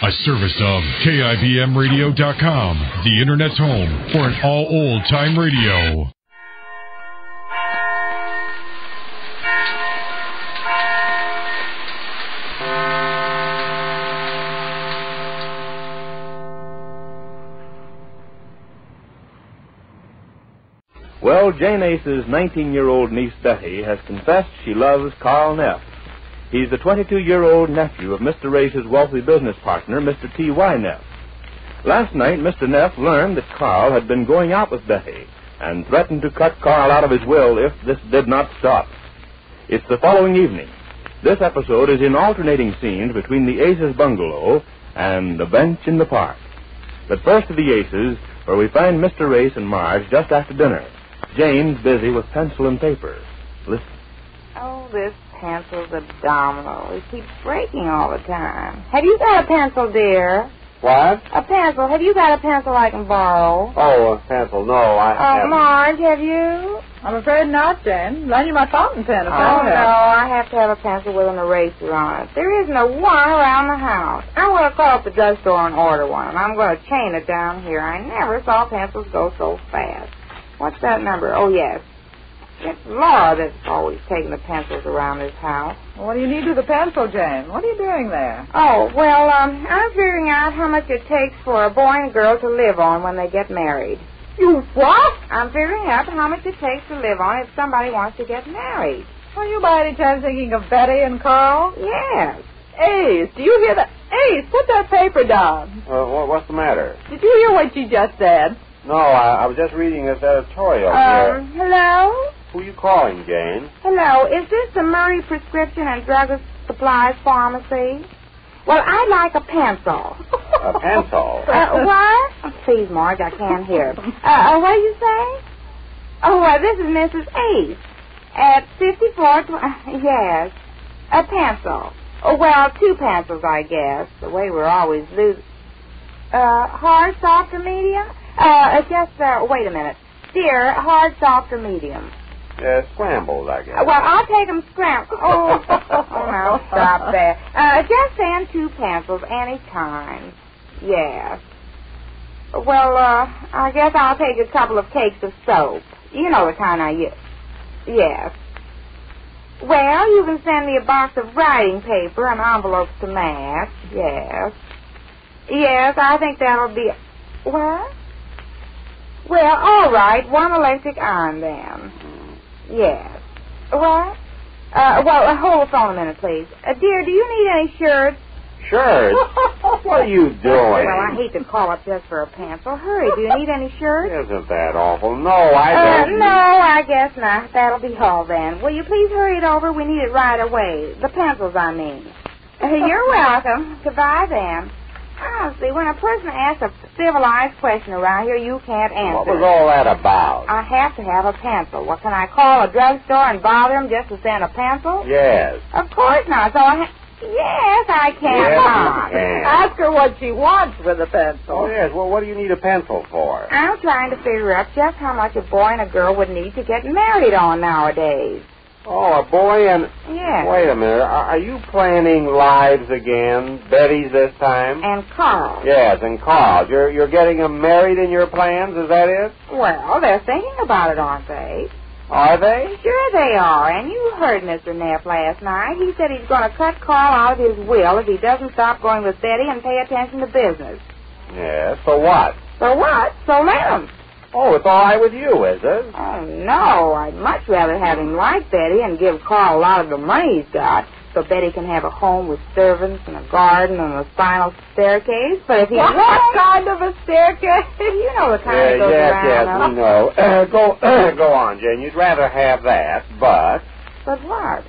A service of KIBMradio.com, the Internet's home for an all-old-time radio. Well, Jane Ace's 19-year-old niece Betty has confessed she loves Carl Neff. He's the 22-year-old nephew of Mr. Race's wealthy business partner, Mr. T.Y. Neff. Last night, Mr. Neff learned that Carl had been going out with Betty and threatened to cut Carl out of his will if this did not stop. It's the following evening. This episode is in alternating scenes between the Aces' bungalow and the bench in the park. But first to the Aces, where we find Mr. Race and Marge just after dinner. Jane's busy with pencil and paper. Listen. Oh, this pencil's abdominal. It keeps breaking all the time. Have you got a pencil, dear? What? A pencil. Have you got a pencil I can borrow? Oh, a pencil. No, I haven't. Marge, have you? I'm afraid not, Jane. Lend you my fountain pen if Oh, no, I have to have a pencil with an eraser on it. There isn't a one around the house. I'm going to call up the drugstore and order one, and I'm going to chain it down here. I never saw pencils go so fast. What's that number? Oh, yes. It's Laura that's always taking the pencils around this house. Well, what do you need with a pencil, Jane? What are you doing there? Oh, well, I'm figuring out how much it takes for a boy and a girl to live on when they get married. You what? I'm figuring out how much it takes to live on if somebody wants to get married. Are you by any chance thinking of Betty and Carl? Yes. Ace, do you hear that? Ace, put that paper down. What's the matter? Did you hear what she just said? No, I was just reading this editorial here. Hello? Who are you calling, Jane? Hello, is this the Murray Prescription and Drug Supplies Pharmacy? Well, I'd like a pencil. A pencil? What? Oh, please, Marge, I can't hear. What do you say? Oh, this is Mrs. Ace at 54... yes, a pencil. Oh, well, two pencils, I guess. The way we're always losing... hard, soft, or medium? Wait a minute. Dear, hard, soft, or medium? Scrambled, I guess. Well, I'll take them scrambled. Oh, now stop there. Just send two pencils any time. Yes. Well, I guess I'll take a couple of cakes of soap. You know the kind I use. Yes. Well, you can send me a box of writing paper and envelopes to match. Yes. Yes, I think that'll be... What? Well, all right. One electric iron, then. Yes. What? Hold the phone a minute, please. Dear, do you need any shirts? Shirts? What are you doing? Well, I hate to call up just for a pencil. Hurry, do you need any shirts? Isn't that awful? No, I don't. No, I guess not. That'll be all then. Will you please hurry it over? We need it right away. The pencils, I mean. You're welcome. Goodbye, then. Honestly, when a person asks a civilized question around here, you can't answer. What was all that about? I have to have a pencil. What, can I call a drugstore and bother them just to send a pencil? Yes. Of course not. So yes, I cannot. Yes, you can. Ask her what she wants with a pencil. Oh, yes. Well, what do you need a pencil for? I'm trying to figure out just how much a boy and a girl would need to get married on nowadays. Oh, a boy and... Yes. Wait a minute. Are you planning lives again? Betty's this time? And Carl. Yes, and Carl. You're getting them married in your plans, is that it? Well, they're thinking about it, aren't they? Are they? Sure they are. And you heard Mr. Neff last night. He said he's going to cut Carl out of his will if he doesn't stop going with Betty and pay attention to business. Yes, so what? So what? So let him. Oh, it's all right with you, is it? Oh, no. I'd much rather have him like Betty and give Carl a lot of the money he's got so Betty can have a home with servants and a garden and a spiral staircase. But if he What kind of a staircase? You know the kind that goes around. Yes, we know. Go on, Jane. You'd rather have that, but... But what?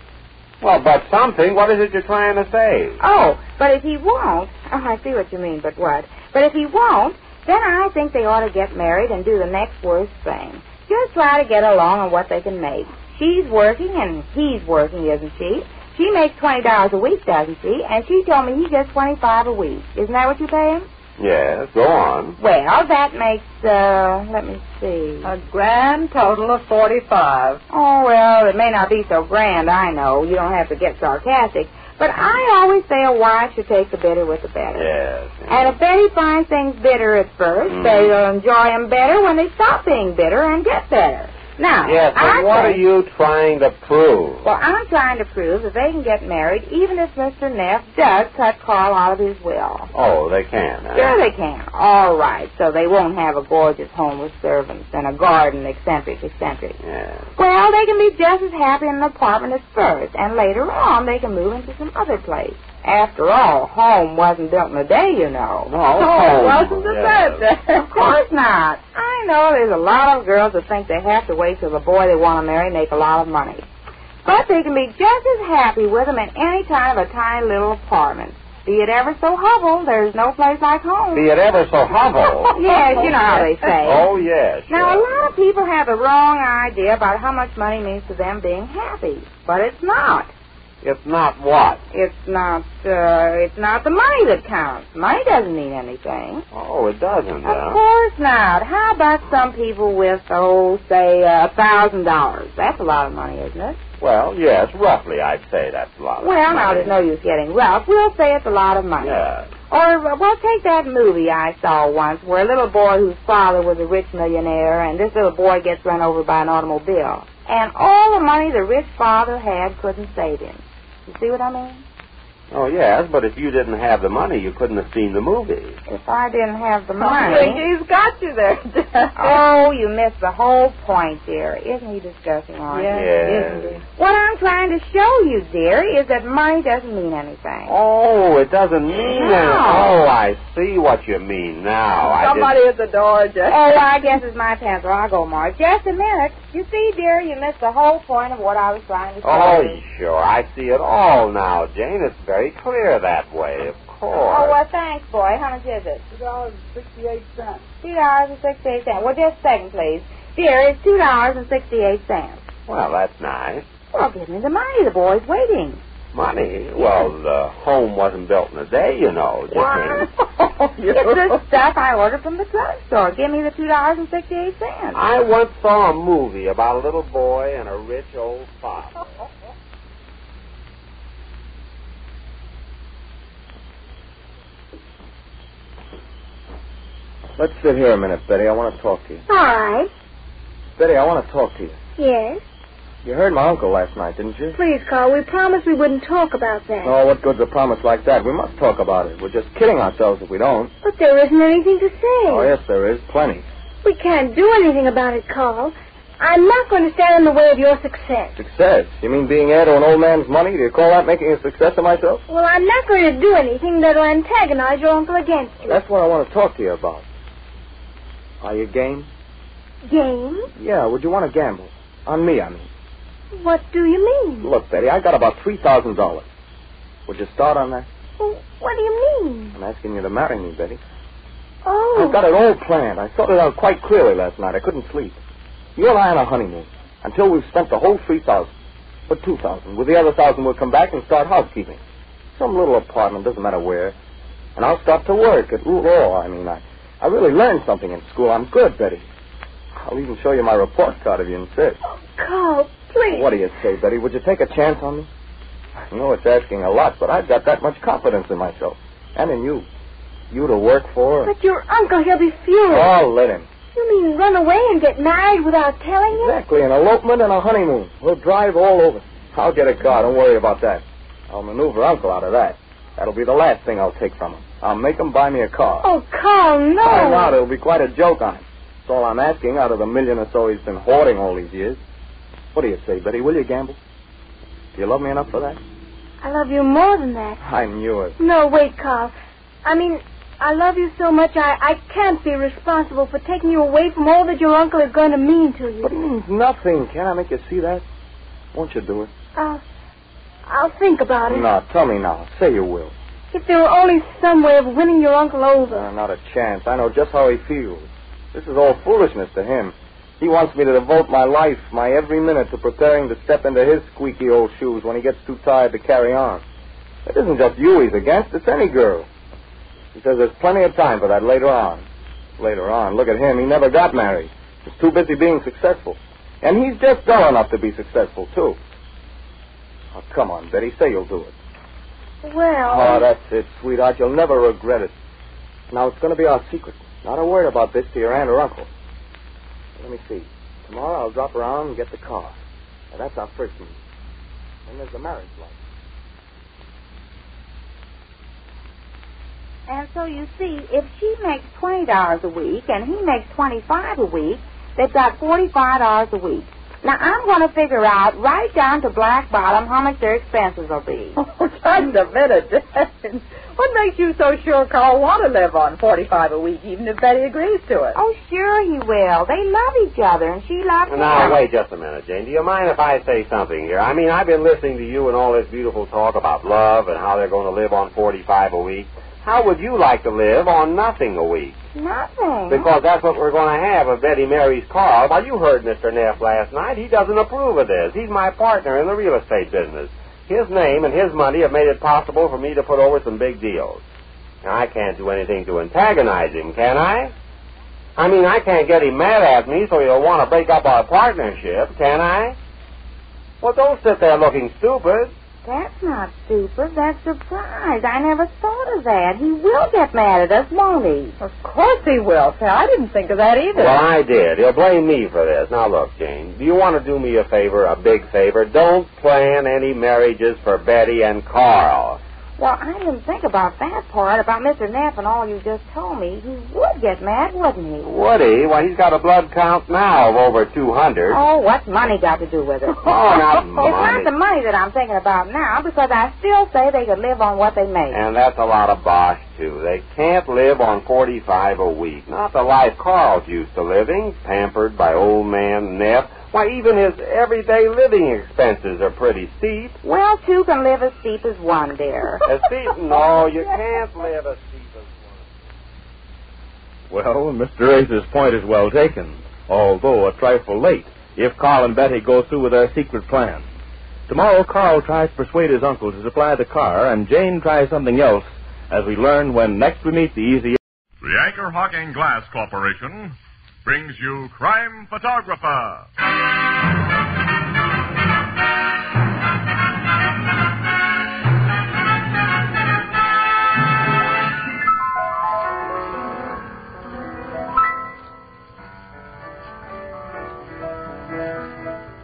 Well, but something. What is it you're trying to say? Oh, but if he won't... Oh, I see what you mean, but what? But if he won't, then I think they ought to get married and do the next worst thing. Just try to get along on what they can make. She's working and he's working, isn't she? She makes $20 a week, doesn't she? And she told me he gets $25 a week. Isn't that what you pay him? Yes, go on. Well, that makes, let me see. A grand total of $45. Oh, well, it may not be so grand, I know. You don't have to get sarcastic. But I always say a wife should take the bitter with the better. Yes. And if Betty finds things bitter at first, they'll enjoy them better when they stop being bitter and get better. Now, yes, but what are you trying to prove? Well, I'm trying to prove that they can get married even if Mr. Neff does cut Carl out of his will. Oh, they can, huh? Sure they can. All right, so they won't have a gorgeous home with servants and a garden eccentric. Yeah. Well, they can be just as happy in an apartment as first, and later on they can move into some other place. After all, home wasn't built in a day, you know. No, it wasn't the yes. Of course not. I know there's a lot of girls that think they have to wait till the boy they want to marry make a lot of money. But they can be just as happy with him in any kind of a tiny little apartment. Be it ever so humble, there's no place like home. Be it ever so humble. Yes, you know how they say. Oh, yes. Now, a lot of people have the wrong idea about how much money means to them being happy. But it's not. It's not what? It's not the money that counts. Money doesn't mean anything. Oh, it doesn't, Of course not. How about some people with, say, $1,000? That's a lot of money, isn't it? Well, yes, roughly I'd say that's a lot of money. Well, now, there's no use getting rough. We'll say it's a lot of money. Yeah. Or, well, take that movie I saw once where a little boy whose father was a rich millionaire, and this little boy gets run over by an automobile. And all the money the rich father had couldn't save him. You see what I mean? Oh, yes, but if you didn't have the money, you couldn't have seen the movie. If I didn't have the I money... think he's got you there. Oh, you missed the whole point, dear. Isn't he disgusting, aren't Yes, he? Yes. isn't he? What I'm trying to show you, dear, is that money doesn't mean anything. Oh, it doesn't mean No. anything. Oh, I see what you mean now. Somebody at the door, Jeff. Oh, I guess it's my pencil. I'll go, Marge. Just a minute. You see, dear, you missed the whole point of what I was trying to say. Oh, sure. I see it all now, Jane. It's very clear that way, of course. Oh, well, thanks, boy. How much is it? $2.68. $2.68. Well, just a second, please. Dear, it's $2.68. Well, that's nice. Well, give me the money. The boy's waiting. Money? Well, the home wasn't built in a day, you know, Jane. It's the stuff I ordered from the drugstore. Give me the $2.68. I once saw a movie about a little boy and a rich old father. Let's sit here a minute, Betty. I want to talk to you. All right. Betty, I want to talk to you. Yes. You heard my uncle last night, didn't you? Please, Carl, we promised we wouldn't talk about that. Oh, what good's a promise like that? We must talk about it. We're just kidding ourselves if we don't. But there isn't anything to say. Oh, yes, there is. Plenty. We can't do anything about it, Carl. I'm not going to stand in the way of your success. Success? You mean being heir to an old man's money? Do you call that making a success of myself? Well, I'm not going to do anything that'll antagonize your uncle against you. That's what I want to talk to you about. Are you game? Game? Yeah, would you want to gamble? On me, I mean. What do you mean? Look, Betty, I got about $3,000. Would you start on that? Well, what do you mean? I'm asking you to marry me, Betty. Oh. I've got it all planned. I thought it out quite clearly last night. I couldn't sleep. You and I on a honeymoon until we've spent the whole $3,000. But $2,000. With the other $1,000, we'll come back and start housekeeping. Some little apartment, doesn't matter where. And I'll start to work at Route Law. I really learned something in school. I'm good, Betty. I'll even show you my report card if you insist. Oh, Carl, please. What do you say, Betty? Would you take a chance on me? I know it's asking a lot, but I've got that much confidence in myself. And in you. You to work for. But your uncle, he'll be furious. Oh, let him. You mean run away and get married without telling him? Exactly, an elopement and a honeymoon. We'll drive all over. I'll get a car, don't worry about that. I'll maneuver Uncle out of that. That'll be the last thing I'll take from him. I'll make him buy me a car. Oh, Carl, no. Why not? It'll be quite a joke on him. That's all I'm asking out of the $1 million or so he's been hoarding all these years. What do you say, Betty? Will you gamble? Do you love me enough for that? I love you more than that. I knew it. No, wait, Carl. I love you so much I can't be responsible for taking you away from all that your uncle is going to mean to you. But it means nothing. Can I make you see that? Won't you do it? I'll think about it. No, tell me now. Say you will. If there were only some way of winning your uncle over. Not a chance. I know just how he feels. This is all foolishness to him. He wants me to devote my life, my every minute, to preparing to step into his squeaky old shoes when he gets too tired to carry on. It isn't just you he's against. It's any girl. He says there's plenty of time for that later on. Later on. Look at him. He never got married. He's too busy being successful. And he's just dull enough to be successful, too. Oh, come on, Betty. Say you'll do it. Well... Oh, that's it, sweetheart. You'll never regret it. Now, it's going to be our secret. Not a word about this to your aunt or uncle. Let me see. Tomorrow I'll drop around and get the car. Now, that's our first move. Then there's the marriage license. And so you see, if she makes $20 a week and he makes $25 a week, they've got $45 a week. Now, I'm going to figure out right down to black bottom how much their expenses will be. Oh, just a minute, Jen. What makes you so sure Carl want to live on $45 a week, even if Betty agrees to it? Oh, sure he will. They love each other, and she loves him. Now, wait just a minute, Jane. Do you mind if I say something here? I mean, I've been listening to you and all this beautiful talk about love and how they're going to live on $45 a week. How would you like to live on nothing a week? Nothing? Because that's what we're going to have if Betty marries Carl. Well, you heard Mr. Neff last night. He doesn't approve of this. He's my partner in the real estate business. His name and his money have made it possible for me to put over some big deals. Now, I can't do anything to antagonize him, can I? I mean, I can't get him mad at me so he'll want to break up our partnership, can I? Well, don't sit there looking stupid. That's not stupid. That's surprise. I never thought of that. He will get mad at us, won't he? Of course he will, Sal. I didn't think of that either. Well, I did. He'll blame me for this. Now, look, Jane, do you want to do me a favor, a big favor? Don't plan any marriages for Betty and Carl. Well, I didn't think about that part, about Mr. Neff and all you just told me. He would get mad, wouldn't he? Would he? Well, he's got a blood count now of over 200. Oh, what's money got to do with it? Oh, not money. It's not the money that I'm thinking about now, because I still say they could live on what they make. And that's a lot of bosh, too. They can't live on $45 a week. Not the life Carl's used to living, pampered by old man Neff. Why, even his everyday living expenses are pretty steep. Well, two can live as steep as one, dear. As steep? No, you can't live as steep as one. Well, Mr. Ace's point is well taken, although a trifle late, if Carl and Betty go through with their secret plan. Tomorrow, Carl tries to persuade his uncle to supply the car, and Jane tries something else, as we learn when next we meet the Easy... The Anchor Hawking Glass Corporation brings you Crime Photographer.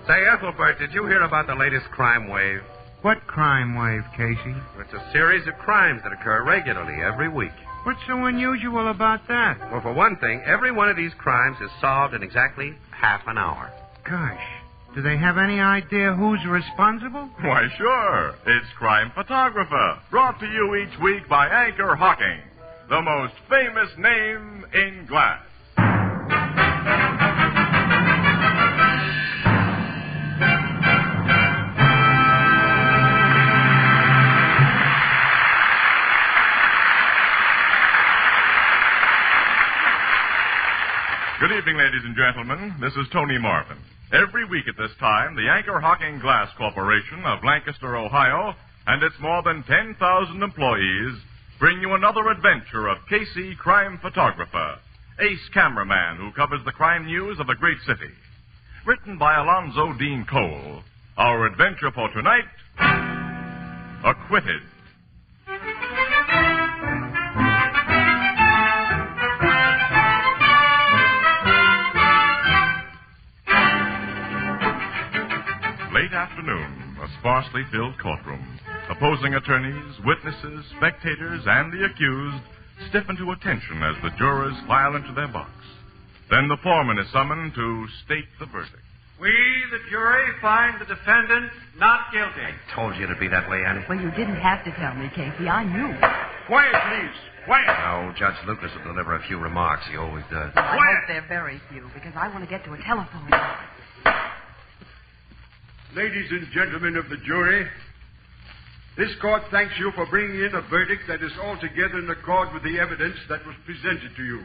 Say, Ethelbert, did you hear about the latest crime wave? What crime wave, Casey? It's a series of crimes that occur regularly every week. What's so unusual about that? Well, for one thing, every one of these crimes is solved in exactly half an hour. Gosh, do they have any idea who's responsible? Why, sure. It's Crime Photographer, brought to you each week by Anchor Hawking, the most famous name in glass. Good evening, ladies and gentlemen. This is Tony Marvin. Every week at this time, the Anchor Hawking Glass Corporation of Lancaster, Ohio, and its more than 10,000 employees bring you another adventure of Casey, Crime Photographer, ace cameraman who covers the crime news of a great city. Written by Alonzo Dean Cole, our adventure for tonight, Acquitted. Late afternoon, a sparsely filled courtroom. Opposing attorneys, witnesses, spectators, and the accused stiffen to attention as the jurors file into their box. Then the foreman is summoned to state the verdict. We, the jury, find the defendant not guilty. I told you it'd be that way, Annie. Well, you didn't have to tell me, Casey. I knew. Quiet, please. Quiet. Now, Judge Lucas will deliver a few remarks. He always does. I hope they're very few, because I want to get to a telephone. Ladies and gentlemen of the jury, this court thanks you for bringing in a verdict that is altogether in accord with the evidence that was presented to you.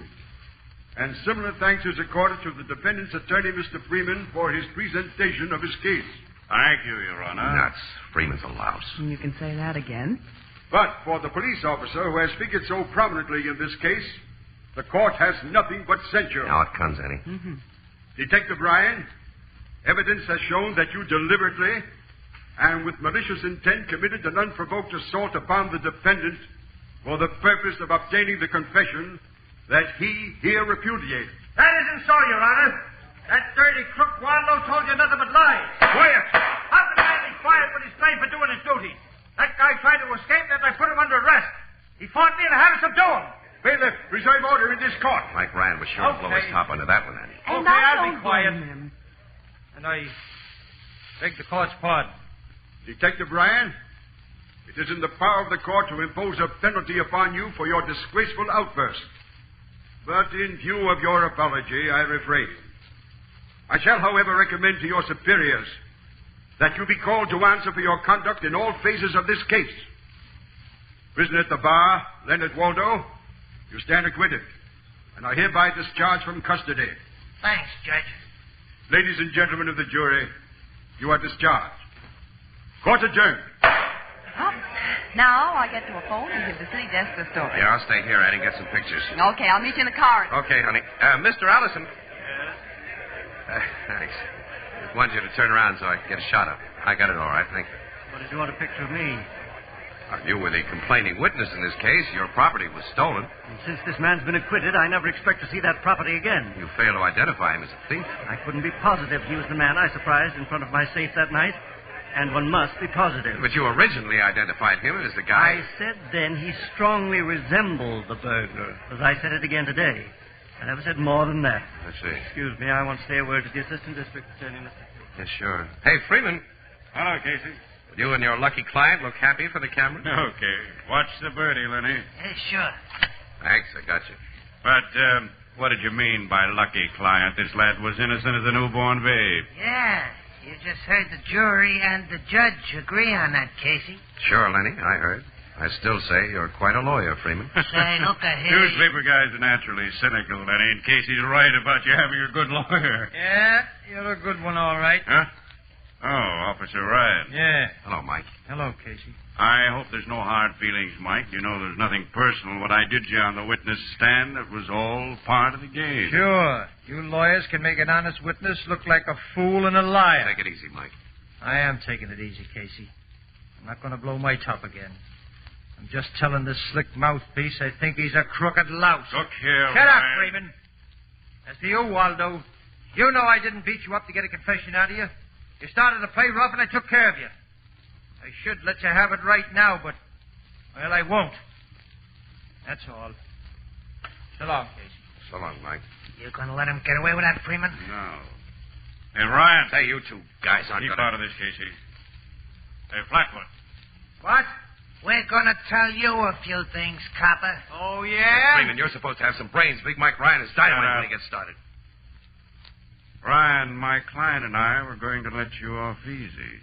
And similar thanks is accorded to the defendant's attorney, Mr. Freeman, for his presentation of his case. Thank you, Your Honor. Nuts. Freeman's a louse. You can say that again. But for the police officer who has figured so prominently in this case, the court has nothing but censure. Now it comes, Annie. Detective Ryan, evidence has shown that you deliberately and with malicious intent committed an unprovoked assault upon the defendant for the purpose of obtaining the confession that he here repudiated. That isn't so, Your Honor. That dirty crook Marlowe told you nothing but lies. Quiet! How can a man be fired when he's trained for doing his duty? That guy tried to escape, and I put him under arrest. He fought me and I had to subdue him. Bailiff, preserve order in this court. Mike Ryan was sure to blow his top under that one, Annie. Okay, I'll be quiet. And I beg the court's pardon. Detective Ryan, it is in the power of the court to impose a penalty upon you for your disgraceful outburst. But in view of your apology, I refrain. I shall, however, recommend to your superiors that you be called to answer for your conduct in all phases of this case. Prisoner at the bar, Leonard Waldo, you stand acquitted, and are hereby discharged from custody. Thanks, Judge. Ladies and gentlemen of the jury, you are discharged. Court adjourned. Well, now I get to a phone and give the city desk the story. Yeah, I'll stay here, Annie, get some pictures. Okay, I'll meet you in the car. Okay, honey. Mr. Allison. Thanks. Just wanted you to turn around so I can get a shot of it. I got it all right, thank you. What did you want a picture of me? You were the complaining witness in this case. Your property was stolen. And since this man's been acquitted, I never expect to see that property again. You fail to identify him as a thief. I couldn't be positive he was the man I surprised in front of my safe that night. And one must be positive. But you originally identified him as the guy. I said then he strongly resembled the burglar, as I said it again today. I never said more than that. I see. Excuse me, I want to say a word to the Assistant District Attorney, Mr. Yes, sure. Hey, Freeman. Hello, Casey. You and your lucky client look happy for the camera? Okay. Watch the birdie, Lenny. Yeah, sure. Thanks, I got you. But, what did you mean by lucky client? This lad was innocent as a newborn babe. Yeah. You just heard the jury and the judge agree on that, Casey. Sure, Lenny, I heard. I still say you're quite a lawyer, Freeman. Say, look ahead. Newspaper guys are naturally cynical, Lenny, and Casey's right about you having a good lawyer. Yeah, you're a good one, all right. Huh? Oh, Officer Ryan. Yeah. Hello, Mike. Hello, Casey. I hope there's no hard feelings, Mike. You know there's nothing personal. What I did to you on the witness stand, it was all part of the game. Sure. You lawyers can make an honest witness look like a fool and a liar. Take it easy, Mike. I am taking it easy, Casey. I'm not going to blow my top again. I'm just telling this slick mouthpiece I think he's a crooked louse. Look here, Shut up, Ryan. Freeman. As to you, Waldo, you know I didn't beat you up to get a confession out of you. You started to play rough, and I took care of you. I should let you have it right now, but, well, I won't. That's all. So long, Casey. So long, Mike. You going to let him get away with that, Freeman? No. Hey, Ryan. Hey, you two guys aren't Keep going to... out of this, Casey. Hey, Flatfoot. What? We're going to tell you a few things, copper. Oh, yeah? Freeman, you're supposed to have some brains. Big Mike Ryan is dynamite when he gets started. Ryan, my client and I were going to let you off easy.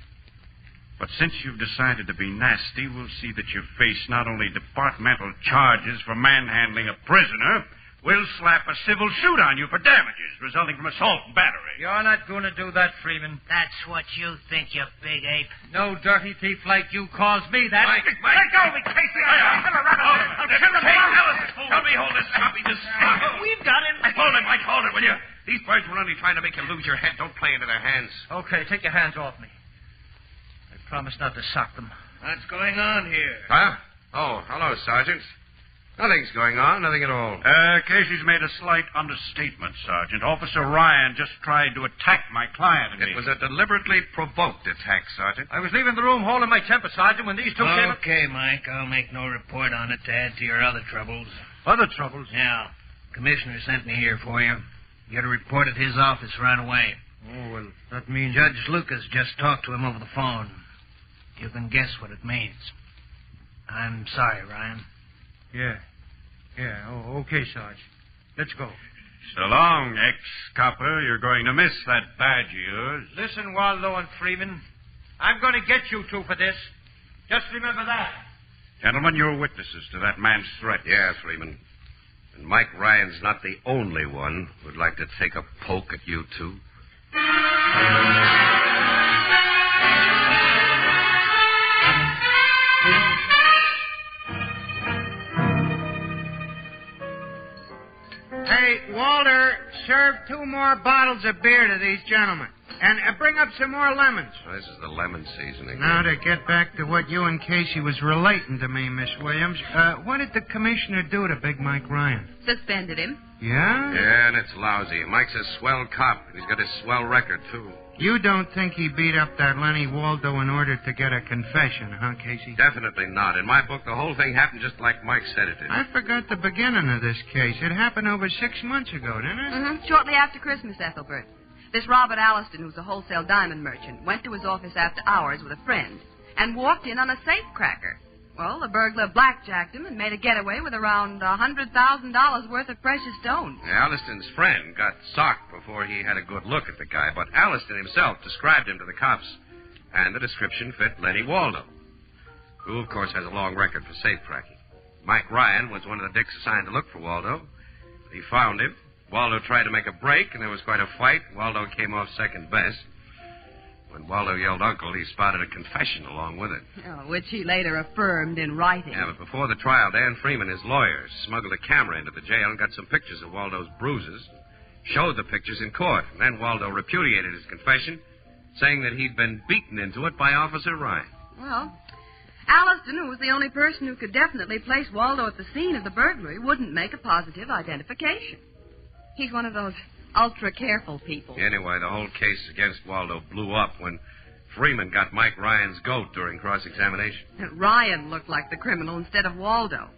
But since you've decided to be nasty, we'll see that you face not only departmental charges for manhandling a prisoner, we'll slap a civil suit on you for damages resulting from assault and battery. You're not going to do that, Freeman. That's what you think, you big ape. No dirty thief like you calls me that. Mike. Let go of me, Casey. Help me hold this copy. We've got him. Hold it, Mike. Hold it, will you? These birds were only trying to make you lose your head. Don't play into their hands. Okay, take your hands off me. I promise not to sock them. What's going on here? Huh? Oh, hello, Sergeant. Nothing's going on. Nothing at all. Casey's made a slight understatement, Sergeant. Officer Ryan just tried to attack my client and It was a deliberately provoked attack, Sergeant. I was leaving the room holding my temper, Sergeant, when these two came... Okay, Mike. I'll make no report on it to add to your other troubles. Other troubles? Yeah. Commissioner sent me here for you. You got to report at his office right away. Oh, well, that means... Judge Lucas just talked to him over the phone. You can guess what it means. I'm sorry, Ryan. Yeah. Oh, okay, Sarge. Let's go. So long, ex-copper. You're going to miss that badge of yours. Listen, Waldo and Freeman. I'm going to get you two for this. Just remember that. Gentlemen, you're witnesses to that man's threat. Yes, Freeman. And Mike Ryan's not the only one who'd like to take a poke at you two. Hey, Walter, serve 2 more bottles of beer to these gentlemen. And bring up some more lemons. Oh, this is the lemon seasoning. Now, to get back to what you and Casey was relating to me, Miss Williams, what did the commissioner do to Big Mike Ryan? Suspended him. Yeah? Yeah, and it's lousy. Mike's a swell cop. He's got a swell record, too. You don't think he beat up that Lenny Waldo in order to get a confession, huh, Casey? Definitely not. In my book, the whole thing happened just like Mike said it did. I forgot the beginning of this case. It happened over 6 months ago, didn't it? Mm-hmm. Shortly after Christmas, Ethelbert. This Robert Alliston, who's a wholesale diamond merchant, went to his office after hours with a friend and walked in on a safecracker. Well, the burglar blackjacked him and made a getaway with around $100,000 worth of precious stones. Alliston's friend got socked before he had a good look at the guy, but Alliston himself described him to the cops, and the description fit Lenny Waldo, who, of course, has a long record for safecracking. Mike Ryan was one of the dicks assigned to look for Waldo. He found him. Waldo tried to make a break, and there was quite a fight. Waldo came off second best. When Waldo yelled uncle, he spotted a confession along with it. Oh, which he later affirmed in writing. Yeah, but before the trial, Dan Freeman, his lawyer, smuggled a camera into the jail and got some pictures of Waldo's bruises, showed the pictures in court. And then Waldo repudiated his confession, saying that he'd been beaten into it by Officer Ryan. Well, Alliston, who was the only person who could definitely place Waldo at the scene of the burglary, wouldn't make a positive identification. He's one of those ultra-careful people. Anyway, the whole case against Waldo blew up when Freeman got Mike Ryan's goat during cross-examination. And Ryan looked like the criminal instead of Waldo.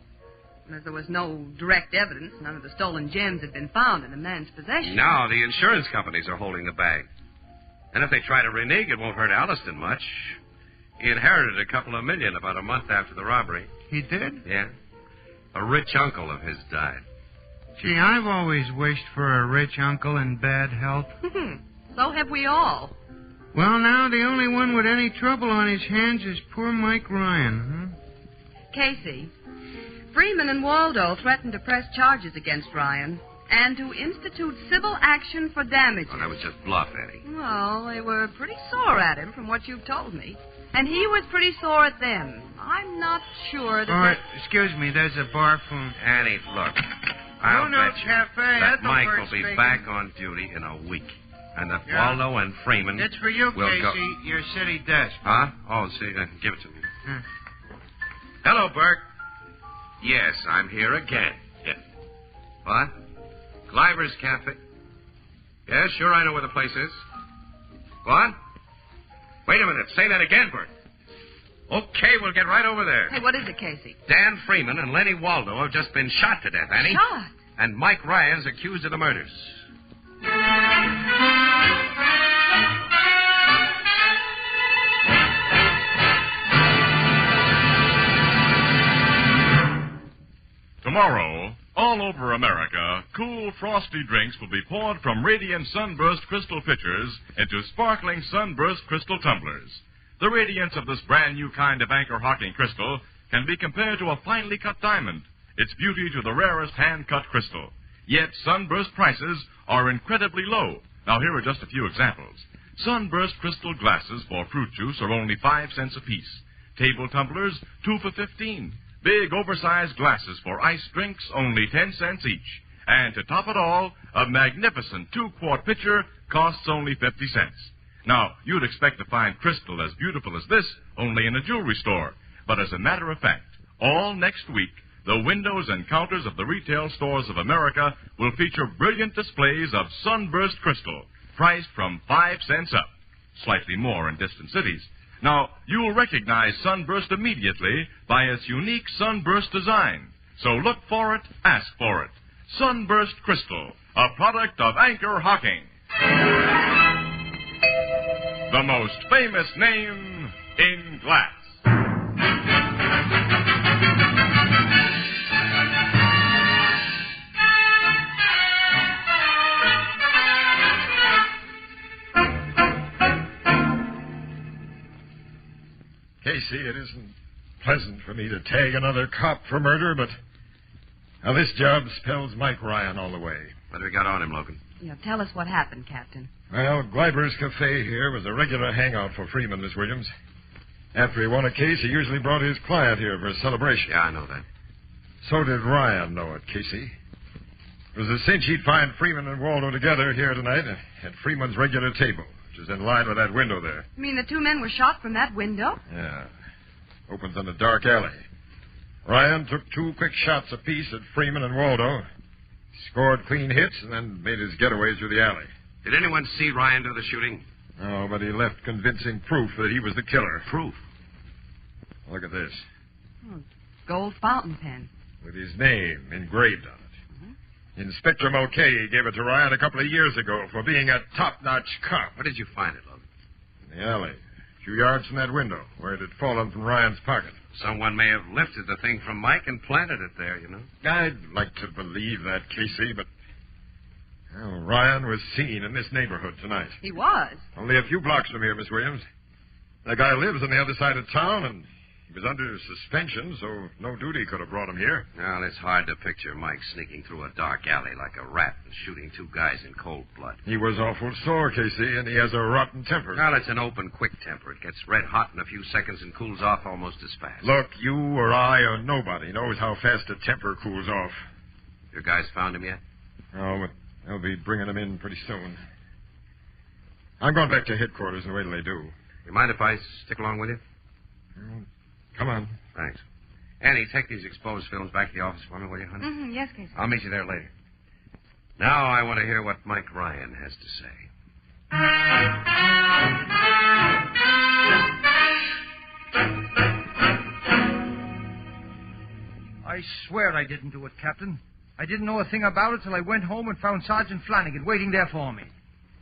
And as there was no direct evidence, none of the stolen gems had been found in the man's possession. Now the insurance companies are holding the bag. And if they try to renege, it won't hurt Alliston much. He inherited a couple of million about a month after the robbery. He did? Yeah. A rich uncle of his died. Gee, I've always wished for a rich uncle in bad health. So have we all. Well, now the only one with any trouble on his hands is poor Mike Ryan, Casey, Freeman and Waldo threatened to press charges against Ryan and to institute civil action for damages. Oh, that was just bluff, Eddie. Well, they were pretty sore at him from what you've told me. And he was pretty sore at them. I'm not sure that... Excuse me, there's a bar phone. Annie, look. I'll bet you Cafe. that Mike will be back on duty in a week. And that Waldo and Freeman It's for you, will Casey, go... your city desk. Huh? Oh, see, give it to me. Hello, Burke. Yes, I'm here again. Yes. What? Gleiber's Cafe? Yes, sure, I know where the place is. What? Wait a minute. Say that again, Bert. Okay, we'll get right over there. Hey, what is it, Casey? Dan Freeman and Lenny Waldo have just been shot to death, Annie. Shot? And Mike Ryan's accused of the murders. Tomorrow, all over America, cool, frosty drinks will be poured from radiant Sunburst crystal pitchers into sparkling Sunburst crystal tumblers. The radiance of this brand new kind of anchor-hocking crystal can be compared to a finely cut diamond, its beauty to the rarest hand-cut crystal. Yet Sunburst prices are incredibly low. Now, here are just a few examples. Sunburst crystal glasses for fruit juice are only 5 cents apiece. Table tumblers, 2 for $15. Big, oversized glasses for iced drinks, only 10 cents each. And to top it all, a magnificent 2-quart pitcher costs only 50 cents. Now, you'd expect to find crystal as beautiful as this only in a jewelry store. But as a matter of fact, all next week, the windows and counters of the retail stores of America will feature brilliant displays of Sunburst crystal, priced from 5 cents up, slightly more in distant cities. Now, you'll recognize Sunburst immediately by its unique Sunburst design. So look for it, ask for it. Sunburst Crystal, a product of Anchor Hocking. The most famous name in glass. Casey, it isn't pleasant for me to tag another cop for murder, but now this job spells Mike Ryan all the way. What do we got on him, Logan? Tell us what happened, Captain. Well, Gleiber's Cafe here was a regular hangout for Freeman, Miss Williams. After he won a case, he usually brought his client here for a celebration. Yeah, I know that. So did Ryan know it, Casey. It was a cinch he'd find Freeman and Waldo together here tonight at Freeman's regular table. which is in line with that window there. You mean the two men were shot from that window? Yeah. Opens on a dark alley. Ryan took 2 quick shots apiece at Freeman and Waldo. Scored clean hits and then made his getaway through the alley. Did anyone see Ryan do the shooting? No, but he left convincing proof that he was the killer. Proof? Look at this. Oh, gold fountain pen. With his name engraved on it. Inspector Mulcahy gave it to Ryan a couple of years ago for being a top-notch cop. Where did you find it, Logan? In the alley. A few yards from that window, where it had fallen from Ryan's pocket. Someone may have lifted the thing from Mike and planted it there, you know. I'd like to believe that, Casey, but... Well, Ryan was seen in this neighborhood tonight. He was? Only a few blocks from here, Miss Williams. That guy lives on the other side of town, and he was under suspension, so no duty could have brought him here. Well, it's hard to picture Mike sneaking through a dark alley like a rat and shooting 2 guys in cold blood. He was awful sore, Casey, and he has a rotten temper. Well, it's an open, quick temper. It gets red hot in a few seconds and cools off almost as fast. Look, you or I or nobody knows how fast a temper cools off. Your guys found him yet? No, but they'll be bringing him in pretty soon. I'm going back to headquarters and wait till they do. You mind if I stick along with you? Come on. Thanks. Annie, take these exposed films back to the office for me, will you, honey? Mm-hmm. Yes, Casey. I'll meet you there later. Now I want to hear what Mike Ryan has to say. I swear I didn't do it, Captain. I didn't know a thing about it till I went home and found Sergeant Flanagan waiting there for me.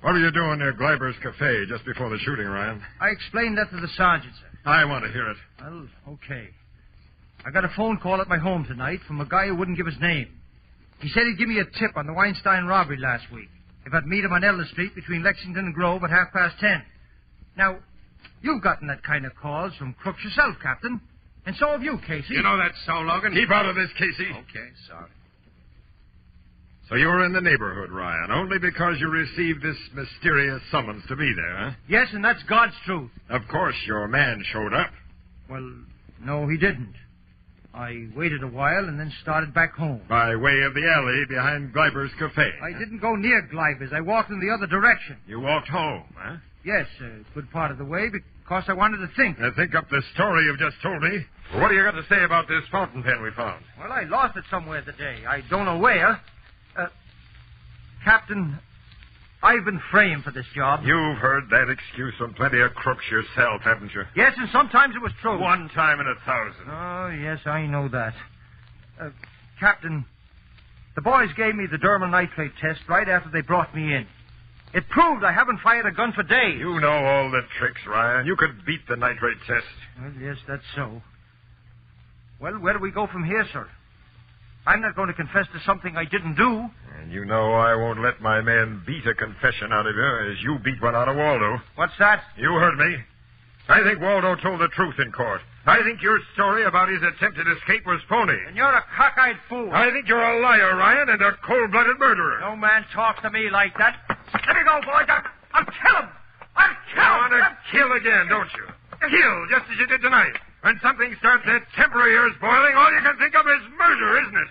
What were you doing near Gleiber's Cafe just before the shooting, Ryan? I explained that to the sergeant, sir. I want to hear it. Well, okay. I got a phone call at my home tonight from a guy who wouldn't give his name. He said he'd give me a tip on the Weinstein robbery last week, if I'd meet him on Elder Street between Lexington and Grove at 10:30. Now, you've gotten that kind of calls from crooks yourself, Captain. And so have you, Casey. You know that's so, Logan. Keep out of this, Casey. Okay, sorry. So you were in the neighborhood, Ryan, only because you received this mysterious summons to be there, huh? Yes, and that's God's truth. Of course, your man showed up. Well, no, he didn't. I waited a while and then started back home. By way of the alley behind Gleiber's Cafe. I didn't go near Gleiber's. I walked in the other direction. You walked home, huh? Yes, a good part of the way, because I wanted to think. Think up the story you've just told me. What do you got to say about this fountain pen we found? Well, I lost it somewhere today. I don't know where. Captain, I've been framed for this job. You've heard that excuse from plenty of crooks yourself, haven't you? Yes, and sometimes it was true. 1 time in 1,000. Oh, yes, I know that. Captain, the boys gave me the dermal nitrate test right after they brought me in. It proved I haven't fired a gun for days. You know all the tricks, Ryan. You could beat the nitrate test. Well, yes, that's so. Well, where do we go from here, sir? I'm not going to confess to something I didn't do. And you know I won't let my man beat a confession out of you as you beat one out of Waldo. What's that? You heard me. I think Waldo told the truth in court. I think your story about his attempted escape was phony. And you're a cockeyed fool. I think you're a liar, Ryan, and a cold-blooded murderer. No man talks to me like that. Let me go, boys. I'll kill him. I'll kill him. You want to kill again, don't you? Kill, just as you did tonight. When something starts that temper of yours boiling, all you can think of is murder, isn't it?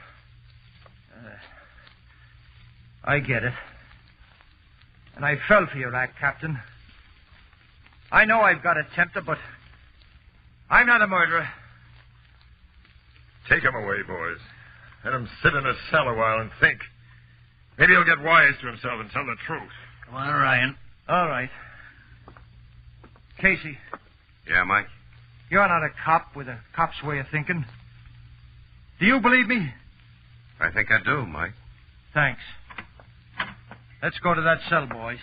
I get it. And I fell for your act, Captain. I know I've got a temper, but I'm not a murderer. Take him away, boys. Let him sit in a cell a while and think. Maybe he'll get wise to himself and tell the truth. Come on, Ryan. All right. Casey. Yeah, Mike? You're not a cop with a cop's way of thinking. Do you believe me? I think I do, Mike. Thanks. Let's go to that cell, boys.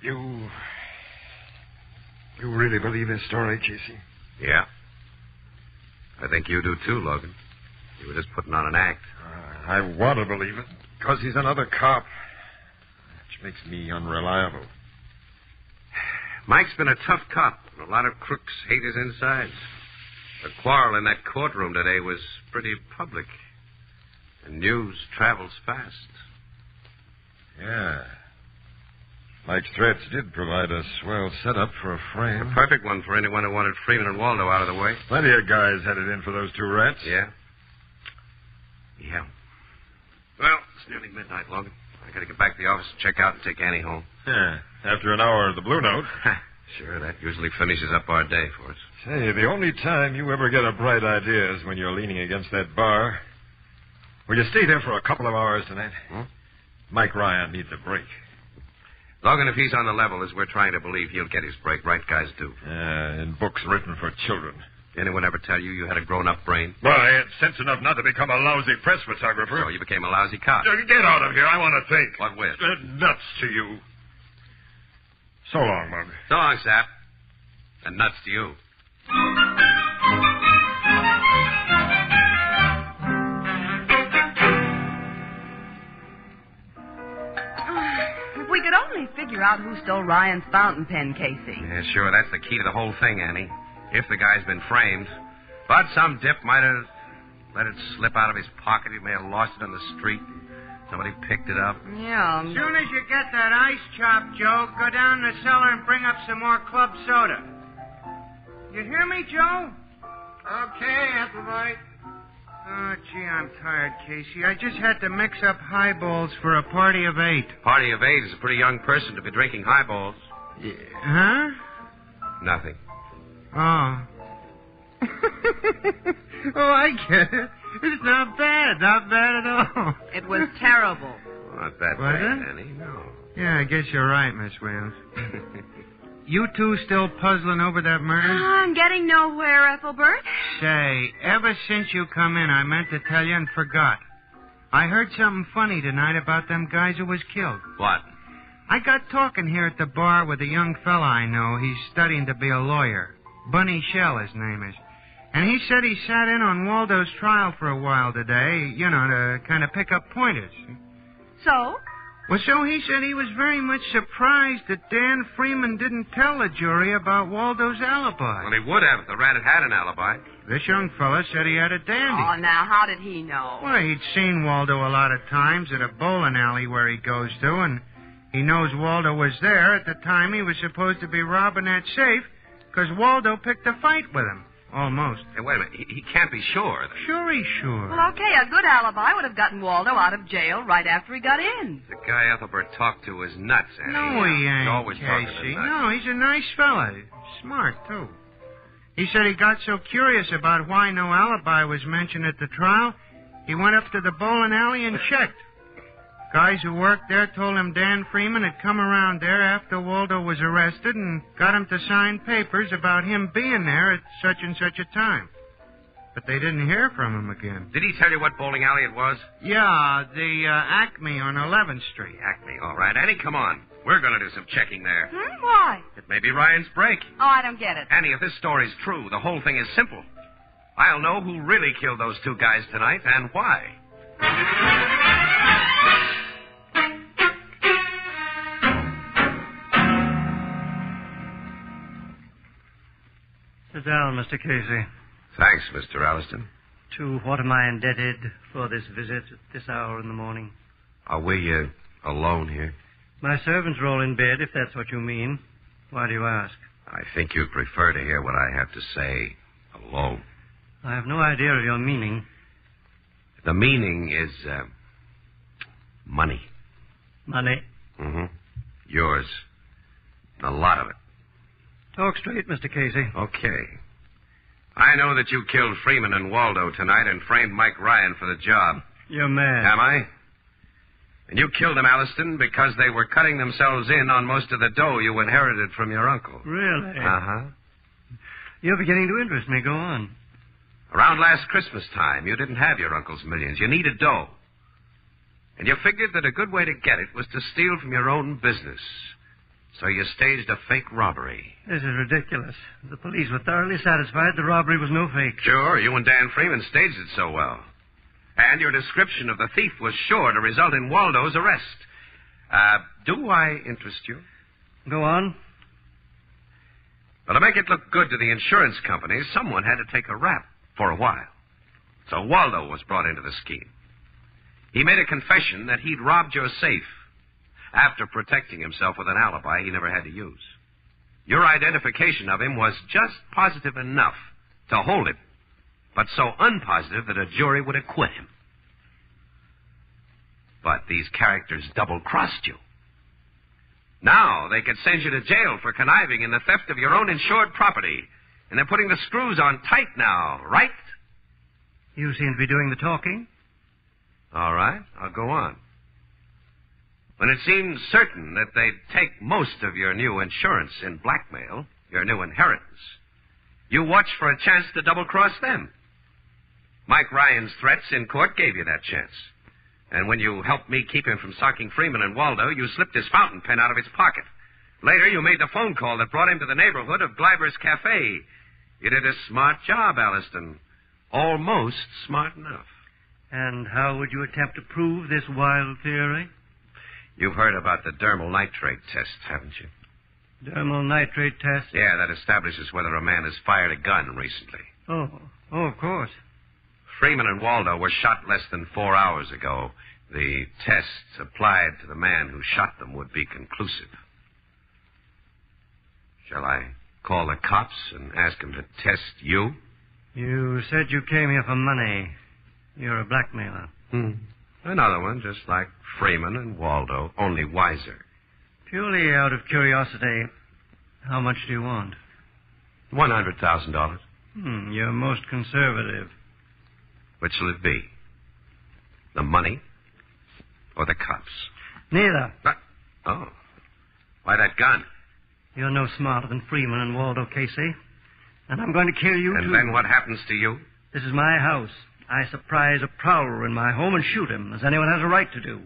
You really believe this story, Casey? Yeah. I think you do too, Logan. You were just putting on an act. I want to believe it, because he's another cop, which makes me unreliable. Mike's been a tough cop, and a lot of crooks hate his insides. The quarrel in that courtroom today was pretty public, and news travels fast. Yeah. Mike's threats did provide a swell setup for a frame. A perfect one for anyone who wanted Freeman and Waldo out of the way. Plenty of guys headed in for those 2 rats. Yeah. Yeah. Well, It's nearly midnight, Logan. I gotta get back to the office and check out and take Annie home. Yeah, after an hour of the Blue Note. Sure, that usually finishes up our day for us. Say, the only time you ever get a bright idea is when you're leaning against that bar. Will you stay there for a couple of hours tonight? Mike Ryan needs a break. Logan, if he's on the level as we're trying to believe, he'll get his break. Right guys do. In books written for children. Anyone ever tell you had a grown-up brain? Well, I had sense enough not to become a lousy press photographer. So you became a lousy cop. Get out of here. I want to think. What with? Nuts to you. So long, Mug. So long, Sap. And nuts to you. If we could only figure out who stole Ryan's fountain pen, Casey. Yeah, sure. That's the key to the whole thing, Annie. If the guy's been framed. But some dip might have let it slip out of his pocket. He may have lost it on the street. Somebody picked it up. Yeah. As soon as you get that ice chop, Joe, go down the cellar and bring up some more club soda. You hear me, Joe? Okay, Applewhite. Oh, gee, I'm tired, Casey. I just had to mix up highballs for a party of 8. Party of 8 is a pretty young person to be drinking highballs. Yeah. Huh? Nothing. Oh. Oh, I get it. It's not bad. Not bad at all. It was terrible. Not that Was bad, it? Annie. No. Yeah, I guess you're right, Miss Williams. You two still puzzling over that murder? I'm getting nowhere, Ethelbert. Say, ever since you come in, I meant to tell you and forgot. I heard something funny tonight about them guys who was killed. What? I got talking here at the bar with a young fella I know. He's studying to be a lawyer. Bunny Shell, his name is. And he said he sat in on Waldo's trial for a while today, to kind of pick up pointers. So? Well, so he said he was very much surprised that Dan Freeman didn't tell the jury about Waldo's alibi. Well, he would have if the rat had an alibi. This young fella said he had a dandy. Oh, now, how did he know? Well, he'd seen Waldo a lot of times at a bowling alley where he goes to, and he knows Waldo was there at the time he was supposed to be robbing that safe, because Waldo picked a fight with him. Almost. Hey, wait a minute. He can't be sure. Sure he's sure. Well, okay, a good alibi would have gotten Waldo out of jail right after he got in. The guy Ethelbert talked to is nuts, Annie. No, he ain't, He's always talking to Casey. nuts. No, he's a nice fella. Smart, too. He said he got so curious about why no alibi was mentioned at the trial, he went up to the bowling alley and checked. Guys who worked there told him Dan Freeman had come around there after Waldo was arrested and got him to sign papers about him being there at such and such a time. But they didn't hear from him again. Did he tell you what bowling alley it was? Yeah, the Acme on 11th Street. Acme, all right. Annie, come on. We're going to do some checking there. Why? It may be Ryan's break. Oh, I don't get it. Annie, if this story's true, the whole thing is simple. I'll know who really killed those two guys tonight and why. Sit down, Mr. Casey. Thanks, Mr. Alliston. To what am I indebted for this visit at this hour in the morning? Are we alone here? My servants are all in bed, if that's what you mean. Why do you ask? I think you'd prefer to hear what I have to say alone. I have no idea of your meaning. The meaning is, money. Money? Mm-hmm. Yours. A lot of it. Talk straight, Mr. Casey. Okay. I know that you killed Freeman and Waldo tonight and framed Mike Ryan for the job. You're mad. Am I? And you killed them, Alliston, because they were cutting themselves in on most of the dough you inherited from your uncle. Really? Uh-huh. You're beginning to interest me. Go on. Around last Christmas time, you didn't have your uncle's millions. You needed dough. And you figured that a good way to get it was to steal from your own business. So you staged a fake robbery. This is ridiculous. The police were thoroughly satisfied the robbery was no fake. Sure, you and Dan Freeman staged it so well. And your description of the thief was sure to result in Waldo's arrest. Do I interest you? Go on. Well, to make it look good to the insurance companies, someone had to take a rap for a while. So Waldo was brought into the scheme. He made a confession that he'd robbed your safe after protecting himself with an alibi he never had to use. Your identification of him was just positive enough to hold him, but so unpositive that a jury would acquit him. But these characters double-crossed you. Now they could send you to jail for conniving in the theft of your own insured property. And they're putting the screws on tight now, right? You seem to be doing the talking. All right, I'll go on. When it seemed certain that they'd take most of your new insurance in blackmail, your new inheritance, you watched for a chance to double-cross them. Mike Ryan's threats in court gave you that chance. And when you helped me keep him from socking Freeman and Waldo, you slipped his fountain pen out of his pocket. Later, you made the phone call that brought him to the neighborhood of Gleiber's Cafe. You did a smart job, Alliston. Almost smart enough. And how would you attempt to prove this wild theory? You've heard about the dermal nitrate test, haven't you? Dermal nitrate test? Yeah, that establishes whether a man has fired a gun recently. Oh, of course. Freeman and Waldo were shot less than 4 hours ago. The tests applied to the man who shot them would be conclusive. Shall I call the cops and ask them to test you? You said you came here for money. You're a blackmailer. Another one, just like Freeman and Waldo, only wiser. Purely out of curiosity, how much do you want? $100,000. You're most conservative. Which will it be? The money or the cops? Neither. Oh. Why that gun? You're no smarter than Freeman and Waldo, Casey. And I'm going to kill you, too. And then what happens to you? This is my house. I surprise a prowler in my home and shoot him, as anyone has a right to do.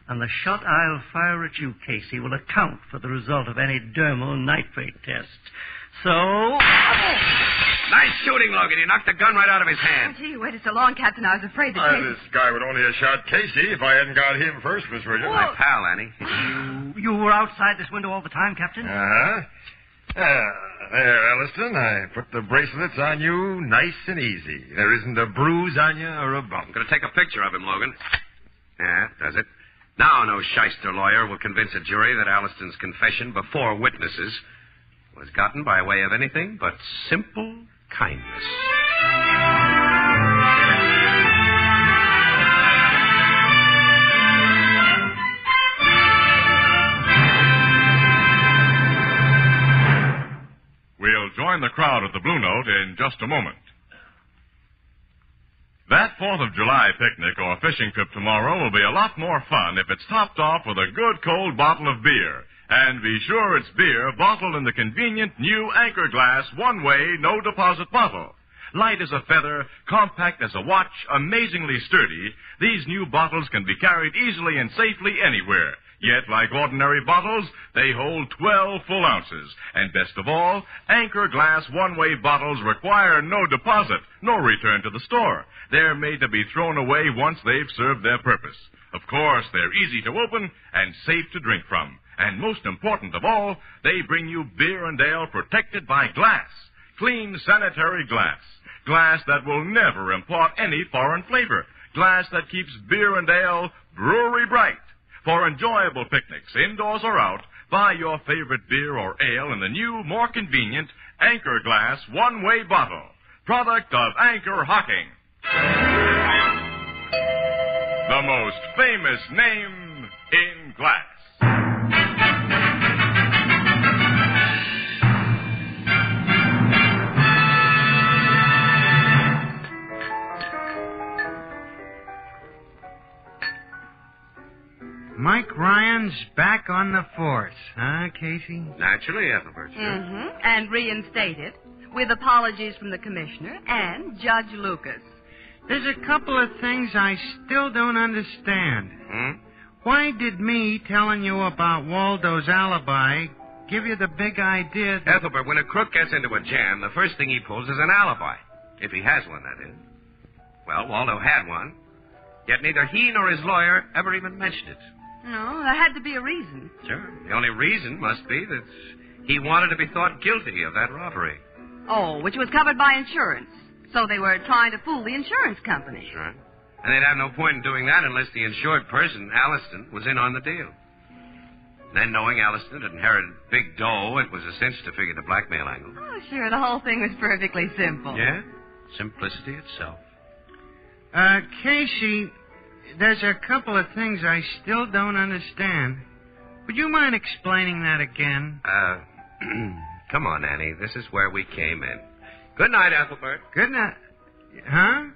And the shot I'll fire at you, Casey, will account for the result of any dermal nitrate test. So... Nice shooting, Logan. You knocked the gun right out of his hand. Oh, gee, you waited so long, Captain. I was afraid that Casey... This guy would only have shot Casey if I hadn't got him first, Miss Virgil. My pal, Annie. You were outside this window all the time, Captain? Uh-huh. There, Alliston. I put the bracelets on you nice and easy. There isn't a bruise on you or a bump. I'm going to take a picture of him, Logan. Yeah, does it? Now no shyster lawyer will convince a jury that Alliston's confession before witnesses was gotten by way of anything but simple kindness. We'll join the crowd at the Blue Note in just a moment. That 4th of July picnic or fishing trip tomorrow will be a lot more fun if it's topped off with a good cold bottle of beer. And be sure it's beer bottled in the convenient new Anchor Glass one-way, no-deposit bottle. Light as a feather, compact as a watch, amazingly sturdy, these new bottles can be carried easily and safely anywhere. Yet, like ordinary bottles, they hold 12 full ounces. And best of all, Anchor Glass one-way bottles require no deposit, no return to the store. They're made to be thrown away once they've served their purpose. Of course, they're easy to open and safe to drink from. And most important of all, they bring you beer and ale protected by glass. Clean, sanitary glass. Glass that will never impart any foreign flavor. Glass that keeps beer and ale brewery bright. For enjoyable picnics, indoors or out, buy your favorite beer or ale in the new, more convenient Anchor Glass one-way bottle. Product of Anchor Hocking. The most famous name in glass. Mike Ryan's back on the force, huh, Casey? Naturally, Ethelbert. And reinstated, with apologies from the commissioner and Judge Lucas. There's a couple of things I still don't understand. Why did me telling you about Waldo's alibi give you the big idea that... Ethelbert, when a crook gets into a jam, the first thing he pulls is an alibi. If he has one, that is. Well, Waldo had one. Yet neither he nor his lawyer ever even mentioned it. No, there had to be a reason. Sure. The only reason must be that he wanted to be thought guilty of that robbery. Oh, which was covered by insurance. So they were trying to fool the insurance company. That's right. And they'd have no point in doing that unless the insured person, Alliston, was in on the deal. Then, knowing Alliston had inherited big dough, it was a cinch to figure the blackmail angle. Oh, sure, the whole thing was perfectly simple. Yeah? Simplicity itself. Casey, there's a couple of things I still don't understand. Would you mind explaining that again? Come on, Annie. This is where we came in. Good night, Ethelbert. Good night. Huh?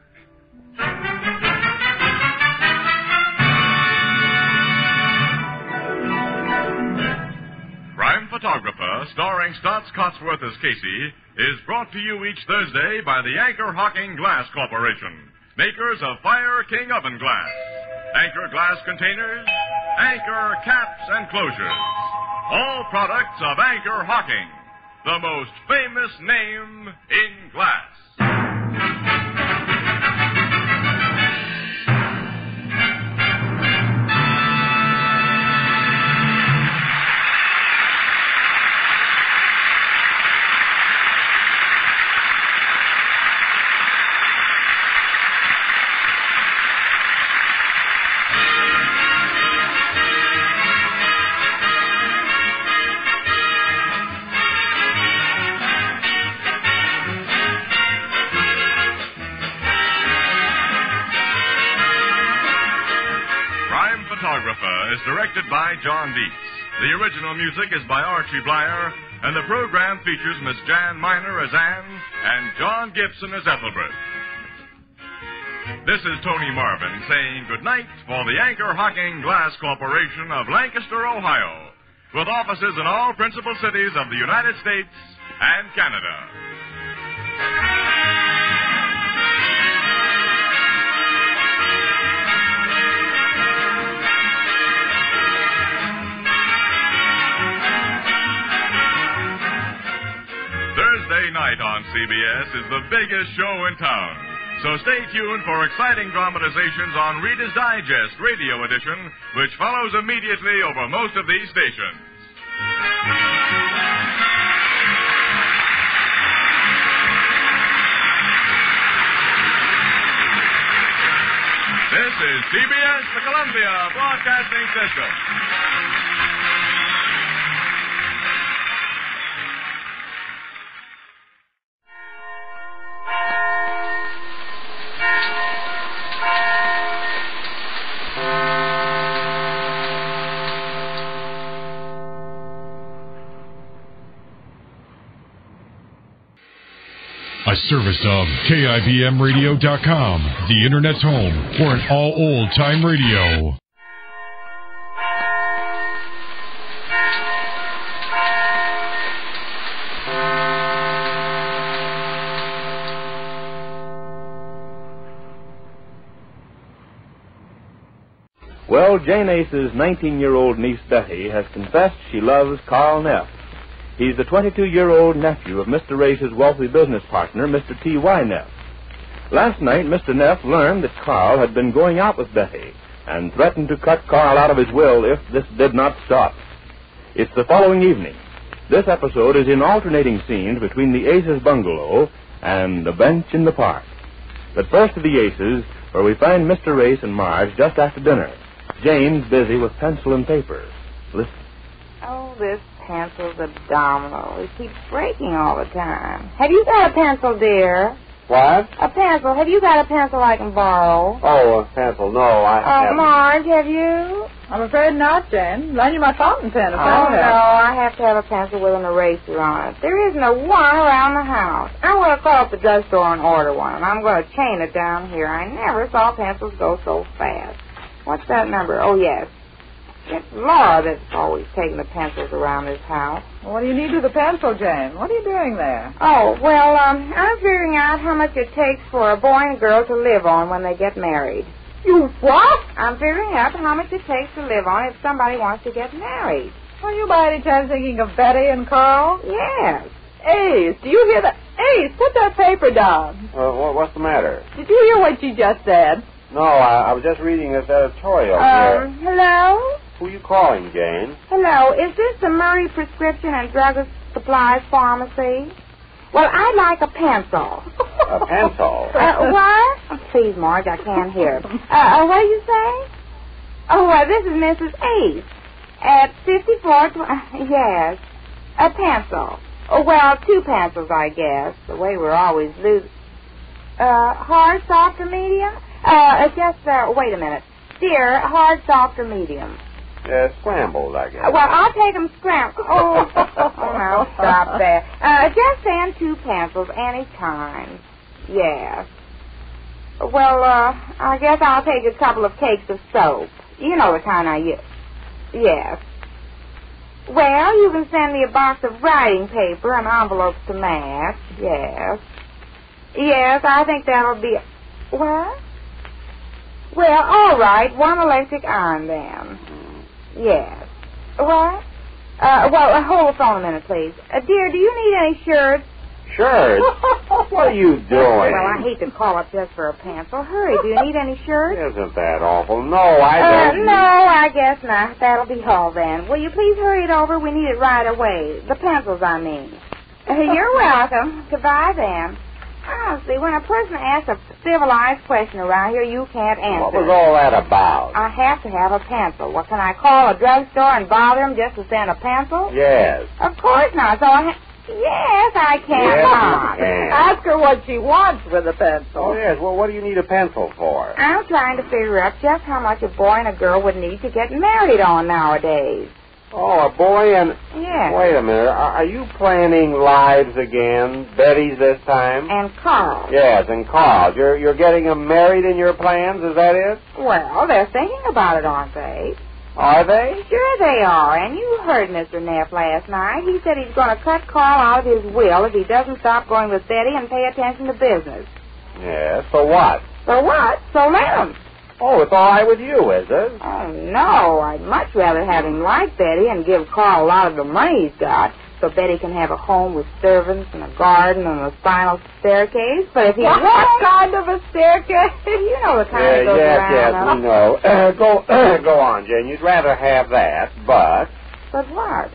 Crime Photographer, starring Stotts Cotsworth as Casey, is brought to you each Thursday by the Anchor Hocking Glass Corporation, makers of Fire King Oven Glass, Anchor Glass Containers, Anchor Caps and Closures. All products of Anchor Hocking, the most famous name in glass. Is directed by John Dietz. The original music is by Archie Blyer, and the program features Miss Jan Miner as Anne and John Gibson as Ethelbert. This is Tony Marvin saying goodnight for the Anchor Hocking Glass Corporation of Lancaster, Ohio, with offices in all principal cities of the United States and Canada. Thursday night on CBS is the biggest show in town. So stay tuned for exciting dramatizations on Reader's Digest Radio Edition, which follows immediately over most of these stations. This is CBS, the Columbia Broadcasting System. A service of KIBMradio.com, the Internet's home for an all-old-time radio. Well, Jane Ace's 19-year-old niece Betty has confessed she loves Carl Neff. He's the 22-year-old nephew of Mr. Race's wealthy business partner, Mr. T.Y. Neff. Last night, Mr. Neff learned that Carl had been going out with Betty and threatened to cut Carl out of his will if this did not stop. It's the following evening. This episode is in alternating scenes between the Aces' bungalow and the bench in the park. But first to the Aces, where we find Mr. Race and Marge just after dinner. Jane's busy with pencil and paper. Listen. Oh, this pencil's abdominal. It keeps breaking all the time. Have you got a pencil, dear? What? A pencil. Have you got a pencil I can borrow? Oh, a pencil. No, I haven't. Marge, have you? I'm afraid not, Jen. Lend you my fountain pen if no, I have to have a pencil with an eraser on it. There isn't a one around the house. I'm going to call up the drugstore and order one, and I'm going to chain it down here. I never saw pencils go so fast. What's that number? Oh, yes. It's Laura that's always taking the pencils around this house. What do you need with a pencil, Jane? What are you doing there? Oh, well, I'm figuring out how much it takes for a boy and girl to live on when they get married. You what? I'm figuring out how much it takes to live on if somebody wants to get married. Are you by any chance thinking of Betty and Carl? Yes. Ace, do you hear that? Ace, put that paper down. What's the matter? Did you hear what she just said? No, I was just reading this editorial here. Hello? Who are you calling, Jane? Hello, is this the Murray Prescription and Drug Supplies Pharmacy? Well, I'd like a pencil. A pencil? What? Oh, please, Marge, I can't hear. What do you say? Oh, this is Mrs. Ace at 54... yes, a pencil. Oh, well, two pencils, I guess, the way we're always losing. Hard, soft, or medium? Wait a minute. Dear, hard, soft, or medium? Scrambled, I guess. Well, I'll take them scrambled. Oh, now stop there. Just send 2 pencils any time. Yes. Well, I guess I'll take a couple of cakes of soap. You know the kind I use. Yes. Well, you can send me a box of writing paper and envelopes to match. Yes. Yes, I think that'll be... What? Well, all right. 1 electric iron, then. Yes. What? Well, hold the phone a minute, please. Dear, do you need any shirts? Shirts? What are you doing? Well, I hate to call up just for a pencil. Hurry, do you need any shirts? Isn't that awful? No, I don't. No, I guess not. That'll be all then. Will you please hurry it over? We need it right away. The pencils, I mean. You're welcome. Goodbye, then. Honestly, when a person asks a civilized question around here, you can't answer. What was all that about? I have to have a pencil. What, can I call a drugstore and bother them just to send a pencil? Yes. Of course not. So yes, I can. Yes, you can. Ask her what she wants with a pencil. Oh, yes. Well, what do you need a pencil for? I'm trying to figure out just how much a boy and a girl would need to get married on nowadays. Oh, a boy and... Yes. Wait a minute. Are you planning lives again? Betty's this time? And Carl. Yes, and Carl. You're getting them married in your plans, is that it? Well, they're thinking about it, aren't they? Are they? Sure they are. And you heard Mr. Neff last night. He said he's going to cut Carl out of his will if he doesn't stop going with Betty and pay attention to business. Yes, so what? So what? So let him. Oh, it's all right with you, is it? Oh, no. I'd much rather have him like Betty and give Carl a lot of the money he's got so Betty can have a home with servants and a garden and a spiral staircase. But if he What kind of a staircase? You know the kind that goes around. Yes, we know. Go on, Jane. You'd rather have that, but... But what?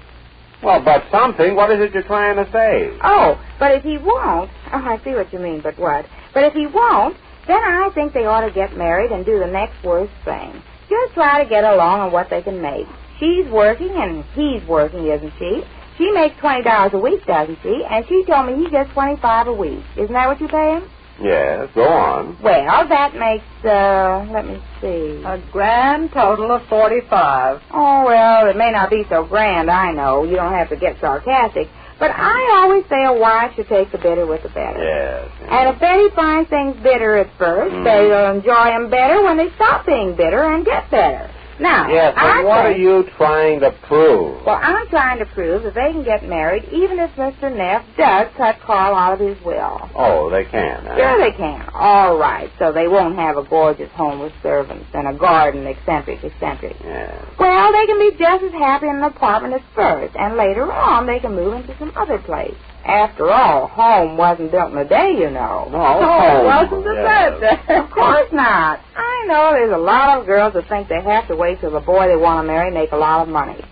Well, but something. What is it you're trying to say? Oh, but if he won't... Oh, I see what you mean, but what? But if he won't, then I think they ought to get married and do the next worst thing. Just try to get along on what they can make. She's working and he's working, isn't she? She makes $20 a week, doesn't she? And she told me he gets $25 a week. Isn't that what you pay him? Yes, go on. Well, that makes, let me see. A grand total of $45. Oh, well, it may not be so grand, I know. You don't have to get sarcastic. But I always say a wife should take the bitter with the better. Yes. And if Betty finds things bitter at first, they'll enjoy them better when they stop being bitter and get better. Now, yes, but what are you trying to prove? Well, I'm trying to prove that they can get married even if Mr. Neff does cut Carl out of his will. Oh, they can, huh? Sure they can. All right, so they won't have a gorgeous home with servants and a garden, eccentric. Yeah. Well, they can be just as happy in an apartment as first, and later on they can move into some other place. After all, home wasn't built in a day, you know. No, it wasn't a day. Of course not. I know there's a lot of girls that think they have to wait till the boy they want to marry make a lot of money.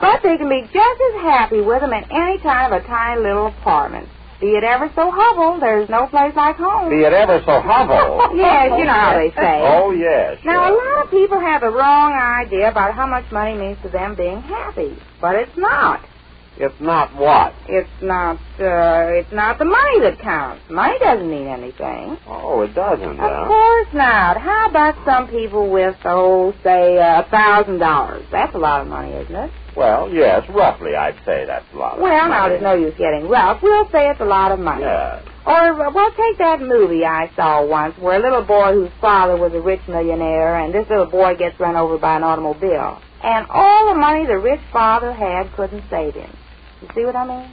But they can be just as happy with him in any kind of a tiny little apartment. Be it ever so humble, there's no place like home. Be it ever so humble. Yes, you know how they say. Oh, yes. Now, a lot of people have the wrong idea about how much money means to them being happy. But it's not. It's not what? It's not the money that counts. Money doesn't mean anything. Oh, it doesn't, Of course not. How about some people with, say, $1,000? That's a lot of money, isn't it? Well, yes, roughly I'd say that's a lot of money. Well, now, there's no use getting rough. We'll say it's a lot of money. Yeah. Or, well, take that movie I saw once where a little boy whose father was a rich millionaire, and this little boy gets run over by an automobile. And all the money the rich father had couldn't save him. You see what I mean?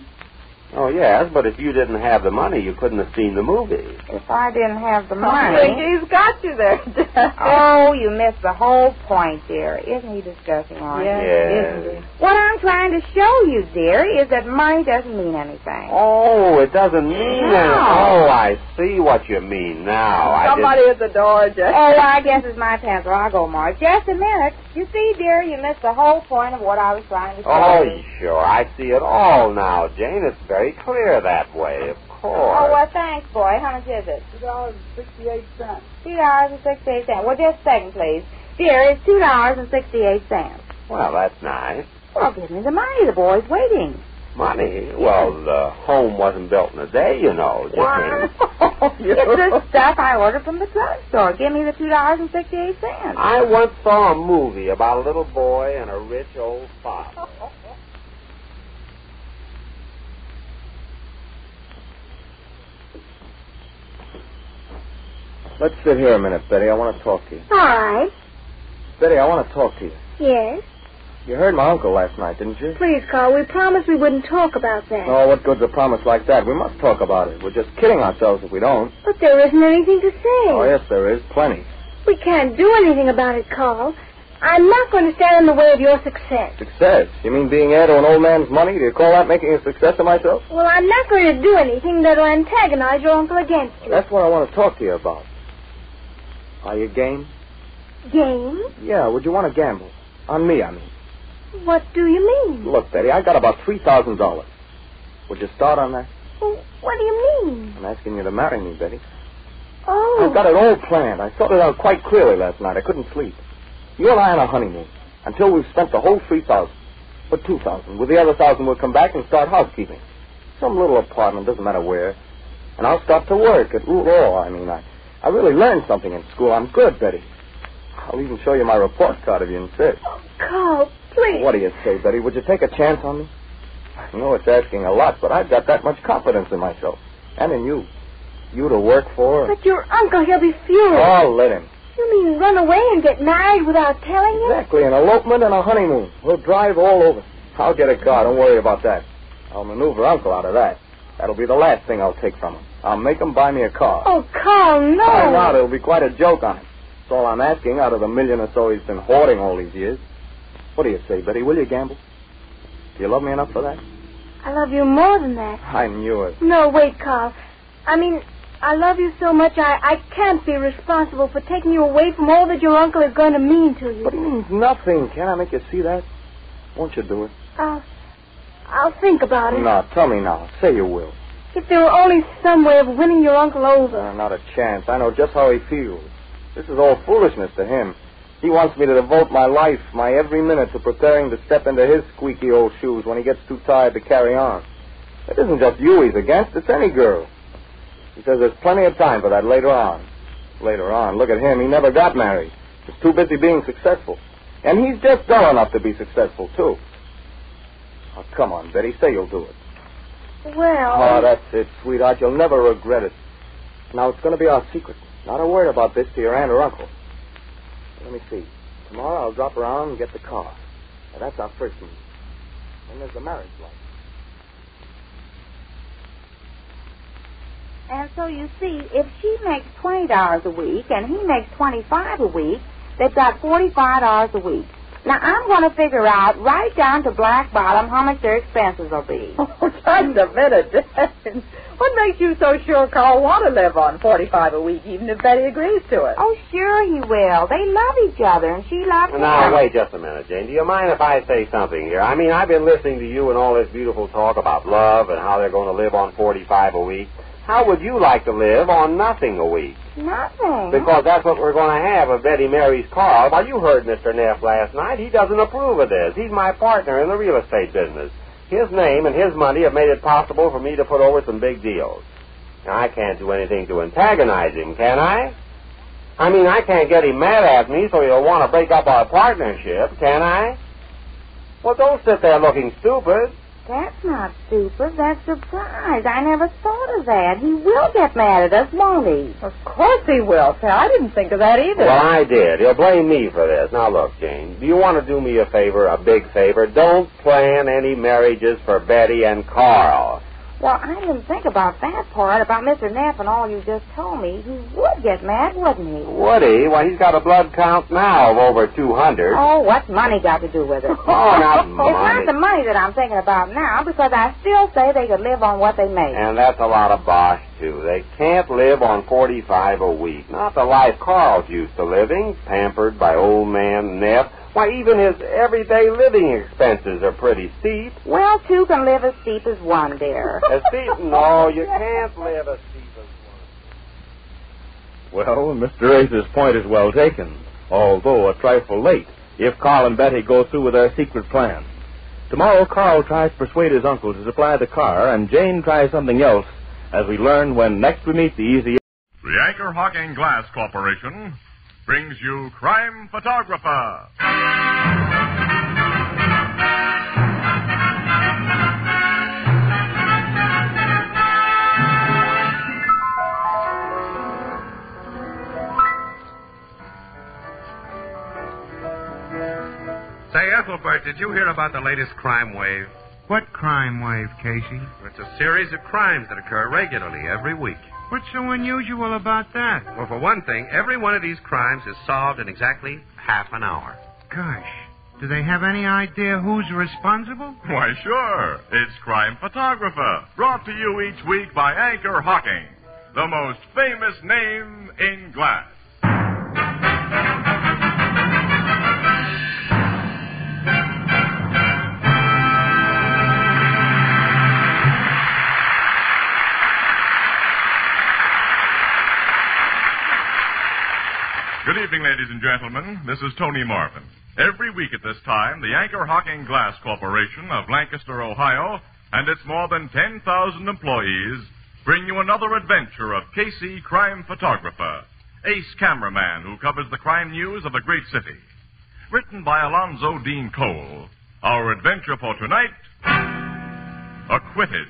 Oh, yes, but if you didn't have the money, you couldn't have seen the movie. If I didn't have the money... He's got you there. Oh, you missed the whole point, dear. Isn't he disgusting, aren't Yes, he? What I'm trying to show you, dear, is that money doesn't mean anything. Oh, it doesn't mean anything. Oh, I see what you mean now. Somebody at the door, Jess. Oh, I guess it's my pencil. I'll go, Mark. Just a minute. You see, dear, you missed the whole point of what I was trying to show you. Sure. I see it all now, Jane. It's very clear that way, of course. Oh, well, thanks, boy. How much is it? $2.68. $2.68. Well, just a second, please. Dear, it's $2.68. Well, that's nice. Well, give me the money. The boy's waiting. Money? Well, the home wasn't built in a day, you know. What? It's the stuff I ordered from the drugstore. Give me the $2.68. I once saw a movie about a little boy and a rich old father. Let's sit here a minute, Betty. I want to talk to you. All right. Betty, I want to talk to you. Yes? You heard my uncle last night, didn't you? Please, Carl, we promised we wouldn't talk about that. Oh, what good's a promise like that? We must talk about it. We're just kidding ourselves if we don't. But there isn't anything to say. Oh, yes, there is. Plenty. We can't do anything about it, Carl. I'm not going to stand in the way of your success. Success? You mean being heir to an old man's money? Do you call that making a success of myself? Well, I'm not going to do anything that'll antagonize your uncle against you. That's what I want to talk to you about. Are you game? Game? Yeah, would you want to gamble? On me, I mean. What do you mean? Look, Betty, I got about $3,000. Would you start on that? Well, what do you mean? I'm asking you to marry me, Betty. Oh. I've got it all planned. I thought it out quite clearly last night. I couldn't sleep. You and I on a honeymoon until we've spent the whole $3,000. But $2,000. With the other $1,000, we'll come back and start housekeeping. Some little apartment, doesn't matter where. And I'll start to work at law. I really learned something in school. I'm good, Betty. I'll even show you my report card if you insist. Oh, Carl, please. What do you say, Betty? Would you take a chance on me? I know it's asking a lot, but I've got that much confidence in myself. And in you. You to work for. But your uncle, he'll be furious. Oh, let him. You mean run away and get married without telling him? Exactly, an elopement and a honeymoon. We'll drive all over. I'll get a car, don't worry about that. I'll maneuver Uncle out of that. That'll be the last thing I'll take from him. I'll make him buy me a car. Oh, Carl, no. Why not? It'll be quite a joke on him. That's all I'm asking out of the $1 million or so he's been hoarding all these years. What do you say, Betty? Will you gamble? Do you love me enough for that? I love you more than that. I knew it. No, wait, Carl. I love you so much I can't be responsible for taking you away from all that your uncle is going to mean to you. But it means nothing. Can I make you see that? Won't you do it? I'll think about it. No, tell me now. Say you will. If there were only some way of winning your uncle over. Not a chance. I know just how he feels. This is all foolishness to him. He wants me to devote my life, my every minute, to preparing to step into his squeaky old shoes when he gets too tired to carry on. It isn't just you he's against. It's any girl. He says there's plenty of time for that later on. Later on. Look at him. He never got married. He's too busy being successful. And he's just dull enough to be successful, too. Oh, come on, Betty. Say you'll do it. Well... Oh, that's it, sweetheart. You'll never regret it. Now, it's going to be our secret. Not a word about this to your aunt or uncle. Let me see. Tomorrow I'll drop around and get the car. Now, that's our first move. Then there's the marriage life. And so you see, if she makes $20 a week and he makes $25 a week, they've got $45 a week. Now, I'm going to figure out right down to black bottom how much their expenses will be. Oh, just a minute, Daphne. What makes you so sure Carl want to live on $45 a week, even if Betty agrees to it? Oh, sure he will. They love each other, and she loves him. Now, wait just a minute, Jane. Do you mind if I say something here? I've been listening to you and all this beautiful talk about love and how they're going to live on $45 a week. How would you like to live on nothing a week? Nothing? Because that's what we're going to have if Betty marries Carl. Well, you heard Mr. Neff last night. He doesn't approve of this. He's my partner in the real estate business. His name and his money have made it possible for me to put over some big deals. Now, I can't do anything to antagonize him, can I? I can't get him mad at me so he'll want to break up our partnership, can I? Well, don't sit there looking stupid. That's not stupid. That's surprise. I never thought of that. He will get mad at us, won't he? Of course he will, Sal. I didn't think of that either. Well, I did. He'll blame me for this. Now, look, Jane, do you want to do me a favor, a big favor? Don't plan any marriages for Betty and Carl. Well, I didn't think about that part, about Mr. Neff and all you just told me. He would get mad, wouldn't he? Would he? Well, he's got a blood count now of over 200. Oh, what's money got to do with it? Oh, not money. It's not the money that I'm thinking about now, because I still say they could live on what they make. And that's a lot of bosh, too. They can't live on $45 a week. Not the life Carl's used to living, pampered by old man Neff. Why, even his everyday living expenses are pretty steep. Well, two can live as steep as one, dear. As steep? No, you can't live as steep as one. Well, Mr. Ace's point is well taken, although a trifle late, if Carl and Betty go through with their secret plan. Tomorrow, Carl tries to persuade his uncle to supply the car, and Jane tries something else, as we learn when next we meet the Easy. The Anchor Hocking Glass Corporation brings you Crime Photographer. Say, Ethelbert, did you hear about the latest crime wave? What crime wave, Casey? It's a series of crimes that occur regularly every week. What's so unusual about that? Well, for one thing, every one of these crimes is solved in exactly half an hour. Gosh, do they have any idea who's responsible? Why, sure. It's Crime Photographer, brought to you each week by Anchor Hocking, the most famous name in glass. Good evening, ladies and gentlemen. This is Tony Marvin. Every week at this time, the Anchor Hocking Glass Corporation of Lancaster, Ohio, and its more than 10,000 employees bring you another adventure of Casey, Crime Photographer, ace cameraman who covers the crime news of a great city. Written by Alonzo Dean Cole. Our adventure for tonight, Acquitted.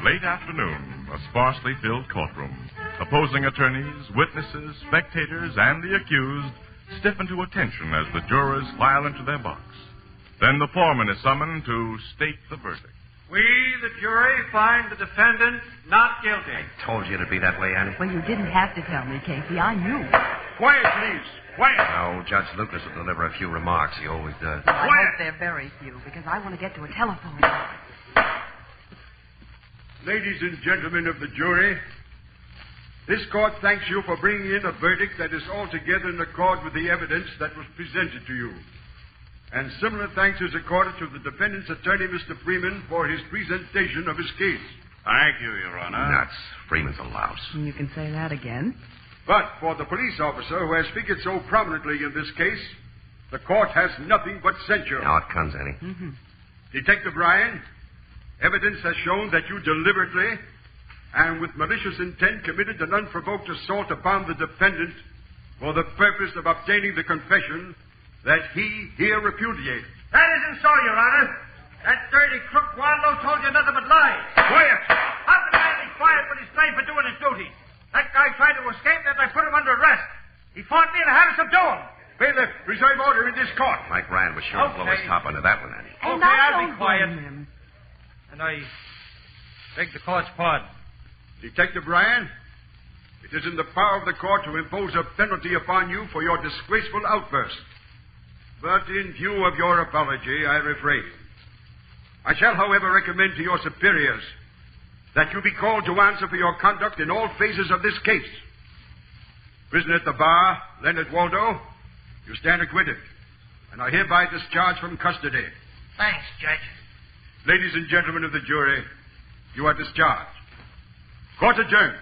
Late afternoon, a sparsely filled courtroom. Opposing attorneys, witnesses, spectators, and the accused stiffen to attention as the jurors file into their box. Then the foreman is summoned to state the verdict. We, the jury, find the defendant not guilty. I told you it'd be that way, Annie. Well, you didn't have to tell me, Casey. I knew. Quiet, please. Quiet. Now, Judge Lucas will deliver a few remarks. He always does. I hope they're very few, because I want to get to a telephone. Ladies and gentlemen of the jury, this court thanks you for bringing in a verdict that is altogether in accord with the evidence that was presented to you. And similar thanks is accorded to the defendant's attorney, Mr. Freeman, for his presentation of his case. Thank you, Your Honor. Nuts. Freeman's a louse. You can say that again. But for the police officer who has figured so prominently in this case, the court has nothing but censure. Now it comes, Annie. Mm-hmm. Detective Ryan, evidence has shown that you deliberately and with malicious intent committed an unprovoked assault upon the defendant for the purpose of obtaining the confession that he here repudiated. That isn't so, Your Honor. That dirty crook Marlowe told you nothing but lies. Quiet! How can a man be quiet when he's trained for doing his duty? That guy tried to escape, and I put him under arrest. He fought me and I had to subdue him. Bailiff, preserve order in this court. Mike Rand was sure to blow his top under that one, Annie. And Okay, I'll don't be quiet. blame him. And I beg the court's pardon. Detective Ryan, it is in the power of the court to impose a penalty upon you for your disgraceful outburst. But in view of your apology, I refrain. I shall, however, recommend to your superiors that you be called to answer for your conduct in all phases of this case. Prisoner at the bar, Leonard Waldo, you stand acquitted, and are hereby discharged from custody. Thanks, Judge. Ladies and gentlemen of the jury, you are discharged. Court adjourned.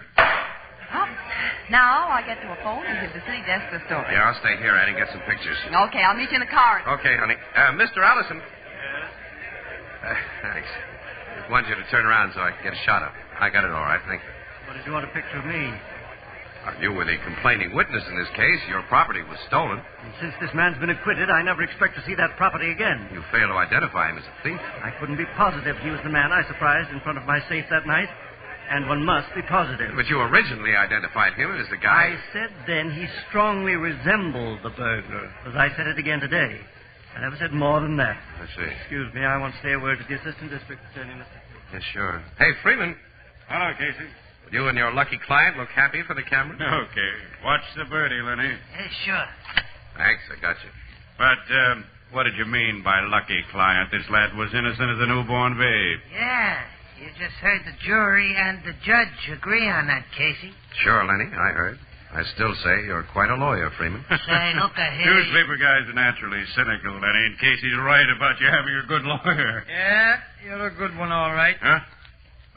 Now I get to a phone and give the city desk the story. Yeah, I'll stay here, Annie, and get some pictures. Okay, I'll meet you in the car. Okay, honey. Mr. Allison. Thanks. Just wanted you to turn around so I can get a shot of it. I got it all right, thank you. What did you want a picture of me? You were the complaining witness in this case. Your property was stolen. And since this man's been acquitted, I never expect to see that property again. You failed to identify him as a thief. I couldn't be positive he was the man I surprised in front of my safe that night. And one must be positive. But you originally identified him as the guy. I said then he strongly resembled the burglar, as I said it again today. I never said more than that. I see. Excuse me, I want to say a word to the assistant district attorney, Mr. Yes, sure. Hey, Freeman. Hello, Casey. Will you and your lucky client look happy for the camera? Okay. Watch the birdie, Lenny. Yeah, sure. Thanks, I got you. But, what did you mean by lucky client? This lad was innocent as a newborn babe. Yeah, you just heard the jury and the judge agree on that, Casey. Sure, Lenny, I heard. I still say you're quite a lawyer, Freeman. Say, look ahead. Newspaper guys are naturally cynical, Lenny, in case he's right about you having a good lawyer. Yeah, you're a good one, all right. Huh?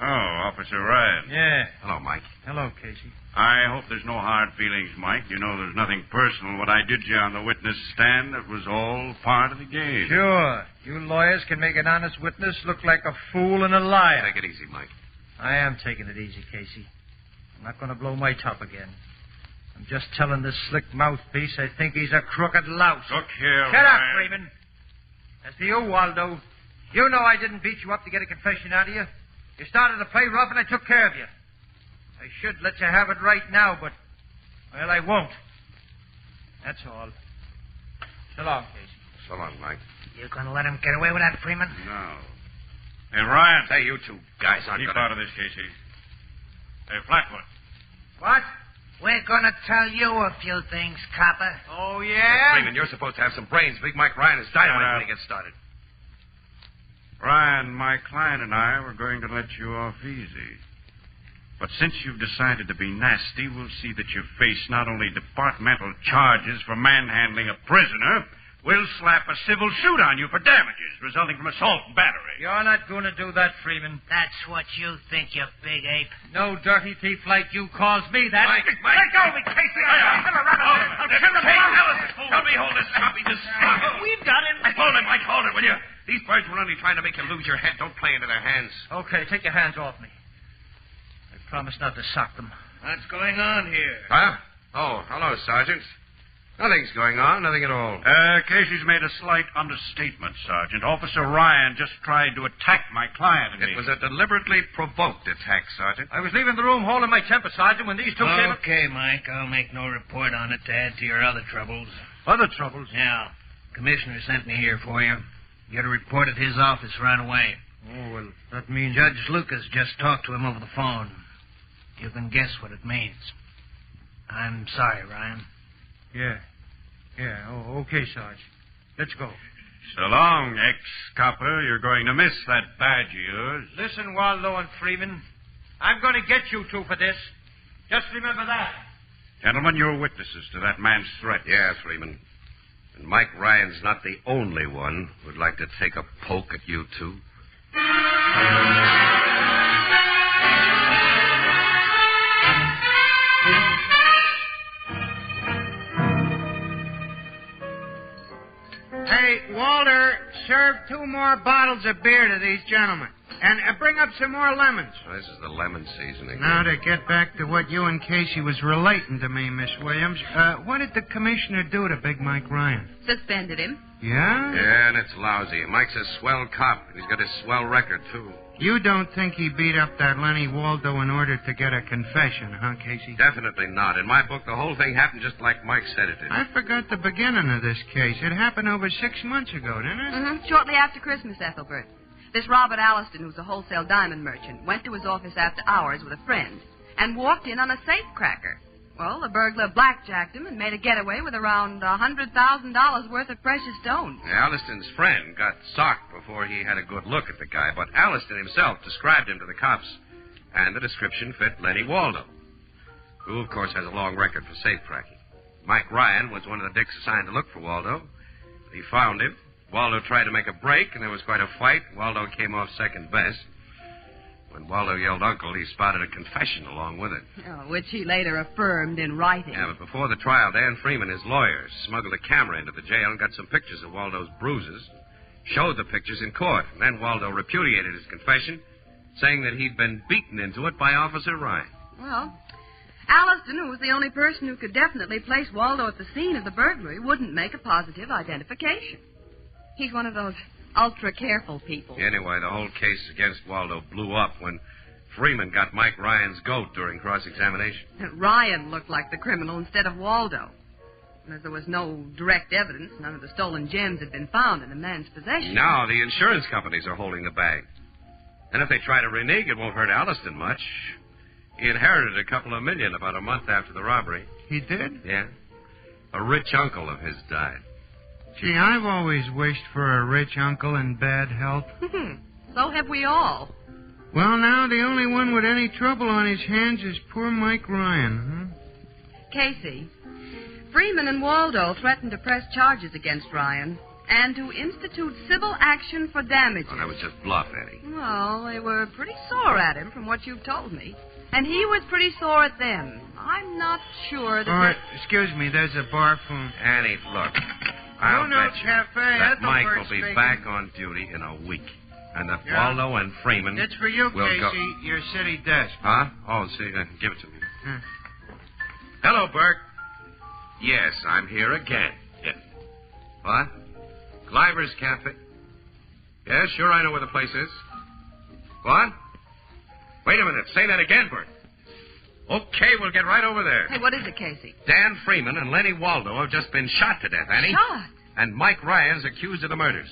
Oh, Officer Ryan. Yeah. Hello, Mike. Hello, Casey. I hope there's no hard feelings, Mike. You know there's nothing personal. What I did you on the witness stand, it was all part of the game. Sure. You lawyers can make an honest witness look like a fool and a liar. Take it easy, Mike. I am taking it easy, Casey. I'm not going to blow my top again. I'm just telling this slick mouthpiece I think he's a crooked louse. Look here, Shut up, Ryan. Freeman. As to you, Waldo, you know I didn't beat you up to get a confession out of you. You started to play rough, and I took care of you. I should let you have it right now, but, well, I won't. That's all. So long, Casey. So long, Mike. You going to let him get away with that, Freeman? No. Hey, Ryan. Hey, you two guys aren't Keep gonna... out of this, Casey. Hey, Flatfoot. What? We're going to tell you a few things, copper. Oh, yeah? Freeman, you're supposed to have some brains. Big Mike Ryan is dynamite when he gets started. Ryan, my client and I were going to let you off easy. But since you've decided to be nasty, we'll see that you face not only departmental charges for manhandling a prisoner, we'll slap a civil suit on you for damages resulting from assault and battery. You're not going to do that, Freeman. That's what you think, you big ape. No dirty thief like you calls me that. Mike. Let go of me, Casey. I'll Help me hold this copy. We've got him. Hold it, Mike. Hold it, will you? These birds were only trying to make you lose your head. Don't play into their hands. Okay, take your hands off me. I promise not to sock them. What's going on here? Huh? Oh, hello, Sergeant. Nothing's going on. Nothing at all. Casey's made a slight understatement, Sergeant. Officer Ryan just tried to attack my client and It was a deliberately provoked attack, Sergeant. I was leaving the room holding my temper, Sergeant, when these two came... Okay, Mike. I'll make no report on it to add to your other troubles. Other troubles? Yeah. Commissioner sent me here for you. You got to report at his office right away. Oh, well, that means... Judge Lucas just talked to him over the phone. You can guess what it means. I'm sorry, Ryan. Yeah. Oh, okay, Sarge. Let's go. So long, ex-copper. You're going to miss that badge of yours. Listen, Waldo and Freeman. I'm going to get you two for this. Just remember that. Gentlemen, you're witnesses to that man's threat. Yeah, Freeman. And Mike Ryan's not the only one who'd like to take a poke at you two. Hey, Walter, serve 2 more bottles of beer to these gentlemen. And bring up some more lemons. This is the lemon seasoning. Now, to get back to what you and Casey was relating to me, Miss Williams, what did the commissioner do to Big Mike Ryan? Suspended him. Yeah? Yeah, and it's lousy. Mike's a swell cop. He's got a swell record, too. You don't think he beat up that Lenny Waldo in order to get a confession, huh, Casey? Definitely not. In my book, the whole thing happened just like Mike said it did. I forgot the beginning of this case. It happened over 6 months ago, didn't it? Mm-hmm. Shortly after Christmas, Ethelbert. This Robert Alliston, who's a wholesale diamond merchant, went to his office after hours with a friend and walked in on a safe cracker. Well, the burglar blackjacked him and made a getaway with around $100,000 worth of precious stones. Alliston's friend got socked before he had a good look at the guy, but Alliston himself described him to the cops, and the description fit Lenny Waldo, who, of course, has a long record for safe cracking. Mike Ryan was one of the dicks assigned to look for Waldo. He found him. Waldo tried to make a break, and there was quite a fight. Waldo came off second best. When Waldo yelled uncle, he spotted a confession along with it. Oh, which he later affirmed in writing. Yeah, but before the trial, Dan Freeman, his lawyer, smuggled a camera into the jail and got some pictures of Waldo's bruises, showed the pictures in court. And then Waldo repudiated his confession, saying that he'd been beaten into it by Officer Ryan. Well, Alliston, who was the only person who could definitely place Waldo at the scene of the burglary, wouldn't make a positive identification. He's one of those ultra-careful people. Anyway, the whole case against Waldo blew up when Freeman got Mike Ryan's goat during cross-examination. Ryan looked like the criminal instead of Waldo. And as there was no direct evidence, none of the stolen gems had been found in the man's possession. Now the insurance companies are holding the bag. And if they try to renege, it won't hurt Alliston much. He inherited $2 million about a month after the robbery. He did? Yeah. A rich uncle of his died. Gee, I've always wished for a rich uncle in bad health. So have we all. Well, now the only one with any trouble on his hands is poor Mike Ryan, Casey, Freeman and Waldo threatened to press charges against Ryan, and to institute civil action for damages. Oh, that was just bluff, Eddie. Well, they were pretty sore at him from what you've told me. And he was pretty sore at them. I'm not sure that... All right, excuse me, there's a bar phone. Annie, look. I'll bet you Cafe, that Mike will be speaking. back on duty in a week. And that Yeah. Waldo and Freeman It's for you, will Casey, go... your city desk. Huh? Oh, see, give it to me. Hmm. Hello, Burke. Yes, I'm here again. Yes. What? Gleiber's Cafe? Yes, sure, I know where the place is. What? Wait a minute. Say that again, Bert. Okay, we'll get right over there. Hey, what is it, Casey? Dan Freeman and Lenny Waldo have just been shot to death, Annie. Shot? And Mike Ryan's accused of the murders.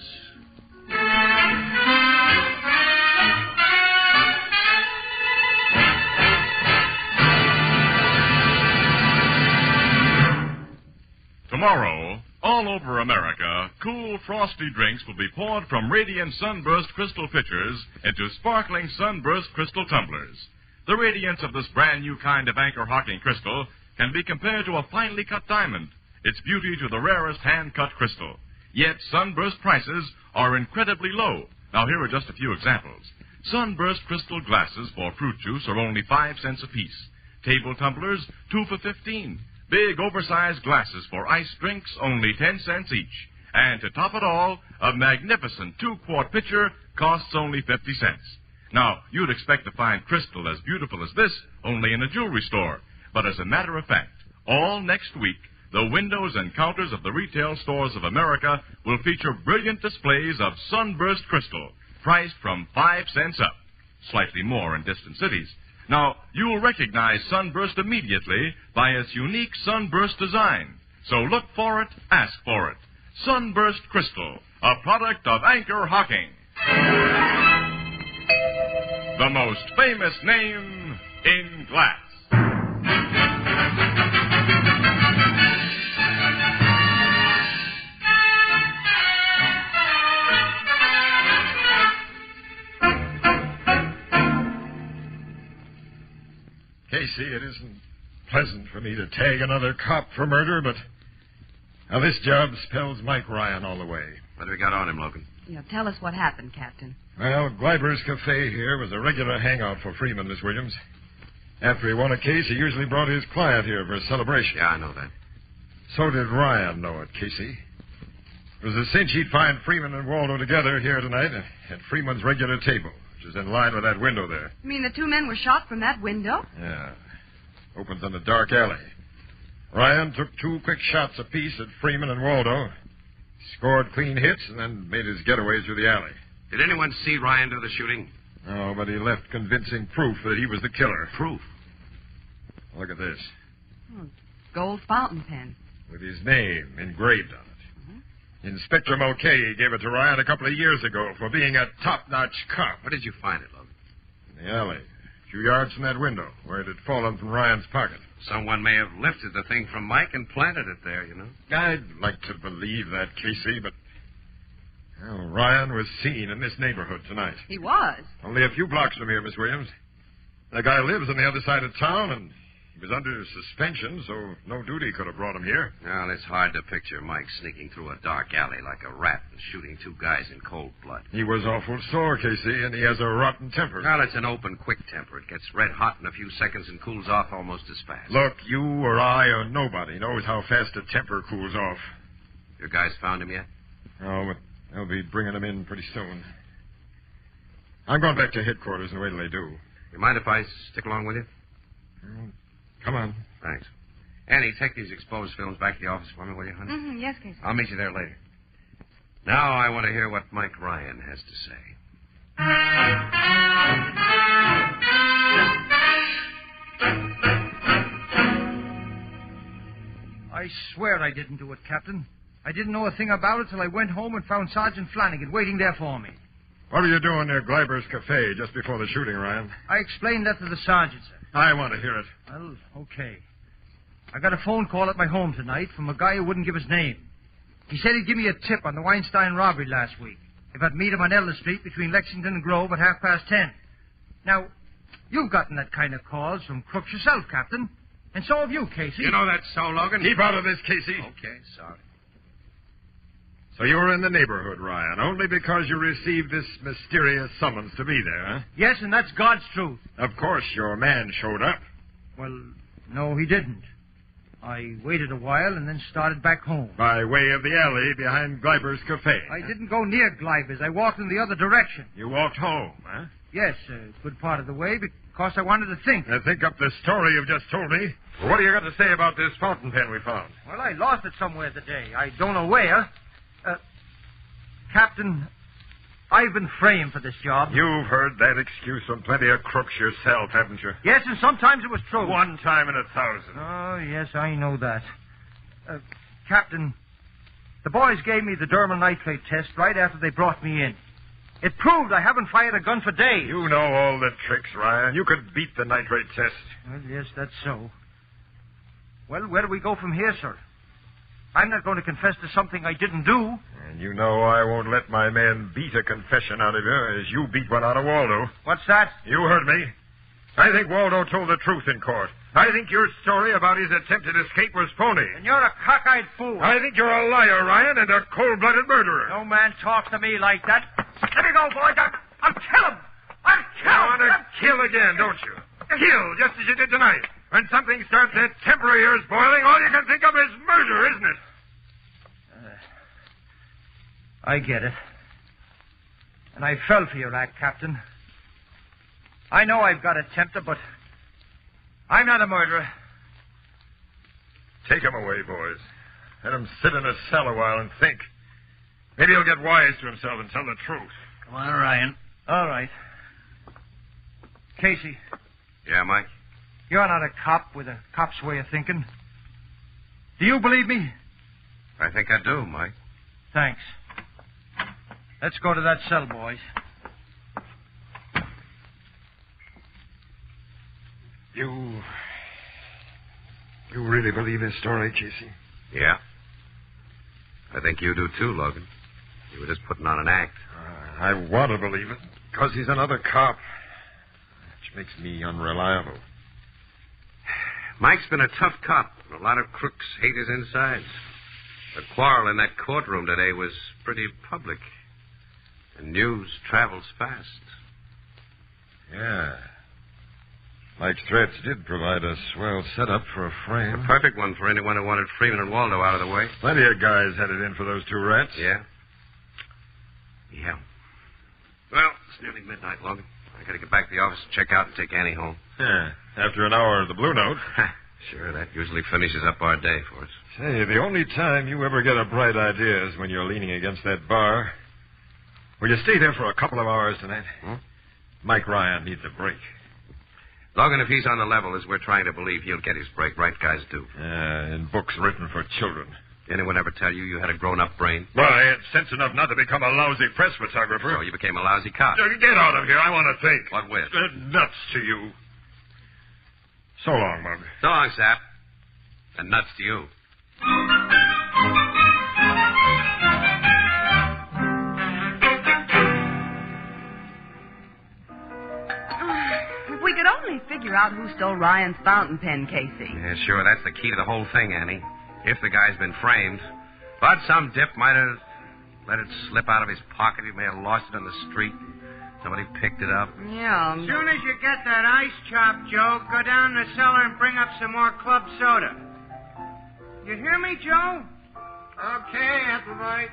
Tomorrow, all over America, cool, frosty drinks will be poured from radiant Sunburst crystal pitchers into sparkling Sunburst crystal tumblers. The radiance of this brand new kind of anchor-hocking crystal can be compared to a finely cut diamond, its beauty to the rarest hand-cut crystal. Yet Sunburst prices are incredibly low. Now, here are just a few examples. Sunburst crystal glasses for fruit juice are only 5 cents apiece. Table tumblers, 2 for 15. Big, oversized glasses for iced drinks, only 10 cents each. And to top it all, a magnificent 2-quart pitcher costs only 50 cents. Now, you'd expect to find crystal as beautiful as this only in a jewelry store. But as a matter of fact, all next week, the windows and counters of the retail stores of America will feature brilliant displays of Sunburst crystal, priced from 5 cents up, slightly more in distant cities. Now, you'll recognize Sunburst immediately by its unique Sunburst design. So look for it, ask for it. Sunburst Crystal, a product of Anchor Hocking. The most famous name in glass. Casey, it isn't pleasant for me to tag another cop for murder, but now this job spells Mike Ryan all the way. What do we got on him, Logan? Tell us what happened, Captain. Well, Gleiber's Cafe here was a regular hangout for Freeman, Miss Williams. After he won a case, he usually brought his client here for a celebration. Yeah, I know that. So did Ryan know it, Casey. It was a cinch he'd find Freeman and Waldo together here tonight at Freeman's regular table, which is in line with that window there. You mean the 2 men were shot from that window? Yeah. Opens in a dark alley. Ryan took 2 quick shots apiece at Freeman and Waldo, scored clean hits, and then made his getaway through the alley. Did anyone see Ryan do the shooting? No, but he left convincing proof that he was the killer. Proof? Look at this. Oh, gold fountain pen. With his name engraved on it. Inspector Mulcahy gave it to Ryan a couple of years ago for being a top-notch cop. Where did you find it, Logan? In the alley. A few yards from that window, where it had fallen from Ryan's pocket. Someone may have lifted the thing from Mike and planted it there, you know. I'd like to believe that, Casey, but... Well, Ryan was seen in this neighborhood tonight. He was? Only a few blocks from here, Miss Williams. The guy lives on the other side of town, and he was under suspension, so no duty could have brought him here. Well, it's hard to picture Mike sneaking through a dark alley like a rat and shooting 2 guys in cold blood. He was awful sore, Casey, and he has a rotten temper. Well, it's an open, quick temper. It gets red hot in a few seconds and cools off almost as fast. Look, you or I or nobody knows how fast a temper cools off. Your guys found him yet? Oh, but they'll be bringing him in pretty soon. I'm going back to headquarters and wait till they do. You mind if I stick along with you? Come on. Thanks. Annie, take these exposed films back to the office for me, will you, honey? Mm-hmm. Yes, Casey. I'll meet you there later. Now I want to hear what Mike Ryan has to say. I swear I didn't do it, Captain. I didn't know a thing about it till I went home and found Sergeant Flanagan waiting there for me. What were you doing near Gleiber's Cafe just before the shooting, Ryan? I explained that to the sergeant, sir. I want to hear it. Well, okay. I got a phone call at my home tonight from a guy who wouldn't give his name. He said he'd give me a tip on the Weinstein robbery last week, if I'd meet him on Elder Street between Lexington and Grove at 10:30. Now, you've gotten that kind of calls from crooks yourself, Captain. And so have you, Casey. You know that's so, Logan. Keep out of this, Casey. Okay, sorry. So you were in the neighborhood, Ryan, only because you received this mysterious summons to be there, huh? Yes, and that's God's truth. Of course, your man showed up. Well, no, he didn't. I waited a while and then started back home. By way of the alley behind Gleiber's Cafe. I didn't go near Gleiber's. I walked in the other direction. You walked home, huh? Yes, a good part of the way, because I wanted to think. Think up the story you've just told me. What do you got to say about this fountain pen we found? Well, I lost it somewhere today. I don't know where. Captain, I've been framed for this job. You've heard that excuse from plenty of crooks yourself, haven't you? Yes, and sometimes it was true. One time in 1,000. Oh, yes, I know that. Captain, the boys gave me the dermal nitrate test right after they brought me in. It proved I haven't fired a gun for days. You know all the tricks, Ryan. You could beat the nitrate test. Well, yes, that's so. Well, where do we go from here, sir? I'm not going to confess to something I didn't do. And you know I won't let my men beat a confession out of you as you beat one out of Waldo. What's that? You heard me. I think Waldo told the truth in court. I think your story about his attempted escape was phony. And you're a cockeyed fool. I think you're a liar, Ryan, and a cold-blooded murderer. No man talks to me like that. Let me go, boys. I'll kill him. I'll kill him. You want to kill again, don't you? Kill, just as you did tonight. When something starts that temper of yours boiling, all you can think of is murder, isn't it? I get it. And I fell for your act, Captain. I know I've got a temper, but I'm not a murderer. Take him away, boys. Let him sit in a cell a while and think. Maybe he'll get wise to himself and tell the truth. Come on, Ryan. All right. Casey. Yeah, Mike? You're not a cop with a cop's way of thinking. Do you believe me? I think I do, Mike. Thanks. Let's go to that cell, boys. You really believe this story, Casey? Yeah. I think you do too, Logan. You were just putting on an act. I want to believe it, because he's another cop, which makes me unreliable. Mike's been a tough cop, and a lot of crooks hate his insides. The quarrel in that courtroom today was pretty public, and news travels fast. Yeah. Mike's threats did provide a swell setup for a frame. A perfect one for anyone who wanted Freeman and Waldo out of the way. Plenty of guys headed in for those two rats. Yeah? Yeah. Well, it's nearly midnight, Logan. I gotta get back to the office and check out and take Annie home. Yeah, after an hour of the Blue Note. Sure, that usually finishes up our day for us. Say, the only time you ever get a bright idea is when you're leaning against that bar. Will you stay there for a couple of hours tonight? Mike Ryan needs a break. Logan, if he's on the level as we're trying to believe, he'll get his break. Right guys do. In books written for children. Anyone ever tell you you had a grown-up brain? Well, I had sense enough not to become a lousy press photographer. So you became a lousy cop. Get out of here. I want to think. What with? Nuts to you. So long, Mug. So long, Sap. And nuts to you. If we could only figure out who stole Ryan's fountain pen, Casey. Yeah, sure. That's the key to the whole thing, Annie. If the guy's been framed. But some dip might have let it slip out of his pocket. He may have lost it on the street. Somebody picked it up. Yeah. As soon as you get that ice chop, Joe, go down the cellar and bring up some more club soda. You hear me, Joe? Okay, Applewhite.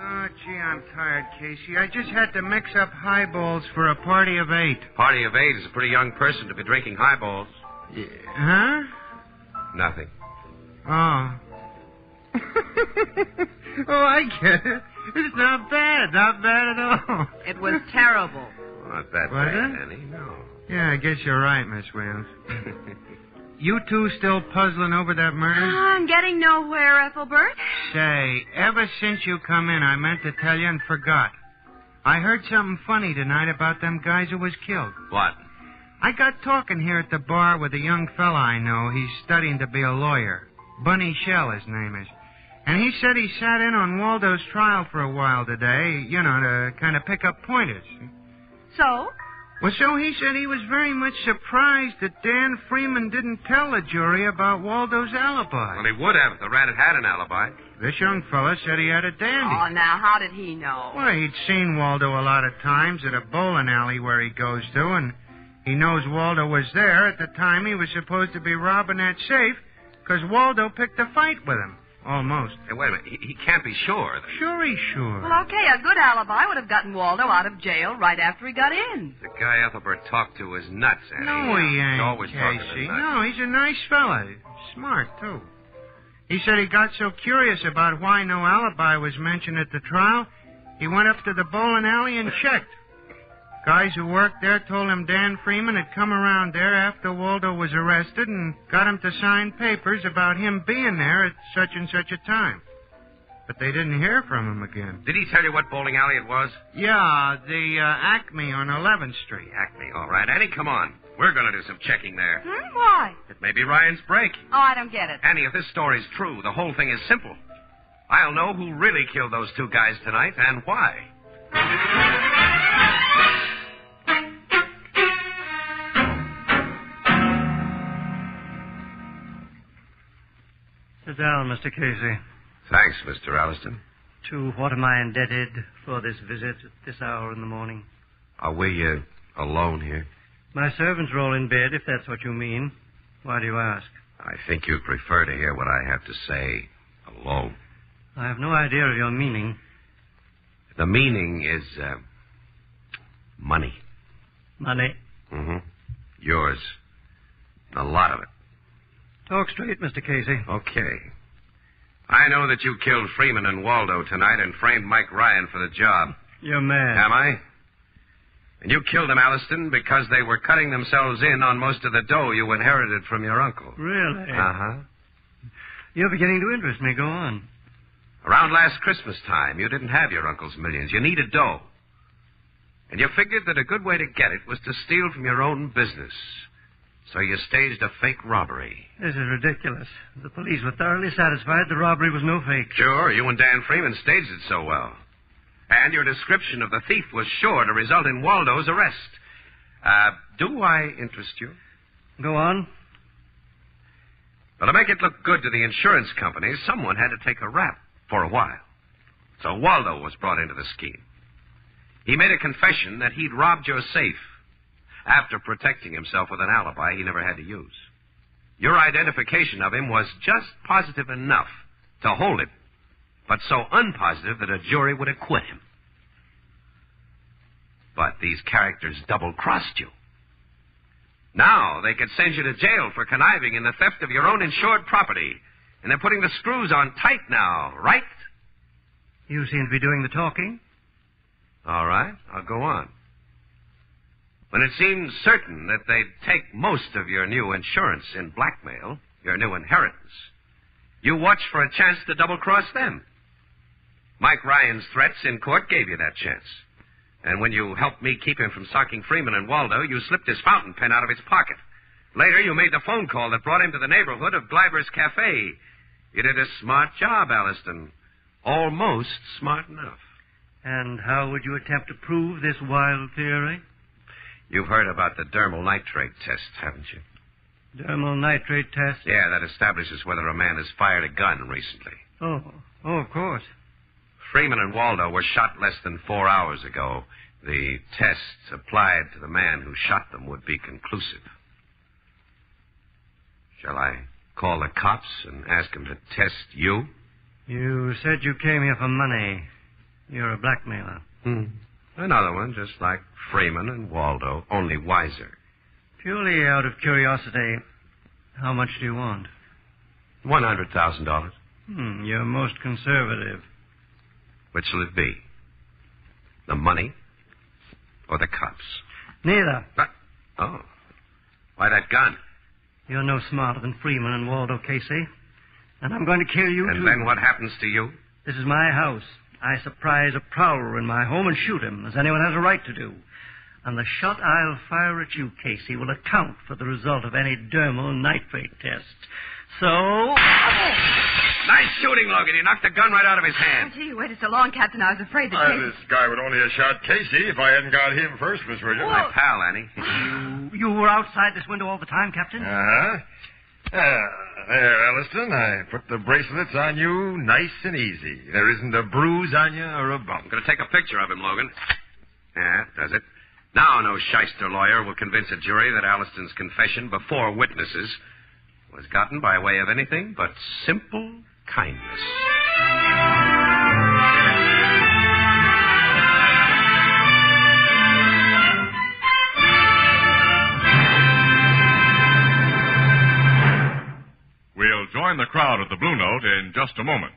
Oh, gee, I'm tired, Casey. I just had to mix up highballs for a party of 8. Party of 8 is a pretty young person to be drinking highballs. Yeah. Huh? Nothing. Oh. Oh, I get it. It's not bad. Not bad at all. It was terrible. Not that Was bad, it? Annie. No. Yeah, I guess you're right, Miss Wales. You two still puzzling over that murder? I'm getting nowhere, Ethelbert. Say, ever since you come in, I meant to tell you and forgot. I heard something funny tonight about them guys who was killed. What? I got talking here at the bar with a young fella I know. He's studying to be a lawyer. Bunny Shell, his name is. And he said he sat in on Waldo's trial for a while today, you know, to kind of pick up pointers. So? Well, so he said he was very much surprised that Dan Freeman didn't tell the jury about Waldo's alibi. Well, he would have if the rat had an alibi. This young fella said he had a dandy. Oh, now, how did he know? Well, he'd seen Waldo a lot of times at a bowling alley where he goes to, and he knows Waldo was there at the time he was supposed to be robbing that safe, because Waldo picked a fight with him. Almost. Hey, wait a minute. He can't be sure. Sure he's sure. Well, okay, a good alibi would have gotten Waldo out of jail right after he got in. The guy Ethelbert talked to is nuts, Annie. No, he ain't, He's always talking Casey. to nuts. No, he's a nice fella. Smart, too. He said he got so curious about why no alibi was mentioned at the trial, he went up to the bowling alley and checked. Guys who worked there told him Dan Freeman had come around there after Waldo was arrested and got him to sign papers about him being there at such and such a time. But they didn't hear from him again. Did he tell you what bowling alley it was? Yeah, the Acme on 11th Street. Acme, all right. Annie, come on. We're going to do some checking there. Why? It may be Ryan's break. Oh, I don't get it. Annie, if this story's true, the whole thing is simple. I'll know who really killed those two guys tonight and why. Sit down, Mr. Casey. Thanks, Mr. Alliston. To what am I indebted for this visit at this hour in the morning? Are we alone here? My servants are all in bed, if that's what you mean. Why do you ask? I think you'd prefer to hear what I have to say alone. I have no idea of your meaning. The meaning is money. Money? Mm-hmm. Yours. A lot of it. Talk straight, Mr. Casey. Okay. I know that you killed Freeman and Waldo tonight and framed Mike Ryan for the job. You're mad. Am I? And you killed them, Alliston, because they were cutting themselves in on most of the dough you inherited from your uncle. Really? Uh-huh. You're beginning to interest me. Go on. Around last Christmas time, you didn't have your uncle's millions. You needed dough. And you figured that a good way to get it was to steal from your own business. So you staged a fake robbery. This is ridiculous. The police were thoroughly satisfied the robbery was no fake. Sure, you and Dan Freeman staged it so well. And your description of the thief was sure to result in Waldo's arrest. Do I interest you? Go on. Well, to make it look good to the insurance company, someone had to take a rap for a while. So Waldo was brought into the scheme. He made a confession that he'd robbed your safe after protecting himself with an alibi he never had to use. Your identification of him was just positive enough to hold him, but so unpositive that a jury would acquit him. But these characters double-crossed you. Now they could send you to jail for conniving in the theft of your own insured property. And they're putting the screws on tight now, right? You seem to be doing the talking. All right, I'll go on. When it seemed certain that they'd take most of your new insurance in blackmail, your new inheritance, you watched for a chance to double-cross them. Mike Ryan's threats in court gave you that chance. And when you helped me keep him from socking Freeman and Waldo, you slipped his fountain pen out of his pocket. Later, you made the phone call that brought him to the neighborhood of Gleiber's Cafe. You did a smart job, Alliston. Almost smart enough. And how would you attempt to prove this wild theory? You've heard about the dermal nitrate test, haven't you? Dermal nitrate test? Yeah, that establishes whether a man has fired a gun recently. Oh, of course. Freeman and Waldo were shot less than 4 hours ago. The tests applied to the man who shot them would be conclusive. Shall I call the cops and ask them to test you? You said you came here for money. You're a blackmailer. Another one, just like Freeman and Waldo, only wiser. Purely out of curiosity, how much do you want? $100,000. You're most conservative. Which will it be? The money or the cops? Neither. Oh. Why that gun? You're no smarter than Freeman and Waldo, Casey. And I'm going to kill you, And too. then what happens to you? This is my house. I surprise a prowler in my home and shoot him, as anyone has a right to do. And the shot I'll fire at you, Casey, will account for the result of any dermal nitrate test. So... Nice shooting, Logan. You knocked the gun right out of his hand. Oh, gee, you waited so long, Captain. I was afraid that Casey... This guy would only have shot Casey if I hadn't got him first, Miss Virgil. My pal, Annie. You were outside this window all the time, Captain? Uh-huh. There, Elliston. I put the bracelets on you nice and easy. There isn't a bruise on you or a bump. I'm going to take a picture of him, Logan. Yeah, does it. Now no shyster lawyer will convince a jury that Alliston's confession before witnesses was gotten by way of anything but simple kindness. We'll join the crowd at the Blue Note in just a moment.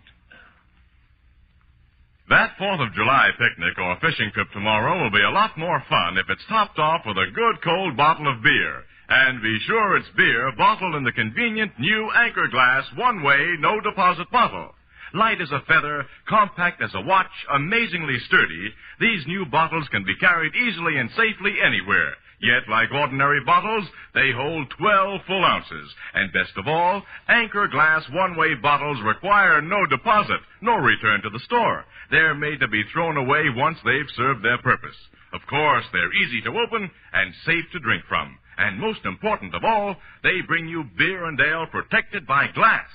That 4th of July picnic or fishing trip tomorrow will be a lot more fun if it's topped off with a good cold bottle of beer. And be sure it's beer bottled in the convenient new Anchor Glass one-way, no-deposit bottle. Light as a feather, compact as a watch, amazingly sturdy, these new bottles can be carried easily and safely anywhere. Yet, like ordinary bottles, they hold 12 full ounces. And best of all, Anchor Glass one-way bottles require no deposit, no return to the store. They're made to be thrown away once they've served their purpose. Of course, they're easy to open and safe to drink from. And most important of all, they bring you beer and ale protected by glass.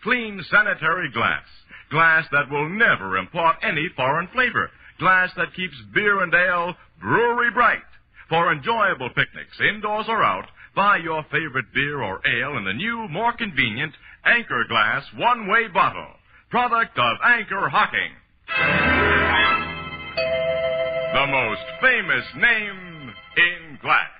Clean, sanitary glass. Glass that will never impart any foreign flavor. Glass that keeps beer and ale brewery bright. For enjoyable picnics, indoors or out, buy your favorite beer or ale in the new, more convenient Anchor Glass one-way bottle. Product of Anchor Hocking. The most famous name in glass.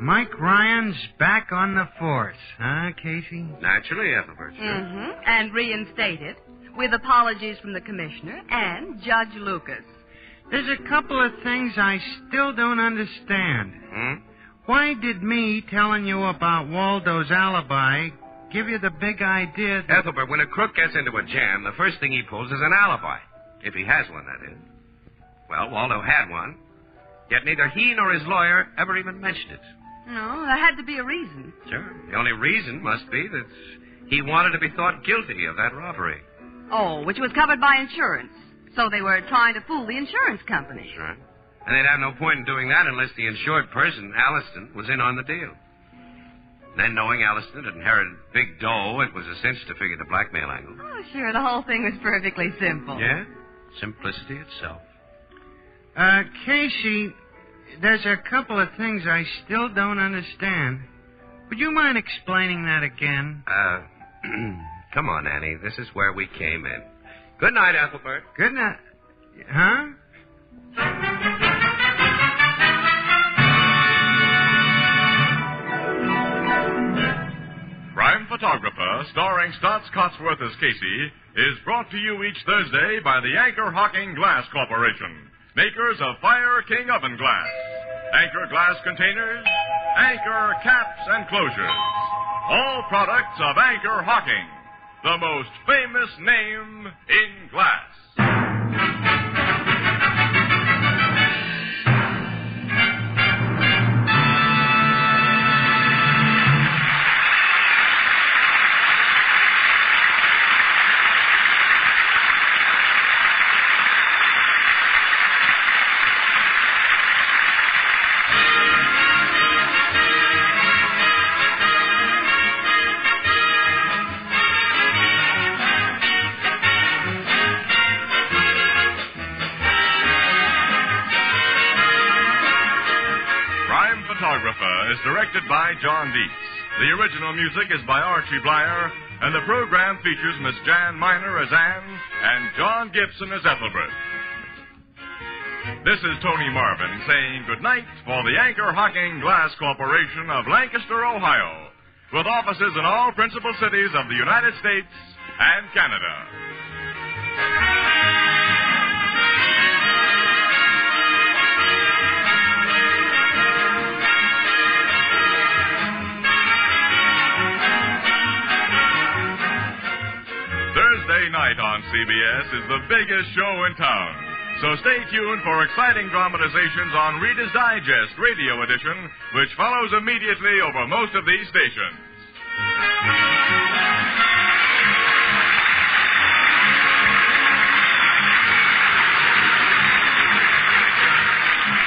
Mike Ryan's back on the force, huh, Casey? Naturally, Ethelbert. Mm-hmm. And reinstated, with apologies from the commissioner and Judge Lucas. There's a couple of things I still don't understand. Why did me telling you about Waldo's alibi give you the big idea that... Ethelbert, when a crook gets into a jam, the first thing he pulls is an alibi. If he has one, that is. Well, Waldo had one, yet neither he nor his lawyer ever even mentioned it. No, there had to be a reason. Sure. The only reason must be that he wanted to be thought guilty of that robbery. Oh, which was covered by insurance. So they were trying to fool the insurance company. That's right. And they'd have no point in doing that unless the insured person, Alliston, was in on the deal. Then, knowing Alliston had inherited big dough, it was a cinch to figure the blackmail angle. Oh, sure, the whole thing was perfectly simple. Yeah? Simplicity itself. Casey, there's a couple of things I still don't understand. Would you mind explaining that again? Come on, Annie. This is where we came in. Good night, Ethelbert. Good night. Huh? Crime Photographer, starring Stotts Cotsworth as Casey, is brought to you each Thursday by the Anchor Hocking Glass Corporation, makers of Fire King Oven Glass, Anchor Glass Containers, Anchor Caps and Closures. All products of Anchor Hocking, the most famous name in glass. Is directed by John Dietz. The original music is by Archie Blyer, and the program features Miss Jan Miner as Anne and John Gibson as Ethelbert. This is Tony Marvin saying goodnight for the Anchor Hocking Glass Corporation of Lancaster, Ohio, with offices in all principal cities of the United States and Canada. Thursday night tonight on CBS is the biggest show in town. So stay tuned for exciting dramatizations on Reader's Digest Radio Edition, which follows immediately over most of these stations.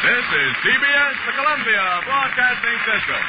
This is CBS, the Columbia Broadcasting System.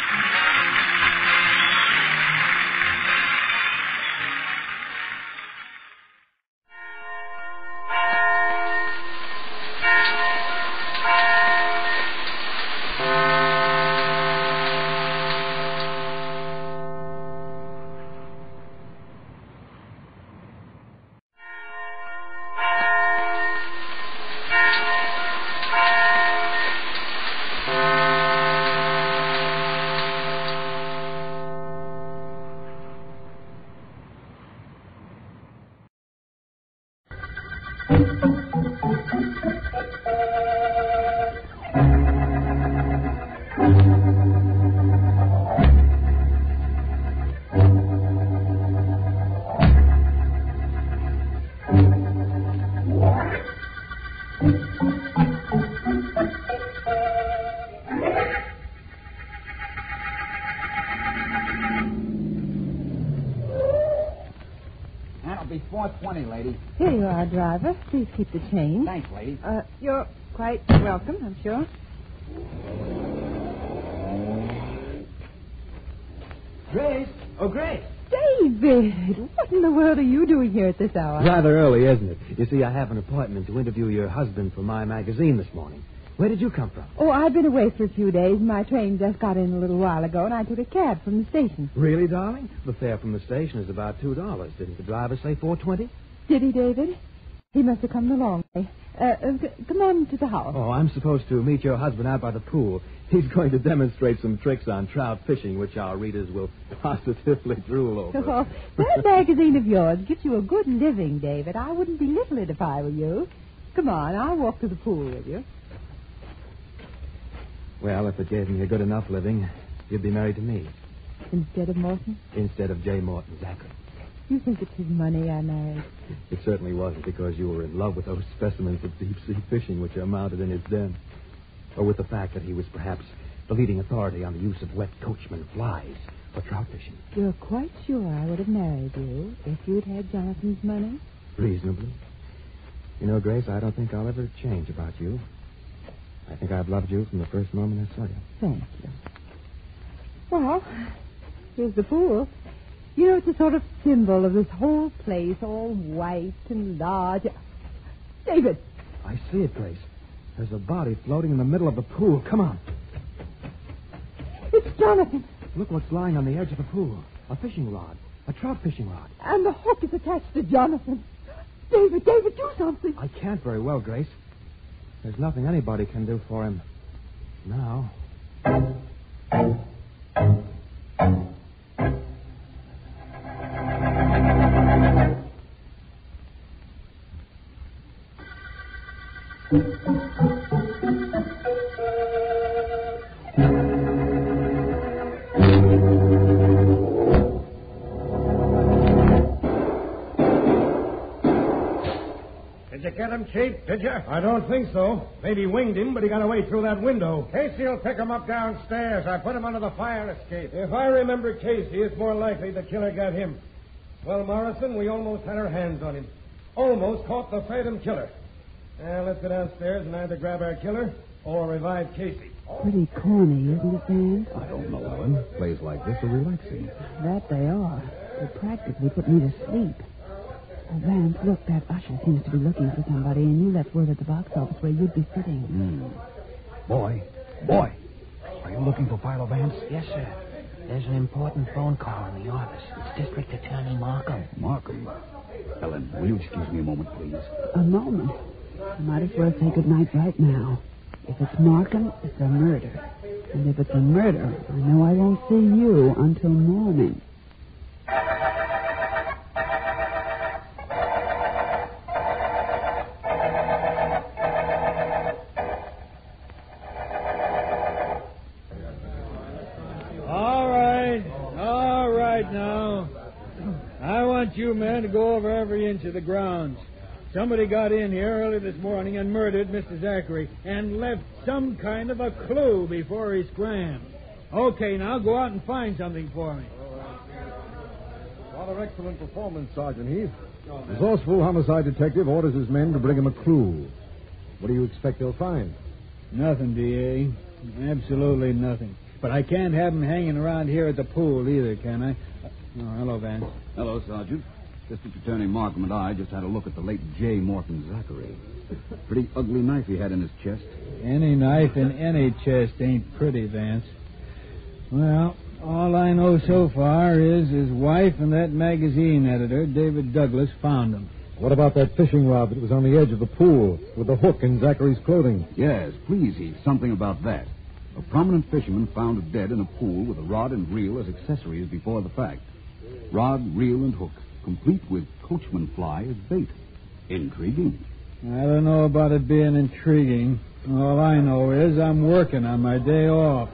Be 420, lady. Here you are, driver. Please keep the change. Thanks, lady. You're quite welcome, I'm sure. Grace! Oh, Grace! David! What in the world are you doing here at this hour? Rather early, isn't it? You see, I have an appointment to interview your husband for my magazine this morning. Where did you come from? Oh, I've been away for a few days. My train just got in a little while ago, and I took a cab from the station. Really, darling? The fare from the station is about $2. Didn't the driver say $4.20? Did he, David? He must have come the long way. Come on to the house. Oh, I'm supposed to meet your husband out by the pool. He's going to demonstrate some tricks on trout fishing, which our readers will positively drool over. Oh, that magazine of yours gives you a good living, David. I wouldn't belittle it if I were you. Come on, I'll walk to the pool with you. Well, if it gave me a good enough living, you'd be married to me. Instead of Morton? Instead of J. Morton, exactly. You think it's his money I married? It certainly wasn't because you were in love with those specimens of deep-sea fishing which are mounted in his den. Or with the fact that he was perhaps the leading authority on the use of wet Coachman flies for trout fishing. You're quite sure I would have married you if you'd had Jonathan's money? Reasonably. You know, Grace, I don't think I'll ever change about you. I think I've loved you from the first moment I saw you. Thank you. Well, here's the pool. You know, it's a sort of symbol of this whole place, all white and large. David! I see it, Grace. There's a body floating in the middle of the pool. Come on. It's Jonathan. Look what's lying on the edge of the pool. A fishing rod. A trout fishing rod. And the hook is attached to Jonathan. David, do something. I can't very well, Grace. There's nothing anybody can do for him now. Did you get him, Chief? Did you? I don't think so. Maybe winged him, but he got away through that window. Casey will pick him up downstairs. I put him under the fire escape. If I remember Casey, it's more likely the killer got him. Well, Morrison, we almost had our hands on him. Almost caught the phantom killer. Now, let's go downstairs and either grab our killer or revive Casey. Pretty corny, isn't it, Dan? I don't know, Ellen. Plays like this are relaxing. That they are. They practically put me to sleep. Vance, look, that usher seems to be looking for somebody, and you left word at the box office where you'd be sitting. Boy, are you looking for Philo Vance? Yes, sir. There's an important phone call in the office. It's District Attorney Markham. Markham? Ellen, will you excuse me a moment, please? A moment? I might as well say goodnight right now. If it's Markham, it's a murder. And if it's a murder, I know I won't see you until morning. All right now. I want you few men to go over every inch of the grounds. Somebody got in here early this morning and murdered Mr. Zachary and left some kind of a clue before he scrammed. Okay, now go out and find something for me. Rather excellent performance, Sergeant Heath. Resourceful homicide detective orders his men to bring him a clue. What do you expect they'll find? Nothing, D.A. Absolutely nothing. But I can't have him hanging around here at the pool either, can I? Oh, hello, Vance. Hello, Sergeant. District Attorney Markham and I just had a look at the late J. Morton Zachary. Pretty ugly knife he had in his chest. Any knife in any chest ain't pretty, Vance. Well, all I know so far is his wife and that magazine editor, David Douglas, found him. What about that fishing rod that was on the edge of the pool with the hook in Zachary's clothing? Yes, please, Heath, something about that. A prominent fisherman found dead in a pool with a rod and reel as accessories before the fact. Rod, reel, and hook, complete with Coachman fly as bait. Intriguing. I don't know about it being intriguing. All I know is I'm working on my day off.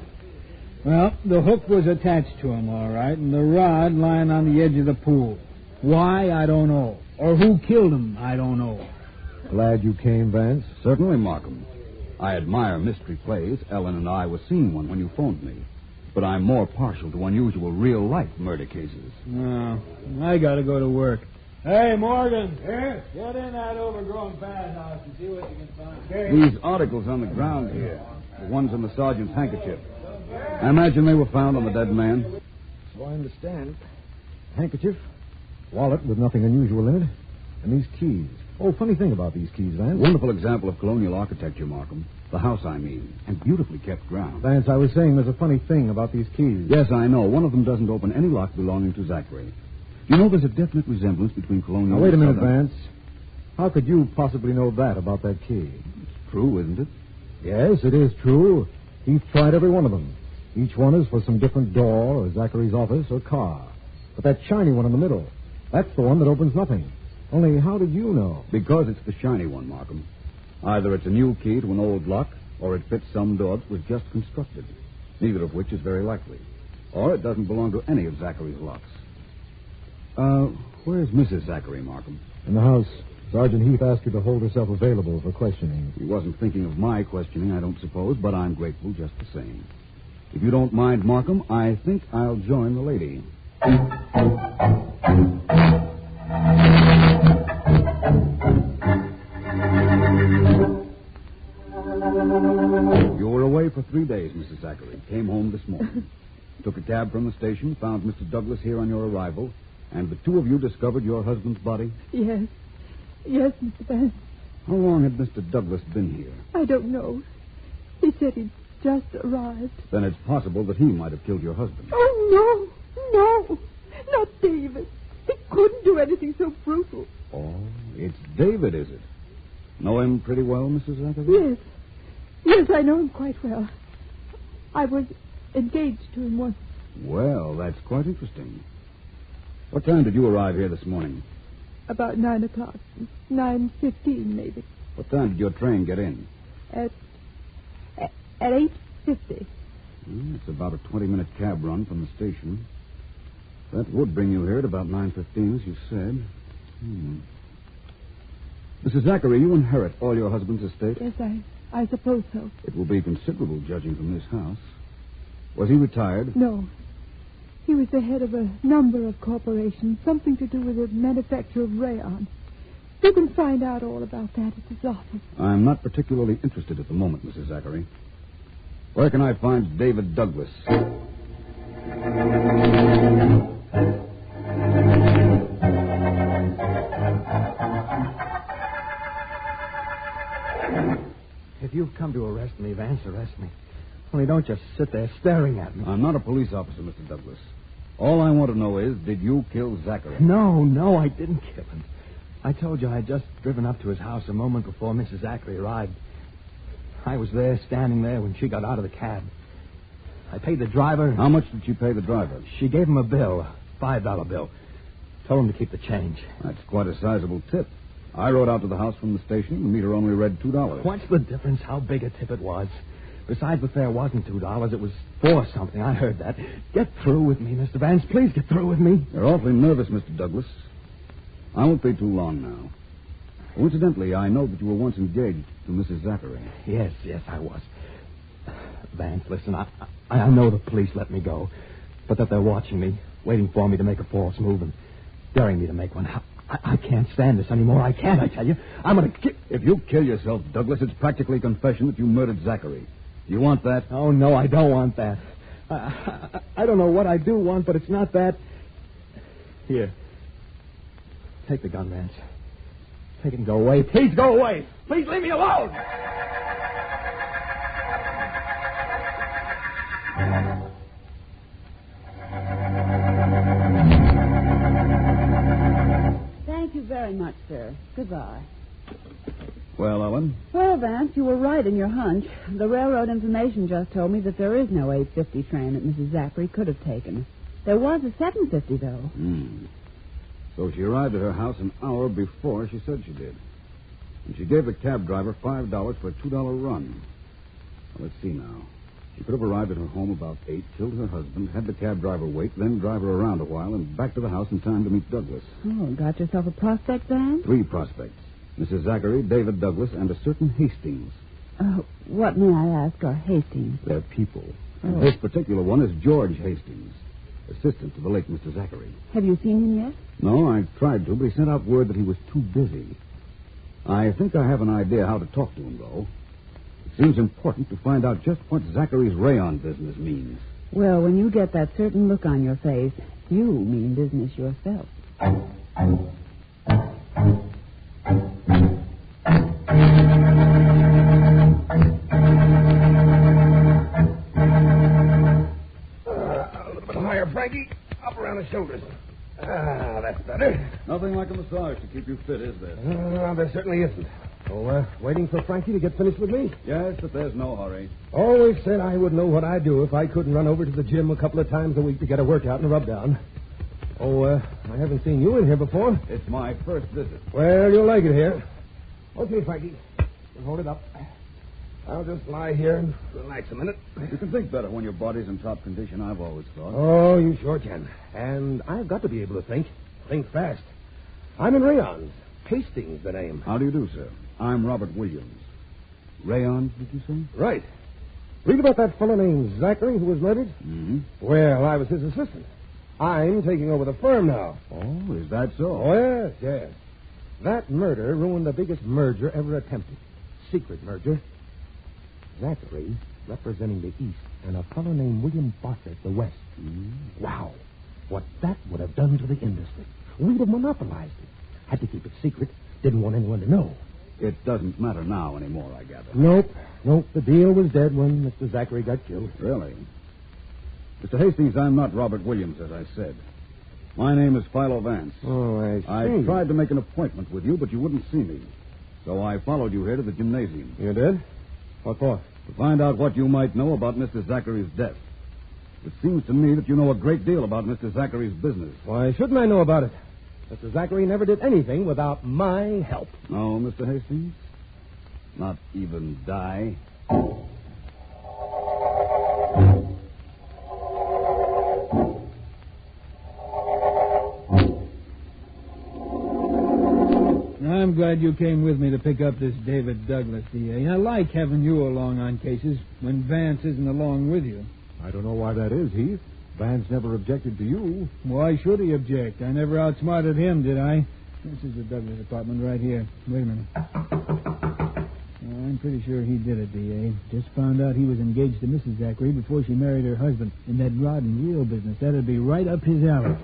Well, the hook was attached to him, all right, and the rod lying on the edge of the pool. Why, I don't know. Or who killed him, I don't know. Glad you came, Vance. Certainly, Markham. I admire mystery plays. Ellen and I were seeing one when you phoned me. But I'm more partial to unusual real-life murder cases. No, I gotta go to work. Hey, Morgan. Yes? Get in that overgrown pad house and see what you can find. These articles on the ground here, the ones in the sergeant's handkerchief. I imagine they were found on the dead man. So I understand. Handkerchief, wallet with nothing unusual in it, and these keys. Oh, funny thing about these keys, Vance. Wonderful example of colonial architecture, Markham. The house, I mean, and beautifully kept ground. Vance, I was saying there's a funny thing about these keys. Yes, I know. One of them doesn't open any lock belonging to Zachary. You know there's a definite resemblance between colonial... Now, wait a minute, Southern... Vance. How could you possibly know that about that key? It's true, isn't it? Yes, it is true. He's tried every one of them. Each one is for some different door or Zachary's office or car. But that shiny one in the middle, that's the one that opens nothing. Only how did you know? Because it's the shiny one, Markham. Either it's a new key to an old lock, or it fits some door that was just constructed, neither of which is very likely. Or it doesn't belong to any of Zachary's locks. Where's Mrs. Zachary, Markham? In the house. Sergeant Heath asked her to hold herself available for questioning. He wasn't thinking of my questioning, I don't suppose, but I'm grateful just the same. If you don't mind, Markham, I think I'll join the lady. You were away for 3 days, Mrs. Zachary. Came home this morning. Took a cab from the station, found Mr. Douglas here on your arrival, and the two of you discovered your husband's body? Yes. Yes, Mr. Vance. How long had Mr. Douglas been here? I don't know. He said he'd just arrived. Then it's possible that he might have killed your husband. Oh, no. Not David. He couldn't do anything so brutal. Oh, it's David, is it? Know him pretty well, Mrs. Zachary? Yes. Yes, I know him quite well. I was engaged to him once. Well, that's quite interesting. What time did you arrive here this morning? About 9 o'clock. 9:15, maybe. What time did your train get in? At 8:50. It's about a 20-minute cab run from the station. That would bring you here at about 9:15, as you said. Mrs. Zachary, you inherit all your husband's estate? Yes, I suppose so. It will be considerable, judging from this house. Was he retired? No. He was the head of a number of corporations, something to do with the manufacture of rayon. You can find out all about that at his office. I'm not particularly interested at the moment, Mrs. Zachary. Where can I find David Douglas? If you've come to arrest me, Vance, arrest me. Only don't just sit there staring at me. I'm not a police officer, Mr. Douglas. All I want to know is, did you kill Zachary? No, I didn't kill him. I told you I had just driven up to his house a moment before Mrs. Zachary arrived. I was there, standing there, when she got out of the cab. I paid the driver. How much did you pay the driver? She gave him a bill, a $5 bill. Told him to keep the change. That's quite a sizable tip. I rode out to the house from the station. The meter only read $2. What's the difference how big a tip it was? Besides, the fare wasn't $2. It was $4 something. I heard that. Get through with me, Mr. Vance. Please get through with me. You're awfully nervous, Mr. Douglas. I won't be too long now. Coincidentally, I know that you were once engaged to Mrs. Zachary. Yes, I was. Vance, listen, I know the police let me go, but that they're watching me, waiting for me to make a false move and daring me to make one. I can't stand this anymore. I can't, I tell you. I'm going to... If you kill yourself, Douglas, it's practically confession that you murdered Zachary. Do you want that? Oh, no, I don't want that. I don't know what I do want, but it's not that. Here. Take the gun, Vance. Take it and go away. Please go away. Please leave me alone. Thank you very much, sir. Goodbye. Well, Ellen? Well, Vance, you were right in your hunch. The railroad information just told me that there is no 8:50 train that Mrs. Zachary could have taken. There was a 7:50, though. So she arrived at her house an hour before she said she did. And she gave the cab driver $5 for a $2 run. Well, let's see now. She could have arrived at her home about 8, killed her husband, had the cab driver wait, then drive her around a while, and back to the house in time to meet Douglas. Oh, got yourself a prospect, Vance? 3 prospects. Mrs. Zachary, David Douglas, and a certain Hastings. What, may I ask, are Hastings? They're people. Oh. This particular one is George Hastings, assistant to the late Mr. Zachary. Have you seen him yet? No, I tried to, but he sent out word that he was too busy. I think I have an idea how to talk to him, though. It seems important to find out just what Zachary's rayon business means. Well, when you get that certain look on your face, you mean business yourself. A little bit higher, Frankie. Up around the shoulders. That's better. Nothing like a massage to keep you fit, is there? There certainly isn't. Oh, waiting for Frankie to get finished with me? Yes, but there's no hurry. Always said I would know what I'd do if I couldn't run over to the gym a couple of times a week to get a workout and a rub down. I haven't seen you in here before. It's my first visit. Well, you'll like it here. Okay, Frankie. Hold it up. I'll just lie here and relax a minute. You can think better when your body's in top condition, I've always thought. Oh, you sure can. And I've got to be able to think. Think fast. I'm in rayons. Hastings, the name. How do you do, sir? I'm Robert Williams. Rayons, did you say? Right. Read about that fellow named Zachary who was murdered? Mm-hmm. Well, I was his assistant. I'm taking over the firm now. Oh, is that so? Oh, yes. That murder ruined the biggest merger ever attempted. Secret merger. Zachary representing the East and a fellow named William Bartlett, the West. Wow. What that would have done to the industry. We'd have monopolized it. Had to keep it secret. Didn't want anyone to know. It doesn't matter now anymore, I gather. Nope. The deal was dead when Mr. Zachary got killed. Really? Mr. Hastings, I'm not Robert Williams, as I said. My name is Philo Vance. Oh, I see. I tried to make an appointment with you, but you wouldn't see me. So I followed you here to the gymnasium. You did? What for? To find out what you might know about Mr. Zachary's death. It seems to me that you know a great deal about Mr. Zachary's business. Why shouldn't I know about it? Mr. Zachary never did anything without my help. No, Mr. Hastings? Not even die? I'm glad you came with me to pick up this David Douglas, D.A. I like having you along on cases when Vance isn't along with you. I don't know why that is, Heath. Vance never objected to you. Why should he object? I never outsmarted him, did I? This is the Douglas apartment right here. Wait a minute. I'm pretty sure he did it, D.A. Just found out he was engaged to Mrs. Zachary before she married her husband in that rod and reel business. That'd be right up his alley.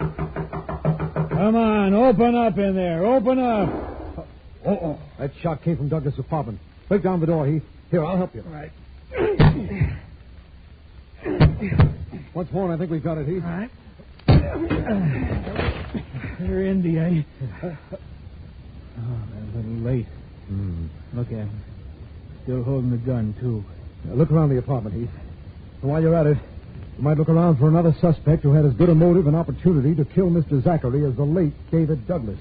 Come on, open up in there. Open up. Oh. That shot came from Douglas' apartment. Break down the door, Heath. Here, I'll help you. All right. Once more, and I think we've got it, Heath. All right. They're in, D.A. Oh, they're a little late. Look at him. Still holding the gun, too. Now, look around the apartment, Heath. And while you're at it, you might look around for another suspect who had as good a motive and opportunity to kill Mr. Zachary as the late David Douglas.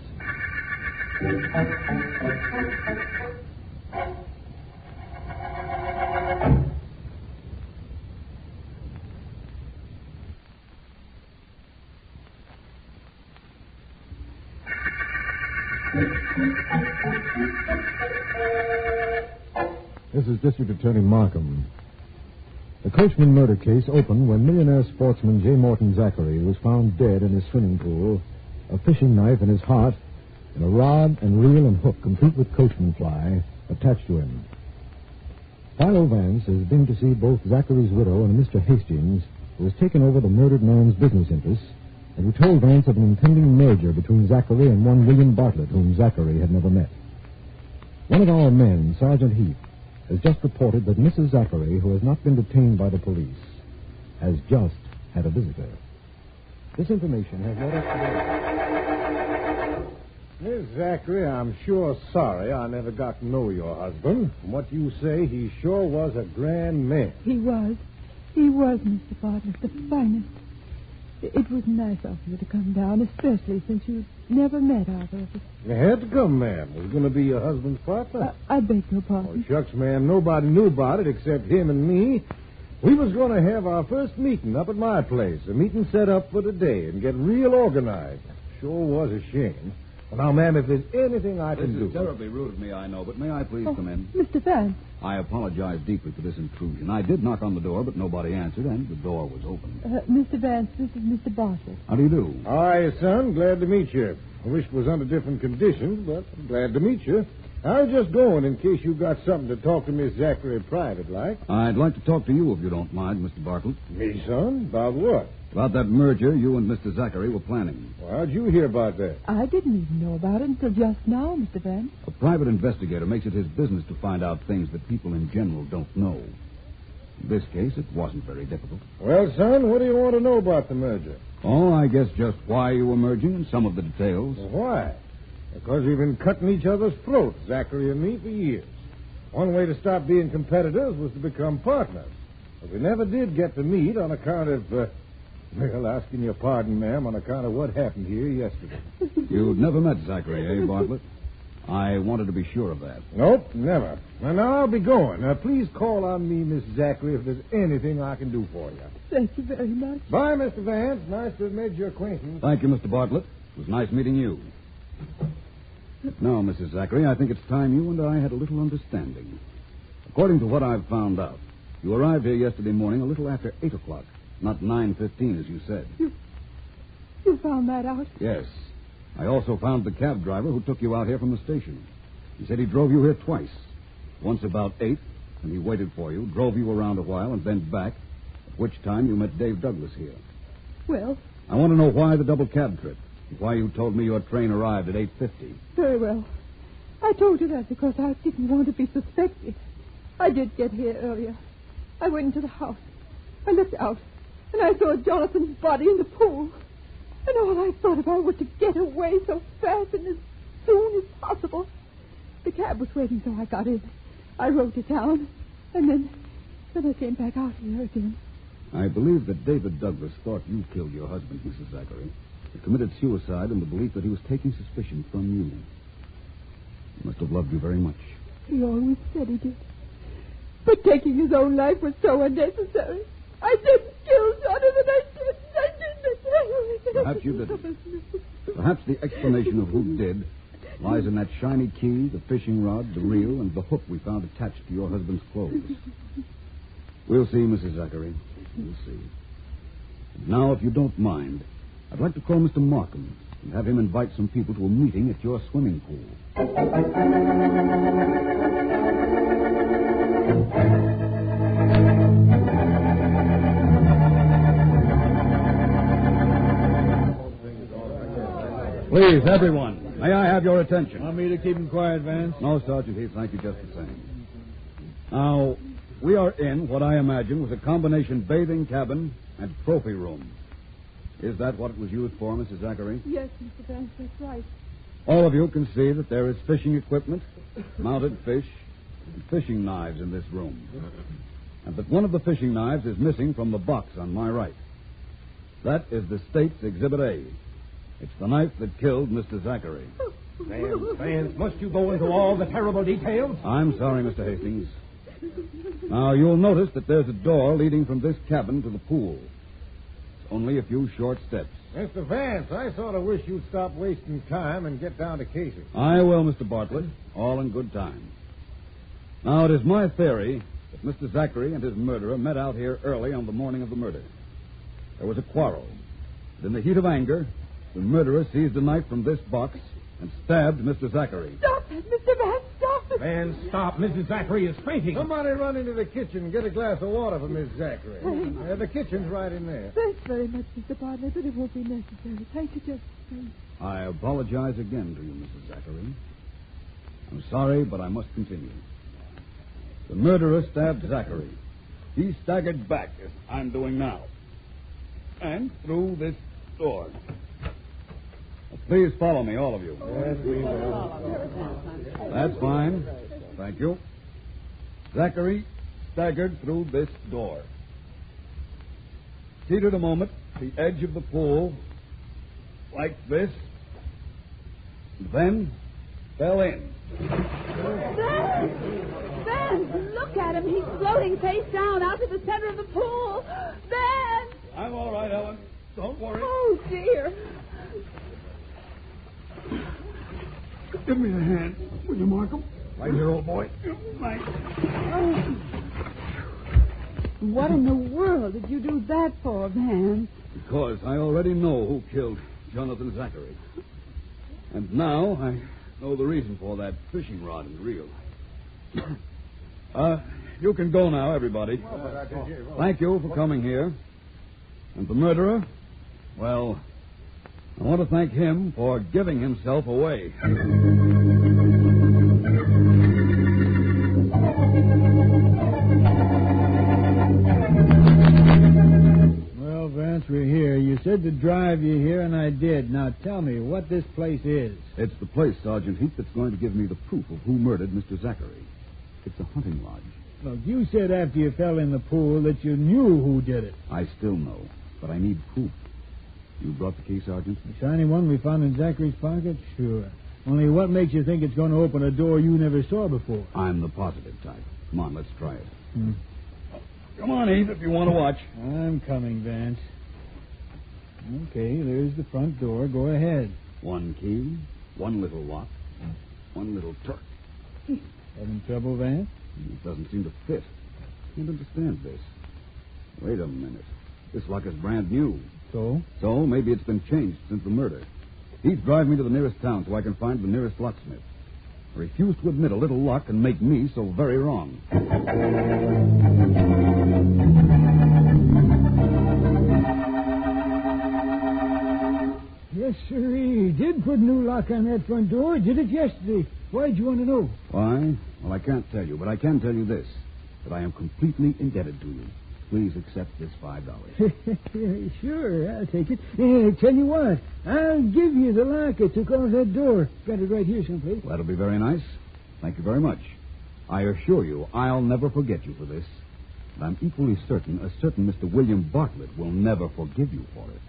This is District Attorney Markham. The Coachman murder case opened when millionaire sportsman J. Morton Zachary was found dead in his swimming pool, a fishing knife in his heart, and a rod and reel and hook complete with Coachman fly attached to him. Philo Vance has been to see both Zachary's widow and Mr. Hastings, who has taken over the murdered man's business interests, and who told Vance of an impending merger between Zachary and one William Bartlett, whom Zachary had never met. One of our men, Sergeant Heath, has just reported that Mrs. Zachary, who has not been detained by the police, has just had a visitor. This information has led us to... Miss Zachary, I'm sure sorry I never got to know your husband. From what you say, he sure was a grand man. He was. He was, Mr. Bartlett, the finest. It was nice of you to come down, especially since you never met either of us. You had to come, ma'am. Was going to be your husband's partner. I beg your pardon. Oh, shucks, ma'am. Nobody knew about it except him and me. We was going to have our first meeting up at my place, a meeting set up for today, and get real organized. Sure was a shame. Well, now, ma'am, if there's anything I can do... This is terribly rude of me, I know, but may I please come in? Mr. Vance. I apologize deeply for this intrusion. I did knock on the door, but nobody answered, and the door was open. Mr. Vance, this is Mr. Bartlett. How do you do? Hi, son. Glad to meet you. I wish it was under different conditions, but I'm glad to meet you. I was just going in case you got something to talk to Miss Zachary private-like. I'd like to talk to you, if you don't mind, Mr. Bartlett. Me, son? About what? About that merger you and Mr. Zachary were planning. Well, how'd you hear about that? I didn't even know about it until just now, Mr. Vance. A private investigator makes it his business to find out things that people in general don't know. In this case, it wasn't very difficult. Well, son, what do you want to know about the merger? Oh, I guess just why you were merging and some of the details. Well, why? Because we've been cutting each other's throats, Zachary and me, for years. One way to stop being competitors was to become partners. But we never did get to meet on account of, well, asking your pardon, ma'am, on account of what happened here yesterday. You'd never met Zachary, eh, Bartlett? I wanted to be sure of that. Nope, never. Well, now I'll be going. Now, please call on me, Miss Zachary, if there's anything I can do for you. Thank you very much. Bye, Mr. Vance. Nice to have made your acquaintance. Thank you, Mr. Bartlett. It was nice meeting you. Now, Mrs. Zachary, I think it's time you and I had a little understanding. According to what I've found out, you arrived here yesterday morning a little after 8 o'clock, not 9:15, as you said. You found that out? Yes. I also found the cab driver who took you out here from the station. He said he drove you here twice. Once about 8, and he waited for you, drove you around a while, and then back, at which time you met Dave Douglas here. Well? I want to know why the double cab trip. Why you told me your train arrived at 8:50. Very well. I told you that because I didn't want to be suspected. I did get here earlier. I went into the house. I looked out, and I saw Jonathan's body in the pool. And all I thought about was to get away so fast and as soon as possible. The cab was waiting, so I got in. I rode to town, and then I came back out here again. I believe that David Douglas thought you killed your husband, Mrs. Zachary. He committed suicide in the belief that he was taking suspicion from you. He must have loved you very much. He always said he did. But taking his own life was so unnecessary. I didn't kill Jonathan. I didn't. Perhaps you didn't. Perhaps the explanation of who did lies in that shiny key, the fishing rod, the reel, and the hook we found attached to your husband's clothes. We'll see, Mrs. Zachary. We'll see. Now, if you don't mind, I'd like to call Mr. Markham and have him invite some people to a meeting at your swimming pool. Please, everyone, may I have your attention? Want me to keep him quiet, Vance? No, Sergeant Heath, thank you just the same. Now, we are in what I imagine was a combination bathing cabin and trophy room. Is that what it was used for, Mrs. Zachary? Yes, Mr. Vance, that's right. All of you can see that there is fishing equipment, mounted fish, and fishing knives in this room. And that one of the fishing knives is missing from the box on my right. That is the state's Exhibit A. It's the knife that killed Mr. Zachary. Vance, must you go into all the terrible details? I'm sorry, Mr. Hastings. Now, you'll notice that there's a door leading from this cabin to the pool. It's Only a few short steps. Mr. Vance, I sort of wish you'd stop wasting time and get down to Casey. I will, Mr. Bartlett. All in good time. Now, it is my theory that Mr. Zachary and his murderer met out here early on the morning of the murder. There was a quarrel. And in the heat of anger, the murderer seized a knife from this box and stabbed Mr. Zachary. Stop it, Mr. Vance, stop it. Vance, stop. Mrs. Zachary is fainting. Somebody run into the kitchen and get a glass of water for Miss Zachary. The kitchen's right in there. Thanks very much, Mr. Bartlett, but it won't be necessary. Thank you, just I apologize again to you, Mrs. Zachary. I'm sorry, but I must continue. The murderer stabbed Zachary. He staggered back, as I'm doing now, and through this door. Please follow me, all of you. Yes, we will. That's fine. Thank you. Zachary staggered through this door. Seated a moment at the edge of the pool, like this, and then fell in. Ben, look at him. He's floating face down out to the center of the pool. Ben! I'm all right, Ellen. Don't worry. Oh, dear. Give me a hand, will you, Markham? Right here, old boy. Oh. What in the world did you do that for, Van? Because I already know who killed Jonathan Zachary. And now I know the reason for that fishing rod and reel. You can go now, everybody. Thank you for coming here. And the murderer, well, I want to thank him for giving himself away. Well, Vance, we're here. You said to drive you here, and I did. Now tell me what this place is. It's the place, Sergeant Heath, that's going to give me the proof of who murdered Mr. Zachary. It's a hunting lodge. Look, you said after you fell in the pool that you knew who did it. I still know, but I need proof. You brought the key, Sergeant? The shiny one we found in Zachary's pocket? Sure. Only what makes you think it's going to open a door you never saw before? I'm the positive type. Come on, let's try it. Come on, Heath, if you want to watch. I'm coming, Vance. Okay, there's the front door. Go ahead. One key, one little lock, one little turk. Having trouble, Vance? It doesn't seem to fit. Can't understand this. Wait a minute. This lock is brand new. So? So maybe it's been changed since the murder. Heath, drive me to the nearest town so I can find the nearest locksmith. I refuse to admit a little luck can make me so very wrong. Yes, sir. He did put a new lock on that front door. Did it yesterday. Why'd you want to know? Why? Well, I can't tell you, but I can tell you this, that I am completely indebted to you. Please accept this $5. Sure, I'll take it. Tell you what, I'll give you the lock that took off that door. Got it right here someplace. Well, that'll be very nice. Thank you very much. I assure you, I'll never forget you for this. And I'm equally certain a certain Mr. William Bartlett will never forgive you for it.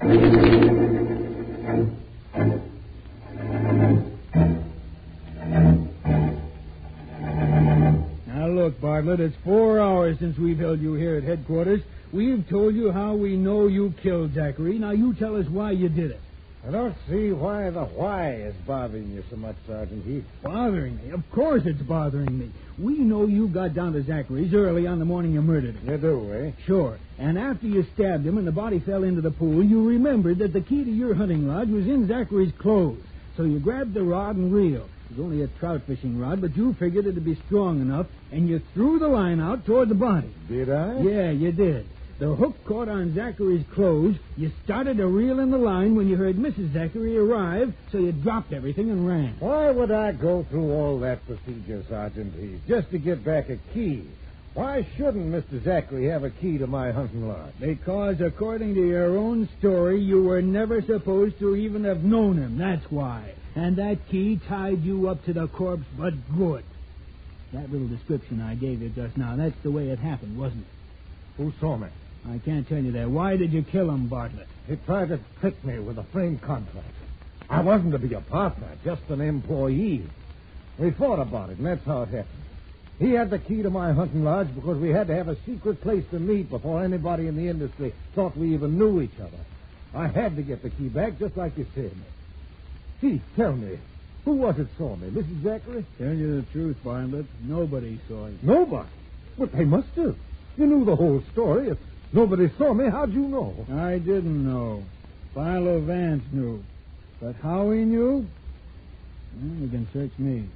Now, look, Bartlett, it's 4 hours since we've held you here at headquarters. We've told you how we know you killed Zachary. Now, you tell us why you did it. I don't see why the why is bothering you so much, Sergeant Heath. Bothering me? Of course it's bothering me. We know you got down to Zachary's early on the morning you murdered him. You do, eh? Sure. And after you stabbed him and the body fell into the pool, you remembered that the key to your hunting lodge was in Zachary's clothes. So you grabbed the rod and reel. It was only a trout fishing rod, but you figured it'd be strong enough, and you threw the line out toward the body. Did I? Yeah, you did. The hook caught on Zachary's clothes. You started to reel in the line when you heard Mrs. Zachary arrive, so you dropped everything and ran. Why would I go through all that procedure, Sergeant Heath, just to get back a key? Why shouldn't Mr. Zachary have a key to my hunting lodge? Because, according to your own story, you were never supposed to even have known him. That's why. And that key tied you up to the corpse, but good. That little description I gave you just now, that's the way it happened, wasn't it? Who saw me? I can't tell you that. Why did you kill him, Bartlett? He tried to trick me with a frame contract. I wasn't to be a partner, just an employee. We fought about it, and that's how it happened. He had the key to my hunting lodge because we had to have a secret place to meet before anybody in the industry thought we even knew each other. I had to get the key back, just like you said. Chief, tell me, who was it saw me? Mrs. Zachary? Tell you the truth, Bartlett, nobody saw you. Nobody? But they must have. You knew the whole story. If nobody saw me, how'd you know? I didn't know. Philo Vance knew. But how he knew? Well, you can search me.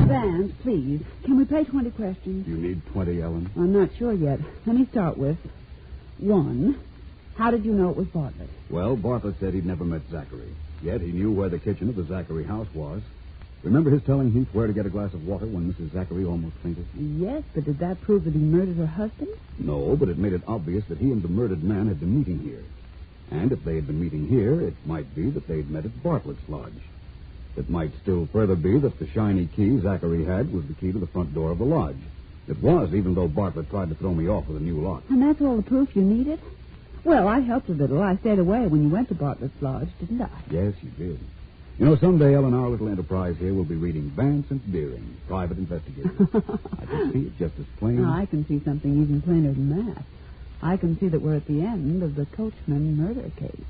Vance, please, can we play 20 questions? You need 20, Ellen? I'm not sure yet. Let me start with 1. How did you know it was Bartlett? Well, Bartlett said he'd never met Zachary. Yet he knew where the kitchen of the Zachary house was. Remember his telling Heath where to get a glass of water when Mrs. Zachary almost fainted? Yes, but did that prove that he murdered her husband? No, but it made it obvious that he and the murdered man had been meeting here. And if they had been meeting here, it might be that they'd met at Bartlett's lodge. It might still further be that the shiny key Zachary had was the key to the front door of the lodge. It was, even though Bartlett tried to throw me off with a new lock. And that's all the proof you needed? Well, I helped a little. I stayed away when you went to Bartlett's lodge, didn't I? Yes, you did. You know, someday, Ellen, our little enterprise here will be reading Vance and Deering, private investigators. I can see it just as plain. I can see something even plainer than that. I can see that we're at the end of the Coachman murder case.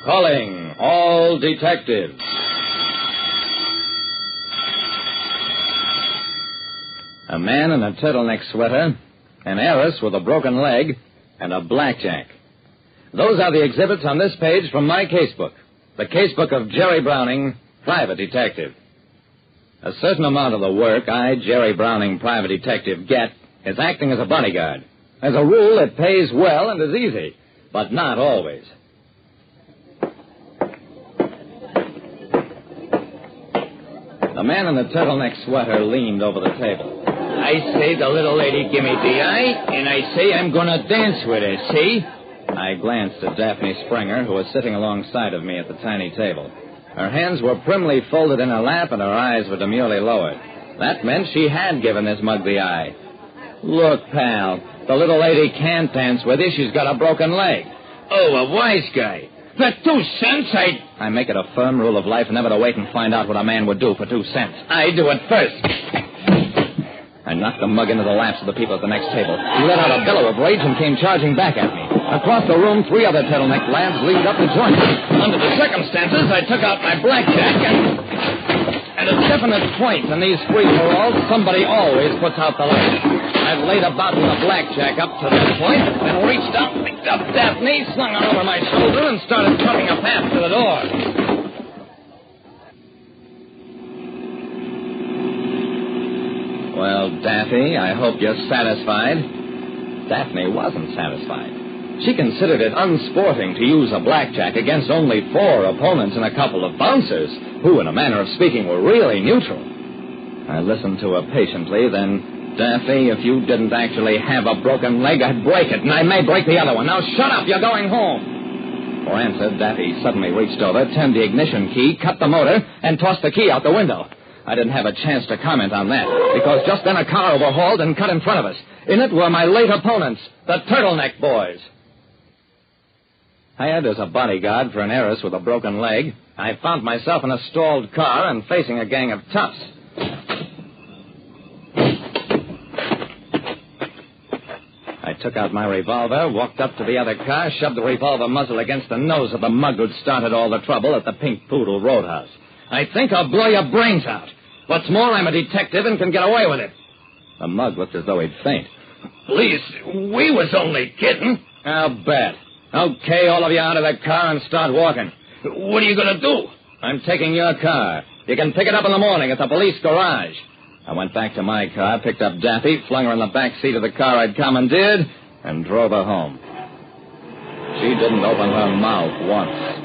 Calling all detectives. A man in a turtleneck sweater, an heiress with a broken leg, and a blackjack. Those are the exhibits on this page from my casebook, the casebook of Jerry Browning, private detective. A certain amount of the work I, Jerry Browning, private detective, get is acting as a bodyguard. As a rule, it pays well and is easy, but not always. The man in the turtleneck sweater leaned over the table. I say the little lady give me the eye, and I say I'm going to dance with her, see? I glanced at Daphne Springer, who was sitting alongside of me at the tiny table. Her hands were primly folded in her lap, and her eyes were demurely lowered. That meant she had given this mug the eye. Look, pal, the little lady can't dance with you. She's got a broken leg. Oh, a wise guy. For 2 cents, I make it a firm rule of life never to wait and find out what a man would do for 2 cents. I do it first. I knocked the mug into the laps of the people at the next table. He let out a bellow of rage and came charging back at me. Across the room, 3 other turtleneck lads leaned up to join me. Under the circumstances, I took out my blackjack and at a definite point in these free-for-alls, somebody always puts out the light. I laid about with a blackjack up to that point, then reached out, picked up Daphne, slung her over my shoulder, and started cutting a path to the door. Well, Daphne, I hope you're satisfied. Daphne wasn't satisfied. She considered it unsporting to use a blackjack against only 4 opponents and a couple of bouncers, who, in a manner of speaking, were really neutral. I listened to her patiently, then, Daphne, if you didn't actually have a broken leg, I'd break it, and I may break the other one. Now shut up, you're going home. For answer, Daphne suddenly reached over, turned the ignition key, cut the motor, and tossed the key out the window. I didn't have a chance to comment on that, because just then a car overhauled and cut in front of us. In it were my late opponents, the Turtleneck Boys. Hired as a bodyguard for an heiress with a broken leg, I found myself in a stalled car and facing a gang of toughs. I took out my revolver, walked up to the other car, shoved the revolver muzzle against the nose of the mug who'd started all the trouble at the Pink Poodle Roadhouse. I think I'll blow your brains out. What's more, I'm a detective and can get away with it. The mug looked as though he'd faint. Please, we was only kidding. I'll bet. Okay, all of you out of the car and start walking. What are you going to do? I'm taking your car. You can pick it up in the morning at the police garage. I went back to my car, picked up Daphne, flung her in the back seat of the car I'd commandeered, and drove her home. She didn't open her mouth once.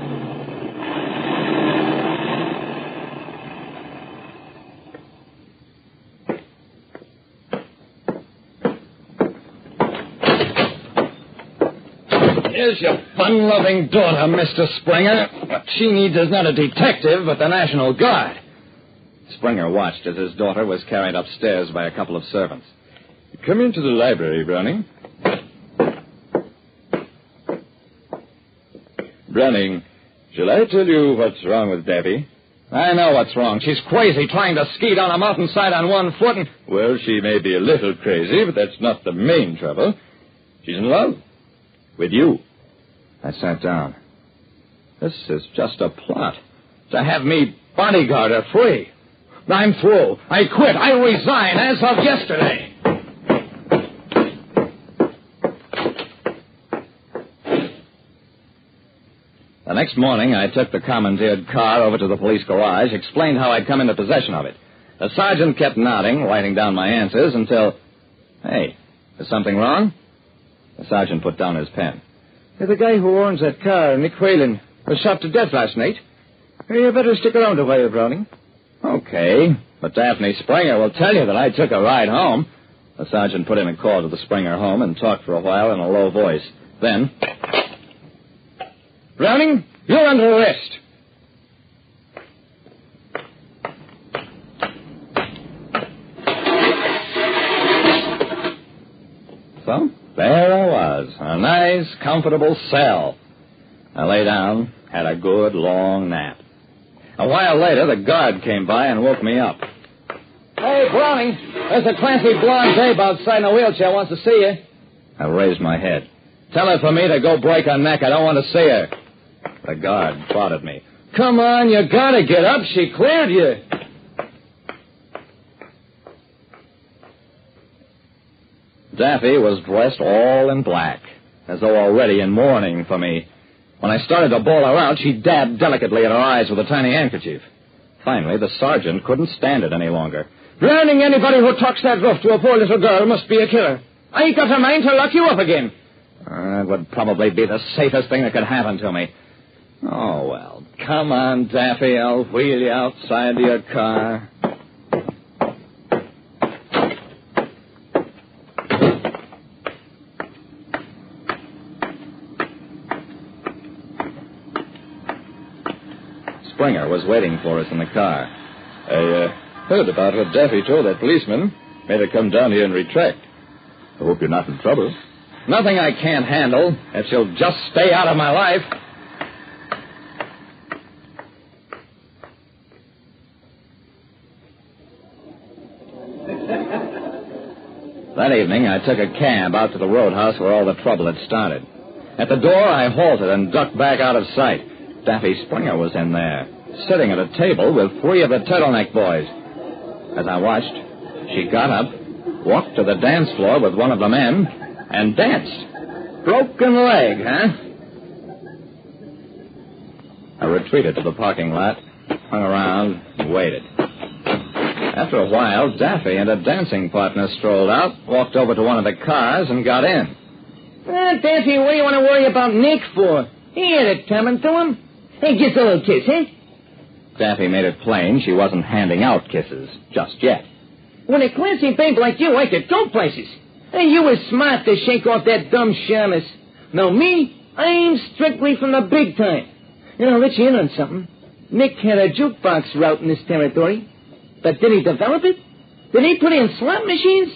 Here's your fun-loving daughter, Mr. Springer. What she needs is not a detective, but the National Guard. Springer watched as his daughter was carried upstairs by a couple of servants. Come into the library, Browning. Browning, shall I tell you what's wrong with Debbie? I know what's wrong. She's crazy trying to ski down a mountainside on one foot and... Well, she may be a little crazy, but that's not the main trouble. She's in love. With you. I sat down. This is just a plot. To have me bodyguard her free. I'm through. I quit. I resign as of yesterday. The next morning, I took the commandeered car over to the police garage, explained how I'd come into possession of it. The sergeant kept nodding, writing down my answers until... Hey, is something wrong? The sergeant put down his pen. The guy who owns that car, Nick Whalen, was shot to death last night. You better stick around a while, Browning. Okay, but Daphne Springer will tell you that I took a ride home. The sergeant put in a call to the Springer home and talked for a while in a low voice. Then... Browning, you're under arrest. So, there I was, a nice, comfortable cell. I lay down, had a good, long nap. A while later, the guard came by and woke me up. Hey, Browning, there's a classy blonde babe outside in a wheelchair wants to see you. I raised my head. Tell her for me to go break her neck. I don't want to see her. The guard prodded me. Come on, you gotta get up. She cleared you. Daphne was dressed all in black, as though already in mourning for me. When I started to bawl her out, she dabbed delicately at her eyes with a tiny handkerchief. Finally, the sergeant couldn't stand it any longer. Browning, anybody who talks that rough to a poor little girl must be a killer. I ain't got a mind to lock you up again. It would probably be the safest thing that could happen to me. Oh, well, come on, Daphne. I'll wheel you outside to your car. Springer was waiting for us in the car. I heard about what Daphne told that policeman. Made her come down here and retract. I hope you're not in trouble. Nothing I can't handle, if she'll just stay out of my life. That evening, I took a cab out to the roadhouse where all the trouble had started. At the door, I halted and ducked back out of sight. Daphne Springer was in there, sitting at a table with 3 of the Turtleneck Boys. As I watched, she got up, walked to the dance floor with one of the men, and danced. Broken leg, huh? I retreated to the parking lot, hung around, and waited. After a while, Daphne and a dancing partner strolled out, walked over to one of the cars, and got in. Daphne, what do you want to worry about Nick for? He had it coming to him. Hey, just a little kiss, eh? Daphne made it plain she wasn't handing out kisses just yet. When a classy babe like you, I could go places. Hey, you was smart to shake off that dumb shamus. Now, me, I'm strictly from the big time. And I'll let you in on something. Nick had a jukebox route in this territory. But did he develop it? Did he put in slot machines?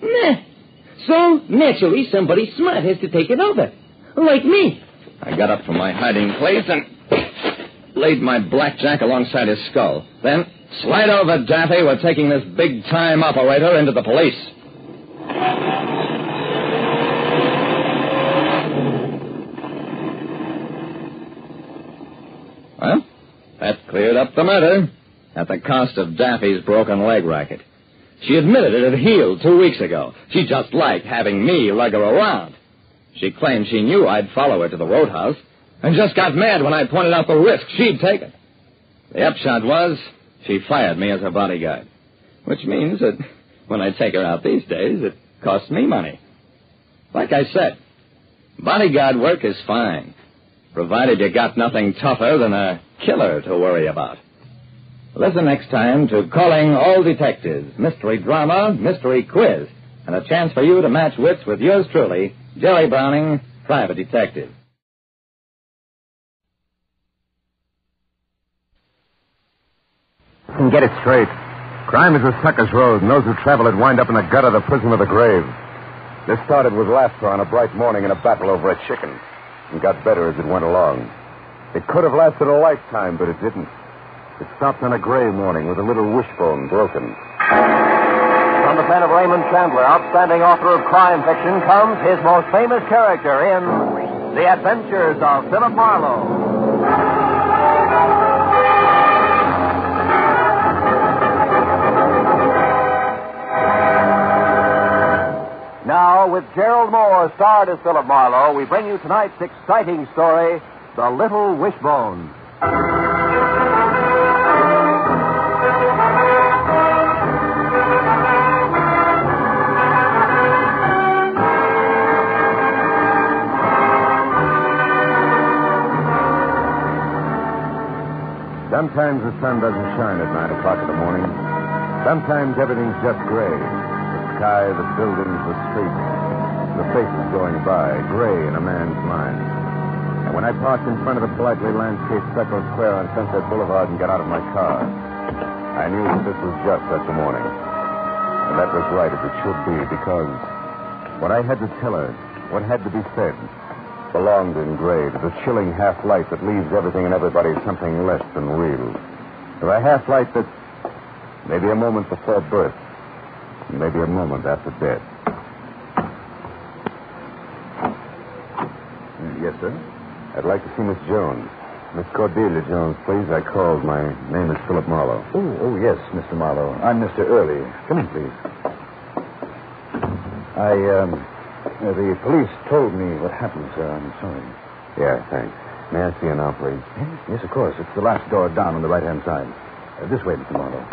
Nah. So, naturally, somebody smart has to take it over. Like me. I got up from my hiding place and laid my blackjack alongside his skull. Then, slide over, Daphne. We're taking this big-time operator into the police. Well, that cleared up the matter at the cost of Daffy's broken leg racket. She admitted it had healed 2 weeks ago. She just liked having me lug her around. She claimed she knew I'd follow her to the roadhouse and just got mad when I pointed out the risk she'd taken. The upshot was she fired me as her bodyguard, which means that when I take her out these days, it costs me money. Like I said, bodyguard work is fine, provided you got nothing tougher than a killer to worry about. Listen next time to Calling All Detectives, mystery drama, mystery quiz, and a chance for you to match wits with yours truly, Jerry Browning, private detective. And get it straight. Crime is a sucker's road, and those who travel it wind up in the gut of the prison of the grave. This started with laughter on a bright morning in a battle over a chicken, and got better as it went along. It could have lasted a lifetime, but it didn't. It stopped on a gray morning with a little wishbone broken. From the pen of Raymond Chandler, outstanding author of crime fiction, comes his most famous character in The Adventures of Philip Marlowe. Now, with Gerald Moore starred as Philip Marlowe, we bring you tonight's exciting story, The Little Wishbone. Sometimes the sun doesn't shine at 9 o'clock in the morning. Sometimes everything's just gray. The sky, the buildings, the streets, the faces going by, gray in a man's mind. And when I parked in front of the politely landscaped Freckles Square on Sunset Boulevard and got out of my car, I knew that this was just such a morning. And that was right as it should be, because what I had to tell her, what had to be said, belonged in gray to the chilling half-light that leaves everything and everybody something less than real. To a half-light that's maybe a moment before birth, and maybe a moment after death. Yes, sir? I'd like to see Miss Jones. Miss Cordelia Jones, please. I called. My name is Philip Marlowe. Oh, yes, Mr. Marlowe. I'm Mr. Early. Come in, please. The police told me what happened, sir. I'm sorry. Yeah, thanks. May I see you now, please? Yes, of course. It's the last door down on the right-hand side. This way, Mr. Marlowe.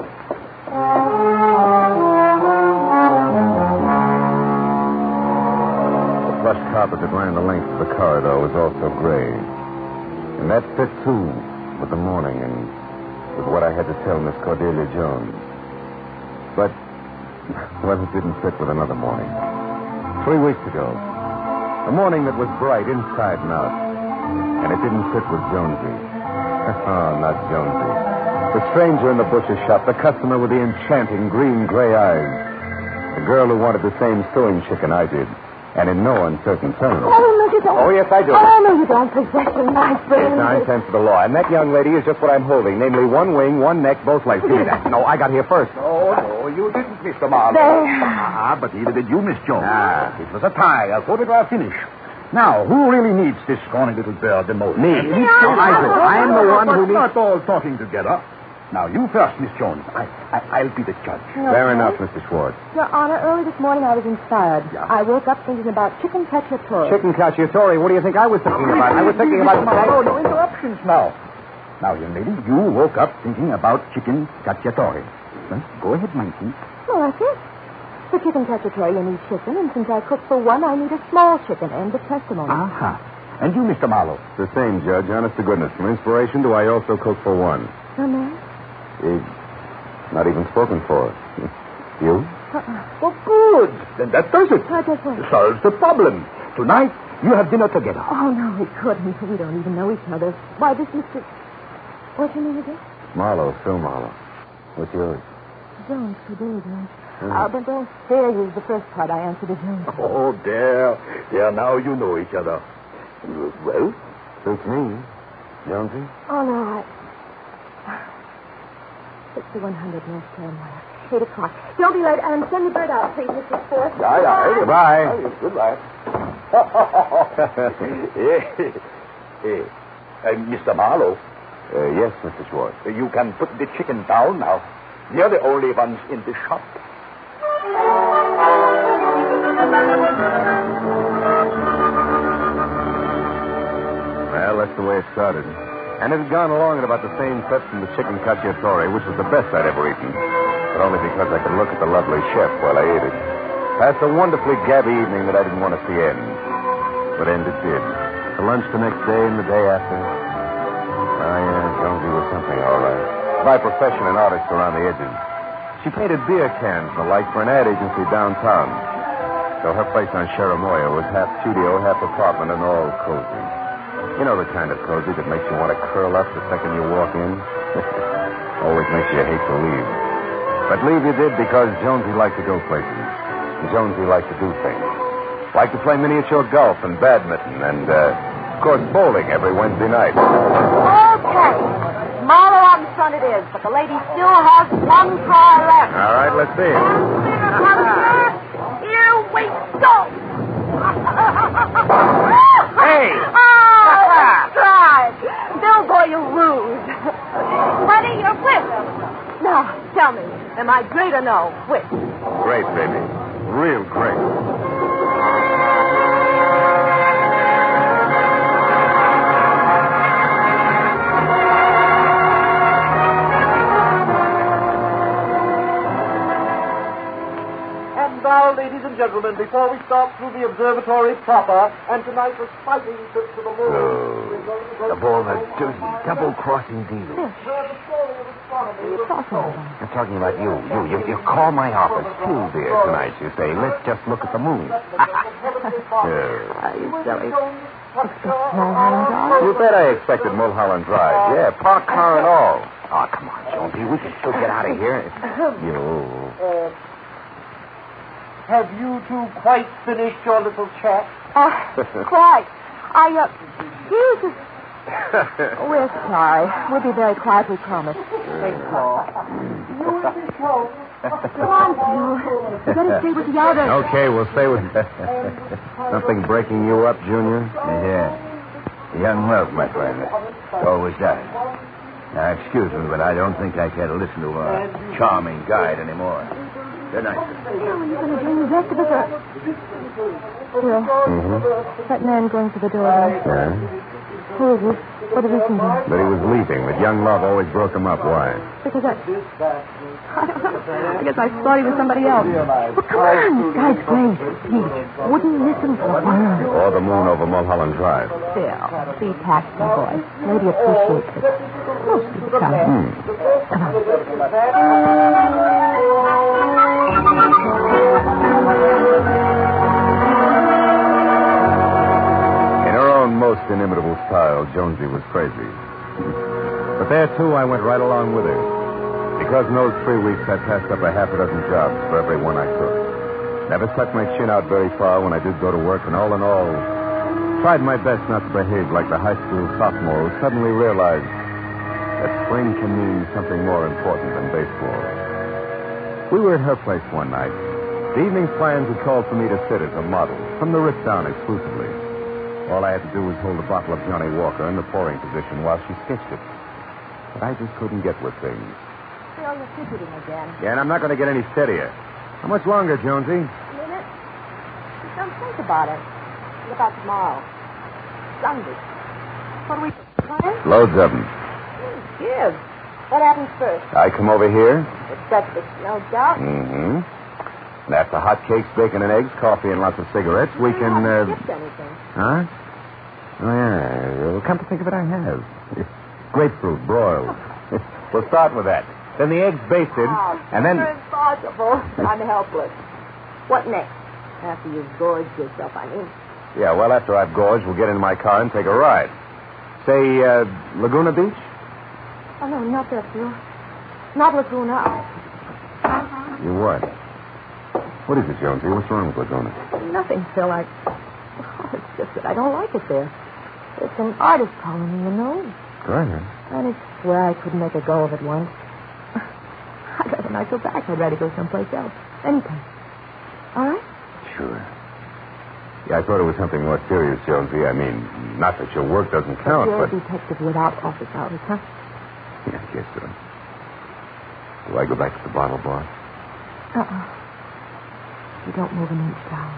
The plush carpet that ran the length of the corridor was also gray. And that fit, too, with the morning and with what I had to tell Miss Cordelia Jones. But, well, it didn't fit with another morning. 3 weeks ago. A morning that was bright inside and out. And it didn't fit with Jonesy. Oh, not Jonesy. The stranger in the butcher shop, the customer with the enchanting green-gray eyes. The girl who wanted the same stewing chicken I did. And in no uncertain terms. Oh, no, you don't. Oh, yes, I do. Oh, no, you don't possess a knife, It's 9 cents for the law. And that young lady is just what I'm holding. Namely, one wing, one neck, both legs. Give me that. No, I got here first. Oh, no, you didn't, Mr. Marlowe. There. But neither did you, Miss Jones. It was a tie, a photograph finish. Now, who really needs this scrawny little bird the most? Me. I do. I'm the one who needs... Not all talking together. Now, you first, Miss Jones. I'll be the judge. Fair enough, Mr. Schwartz. Your Honor, early this morning I was inspired. Yeah? I woke up thinking about chicken cacciatore. Chicken cacciatore. What do you think I was thinking about? I was thinking about... No interruptions now. Now, young lady, you woke up thinking about chicken cacciatore. Huh? Go ahead, Mikey. Well, that's it. For chicken cacciatore, you need chicken, and since I cook for one, I need a small chicken. End of testimony. Aha. And you, Mr. Marlowe? The same, Judge. Honest to goodness. For inspiration, do I also cook for one? No, ma'am. Not even spoken for. You? Well, good. Then that does it. How does what? Solves the problem. Tonight, you have dinner together. Oh, no, we couldn't. We don't even know each other. Why, this Mr... What's your name again? Marlowe, Phil Marlowe. What's yours? Jones, for Bodyguard. But don't dare use the first part. I answered to Jones. Oh, there. There, now you know each other. Well? Suits me. Jonesy? Oh, no, 6100 North Carolina. 8 o'clock. Don't be late, and send the bird out, please, Mr. Forth. Aye. Goodbye. Goodbye. Mr. Marlowe. Yes, Mr. Schwartz. You can put the chicken down now. You're the only ones in the shop. Well, that's the way it started. And it had gone along at about the same clip from the chicken cacciatore, which was the best I'd ever eaten. But only because I could look at the lovely chef while I ate it. Past a wonderfully gabby evening that I didn't want to see end. But end it did. For lunch the next day and the day after. Oh, yeah, Jonesy was something, all right. By profession, an artist around the edges. She painted beer cans and the like for an ad agency downtown. So her place on Cherimoya was half studio, half apartment, and all cozy. You know the kind of cozy that makes you want to curl up the second you walk in? Always makes you hate to leave. But leave you did because Jonesy liked to go places. Jonesy liked to do things. Liked to play miniature golf and badminton and, of course, bowling every Wednesday night. Okay. Marlowe out in front it is, but the lady still has one car left. All right, let's see it. Here we go. Hey! Try. Bill, boy, you lose. Honey, you're whipped. Now, tell me, am I great or no? Whip. Great, baby. Real great. And now, ladies and gentlemen, before we start through the observatory proper, and tonight's exciting trip to the moon... Of all the dirty, double-crossing deals. I'm talking about you. You call my office. 2 beers tonight, you say. Let's just look at the moon. Are you silly? You bet I expected Mulholland Drive. Yeah, parked car and all. Oh, come on, Jonesy. We can still get out of here. Have you two quite finished your little chat? Quite. Here's We're sorry. We'll be very quiet, we promise. Go on, Phil. You better stay with the others. Okay, we'll stay with... Something breaking you up, Junior? Yeah. Young love, my friend. Always does. Now, excuse me, but I don't think I can listen to a charming guide anymore. Good night, sir. Are you going to bring the rest of us Phil, that man going for the door. Yeah? Who is it? What did he say? But he was leaving, but young love always broke him up. Why? Because I guess I thought he was somebody else. Well, come on. This guy's great. He wouldn't listen for a word. Or the moon over Mulholland Drive. Phil, be tactful, boy. Lady appreciates it. Most people try. Come on. In her own most inimitable style, Jonesy was crazy. But there, too, I went right along with her. Because in those 3 weeks, I passed up a half a dozen jobs for every one I took. Never stuck my chin out very far when I did go to work, and all in all, tried my best not to behave like the high school sophomore who suddenly realized that spring can mean something more important than baseball. We were at her place one night. The evening plans had called for me to sit as a model, from the wrist down exclusively. All I had to do was hold a bottle of Johnny Walker in the pouring position while she sketched it. But I just couldn't get with things. Phil, you're fidgeting again. Yeah, and I'm not going to get any steadier. How much longer, Jonesy? A minute? Just don't think about it. What about tomorrow? Sunday. What do we plan? Loads of them. Give. What happens first? I come over here. It's breakfast, no doubt. Mm-hmm. And after hot cakes, bacon and eggs, coffee, and lots of cigarettes, we can... Skipped anything. Huh? Oh, yeah. Well, come to think of it, I have. Grapefruit broiled. We'll start with that. Then the eggs basted, and then... It's impossible. I'm helpless. What next? After you've gorged yourself, I mean. Yeah, well, after I've gorged, we'll get into my car and take a ride. Say, Laguna Beach? Oh, no, not there, Phil. Not Laguna. You what? What is it, Jonesy? What's wrong with Laguna? Nothing, Phil. It's just that I don't like it there. It's an artist colony, you know. Right. And it's where I couldn't make a go of it once. I'd rather not go back. I'd rather go someplace else. Anyplace. All right? Sure. Yeah, I thought it was something more serious, Jonesy. I mean, not that your work doesn't count, You're but... a detective without office hours, huh? Yeah, I guess so. Do I go back to the bottle bar? You don't move an inch down.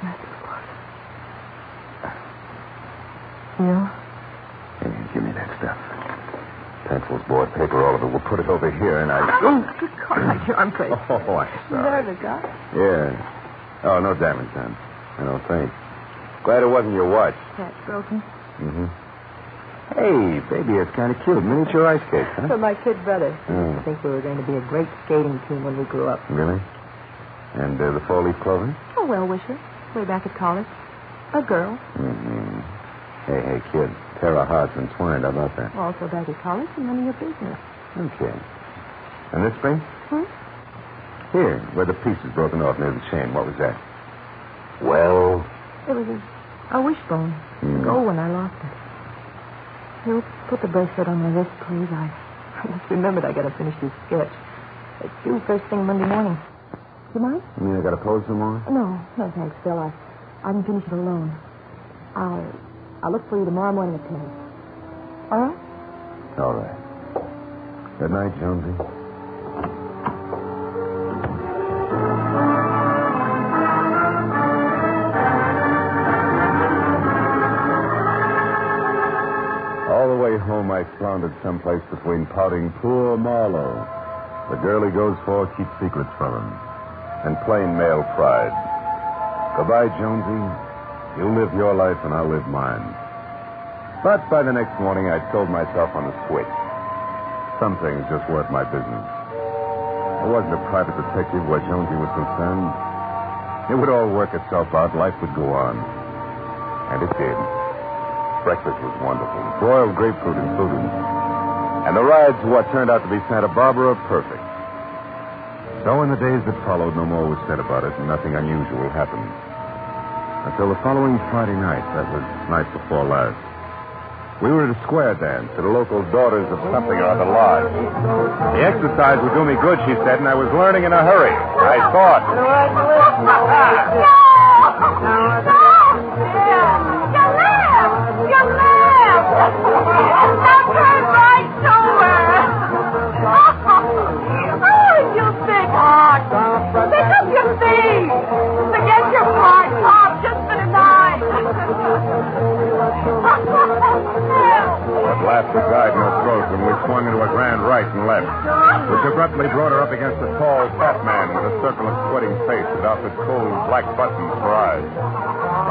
That's good. Phil? Hey, give me that stuff. Pencils, board, paper, all of it. We'll put it over here, and I... Oh, good God, my arm crazy. Oh, I'm sorry. Nervous, huh? Yeah. Oh, no damage done. I don't think. Glad it wasn't your watch. Catch broken? Mm-hmm. Hey, baby, it's kind of cute. Miniature ice skates, huh? For my kid brother. Mm. I think we were going to be a great skating team when we grew up. Really? And the four-leaf clover? A well-wisher. Way back at college. A girl. Mm-hmm. Hey, kid. Tear our hearts entwined. How about that? Also back at college and none of your business. Okay. And this thing? Here, where the piece is broken off near the chain. What was that? Well? It was a wishbone. A gold one. I lost it. You'll put the bracelet on my wrist, please. I just remembered I got to finish this sketch. It's due first thing Monday morning. Do you mind? You mean I got to pose some more? No, thanks, Phil. I can finish it alone. I'll look for you tomorrow morning at 10. All right? All right. Good night, Jonesy. All the way home, I floundered someplace between pouting poor Marlowe, the girl he goes for, keeps secrets from him, and plain male pride. Goodbye, Jonesy. You live your life and I'll live mine. But by the next morning, I'd sold myself on a switch. Some things just weren't my business. I wasn't a private detective where Jonesy was concerned. It would all work itself out. Life would go on. And it did. Breakfast was wonderful. Broiled grapefruit included. And the rides to what turned out to be Santa Barbara perfect. So in the days that followed, no more was said about it, and nothing unusual happened. Until the following Friday night. That was night before last. We were at a square dance at a local Daughters of Something or Other lodge. The exercise would do me good, she said, and I was learning in a hurry. I thought. Laughter died in her throat when we swung into a grand right and left, which abruptly brought her up against a tall, fat man with a circle of sweating face that offered cold black buttons for eyes.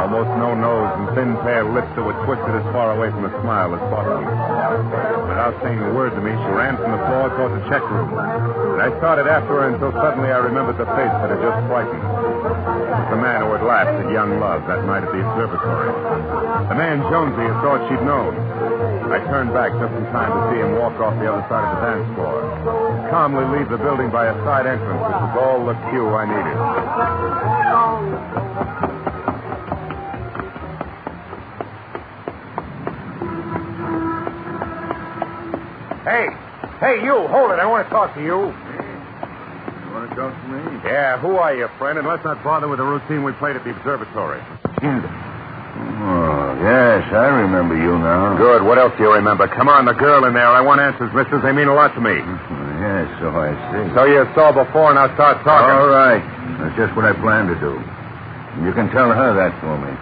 Almost no nose and thin pale lips that were twisted as far away from a smile as possible. Without saying a word to me, she ran from the floor toward the check room. And I started after her until suddenly I remembered the face that had just frightened. It was the man who had laughed at young love that night at the observatory. The man Jonesy had thought she'd known. I turned back just in time to see him walk off the other side of the dance floor. Calmly leave the building by a side entrance, which was all the cue I needed. Hey, you, hold it. I want to talk to you. You want to talk to me? Yeah, who are you, friend? And let's not bother with the routine we played at the observatory. Oh, Yes, I remember you now. Good. What else do you remember? Come on, the girl in there. I want answers, mister. They mean a lot to me. Yes, so I see. So you saw before, now start talking. All right. That's just what I planned to do. You can tell her that for me.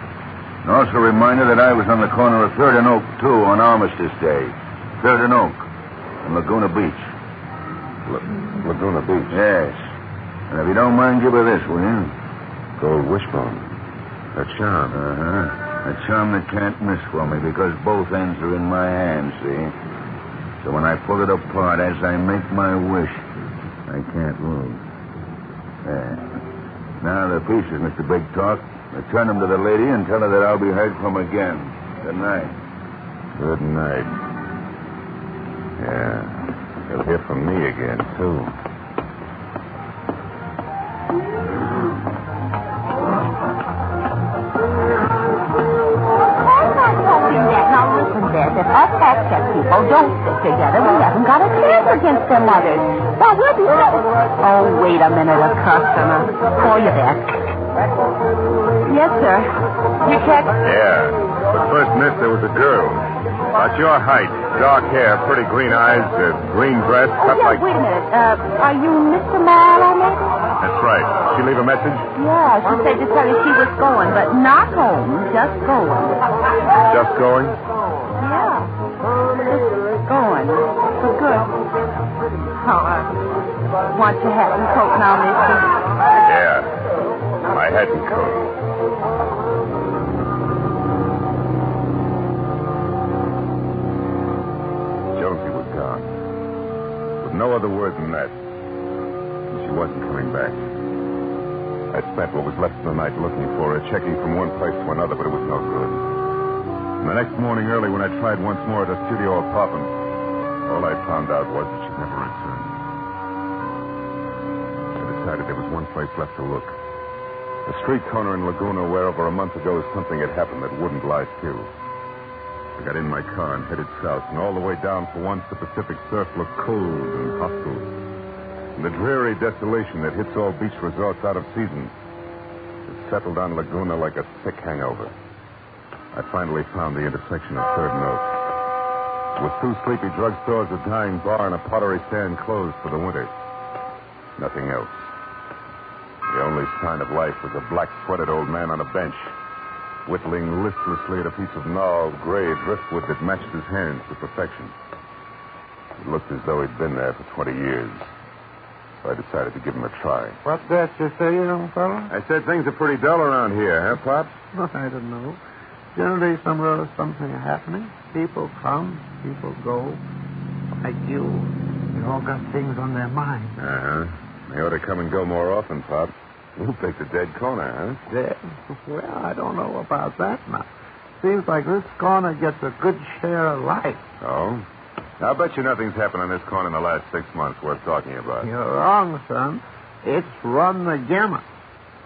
And also remind her that I was on the corner of 3rd and Oak, too, on Armistice Day. 3rd and Oak, in Laguna Beach. Laguna Beach? Yes. And if you don't mind, give her this, will you? Gold wishbone. A charm. Uh-huh. A charm that can't miss for me because both ends are in my hands, see? So when I pull it apart, as I make my wish, I can't move. There. Now the pieces, Mr. Big Talk. Return them to the lady and tell her that I'll be heard from again. Good night. Good night. Yeah. You'll hear from me again, too. Now listen, Beth, if us access people don't stick together, we haven't got a chance against them others. Well, we'll be so... Oh, wait a minute, a customer. Call you back. Yes, sir. You checked? Yeah. But first, miss, there was a girl. About your height, dark hair, pretty green eyes, green dress, cut like... Wait a minute. Are you Mr. Marlowe, maybe? That's right. Did she leave a message? Yeah, she said to tell you she was going, but not home, just going. Just going? Yeah. Just going. For good. Oh, want your hat and coat now, mister? Yeah. My hat and coat. Josie was gone. With no other word than that. And she wasn't coming back. I spent what was left of the night looking for her, checking from one place to another, but it was no good. And the next morning early, when I tried once more at her studio apartment, all I found out was that she'd never returned. I decided there was one place left to look. A street corner in Laguna where over a month ago something had happened that wouldn't lie still. I got in my car and headed south, and all the way down for once the Pacific surf looked cold and hostile. And the dreary desolation that hits all beach resorts out of season had settled on Laguna like a thick hangover. I finally found the intersection of 3rd and Oak. With 2 sleepy drugstores, a dying bar, and a pottery stand closed for the winter. Nothing else. The only sign of life was a black-sweated old man on a bench, whittling listlessly at a piece of gnarled gray driftwood that matched his hands to perfection. It looked as though he'd been there for 20 years. So I decided to give him a try. What that you say, young fellow? I said things are pretty dull around here, huh, Pop? I don't know. Generally, somewhere something happening. People come, people go. Like you. They all got things on their mind. Uh-huh. They ought to come and go more often, Pop. You picked a dead corner, huh? Dead? Well, I don't know about that now. Seems like this corner gets a good share of life. Oh? I'll bet you nothing's happened on this corner in the last 6 months worth talking about. You're wrong, son. It's run the gamut.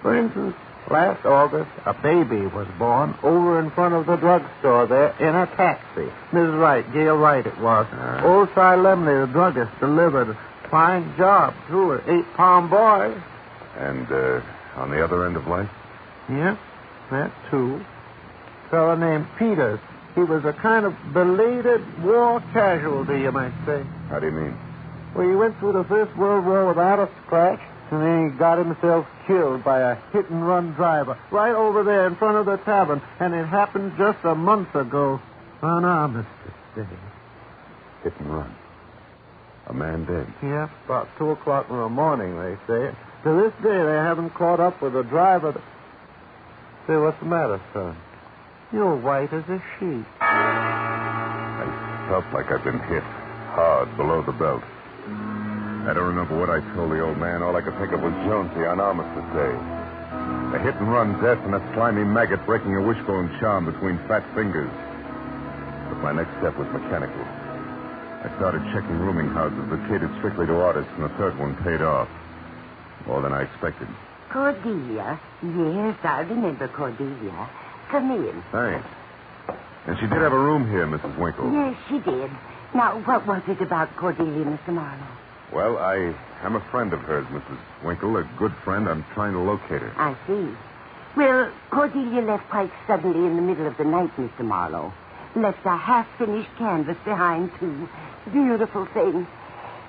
For instance, last August, a baby was born over in front of the drugstore there in a taxi. Mrs. Wright, Gail Wright it was. Old Cy Lemley, the druggist, delivered. Fine job, too, an 8-pound boy. And, on the other end of life? Yep, that too. A fellow named Peters. He was a kind of belated war casualty, you might say. How do you mean? Well, he went through the First World War without a scratch, and then he got himself killed by a hit-and-run driver right over there in front of the tavern, and it happened just a month ago on Armistice Day. Hit and run. A man dead. Yeah, about 2 o'clock in the morning, they say. To this day, they haven't caught up with the driver. Say, what's the matter, son? You're white as a sheet. I felt like I'd been hit hard below the belt. I don't remember what I told the old man. All I could think of was Jonesy on Armistice Day. A hit-and-run death and a slimy maggot breaking a wishbone charm between fat fingers. But my next step was mechanical. I started checking rooming houses that catered strictly to artists, and the third one paid off. More than I expected. Cordelia. Yes, I remember Cordelia. Come in. Thanks. And she did have a room here, Mrs. Winkle. Yes, she did. Now, what was it about Cordelia, Mr. Marlowe? Well, I'm a friend of hers, Mrs. Winkle, a good friend. I'm trying to locate her. I see. Well, Cordelia left quite suddenly in the middle of the night, Mr. Marlowe. Left a half-finished canvas behind, too. Beautiful thing.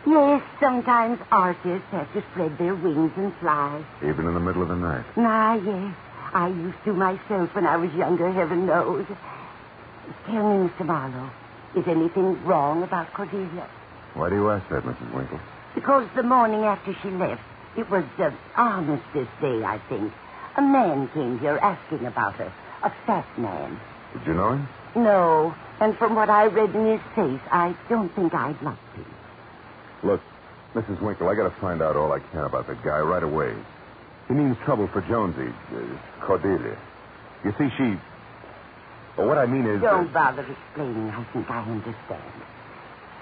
Yes, sometimes artists have to spread their wings and fly. Even in the middle of the night? Yes. I used to myself when I was younger, heaven knows. Tell me, Mr. Marlowe, is anything wrong about Cordelia? Why do you ask that, Mrs. Winkle? Because the morning after she left, it was Armistice Day, I think. A man came here asking about her. A fat man. Did you know him? No. And from what I read in his face, I don't think I'd like to. Look, Mrs. Winkle, I got to find out all I can about that guy right away. He means trouble for Jonesy, Cordelia. You see, Well, what I mean is... Don't bother explaining. I think I understand.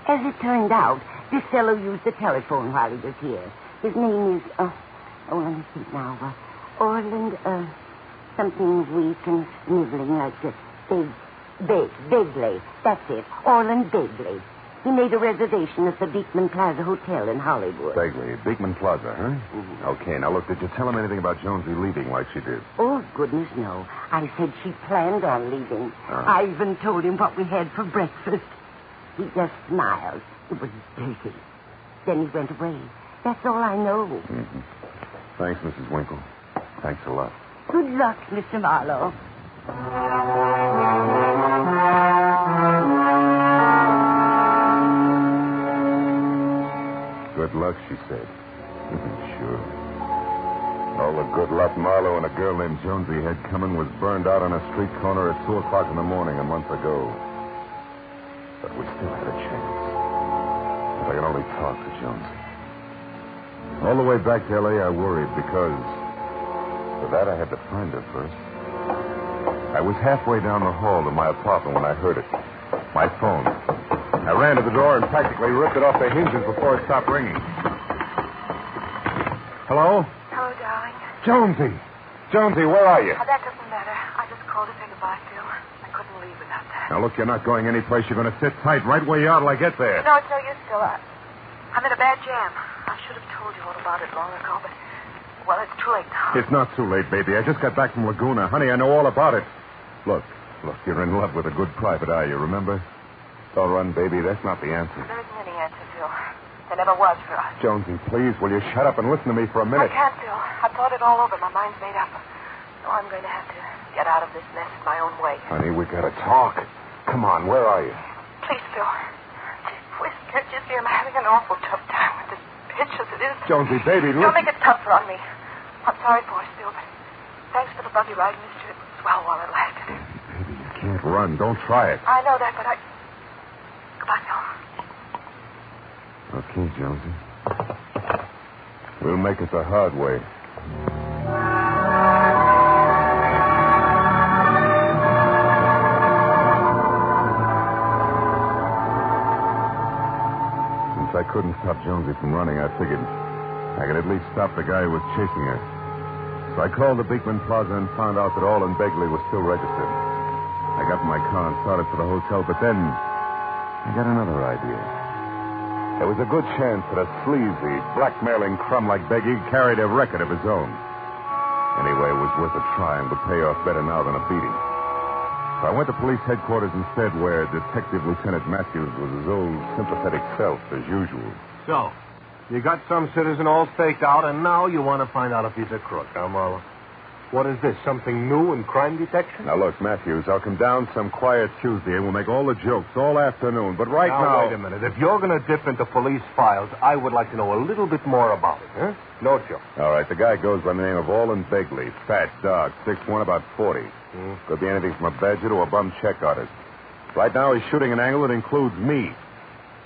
As it turned out, this fellow used the telephone while he was here. His name is... let me think now. Orland, something weak and sniveling like Begley. That's it. Orland Begley. He made a reservation at the Beekman Plaza Hotel in Hollywood. Begley, Beekman Plaza, huh? Mm-hmm. Okay, now look, did you tell him anything about Jonesy leaving like she did? Oh, goodness, no. I said she planned on leaving. I even told him what we had for breakfast. He just smiled. It was dirty. Then he went away. That's all I know. Mm-hmm. Thanks, Mrs. Winkle. Thanks a lot. Good luck, Mr. Marlowe. Good luck, she said. Sure. All the good luck Marlowe and a girl named Jonesy had coming was burned out on a street corner at 2 o'clock in the morning a month ago. But we still had a chance. If I could only talk to Jonesy. All the way back to L.A., I worried because for that I had to find her first. I was halfway down the hall to my apartment when I heard it. My phone. I ran to the door and practically ripped it off the hinges before it stopped ringing. Hello? Hello, darling. Jonesy, where are you? That doesn't matter. I just called to say goodbye, Phil. I couldn't leave without that. Now, look, you're not going anyplace. You're going to sit tight right where you are till I get there. No, it's no use, Phil. I'm in a bad jam. I should have told you all about it long ago, but, well, it's too late now. It's not too late, baby. I just got back from Laguna. Honey, I know all about it. Look, you're in love with a good private eye, you remember? Don't run, baby. That's not the answer. There isn't any answer, Phil. There never was for us. Jonesy, please, will you shut up and listen to me for a minute? I can't, Phil. I've thought it all over. My mind's made up. So I'm going to have to get out of this mess my own way. Honey, we got to talk. Come on, where are you? Please, Phil. Gee whiz, can't you see I'm having an awful tough time with this pitch as it is? Jonesy, baby, look. Don't make it tougher on me. I'm sorry for it, Phil, but thanks for the buggy ride, mister. It was swell while it lasted. Baby, you can't run. Don't try it. I know that, but Goodbye, Phil. Okay, Jonesy. We'll make it the hard way. Since I couldn't stop Jonesy from running, I figured I could at least stop the guy who was chasing her. So I called the Beekman Plaza and found out that Orland Begley was still registered. I got in my car and started for the hotel, but then I got another idea. There was a good chance that a sleazy, blackmailing crumb like Beggy carried a record of his own. Anyway, it was worth a try and would pay off better now than a beating. So I went to police headquarters instead, where Detective Lieutenant Matthews was his old sympathetic self, as usual. So, you got some citizen all staked out, and now you want to find out if he's a crook, huh, Marlowe? What is this, something new in crime detection? Now, look, Matthews, I'll come down some quiet Tuesday and we'll make all the jokes all afternoon. But right now... Wait a minute. If you're going to dip into police files, I would like to know a little bit more about it, huh? No joke. All right, the guy goes by the name of Orland Begley. Fat, dark, 6'1", about 40. Could be anything from a badger to a bum check artist. Right now he's shooting an angle that includes me.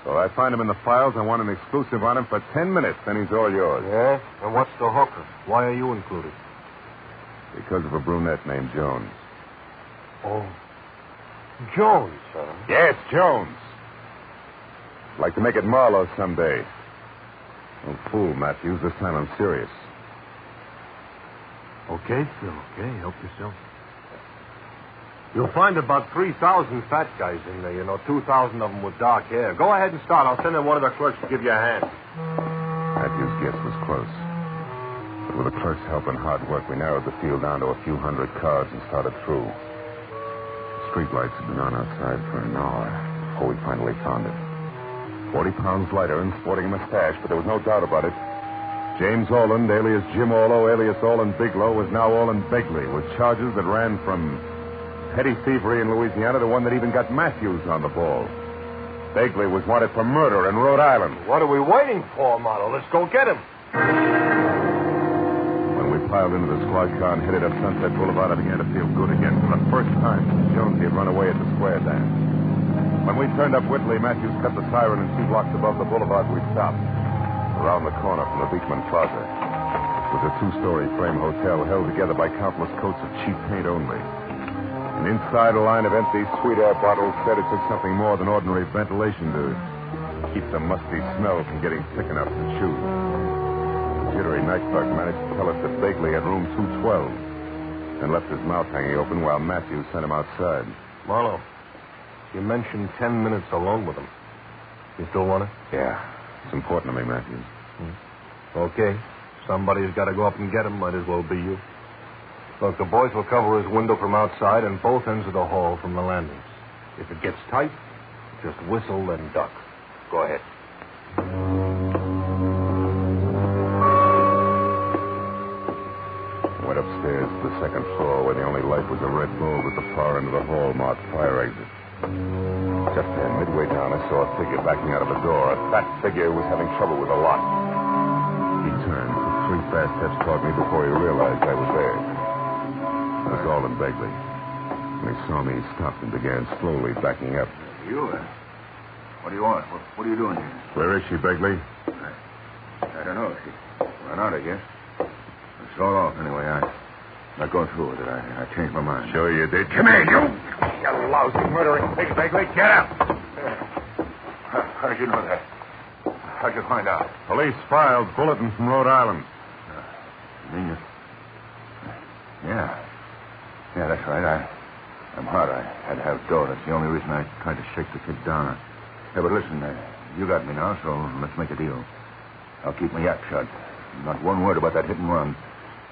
So I find him in the files. I want an exclusive on him for 10 minutes, then he's all yours. Yeah? And what's the hooker? Why are you included? Because of a brunette named Jones. Oh. Jones, huh? Yes, Jones. I'd like to make it Marlowe someday. Don't fool, Matthews. This time I'm serious. Okay, Phil. Okay, help yourself. You'll find about 3,000 fat guys in there. 2,000 of them with dark hair. Go ahead and start. I'll send in one of the clerks to give you a hand. Matthews' guess was close. But with the clerk's help and hard work, we narrowed the field down to a few hundred cars and started through. The streetlights had been on outside for an hour before we finally found it. 40 pounds lighter and sporting a mustache, but there was no doubt about it. James Orland, alias Jim Orlo, alias Orland Bigelow, was now Orland Begley, with charges that ran from petty thievery in Louisiana to one that even got Matthews on the ball. Begley was wanted for murder in Rhode Island. What are we waiting for, Marlowe? Let's go get him. When we piled into the squad car and headed up Sunset Boulevard, I began to feel good again. For the first time since Jonesy had run away at the square dance. When we turned up Whitley, Matthews cut the siren, and 2 blocks above the boulevard, we stopped. Around the corner from the Beekman Plaza. It was a 2-story frame hotel held together by countless coats of cheap paint only. And inside, a line of empty sweet air bottles said it took something more than ordinary ventilation to keep the musty smell from getting thick enough to chew. The jittery night clerk managed to tell us that Begley had room 212 and left his mouth hanging open while Matthews sent him outside. Marlowe, you mentioned 10 minutes alone with him. You still want it? Yeah. It's important to me, Matthews. Okay. Somebody's got to go up and get him. Might as well be you. Look, the boys will cover his window from outside and both ends of the hall from the landings. If it gets tight, just whistle and duck. Go ahead. I went upstairs to the second floor where the only light was a red bulb at the far end of the hall marked fire exit. Just then, midway down, I saw a figure backing out of a door. A fat figure was having trouble with a lock. He turned, took 3 fast steps toward me before he realized I was there. It was Orland Begley. When he saw me, he stopped and began slowly backing up. You? What do you want? What are you doing here? Where is she, Begley? I don't know. She ran out, I guess. I saw her off anyway. I'm not going through with it. I changed my mind. Sure you did. Come here, you! You lousy murdering pig, Begley. Get up! How did you know that? How'd you find out? Police filed bulletin from Rhode Island. You mean you... Yeah. Yeah, that's right. I'm hard. I had to have dough. That's the only reason I tried to shake the kid down. Yeah, but listen, you got me now, so let's make a deal. I'll keep my yap shut. Not one word about that hit and run.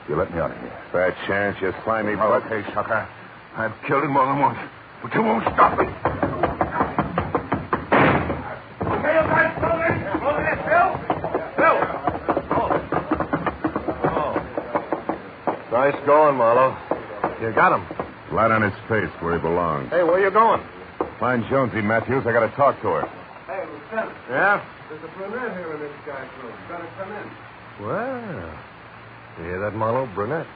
You let me out of here. Bad chance, you slimy... Oh, okay, sucker. I've killed him more than once, but you won't stop me. Okay, you guys, slow this. Slow this, Bill. Bill. Oh. Nice going, Marlowe. You got him. Flat on his face where he belongs. Hey, where you going? Find Jonesy, Matthews. I got to talk to her. Hey, Lieutenant. Yeah? There's a brunette here in this guy's room. Better come in. Well, you hear that, Marlowe? Brunette.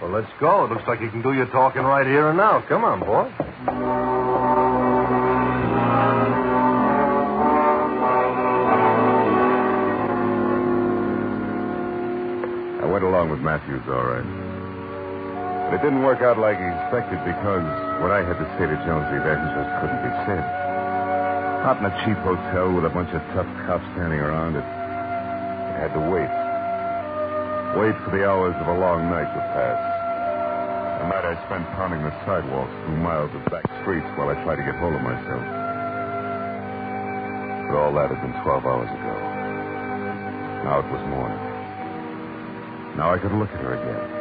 Well, let's go. It looks like you can do your talking right here and now. Come on, boy. I went along with Matthews, all right. But it didn't work out like he expected because what I had to say to Jonesy then just couldn't be said. Not in a cheap hotel with a bunch of tough cops standing around it. I had to wait. Wait for the hours of a long night to pass. A night I spent pounding the sidewalks through miles of back streets while I tried to get hold of myself. But all that had been 12 hours ago. Now it was morning. Now I could look at her again.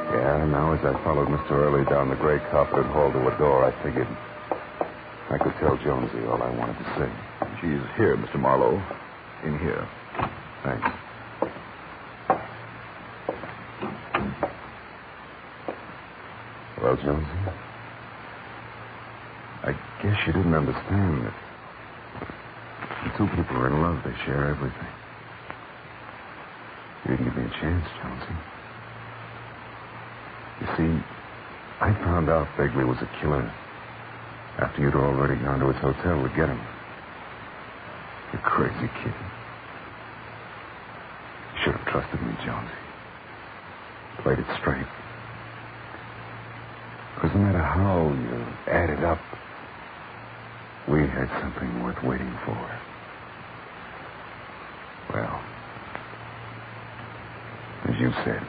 Yeah, now as I followed Mr. Early down the gray carpeted hall to a door, I figured I could tell Jonesy all I wanted to say. She's here, Mr. Marlowe. In here. Thanks. Well, Jonesy, I guess you didn't understand that when 2 people are in love, they share everything. You didn't give me a chance, Jonesy. You see, I found out Begley was a killer after you'd already gone to his hotel to get him. You crazy kid. You should have trusted me, Jonesy. Played it straight. Because no matter how you add it up, we had something worth waiting for. Well, as you said,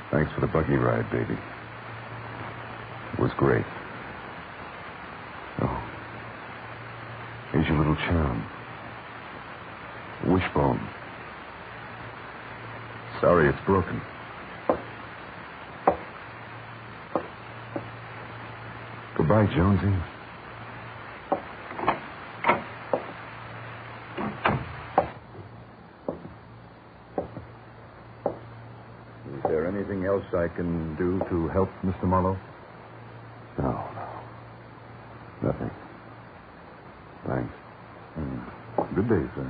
thanks for the buggy ride, baby. It was great. Oh, here's your little charm. Wishbone. Sorry it's broken. Goodbye, Jonesy. Is there anything else I can do to help, Mr. Marlowe? No. Nothing. Thanks. Good day, sir.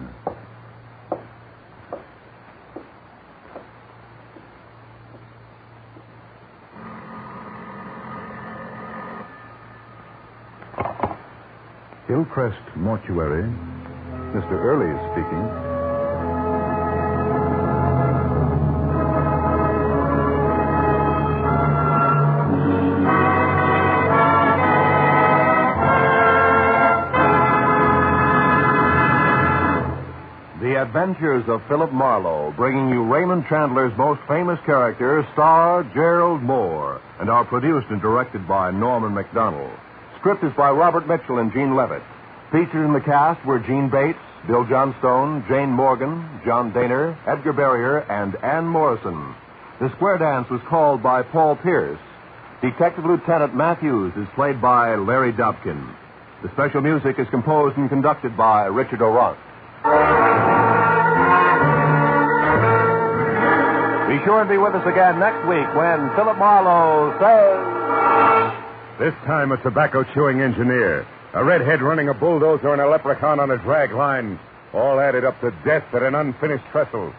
Hillcrest Mortuary. Mr. Early is speaking. The Adventures of Philip Marlowe, bringing you Raymond Chandler's most famous character, star Gerald Moore, and are produced and directed by Norman MacDonald. Script is by Robert Mitchell and Gene Levitt. Featured in the cast were Gene Bates, Bill Johnstone, Jane Morgan, John Daner, Edgar Barrier, and Ann Morrison. The square dance was called by Paul Pierce. Detective Lieutenant Matthews is played by Larry Dobkin. The special music is composed and conducted by Richard O'Rourke. Be sure and be with us again next week when Philip Marlowe says... This time a tobacco-chewing engineer, a redhead running a bulldozer, and a leprechaun on a drag line, all added up to death at an unfinished trestle.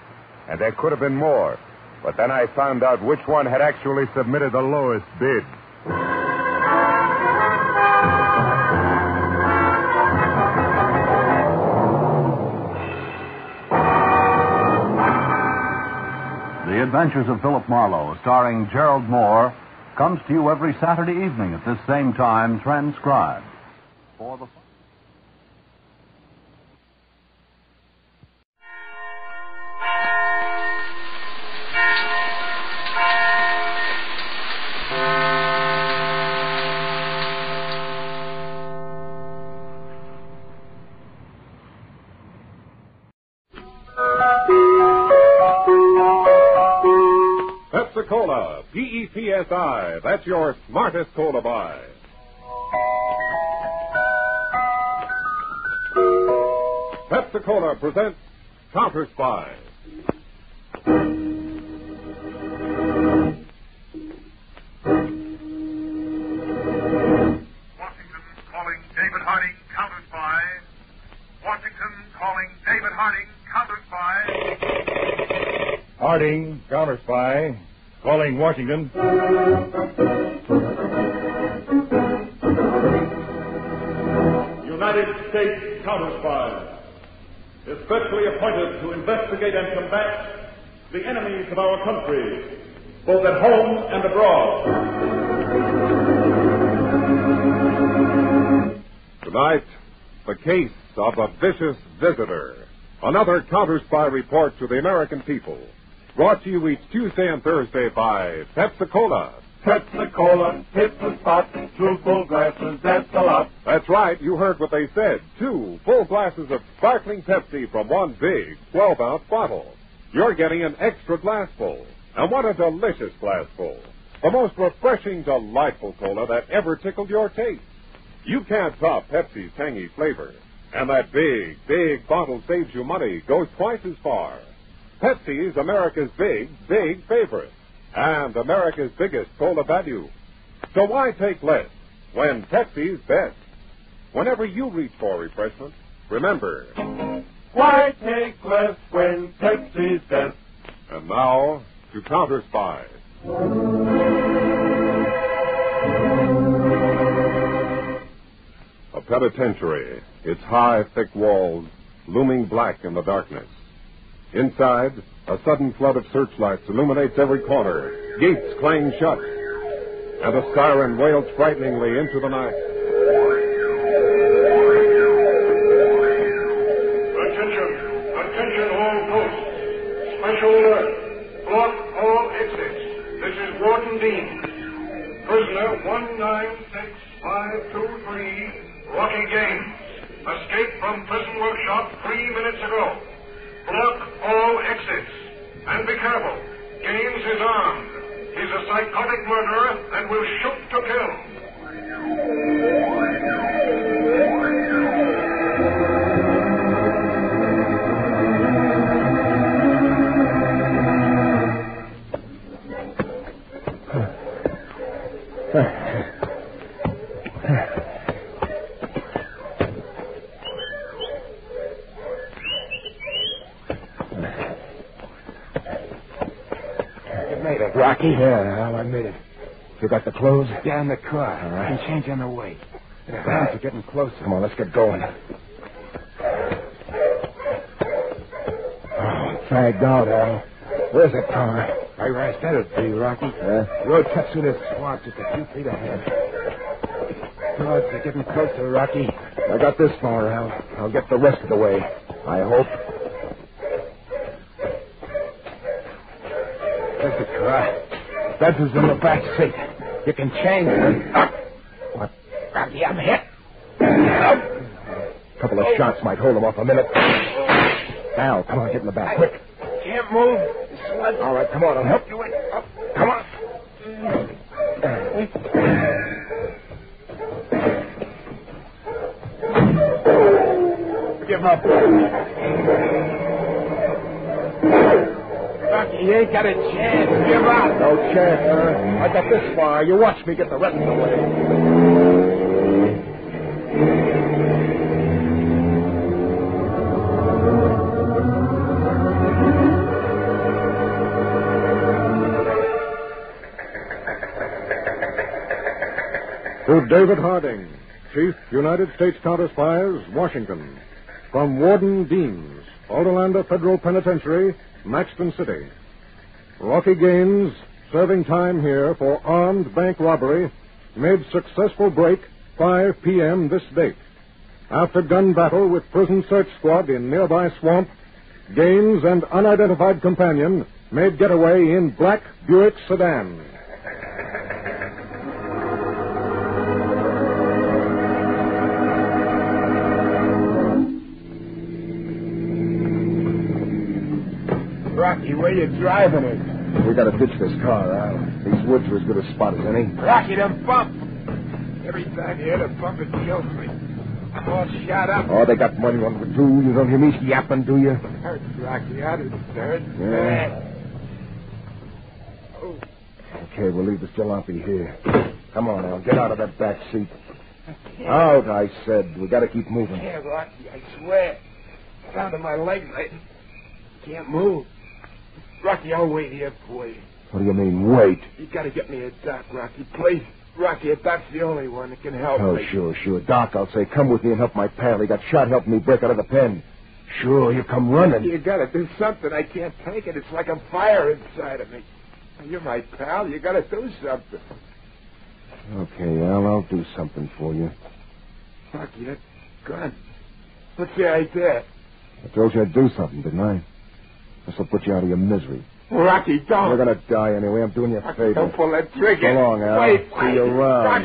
And there could have been more. But then I found out which one had actually submitted the lowest bid. The Adventures of Philip Marlowe, starring Gerald Moore, comes to you every Saturday evening at this same time, transcribed. For the... Pepsi-Cola, P-E-P-S-I. That's your smartest cola buy. Pepsi-Cola presents Counterspy. Washington calling David Harding, Counterspy. Washington calling David Harding, Counterspy. Harding, Counterspy. Calling Washington. United States Counterspy. Especially appointed to investigate and combat the enemies of our country, both at home and abroad. Tonight, the case of a vicious visitor. Another Counterspy report to the American people. Brought to you each Tuesday and Thursday by Pepsi-Cola. Pepsi-Cola, hit the spot, 2 full glasses, that's a lot. That's right, you heard what they said. 2 full glasses of sparkling Pepsi from one big 12-ounce bottle. You're getting an extra glassful. And what a delicious glassful. The most refreshing, delightful cola that ever tickled your taste. You can't top Pepsi's tangy flavor. And that big, big bottle saves you money, goes twice as far. Pepsi's America's big, big favorite. And America's biggest cola value. So why take less when Pepsi's best? Whenever you reach for refreshment, remember, why take less when Pepsi's best? And now, to Counterspy. A penitentiary, its high, thick walls looming black in the darkness. Inside, a sudden flood of searchlights illuminates every corner. Gates clang shut. And a siren wails frighteningly into the night. Attention all posts. Special alert. Block all exits. This is Warden Dean. Prisoner 196523, Rocky Gaines. Escaped from prison workshop 3 minutes ago. Block all exits. And be careful. Gaines is armed. He's a psychotic murderer and will shoot to kill. Rocky? Yeah, Al, I made it. You got the clothes? Yeah, in the car. All right. I can change on the way. Yeah. Vance are getting closer. Come on, let's get going. Oh, fagged out, Al. Where's the car? Right where I said it'd be, Rocky. Road cuts through this swamp just a few feet ahead. Crowds are getting closer, Rocky. I got this far, Al. I'll get the rest of the way. I hope. There's the car. Bedford's in the back seat. You can change it. Up. What? Rocky, I'm hit. A couple of shots might hold him off a minute. Al, come on, get in the back, quick. Can't move. All right, come on, I'll help you in. Up. Come on. Give up. Rocky, you ain't got a chance. Give up. No chance, sir. I got this far. You watch me get the rest of the way. To David Harding, Chief, United States Counterspies, Washington. From Warden Deans, Aldolanda Federal Penitentiary, Maxton City. Rocky Gaines, serving time here for armed bank robbery, made successful break 5 p.m. this date. After gun battle with prison search squad in nearby swamp, Gaines and unidentified companion made getaway in black Buick sedan. Rocky, where you driving it? We gotta ditch this car, Al. These woods are as good a spot as any. Rocky, them bump. Every time you hit a bump, it kills me. I'm all shot up. Oh, they got money on the do. You don't hear me yapping, do you? It hurts, Rocky. How does it hurt? Yeah. Oh. Okay, we'll leave the jalopy here. Come on, Al. Get out of that back seat. Out, I said. We gotta keep moving. Yeah, Rocky, I swear. Down to my legs, I can't move. Rocky, I'll wait here for you. What do you mean, wait? You gotta get me a doc, Rocky, please. Rocky, a doc's the only one that can help me. Oh, sure. Doc, I'll say, come with me and help my pal. He got shot helping me break out of the pen. Sure, you come running. You gotta do something. I can't take it. It's like a fire inside of me. You're my pal. You gotta do something. Okay, Al, I'll do something for you. Rocky, that gun. What's the idea? I told you I'd do something, didn't I? This'll put you out of your misery. Rocky, don't. You're gonna die anyway. I'm doing you a favor. Don't pull that trigger. So long, Al. Wait. See you around. Rocky,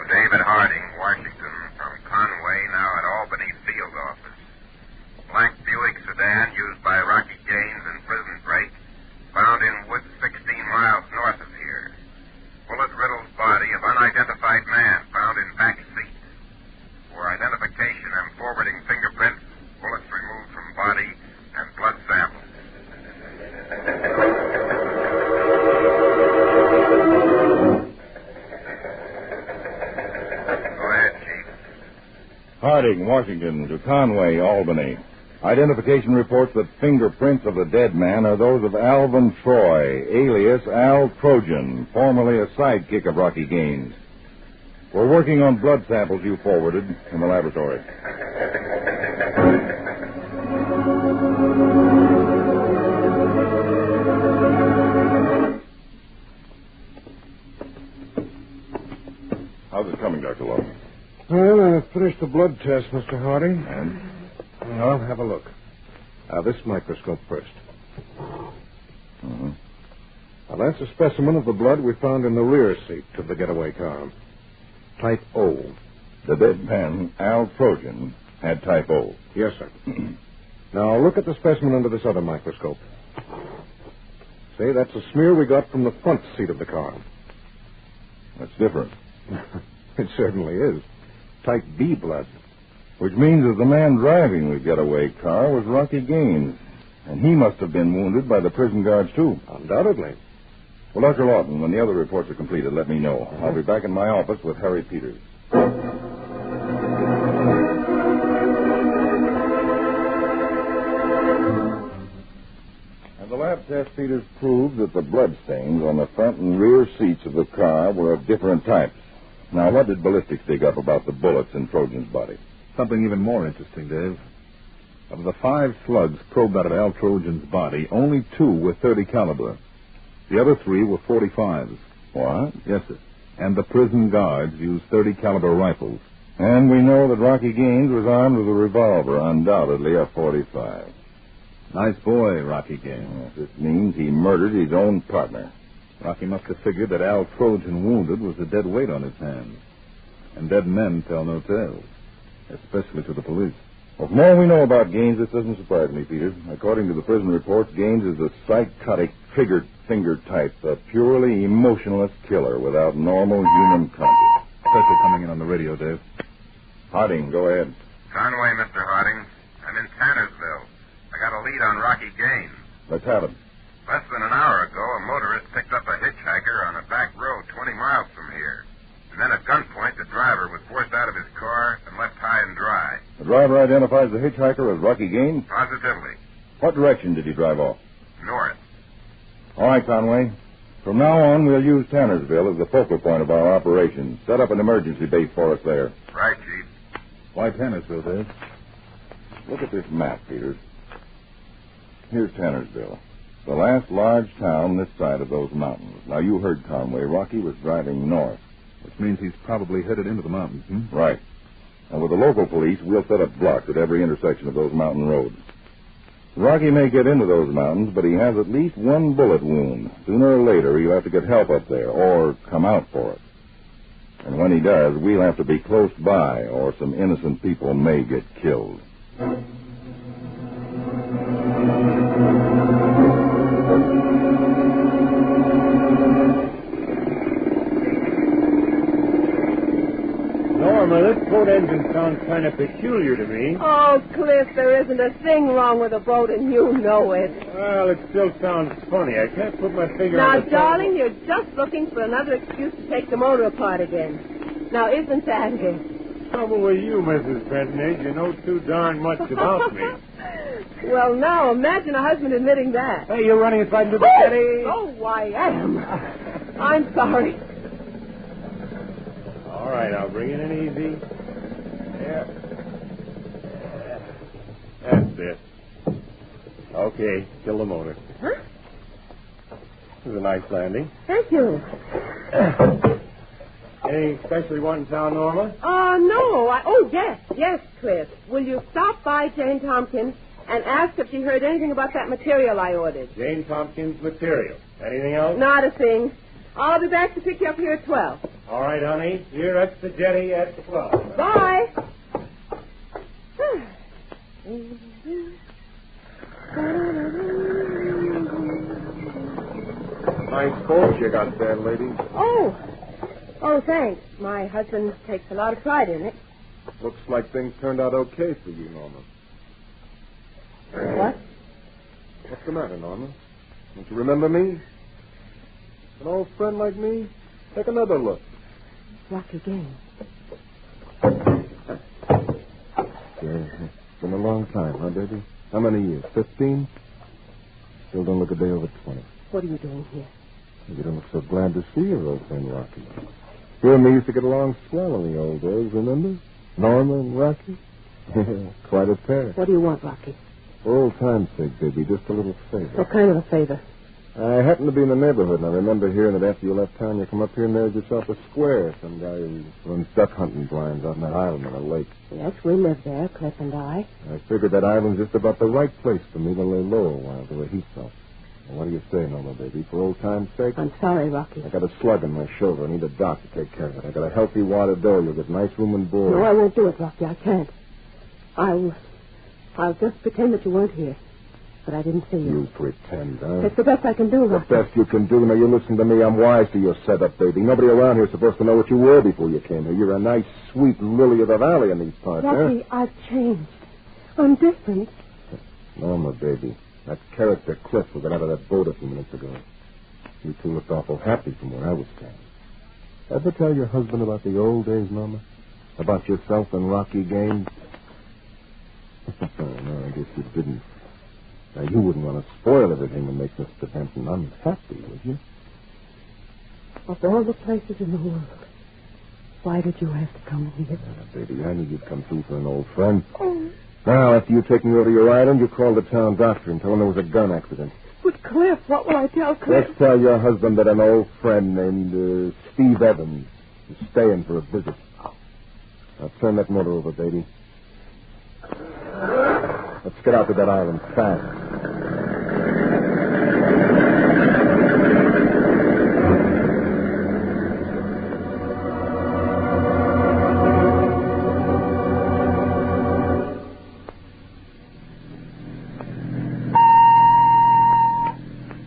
David Harding, Washington, from Conway, now at Albany Field Office. Black Buick sedan used by Rocky Gaines in prison break, found in woods 16 miles north of here. Bullet-riddled body of unidentified man found in back seat. For identification and forwarding fingerprints, bullets removed from body and blood samples. Harding, Washington, to Conway, Albany. Identification reports that fingerprints of the dead man are those of Alvin Troy, alias Al Trojan, formerly a sidekick of Rocky Gaines. We're working on blood samples you forwarded in the laboratory. How's it coming, Dr. Lowe? Well, I finished the blood test, Mr. Harding. And? Well, have a look. This microscope first. Uh-huh. Now that's a specimen of the blood we found in the rear seat of the getaway car. Type O. The deadpan, Al Trojan, had type O. Yes, sir. Now, look at the specimen under this other microscope. See, that's a smear we got from the front seat of the car. That's different. It certainly is. Type B blood. Which means that the man driving the getaway car was Rocky Gaines. And he must have been wounded by the prison guards, too. Undoubtedly. Well, Dr. Lawton, when the other reports are completed, let me know. I'll be back in my office with Harry Peters. And the lab test, Peters, proved that the blood stains on the front and rear seats of the car were of different types. Now, what did ballistics dig up about the bullets in Trojan's body? Something even more interesting, Dave. Of the 5 slugs probed out of Al Trojan's body, only 2 were .30 caliber. The other 3 were .45s. What? Yes, sir. And the prison guards used .30 caliber rifles. And we know that Rocky Gaines was armed with a revolver, undoubtedly a .45. Nice boy, Rocky Gaines. This means he murdered his own partner. Rocky must have figured that Al Trojan wounded was a dead weight on his hands. And dead men tell no tales, especially to the police. Well, from all we know about Gaines, this doesn't surprise me, Peter. According to the prison reports, Gaines is a psychotic, trigger-finger type, a purely emotionless killer without normal human contact. Special coming in on the radio, Dave. Harding, go ahead. Conway, Mr. Harding. I'm in Tannersville. I got a lead on Rocky Gaines. Let's have it. Less than an hour ago, a motorist picked up a hitchhiker on a back road 20 miles from here. And then at gunpoint, the driver was forced out of his car and left high and dry. The driver identifies the hitchhiker as Rocky Gaines? Positively. What direction did he drive off? North. All right, Conway. From now on, we'll use Tannersville as the focal point of our operation. Set up an emergency base for us there. Right, Chief. Why Tannersville, Dave? Look at this map, Peters. Here's Tannersville, the last large town this side of those mountains. Now, you heard Conway. Rocky was driving north. Which means he's probably headed into the mountains, Right. And with the local police, we'll set up blocks at every intersection of those mountain roads. Rocky may get into those mountains, but he has at least one bullet wound. Sooner or later, he'll have to get help up there, or come out for it. And when he does, we'll have to be close by, or some innocent people may get killed. Norma, this boat engine sounds kind of peculiar to me. Oh, Cliff, there isn't a thing wrong with the boat, and you know it. Well, it still sounds funny. I can't put my finger Now, on the... darling, you're just looking for another excuse to take the motor apart again. Now, isn't that it? Trouble with you, Mrs. Benton, is you know too darn much about me. Well, now, imagine a husband admitting that. Hey, you're running inside into the jetty. Oh, I am. I'm sorry. All right, I'll bring it in easy. There. That's it. Okay, kill the motor. Huh? This is a nice landing. Thank you. Anything special you want in town, Norma? No. Oh, yes, Cliff. Will you stop by Jane Tompkins and ask if she heard anything about that material I ordered? Jane Tompkins material. Anything else? Not a thing. I'll be back to pick you up here at 12. All right, honey. Here at the jetty at 12. Bye. Nice boat you got there, lady. Oh, thanks. My husband takes a lot of pride in it. Looks like things turned out okay for you, Norma. What? What's the matter, Norma? Don't you remember me? An old friend like me? Take another look. Rocky Gaines. Yeah, it's been a long time, huh, baby? How many years? 15? Still don't look a day over 20. What are you doing here? You don't look so glad to see your old friend, Rocky. You and me used to get along swell in the old days, remember? Norma and Rocky? Quite a pair. What do you want, Rocky? For old time's sake, baby, just a little favor. What kind of a favor? I happened to be in the neighborhood, and I remember hearing that after you left town, you come up here and there's yourself a square. Some guy who runs duck hunting blinds out on that island on a lake. Yes, we live there, Cliff and I. I figured that island's just about the right place for me to lay low a while till the heat's off. Well, what do you say, Norma, baby? For old time's sake? I'm sorry, Rocky. I got a slug in my shoulder. I need a doc to take care of it. I got a healthy wad of dough. You'll get nice room and board. No, I won't do it, Rocky. I can't. I'll just pretend that you weren't here. But I didn't see you. You pretend, huh? It's the best I can do, Rocky. The best you can do? Now, you listen to me. I'm wise to your setup, baby. Nobody around here is supposed to know what you were before you came here. You're a nice, sweet lily of the valley in these parts, Rocky, I've changed. I'm different. Norma, baby. That character Cliff who got out of that boat a few minutes ago. You two looked awful happy from where I was standing. Ever tell your husband about the old days, Norma? About yourself and Rocky Gaines? No, I guess you didn't. Now, you wouldn't want to spoil everything and make Mr. Benton unhappy, would you? Of all the places in the world, why did you have to come here? Baby, I knew you'd come through for an old friend. Oh. Now, after you take me over to your island, you call the town doctor and tell him there was a gun accident. But, Cliff, what will I tell Cliff? Let's tell your husband that an old friend named Steve Evans is staying for a visit. Now, turn that motor over, baby. Let's get out to that island fast.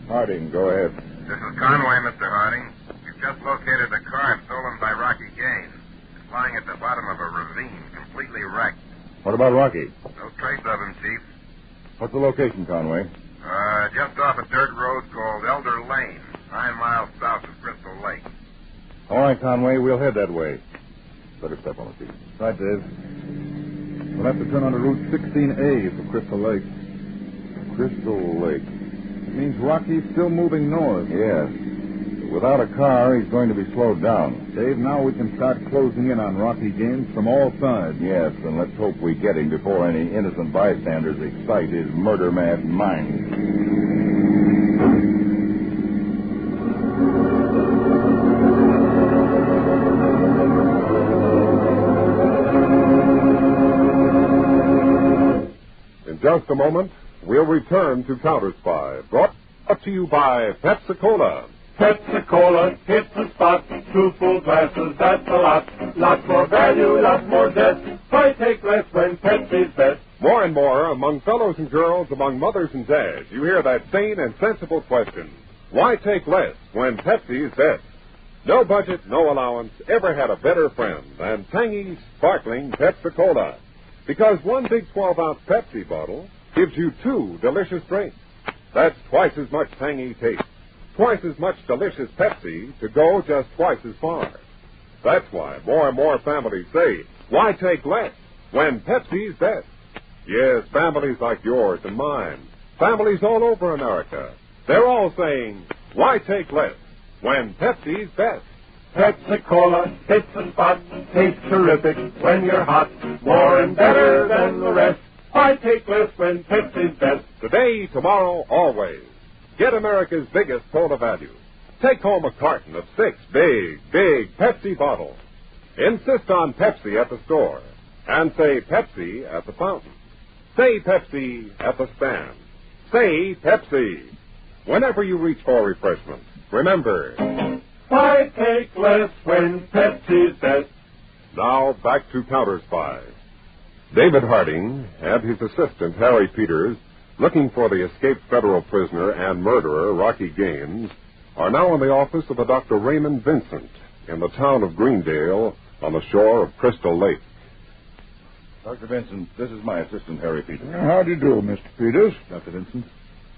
Harding, go ahead. This is Conway, Mr. Harding. We've just located a car stolen by Rocky Gaines. It's lying at the bottom of a ravine, completely wrecked. What about Rocky? No trace of him, Chief. What's the location, Conway? Just off a dirt road called Elder Lane, 9 miles south of Crystal Lake. All right, Conway, we'll head that way. Better step on the feet. Right, Dave. We'll have to turn onto Route 16A for Crystal Lake. Crystal Lake. It means Rocky's still moving north. Yes. Without a car, he's going to be slowed down. Dave, now we can start closing in on Rocky Gaines from all sides. Yes, and let's hope we get him before any innocent bystanders excite his murder-mad mind. In just a moment, we'll return to Counterspy, brought to you by Pepsi-Cola. Pepsi-Cola hits the spot. 2 full glasses, that's a lot. Lots more value, lots more zest. Why take less when Pepsi's best? More and more, among fellows and girls, among mothers and dads, you hear that sane and sensible question. Why take less when Pepsi is best? No budget, no allowance ever had a better friend than tangy, sparkling Pepsi-Cola. Because one big 12-ounce Pepsi bottle gives you 2 delicious drinks. That's twice as much tangy taste. Twice as much delicious Pepsi to go just twice as far. That's why more and more families say, why take less when Pepsi's best? Yes, families like yours and mine, families all over America, they're all saying, why take less when Pepsi's best? Pepsi-Cola hits the spot. Tastes terrific when you're hot. More and better than the rest. Why take less when Pepsi's best? Today, tomorrow, always. Get America's biggest cola value. Take home a carton of 6 big Pepsi bottles. Insist on Pepsi at the store. And say Pepsi at the fountain. Say Pepsi at the stand. Say Pepsi. Whenever you reach for refreshment, remember, why take less when Pepsi's best? Now, back to Counterspy. David Harding and his assistant, Harry Peters, looking for the escaped federal prisoner and murderer, Rocky Gaines, are now in the office of a Dr. Raymond Vincent in the town of Greendale on the shore of Crystal Lake. Dr. Vincent, this is my assistant, Harry Peters. How do you do, Mr. Peters? Dr. Vincent.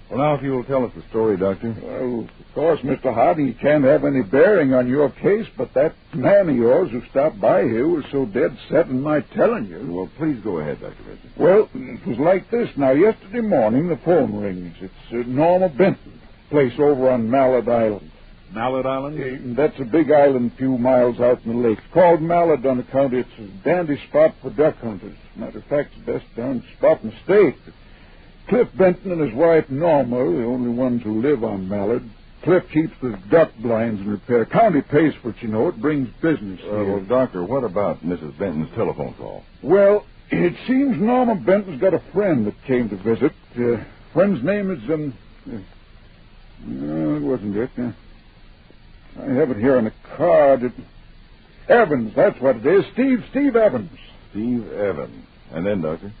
Well, now, if you will tell us the story, Doctor. Well, of course, Mr. Harding, it can't have any bearing on your case, but that man of yours who stopped by here was so dead set in my telling you. Well, please go ahead, Dr. Vincent. Well, it was like this. Now, yesterday morning, the phone rings. It's Norma Benton, place over on Mallard Island. Mallard Island? That's a big island a few miles out in the lake. It's called Mallard on account it's a dandy spot for duck hunters. Matter of fact, it's the best darn spot in the state. Cliff Benton and his wife Norma are the only ones who live on Mallard. Cliff keeps the duck blinds in repair. County pays for it, you know. It brings business here. Well, Doctor, what about Mrs. Benton's telephone call? Well, it seems Norma Benton's got a friend that came to visit. Friend's name is, No, it wasn't it. I have it here on a card. Evans, that's what it is. Steve Evans. Steve Evans. And then, Doctor?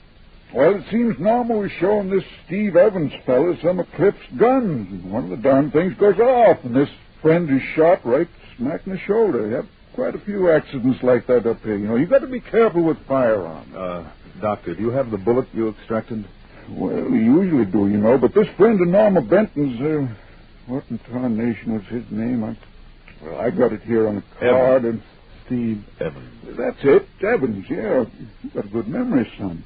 Well, it seems Norma was showing this Steve Evans fella some of Cliff's guns. And one of the darn things goes off, and this friend is shot right smack in the shoulder. You have quite a few accidents like that up here. You know, you got to be careful with firearms. Doctor, do you have the bullet you extracted? Well, we usually do, you know, but this friend of Norma Benton's, what in tarnation was his name? I got it here on a card. Evans. Steve Evans. That's it, Evans, yeah. You got a good memory, son.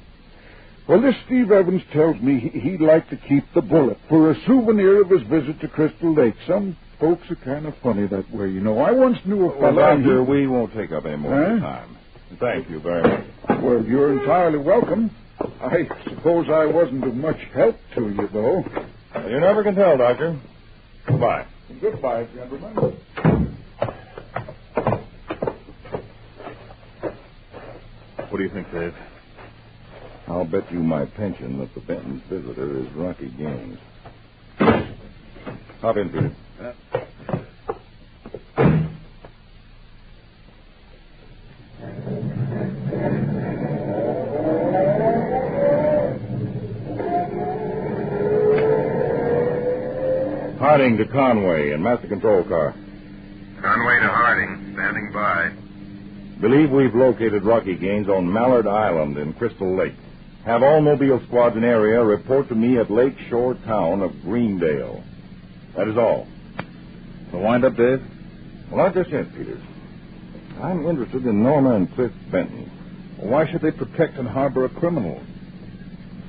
Well, this Steve Evans tells me he'd like to keep the bullet for a souvenir of his visit to Crystal Lake. Some folks are kind of funny that way, you know. I once knew a fellow... Well, Doctor, we won't take up any more of your time. Thank you very much. Well, you're entirely welcome. I suppose I wasn't of much help to you, though. You never can tell, Doctor. Goodbye. Goodbye, gentlemen. What do you think, Dave? I'll bet you my pension that the Benton's visitor is Rocky Gaines. Hop in, Peter. Harding to Conway in Master Control car. Conway to Harding, standing by. Believe we've located Rocky Gaines on Mallard Island in Crystal Lake. Have all mobile squads in area report to me at Lake Shore town of Greendale. That is all. The wind-up, Dave? Well, not just yet, Peters. I'm interested in Norma and Cliff Benton. Well, why should they protect and harbor a criminal?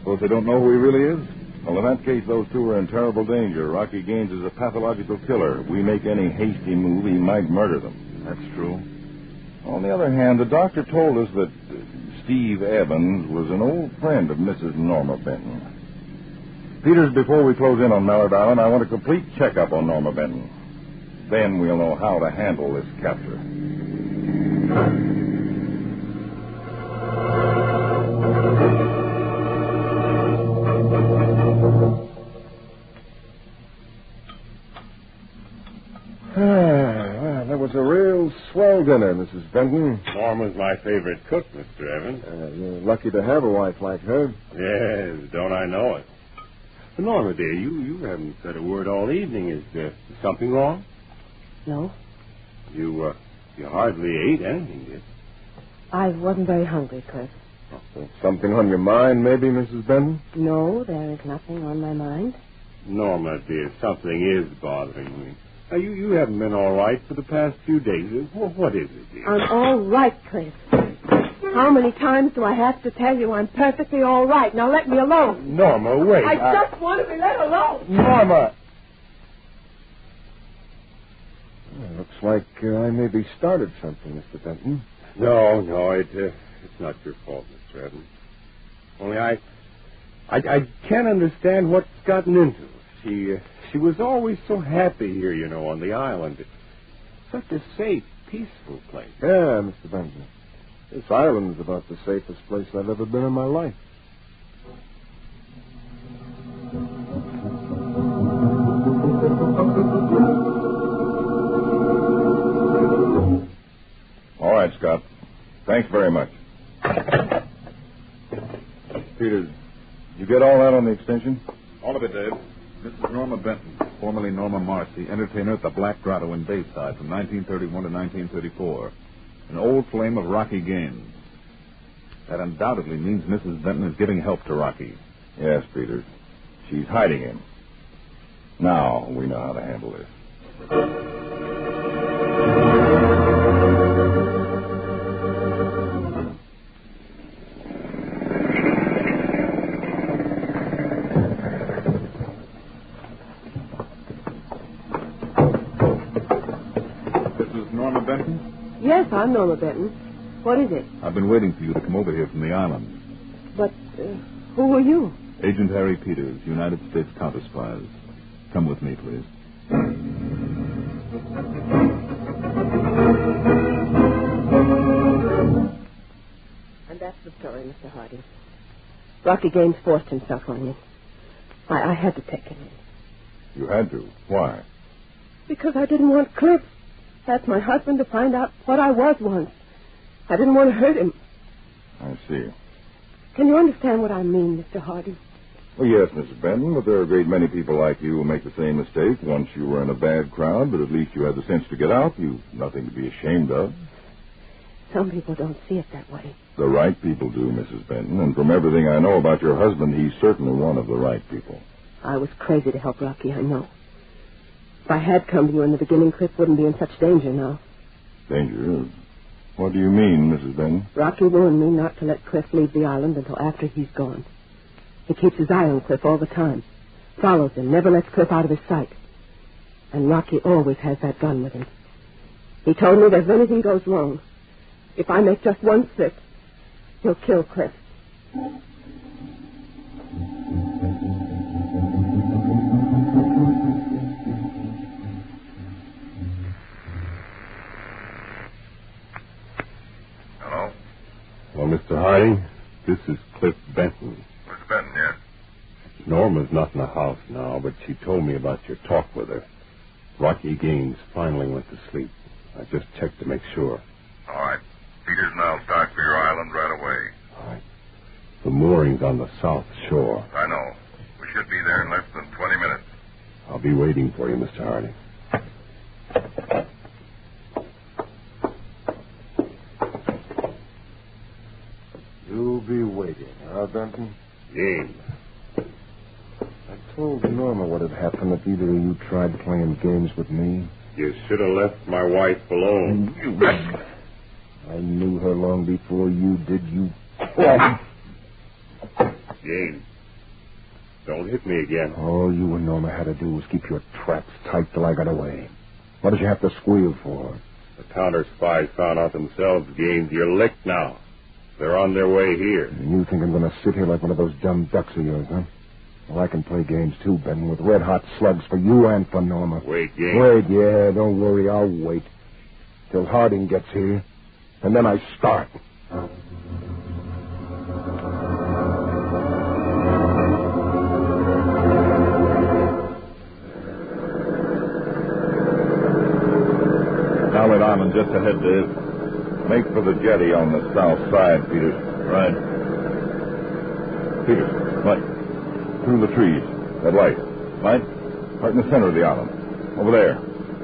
Suppose they don't know who he really is? Well, in that case, those two are in terrible danger. Rocky Gaines is a pathological killer. If we make any hasty move, he might murder them. That's true. On the other hand, the doctor told us that Steve Evans was an old friend of Mrs. Norma Benton. Peters, before we close in on Mallard Island, I want a complete checkup on Norma Benton. Then we'll know how to handle this capture. That was a real swell dinner, Mrs. Benton. Norma's my favorite cook, Mr. Evans. You're lucky to have a wife like her. Yes, don't I know it. But Norma, dear, you haven't said a word all evening. Is there something wrong? No. You hardly ate anything, did you? I wasn't very hungry, Cliff. Something on your mind, maybe, Mrs. Benton? No, there is nothing on my mind. Norma, dear, something is bothering me. Now, you haven't been all right for the past few days. What is it, dear? I'm all right, Cliff. How many times do I have to tell you I'm perfectly all right? Now let me alone. Norma, wait. I just want to be let alone. Norma! Well, looks like I maybe started something, Mr. Benton. No, it's not your fault, Mr. Evans. Only I can't understand what's gotten into her. She was always so happy here, you know, on the island. It's such a safe, peaceful place. Yeah, Mr. Benton. This island's about the safest place I've ever been in my life. All right, Scott. Thanks very much. Peters, you get all that on the extension? All of it, Dave. Mrs. Norma Benton, formerly Norma Marcy, entertainer at the Black Grotto in Bayside from 1931 to 1934. An old flame of Rocky Gaines. That undoubtedly means Mrs. Benton is giving help to Rocky. Yes, Peters. She's hiding him. Now we know how to handle this. Yes, I'm Norma Benton. What is it? I've been waiting for you to come over here from the island. But who are you? Agent Harry Peters, United States Counterspies. Come with me, please. And that's the story, Mr. Harding. Rocky Gaines forced himself on you. I had to take him in. You had to. Why? Because I didn't want Cliff, that's my husband, to find out what I was once. I didn't want to hurt him. I see. Can you understand what I mean, Mr. Harding? Well, yes, Mrs. Benton, but there are a great many people like you who make the same mistake. Once you were in a bad crowd, but at least you had the sense to get out. You've nothing to be ashamed of. Some people don't see it that way. The right people do, Mrs. Benton, and from everything I know about your husband, he's certainly one of the right people. I was crazy to help Rocky, I know. If I had come to you in the beginning, Cliff wouldn't be in such danger now. Danger? What do you mean, Mrs. Benton? Rocky warned me not to let Cliff leave the island until after he's gone. He keeps his eye on Cliff all the time. Follows him, never lets Cliff out of his sight. And Rocky always has that gun with him. He told me that if anything goes wrong, if I make just one slip, he'll kill Cliff. Hello? Well, Mr. Harding, this is Cliff Benton. Mr. Benton, yes? Norma's not in the house now, but she told me about your talk with her. Rocky Gaines finally went to sleep. I just checked to make sure. All right. Peters and I'll start for your island right away. All right. The mooring's on the south shore. I know. We should be there in less than 20 minutes. I'll be waiting for you, Mr. Harding. You'll be waiting, huh, Benton? Gaines. I told Norma what had happened if either of you tried playing games with me. You should have left my wife alone. I knew her long before you did, you... Gaines, don't hit me again. All you and Norma had to do was keep your traps tight till I got away. What did you have to squeal for? The Counterspy found out themselves, Gaines. You're licked now. They're on their way here. And you think I'm going to sit here like one of those dumb ducks of yours, huh? Well, I can play games too, Ben, with red-hot slugs for you and for Norma. Wait, Gaines. Wait, yeah, don't worry, I'll wait. Till Harding gets here. And then I start. Mallet Island just ahead, Dave. Make for the jetty on the south side, Peters. Right. Peters, light. Through the trees. That light. Light? Right in the center of the island. Over there.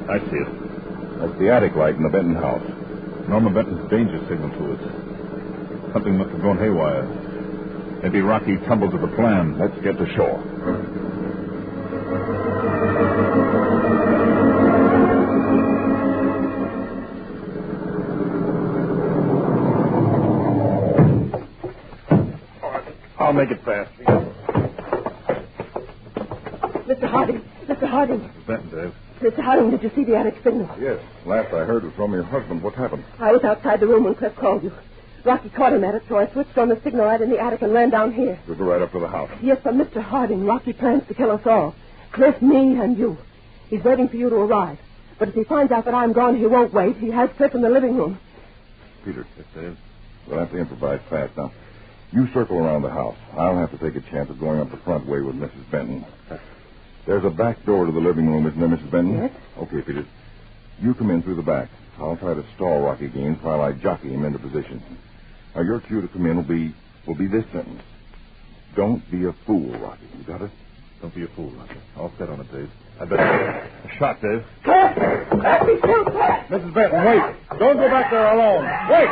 I see it. That's the attic light in the Benton house. Norma Benton's danger signal to us. Something must have gone haywire. Maybe Rocky tumbled to the plan. Let's get to shore. I'll make it fast. Mr. Harding. Mrs. Benton, Dave. Mr. Harding, did you see the attic signal? Yes. Last I heard was from your husband. What happened? I was outside the room when Cliff called you. Rocky caught him at it, so I switched on the signal light in the attic and ran down here. You'll go right up to the house. Yes, but Mr. Harding, Rocky plans to kill us all. Cliff, me, and you. He's waiting for you to arrive. But if he finds out that I'm gone, he won't wait. He has Cliff in the living room. Peter, yes, Dave. We'll have to improvise fast now. You circle around the house. I'll have to take a chance of going up the front way with Mrs. Benton. There's a back door to the living room, isn't there, Mrs. Benton? Yes. Okay, Peter. You come in through the back. I'll try to stall Rocky Gaines while I jockey him into position. Now, your cue to come in will be this sentence. Don't be a fool, Rocky. You got it? Don't be a fool, Rocky. All set on it, Dave. I bet. A shot, Dave. Cliff! Let me kill Cliff! Mrs. Benton, wait. Don't go back there alone. Wait!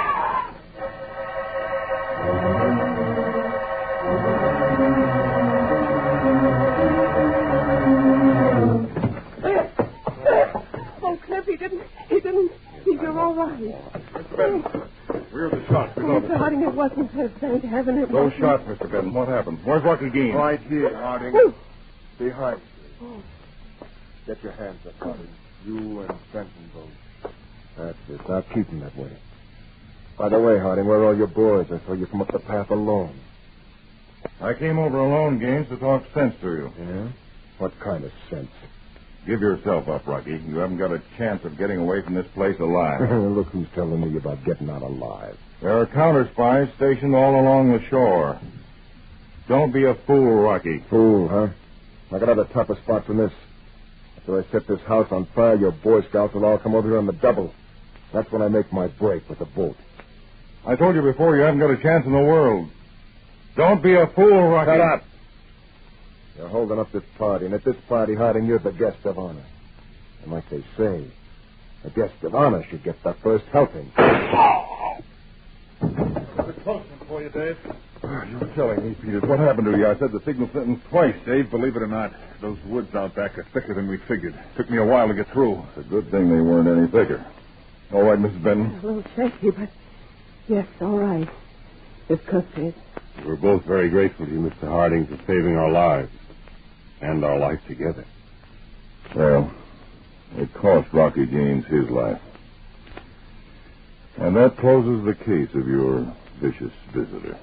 Oh, Cliff, he didn't. You're all right. Mr. Benton, where's the shot? Mr. Harding, it wasn't Cliff. Thank heaven it Those wasn't. shots, Mr. Benton. What happened? Where's Rocky Gaines? Right here, Harding. Ooh. Behind you. Get your hands up, Harding. You and Benton both. That's it. Now keep them that way. By the way, Harding, where are all your boys? I saw you come up the path alone. I came over alone, Gaines, to talk sense to you. Yeah? What kind of sense? Give yourself up, Rocky. You haven't got a chance of getting away from this place alive. Look who's telling me about getting out alive. There are counterspies stationed all along the shore. Don't be a fool, Rocky. Fool, huh? I got other tougher spots than this. After I set this house on fire, your Boy Scouts will all come over here on the double. That's when I make my break with the boat. I told you before you haven't got a chance in the world. Don't be a fool, Rocky. Shut up. You're holding up this party, and at this party, Harding, you're the guest of honor. And like they say, a guest of honor should get the first helping. There's a Coachman for you, Dave. You're telling me, Peters. What happened to you? I said the signal sentence twice. Dave, believe it or not, those woods out back are thicker than we figured. Took me a while to get through. It's a good thing they weren't any thicker. All right, Mrs. Benton? A little shaky, but yes, all right. It's custody. We're both very grateful to you, Mr. Harding, for saving our lives. And our life together. Well, it cost Rocky Gaines his life. And that closes the case of your vicious visitor.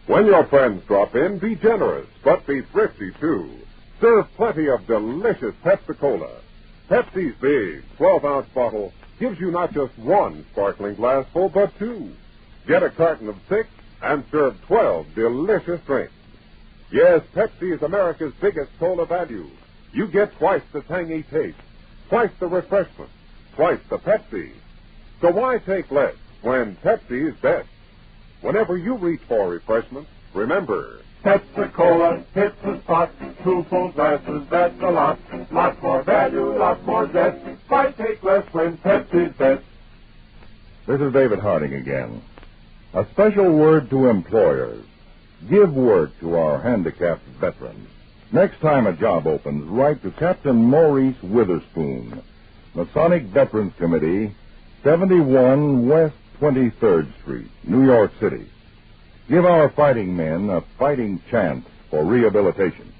When your friends drop in, be generous, but be thrifty, too. Serve plenty of delicious Pepsi-Cola. Pepsi's big 12-ounce bottle gives you not just one sparkling glassful, but two. Get a carton of 6 and serve 12 delicious drinks. Yes, Pepsi is America's biggest cola value. You get twice the tangy taste, twice the refreshment, twice the Pepsi. So why take less when Pepsi is best? Whenever you reach for refreshment, remember, Pepsi-Cola hits the spot. 2 full glasses, that's a lot. Lot more value, lot more zest. Why take less when Pepsi's best? This is David Harding again. A special word to employers. Give work to our handicapped veterans. Next time a job opens, write to Captain Maurice Witherspoon, Masonic Veterans Committee, 71 West 23rd Street, New York City. Give our fighting men a fighting chance for rehabilitation.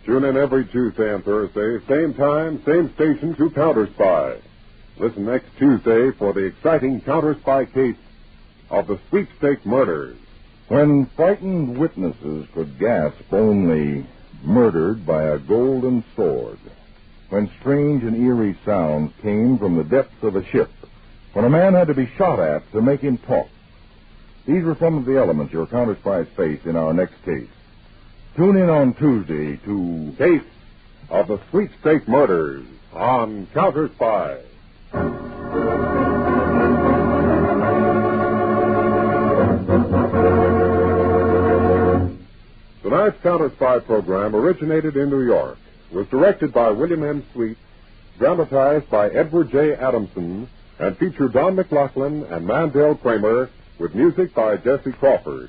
Tune in every Tuesday and Thursday, same time, same station to Counterspy. Listen next Tuesday for the exciting Counterspy case of the sweepstake murders. When frightened witnesses could gasp only murdered by a golden sword. When strange and eerie sounds came from the depths of a ship. When a man had to be shot at to make him talk. These were some of the elements your counterspies face in our next case. Tune in on Tuesday to Case of the Sweepstake Murders on Counterspy. Tonight's Counterspy program originated in New York, was directed by William M. Sweet, dramatized by Edward J. Adamson, and featured Don McLaughlin and Mandel Kramer, with music by Jesse Crawford.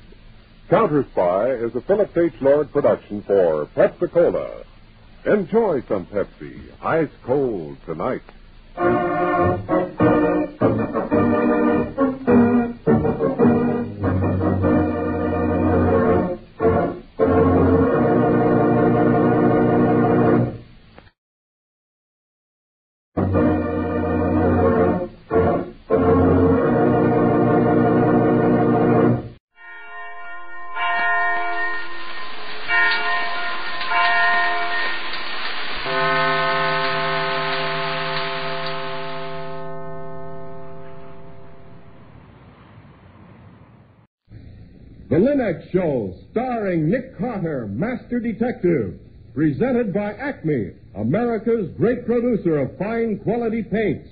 Counterspy is a Philip H. Lord production for Pepsi-Cola. Enjoy some Pepsi, ice cold tonight. The Linux Show, starring Nick Carter, Master Detective. Presented by Acme, America's great producer of fine quality paints.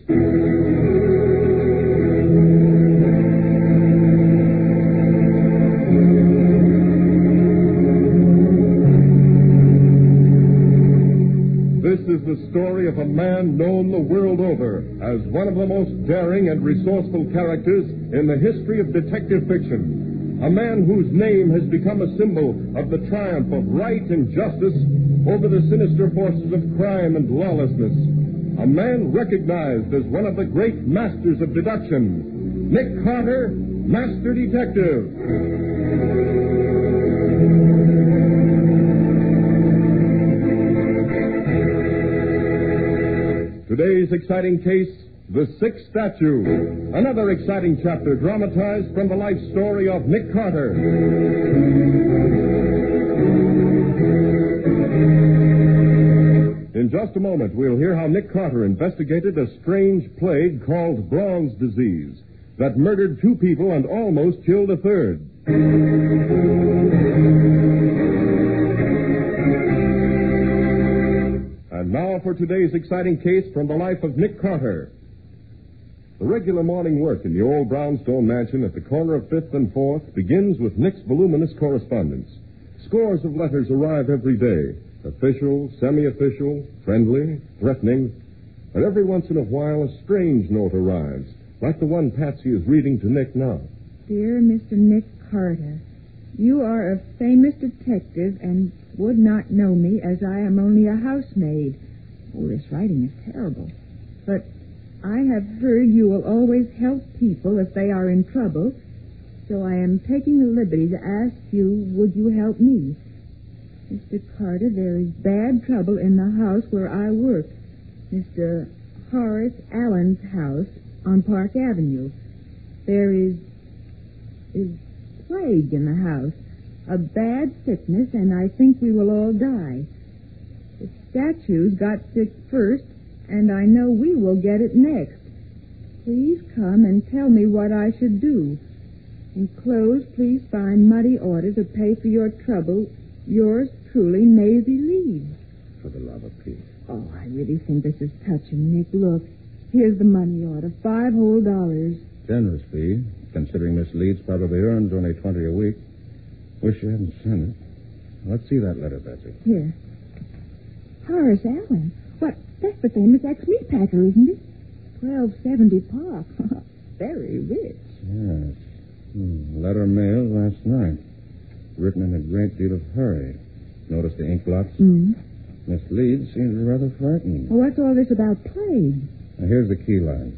This is the story of a man known the world over as one of the most daring and resourceful characters in the history of detective fiction. A man whose name has become a symbol of the triumph of right and justice over the sinister forces of crime and lawlessness. A man recognized as one of the great masters of deduction. Nick Carter, Master Detective. Today's exciting case, The Sixth Statue. Another exciting chapter dramatized from the life story of Nick Carter. In just a moment, we'll hear how Nick Carter investigated a strange plague called Brown's disease that murdered 2 people and almost killed a third. And now for today's exciting case from the life of Nick Carter. The regular morning work in the old brownstone mansion at the corner of 5th and 4th begins with Nick's voluminous correspondence. Scores of letters arrive every day. Official, semi-official, friendly, threatening. And every once in a while, a strange note arrives, like the one Patsy is reading to Nick now. Dear Mr. Nick Carter, you are a famous detective and would not know me as I am only a housemaid. Oh, this writing is terrible. But I have heard you will always help people if they are in trouble, so I am taking the liberty to ask you, would you help me? Mr. Carter, there is bad trouble in the house where I work. Mr. Horace Allen's house on Park Avenue. There is plague in the house. A bad sickness, and I think we will all die. The statues got sick first, and I know we will get it next. Please come and tell me what I should do. Enclosed, please find money order to pay for your trouble. Yours truly, Maisie Leeds. For the love of Pete. Oh, I really think this is touching, Nick. Look, here's the money order, $5 whole. Generous fee, considering Miss Leeds probably earns only $20 a week. Wish you hadn't sent it. Let's see that letter, Betsy. Here. Horace Allen. What? That's the famous ex-meat packer, isn't it? 1270 Park. Very rich. Yes. Letter mailed last night. Written in a great deal of hurry. Notice the ink blots? Miss Leeds seems rather frightened. Well, what's all this about plague? Now, here's the key line.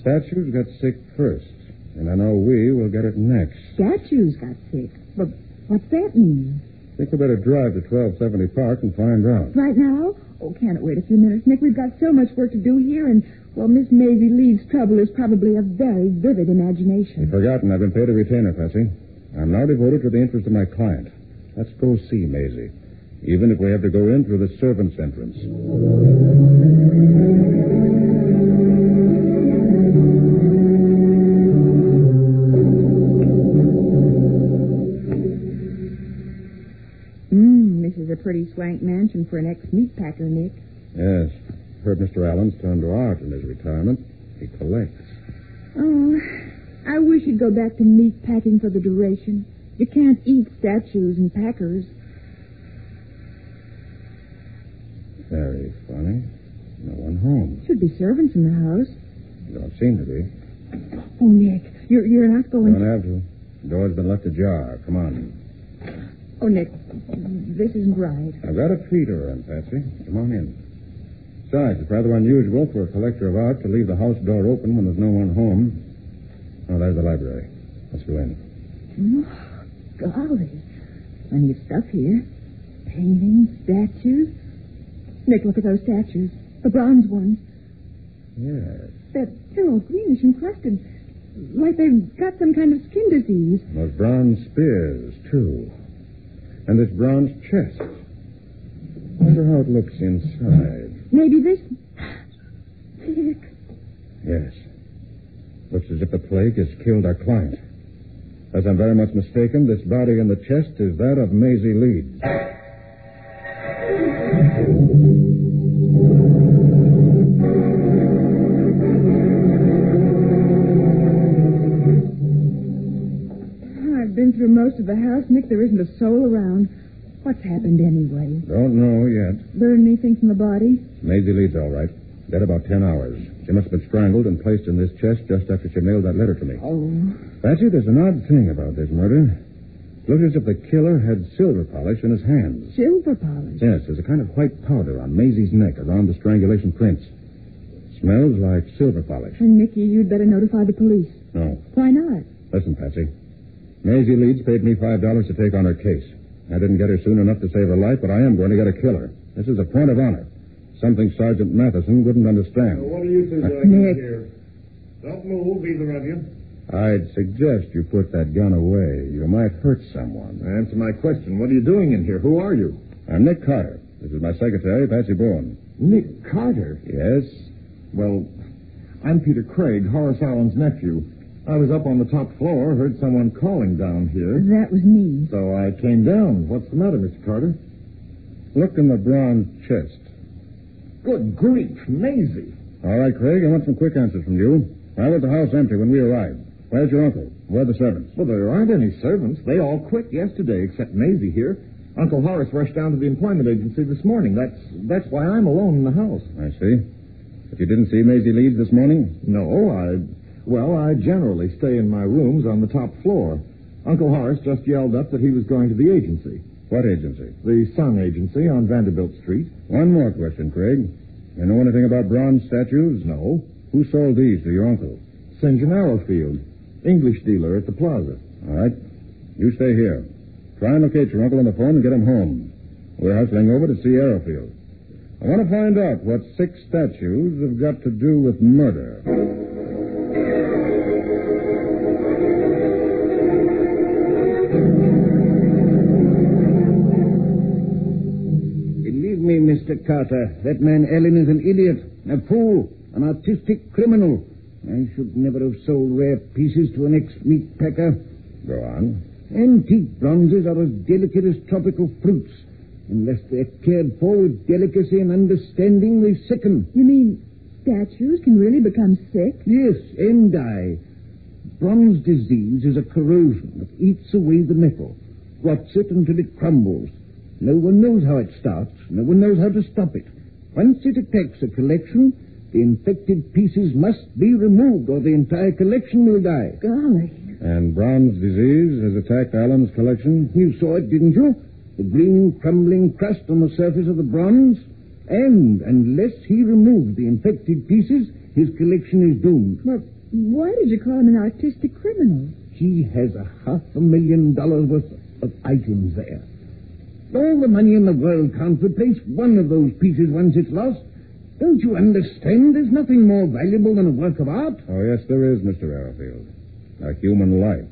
Statues got sick first, and I know we will get it next. Statues got sick? But what's that mean? I think we better drive to 1270 Park and find out. Right now? Oh, can't it wait a few minutes, Nick? We've got so much work to do here, and, well, Miss Maisie Leeds' trouble is probably a very vivid imagination. You've forgotten I've been paid a retainer, Patsy. I'm now devoted to the interest of my client. Let's go see Maisie, even if we have to go in through the servants' entrance. This is a pretty swank mansion for an ex-meat packer, Nick. Yes. Heard Mr. Allen's turned to art in his retirement. He collects. Oh, I wish you'd go back to meat packing for the duration. You can't eat statues and packers. Very funny. No one home. Should be servants in the house. Don't seem to be. Oh, Nick, you're not going Don't have to. The door's been left ajar. Come on. Oh, Nick, this isn't right. I've got a treat to earn, Patsy. Come on in. Besides, it's rather unusual for a collector of art to leave the house door open when there's no one home. Oh, there's the library. Let's go in. Oh, golly. Plenty of stuff here. Paintings, statues. Nick, look at those statues. The bronze ones. Yes. They're all greenish and crusted. Like they've got some kind of skin disease. Those bronze spears, too. And this bronze chest. Wonder how it looks inside. Maybe this... Nick. Yes. Looks as if the plague has killed our client. As I'm very much mistaken, this body in the chest is that of Maisie Leeds. I've been through most of the house, Nick. There isn't a soul around. What's happened anyway? Don't know yet. Learn anything from the body? Maisie Leeds, all right. Dead about 10 hours. She must have been strangled and placed in this chest just after she mailed that letter to me. Oh. Patsy, there's an odd thing about this murder. Looks as if the killer had silver polish in his hands. Silver polish? Yes, there's a kind of white powder on Maisie's neck around the strangulation prints. Smells like silver polish. And, Nicky, you'd better notify the police. No. Why not? Listen, Patsy. Maisie Leeds paid me $5 to take on her case. I didn't get her soon enough to save her life, but I am going to get a killer. This is a point of honor. Something Sergeant Matheson wouldn't understand. What do you think I Nick. here? Don't move, either of you. I'd suggest you put that gun away. You might hurt someone. Answer my question. What are you doing in here? Who are you? I'm Nick Carter. This is my secretary, Patsy Bowen. Nick Carter? Yes? Well, I'm Peter Craig, Horace Allen's nephew. I was up on the top floor, heard someone calling down here. That was me. So I came down. What's the matter, Mr. Carter? Look in the bronze chest. Good grief, Maisie. All right, Craig, I want some quick answers from you. Why was the house empty when we arrived? Where's your uncle? Where are the servants? Well, there aren't any servants. They all quit yesterday, except Maisie here. Uncle Horace rushed down to the employment agency this morning. That's why I'm alone in the house. I see. But you didn't see Maisie leave this morning? No, I generally stay in my rooms on the top floor. Uncle Horace just yelled up that he was going to the agency. What agency? The Sun Agency on Vanderbilt Street. One more question, Craig. You know anything about bronze statues? No. Who sold these to your uncle? St. John Arrowfield, English dealer at the plaza. All right. You stay here. Try and locate your uncle on the phone and get him home. We're hustling over to see Arrowfield. I want to find out what 6 statues have got to do with murder. Believe me, Mr. Carter, that man Allen is an idiot, a fool, an artistic criminal. I should never have sold rare pieces to an ex-meat packer. Go on. Antique bronzes are as delicate as tropical fruits. Unless they're cared for with delicacy and understanding, they sicken. You mean statues can really become sick? Yes, and die. Bronze disease is a corrosion that eats away the metal, rots it until it crumbles. No one knows how it starts. No one knows how to stop it. Once it attacks a collection, the infected pieces must be removed or the entire collection will die. Golly. And bronze disease has attacked Allen's collection? You saw it, didn't you? The green, crumbling crust on the surface of the bronze. And unless he removes the infected pieces, his collection is doomed. But why did you call him an artistic criminal? He has $500,000 worth of items there. All the money in the world can't replace one of those pieces once it's lost. Don't you understand? There's nothing more valuable than a work of art. Oh, yes, there is, Mr. Arrowfield. A human life.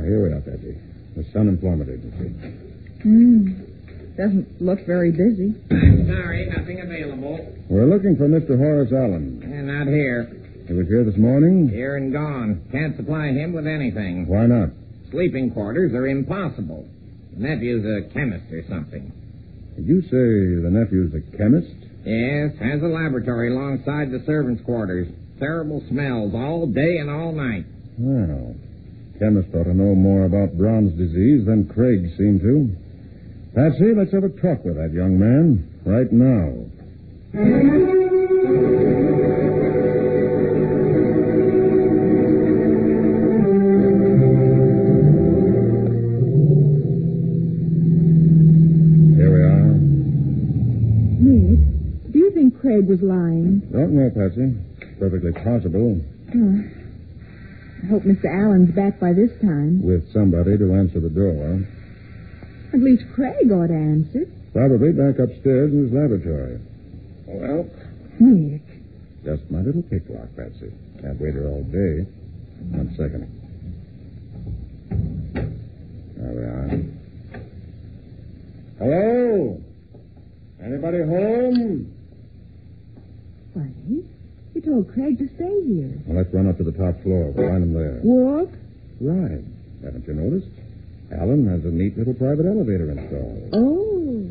Here we are, Patsy. The Sun Employment Agency. Doesn't look very busy. I'm sorry, nothing available. We're looking for Mr. Horace Allen. Not here. He was here this morning? Here and gone. Can't supply him with anything. Why not? Sleeping quarters are impossible. The nephew's a chemist or something. Did you say the nephew's a chemist? Yes, has a laboratory alongside the servants' quarters. Terrible smells all day and all night. Well, chemists ought to know more about bronze disease than Craig seemed to. Patsy, let's have a talk with that young man right now. Here we are. Nick, do you think Craig was lying? Don't know, Patsy. Perfectly possible. I hope Mr. Allen's back by this time. With somebody to answer the door. At least Craig ought to answer. Probably back upstairs in his laboratory. Well, Nick. Just my little pick lock, Patsy. Can't wait here all day. 1 second. There we are. Hello? Anybody home? Funny. You told Craig to stay here. Well, let's run up to the top floor. We'll find him there. Walk? Right. Haven't you noticed? Allen has a neat little private elevator installed. Oh.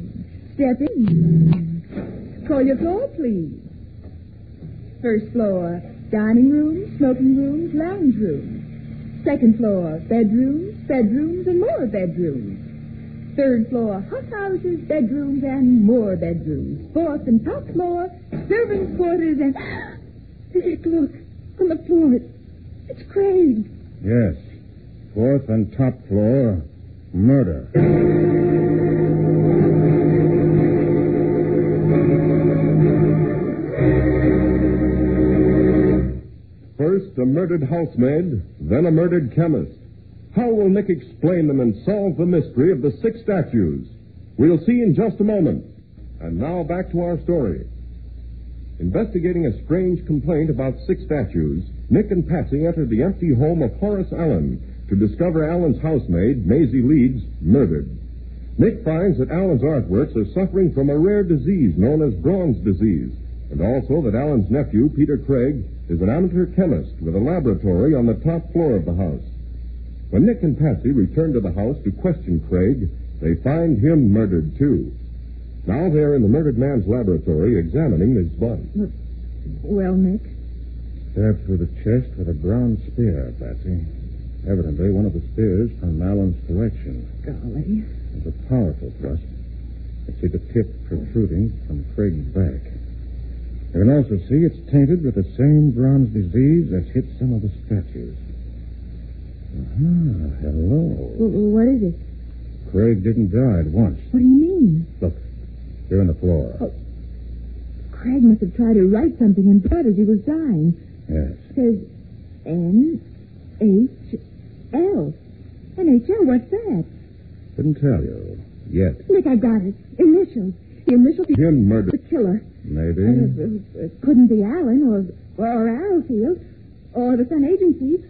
Step in. Call your floor, please. First floor, dining room, smoking rooms, lounge room. Second floor, bedrooms, and more bedrooms. Third floor, hot houses, bedrooms, and more bedrooms. Fourth and top floor, servants' quarters, and... Nick, look. On the floor. It's Craig. Yes. 4th and top floor, murder. First, a murdered housemaid, then a murdered chemist. How will Nick explain them and solve the mystery of the 6 statues? We'll see in just a moment. And now back to our story. Investigating a strange complaint about 6 statues, Nick and Patsy entered the empty home of Horace Allen to discover Allen's housemaid, Maisie Leeds, murdered. Nick finds that Allen's artworks are suffering from a rare disease known as bronze disease, and also that Allen's nephew, Peter Craig, is an amateur chemist with a laboratory on the top floor of the house. When Nick and Patsy return to the house to question Craig, they find him murdered, too. Now they're in the murdered man's laboratory examining his body. Well, Nick? Stabbed through the chest with a bronze spear, Patsy. Evidently one of the spears from Allen's collection. Golly. It was a powerful thrust. I see the tip protruding from Craig's back. You can also see it's tainted with the same bronze disease that hit some of the statues. Hello. What is it? Craig didn't die at once. What do you mean? Look, here on the floor. Oh. Craig must have tried to write something in blood as he was dying. Yes. It says N-H-L. N-H-L, what's that? Couldn't tell you yet. Nick, I got it. Initials. The initials. Him murdered. The killer. Maybe. It couldn't be Allen or Arrowfield or the Sun Agency.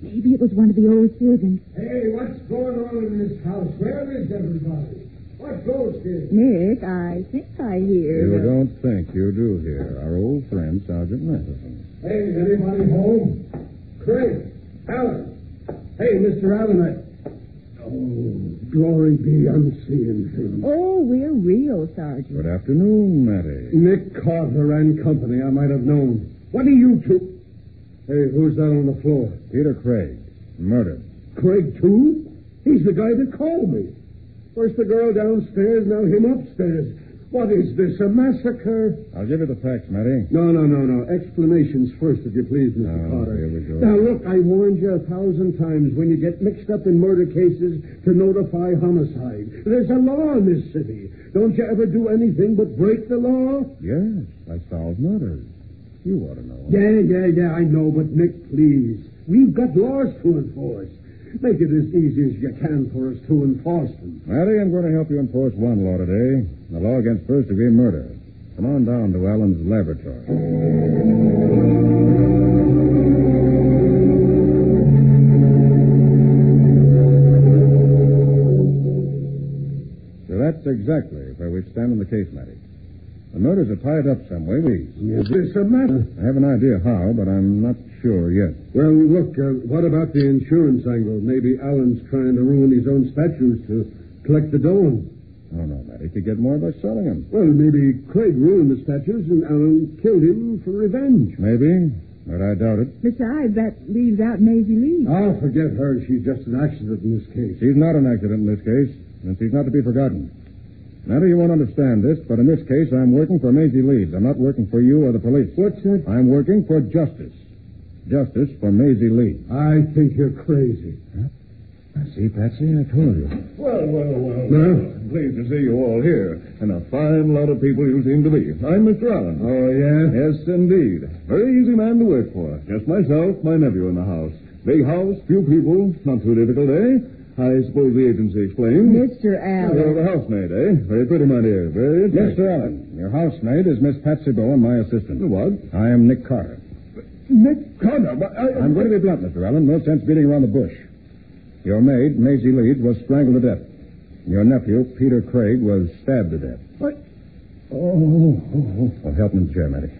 Maybe it was one of the old surgeons. Hey, what's going on in this house? Where is everybody? What goes here? Nick, I think I hear. You don't think you do hear. Our old friend, Sergeant Matheson. Hey, anybody home? Craig, Allen. Hey, Mr. Allen, Oh, glory be unseen things. Oh, we're real, Sergeant. Good afternoon, Matty. Nick Carter and company, I might have known. What are you two? Hey, who's that on the floor? Peter Craig. Murdered. Craig, too? He's the guy that called me. First the girl downstairs, now him upstairs. What is this, a massacre? I'll give you the facts, Matty. No. Explanations first, if you please, Mr. Carter. Here we go. Now, look, I warned you 1,000 times when you get mixed up in murder cases to notify homicide. There's a law in this city. Don't you ever do anything but break the law? Yes, I solved murders. You ought to know. Yeah, I know, but Nick, please. We've got laws to enforce. Make it as easy as you can for us to enforce them. Matty, I'm going to help you enforce one law today. The law against first-degree murder. Come on down to Allen's laboratory. So that's exactly where we stand on the case, Matty. The murders are tied up some way. Is this a matter? I have an idea how, but I'm not sure yet. Well, look, what about the insurance angle? Maybe Allen's trying to ruin his own statues to collect the dough. Oh, no, Matty. He could get more by selling them. Well, maybe Craig ruined the statues and Allen killed him for revenge. Maybe, but I doubt it. Besides, that leaves out Maisie Lee. Oh, forget her. She's just an accident in this case. She's not an accident in this case, and she's not to be forgotten. Matty, you won't understand this, but in this case, I'm working for Maisie Leeds. I'm not working for you or the police. What's that? I'm working for justice. Justice for Maisie Leeds. I think you're crazy. Huh? See, Patsy, I told you. Well. I'm pleased to see you all here. And a fine lot of people you seem to be. I'm Mr. Allen. Oh, yeah? Yes, indeed. Very easy man to work for. Just myself, my nephew in the house. Big house, few people, not too difficult, eh? I suppose the agency explained. Mr. Allen. You're the housemaid, eh? Very pretty, my dear. Very attractive. Mr. Allen, your housemaid is Miss Patsy Bowen, my assistant. What? I am Nick Carter. Nick Carter? I'm going to be blunt, Mr. Allen. No sense beating around the bush. Your maid, Maisie Leeds, was strangled to death. Your nephew, Peter Craig, was stabbed to death. What? Well, help him in the chair, Matty.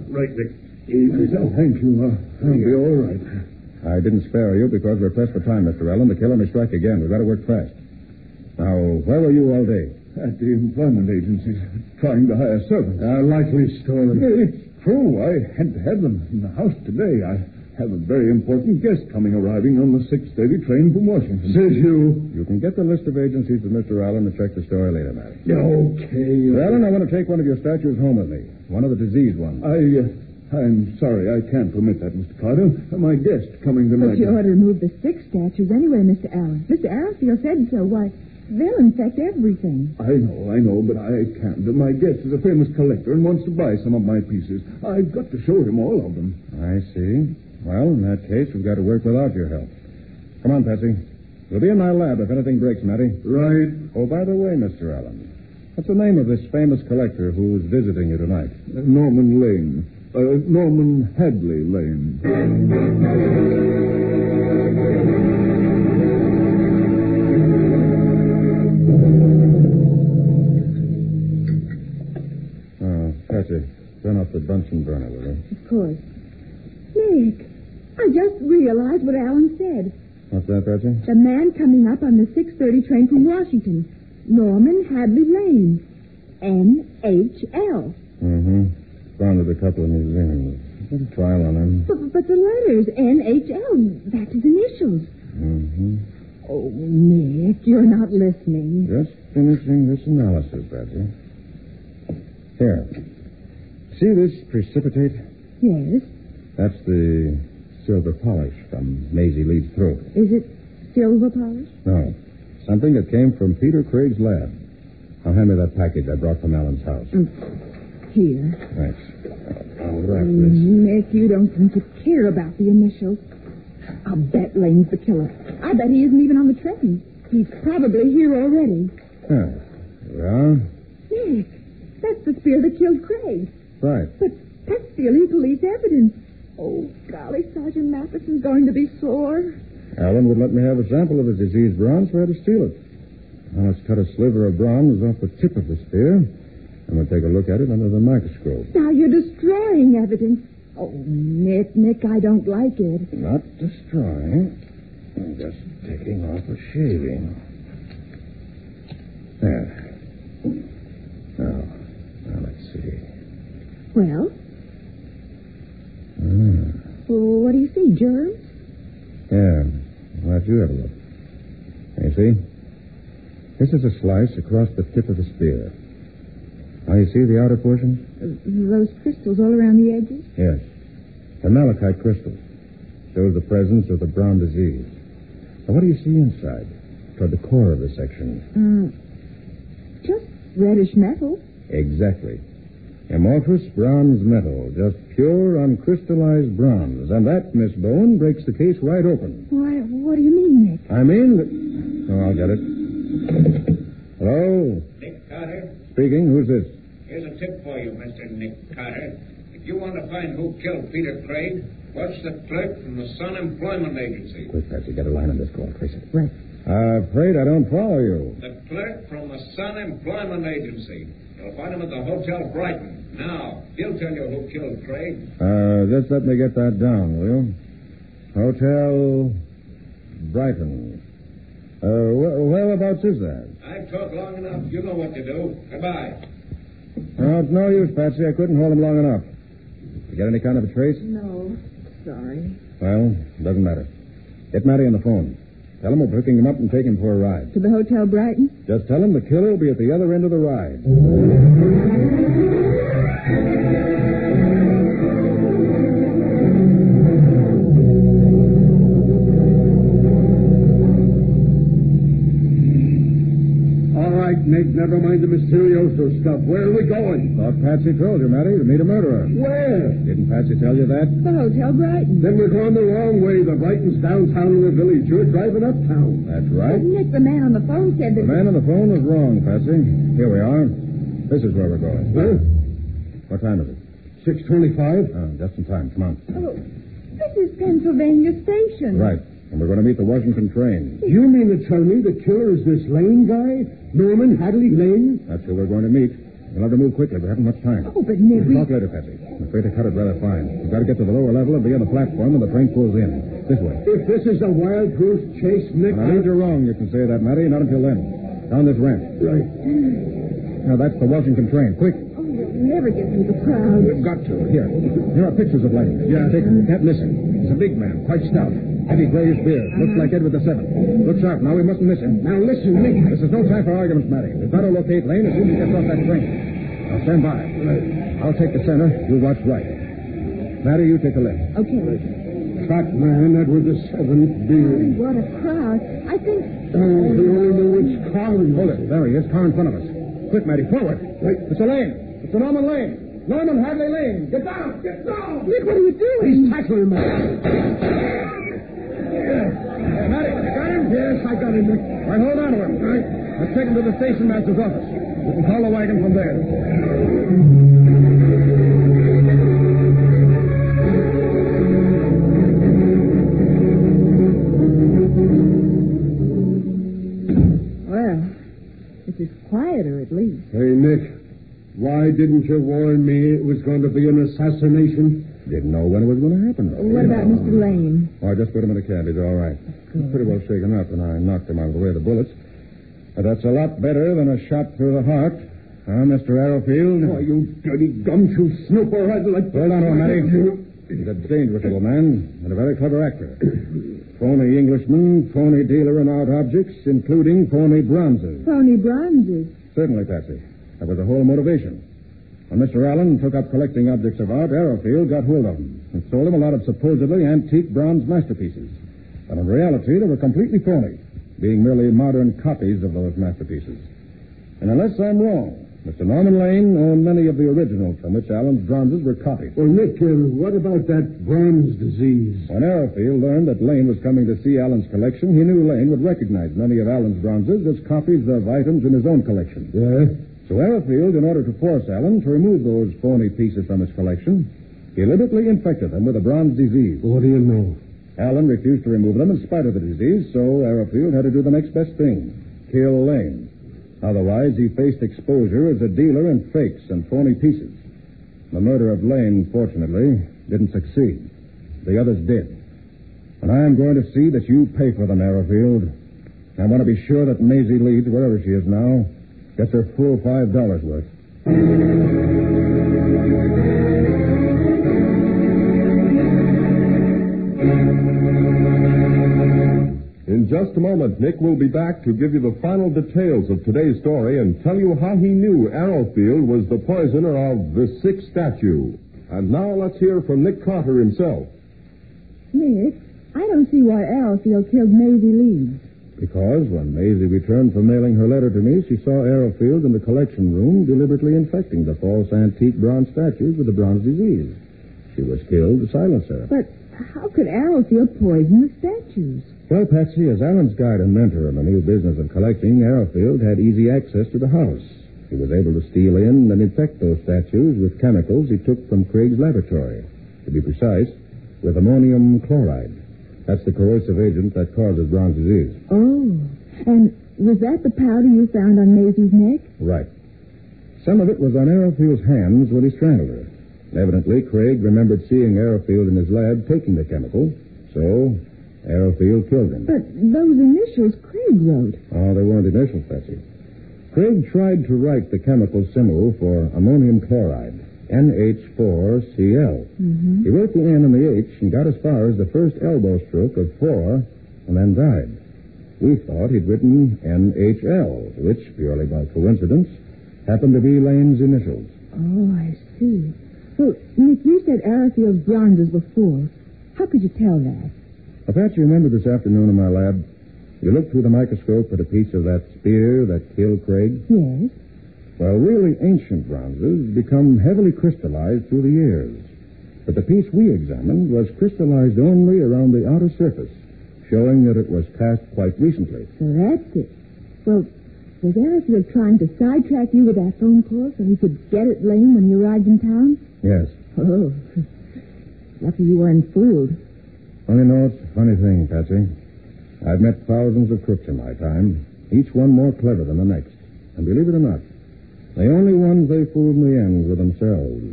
Right, Nick. Thank you. I'll be all right. I didn't spare you because we're pressed for time, Mr. Allen. The killer may strike again. We've got to work fast. Now, where were you all day? At the employment agencies, trying to hire servants. A likely story. It's true. I had to have them in the house today. I have a very important guest arriving on the 6:30 train from Washington. Says you. You can get the list of agencies with Mr. Allen and check the story later, Matty. Okay. Mr. Allen, I want to take one of your statues home with me. One of the diseased ones. I'm sorry. I can't permit that, Mr. Carter. My guest coming tonight. But you ought to remove the 6 statues anyway, Mr. Allen. Mr. Arrowfield said so. Why, they'll infect everything. I know, but I can't. My guest is a famous collector and wants to buy some of my pieces. I've got to show him all of them. I see. Well, in that case, we've got to work without your help. Come on, Patsy. We'll be in my lab if anything breaks, Matty. Right. Oh, by the way, Mr. Allen, What's the name of this famous collector who's visiting you tonight? Norman Lane. Norman Hadley Lane. Patsy, turn off the Bunsen burner, will you? Of course. Nick, I just realized what Alan said. What's that, Patsy? The man coming up on the 6:30 train from Washington. Norman Hadley Lane. NHL. Mm-hmm. Found a couple of museums. Put a trial on him. But the letters, NHL, that's his initials. Mm-hmm. Oh, Nick, you're not listening. Just finishing this analysis, Patsy. Here. See this precipitate? Yes. That's the silver polish from Maisie Lee's throat. Is it silver polish? No. Something that came from Peter Craig's lab. Now, hand me that package I brought from Alan's house. Here. Thanks. I'll wrap this. Nick, you don't seem to care about the initials. I'll bet Lane's the killer. I bet he isn't even on the train. He's probably here already. Huh. Well? Nick, that's the spear that killed Craig. Right. But that's stealing police evidence. Oh, golly, Sergeant Matheson's going to be sore. Alan would let me have a sample of his diseased bronze, so I had to steal it. Now, let's cut a sliver of bronze off the tip of the spear, and we'll take a look at it under the microscope. Now you're destroying evidence. Oh, Nick, I don't like it. Not destroying. I'm just taking off a shaving. There. Now, let's see. Well? Well, what do you see, germs? Yeah. Why don't you have a look? You see? This is a slice across the tip of the spear. Now, you see the outer portion? Those crystals all around the edges? Yes. The malachite crystal. Shows the presence of the brown disease. Now, what do you see inside? Toward the core of the section? Just reddish metal. Exactly. Amorphous bronze metal. Just pure, uncrystallized bronze. And that, Miss Bowen, breaks the case right open. Why, what do you mean, Nick? I mean that... Oh, I'll get it. Hello? Nick Carter? Speaking. Who's this? Here's a tip for you, Mr. Nick Carter. If you want to find who killed Peter Craig, watch the clerk from the Sun Employment Agency. Quick, Patsy. Get a line on this call. Trace it. Right. Afraid I don't follow you. The clerk from the Sun Employment Agency. You'll find him at the Hotel Brighton. Now, he'll tell you who killed Craig. Just let me get that down, will you? Hotel Brighton. Whereabouts is that? I've talked long enough. You know what to do. Goodbye. Oh, it's no use, Patsy. I couldn't hold him long enough. You get any kind of a trace? No. Sorry. Well, doesn't matter. Get Matty on the phone. Tell him we're picking him up and taking him for a ride. To the Hotel Brighton? Just tell him the killer will be at the other end of the ride. Nick, never mind the mysterioso stuff. Where are we going? Thought Patsy told you, Matty, to meet a murderer. Where? Didn't Patsy tell you that? The Hotel Brighton. Then we're going the wrong way. The Brighton's downtown in the village. You're driving uptown. That's right. But Nick, the man on the phone said that... The man on the phone was wrong, Patsy. Here we are. This is where we're going. Huh? What time is it? 6:25. Oh, just in time. Come on. Oh, this is Pennsylvania Station. Right. And we're going to meet the Washington train. You mean to tell me the killer is this Lane guy? Norman Hadley Lane? That's who we're going to meet. We'll have to move quickly. We haven't much time. Oh, but Nick... We'll talk later, Patsy. I'm afraid to cut it rather fine. We've got to get to the lower level and be on the platform when the train pulls in. This way. If this is a wild goose chase, Nick... When I lead you wrong, you can say that, Matty. Not until then. Down this ramp. Right. Now, that's the Washington train. Quick. Oh, we'll never get through the crowd. We've got to. Here are pictures of Lane. Yeah. Take him. Can't miss him. He's a big man, quite stout. Heavy grayish beard. Looks like Edward VII. Look sharp now. We mustn't miss him. Now, listen, Nick. This is no time for arguments, Matty. We've got to locate Lane as soon as he gets off that train. Now, stand by. Right. I'll take the center. You watch right. Matty, you take the left. Okay. Fat man, Edward VII, beard. What a crowd. I think... Oh, we only know which car we Hold it. There he is. Car in front of us. Quick, Matty. Forward. Right. It's a Lane. It's a Norman Lane. Norman Hadley Lane. Get down. Get down. Nick, what are you doing? He's tackling me. Matty, you got him? Yes, I got him, Nick. All right, hold on to him. All right. Let's take him to the station master's office. can call the wagon from there. Well, this is quieter at least. Hey, Nick, why didn't you warn me it was going to be an assassination? Didn't know when it was going to happen. What about Mr. Lane? Oh, I just put him in a cab. He's all right. He's pretty well shaken up, and I knocked him out of the way of the bullets. But that's a lot better than a shot through the heart. Huh, Mr. Arrowfield? Oh, you dirty gumshoe snooper. I'd like to... Hold on a minute. He's a dangerous little man and a very clever actor. Phony Englishman, phony dealer in art objects, including phony bronzes. Phony bronzes? Certainly, Patsy. That was the whole motivation. When Mr. Allen took up collecting objects of art, Arrowfield got hold of them and sold him a lot of supposedly antique bronze masterpieces. But in reality, they were completely phony, being merely modern copies of those masterpieces. And unless I'm wrong, Mr. Norman Lane owned many of the originals from which Allen's bronzes were copied. Well, Nick, what about that bronze disease? When Arrowfield learned that Lane was coming to see Allen's collection, he knew Lane would recognize many of Allen's bronzes as copies of items in his own collection. Yeah? So Arrowfield, in order to force Allen to remove those phony pieces from his collection, deliberately infected them with a bronze disease. What do you know? Allen refused to remove them in spite of the disease, so Arrowfield had to do the next best thing, kill Lane. Otherwise, he faced exposure as a dealer in fakes and phony pieces. The murder of Lane, fortunately, didn't succeed. The others did. And I am going to see that you pay for them, Arrowfield. I want to be sure that Maisie Leeds, wherever she is now, gets her full $5 worth. In just a moment, Nick will be back to give you the final details of today's story and tell you how he knew Arrowfield was the poisoner of the sixth statue. And now let's hear from Nick Carter himself. Nick, I don't see why Arrowfield killed Maisie Leeds. Because when Maisie returned from mailing her letter to me, she saw Arrowfield in the collection room deliberately infecting the false antique bronze statues with the bronze disease. She was killed to silence her. But how could Arrowfield poison the statues? Well, Patsy, as Allen's guide and mentor in the new business of collecting, Arrowfield had easy access to the house. He was able to steal in and infect those statues with chemicals he took from Craig's laboratory. To be precise, with ammonium chloride. That's the corrosive agent that causes bronze disease. Oh, and was that the powder you found on Maisie's neck? Right. Some of it was on Arrowfield's hands when he strangled her. Evidently, Craig remembered seeing Arrowfield in his lab taking the chemical, so Arrowfield killed him. But those initials Craig wrote. Oh, they weren't initials, Patsy. Craig tried to write the chemical symbol for ammonium chloride, NH4Cl. Mm-hmm. He wrote the N and the H and got as far as the first elbow stroke of 4 and then died. We thought he'd written NHL, which, purely by coincidence, happened to be Lane's initials. Oh, I see. Well, Nick, you said Arrowfield's bronzes were 4. How could you tell that? Well, Pat, you remember this afternoon in my lab? You looked through the microscope at a piece of that spear that killed Craig? Yes. Well, really ancient bronzes become heavily crystallized through the years. But the piece we examined was crystallized only around the outer surface, showing that it was cast quite recently. So that's it. Well, was Arrowfield trying to sidetrack you with that phone call so he could get at Lane when you arrived in town? Yes. Oh, lucky you weren't fooled. Well, you know, it's a funny thing, Patsy. I've met thousands of crooks in my time, each one more clever than the next. And believe it or not, the only ones they fooled in the end were themselves.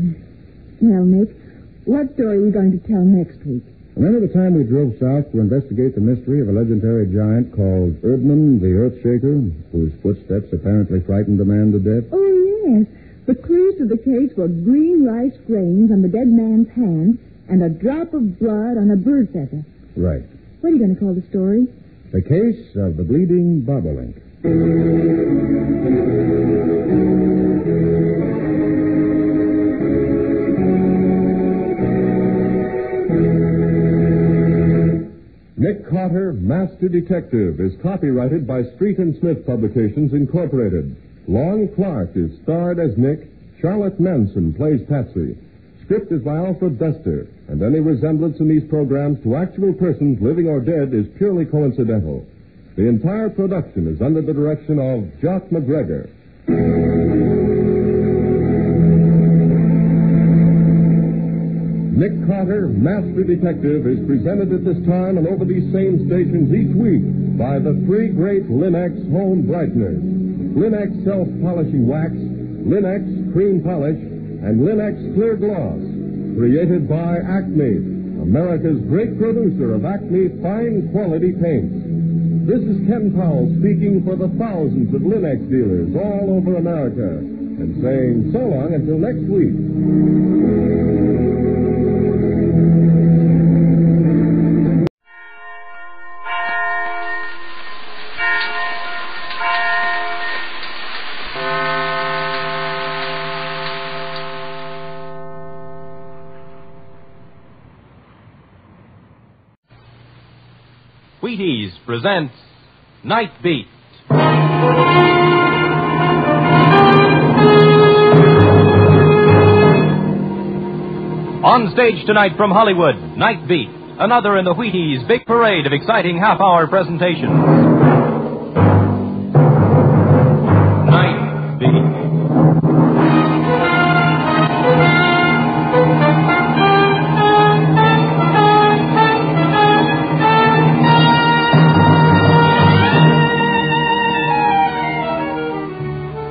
Well, Nick, what story are we going to tell next week? Remember the time we drove south to investigate the mystery of a legendary giant called Erdman the Earthshaker, whose footsteps apparently frightened a man to death? Oh, yes. The clues to the case were green rice grains on the dead man's hand and a drop of blood on a bird feather. Right. What are you going to call the story? The Case of the Bleeding Bobolink. Nick Carter, Master Detective, is copyrighted by Street and Smith Publications, Incorporated. Lon Clark is starred as Nick. Charlotte Manson plays Patsy. Script is by Alfred Bester, and any resemblance in these programs to actual persons, living or dead, is purely coincidental. The entire production is under the direction of Jock McGregor. Nick Carter, Master Detective, is presented at this time and over these same stations each week by the three great Linex home brighteners. Linex self-polishing wax, Linex cream polish, and Linex clear gloss. Created by Acme, America's great producer of Acme fine quality paints. This is Ken Powell speaking for the thousands of Linex dealers all over America and saying so long until next week. Wheaties presents Night Beat. On stage tonight from Hollywood, Night Beat, another in the Wheaties' big parade of exciting half-hour presentations. Night Beat.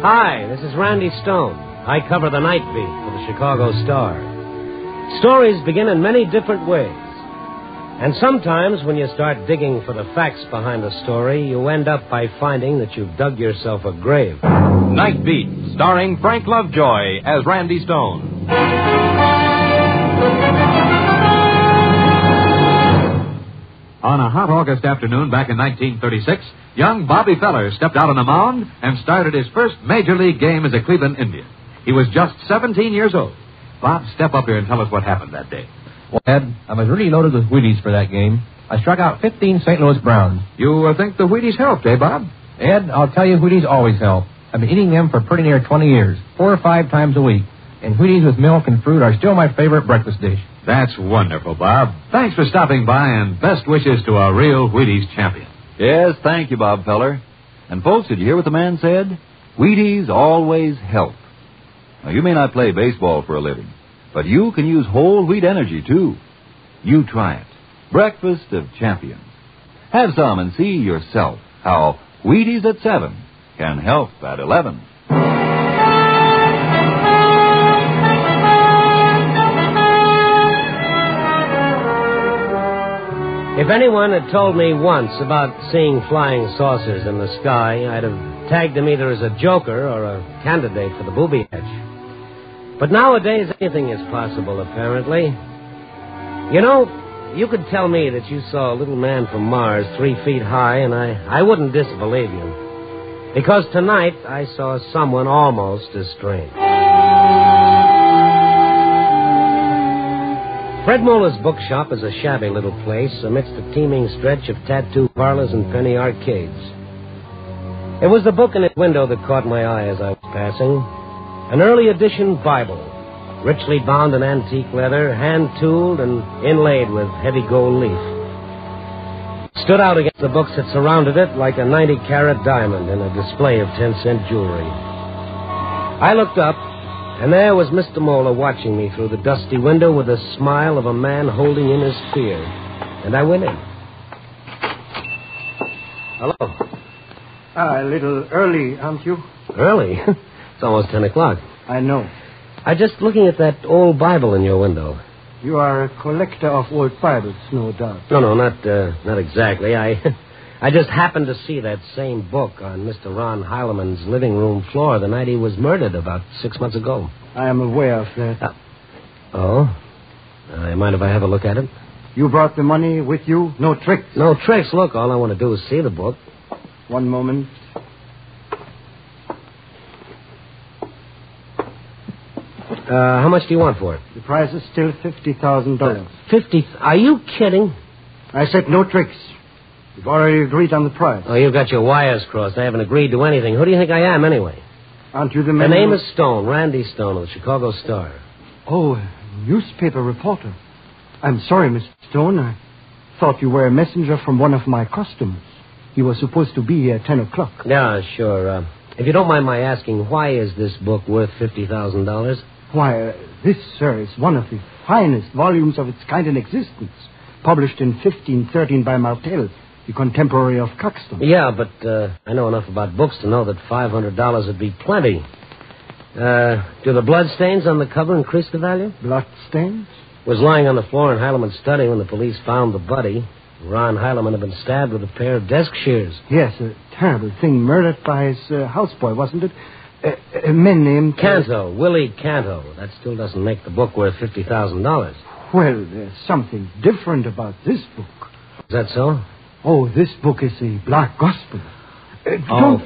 Hi, this is Randy Stone. I cover the Night Beat for the Chicago Star. Stories begin in many different ways. And sometimes when you start digging for the facts behind the story, you end up by finding that you've dug yourself a grave. Night Beat, starring Frank Lovejoy as Randy Stone. On a hot August afternoon back in 1936, young Bobby Feller stepped out on the mound and started his first major league game as a Cleveland Indian. He was just 17 years old. Bob, step up here and tell us what happened that day. Well, Ed, I was really loaded with Wheaties for that game. I struck out 15 St. Louis Browns. You think the Wheaties helped, eh, Bob? Ed, I'll tell you, Wheaties always help. I've been eating them for pretty near 20 years, 4 or 5 times a week. And Wheaties with milk and fruit are still my favorite breakfast dish. That's wonderful, Bob. Thanks for stopping by, and best wishes to a real Wheaties champion. Yes, thank you, Bob Feller. And folks, did you hear what the man said? Wheaties always help. Now, you may not play baseball for a living, but you can use whole wheat energy, too. You try it. Breakfast of champions. Have some and see yourself how Wheaties at 7 can help at 11. If anyone had told me once about seeing flying saucers in the sky, I'd have tagged him either as a joker or a candidate for the booby edge. But nowadays, anything is possible, apparently. You know, you could tell me that you saw a little man from Mars 3 feet high, and I wouldn't disbelieve you. Because tonight, I saw someone almost as strange. Fred Muller's bookshop is a shabby little place amidst a teeming stretch of tattoo parlors and penny arcades. It was the book in its window that caught my eye as I was passing. An early edition Bible, richly bound in antique leather, hand-tooled and inlaid with heavy gold leaf. It stood out against the books that surrounded it like a 90-carat diamond in a display of 10-cent jewelry. I looked up, and there was Mr. Moeller watching me through the dusty window with the smile of a man holding in his fear. And I went in. Hello. A little early, aren't you? Early? It's almost 10 o'clock. I know. I'm just looking at that old Bible in your window. You are a collector of old Bibles, no doubt. No, not exactly. I just happened to see that same book on Mr. Ron Heileman's living room floor the night he was murdered about 6 months ago. I am aware of that. You mind if I have a look at it? You brought the money with you? No tricks? No tricks. Look, all I want to do is see the book. One moment. How much do you want for it? The price is still $50,000. 50? Are you kidding? I said no tricks. We've already agreed on the price. Oh, you've got your wires crossed. I haven't agreed to anything. Who do you think I am, anyway? Aren't you the man? The name is Stone, Randy Stone of the Chicago Star. Oh, a newspaper reporter. I'm sorry, Mr. Stone. I thought you were a messenger from one of my customers. You were supposed to be here at 10 o'clock. Yeah, sure. If you don't mind my asking, why is this book worth $50,000? Why, this, sir, is one of the finest volumes of its kind in existence, published in 1513 by Martel, the contemporary of Caxton. Yeah, but I know enough about books to know that $500 would be plenty. Do the bloodstains on the cover increase the value? Bloodstains? Was lying on the floor in Heileman's study when the police found the body. Ron Heileman had been stabbed with a pair of desk shears. Yes, a terrible thing. Murdered by his houseboy, wasn't it? A man named... Canto, Willie Canto. That still doesn't make the book worth $50,000. Well, there's something different about this book. Is that so? Oh, this book is a black gospel.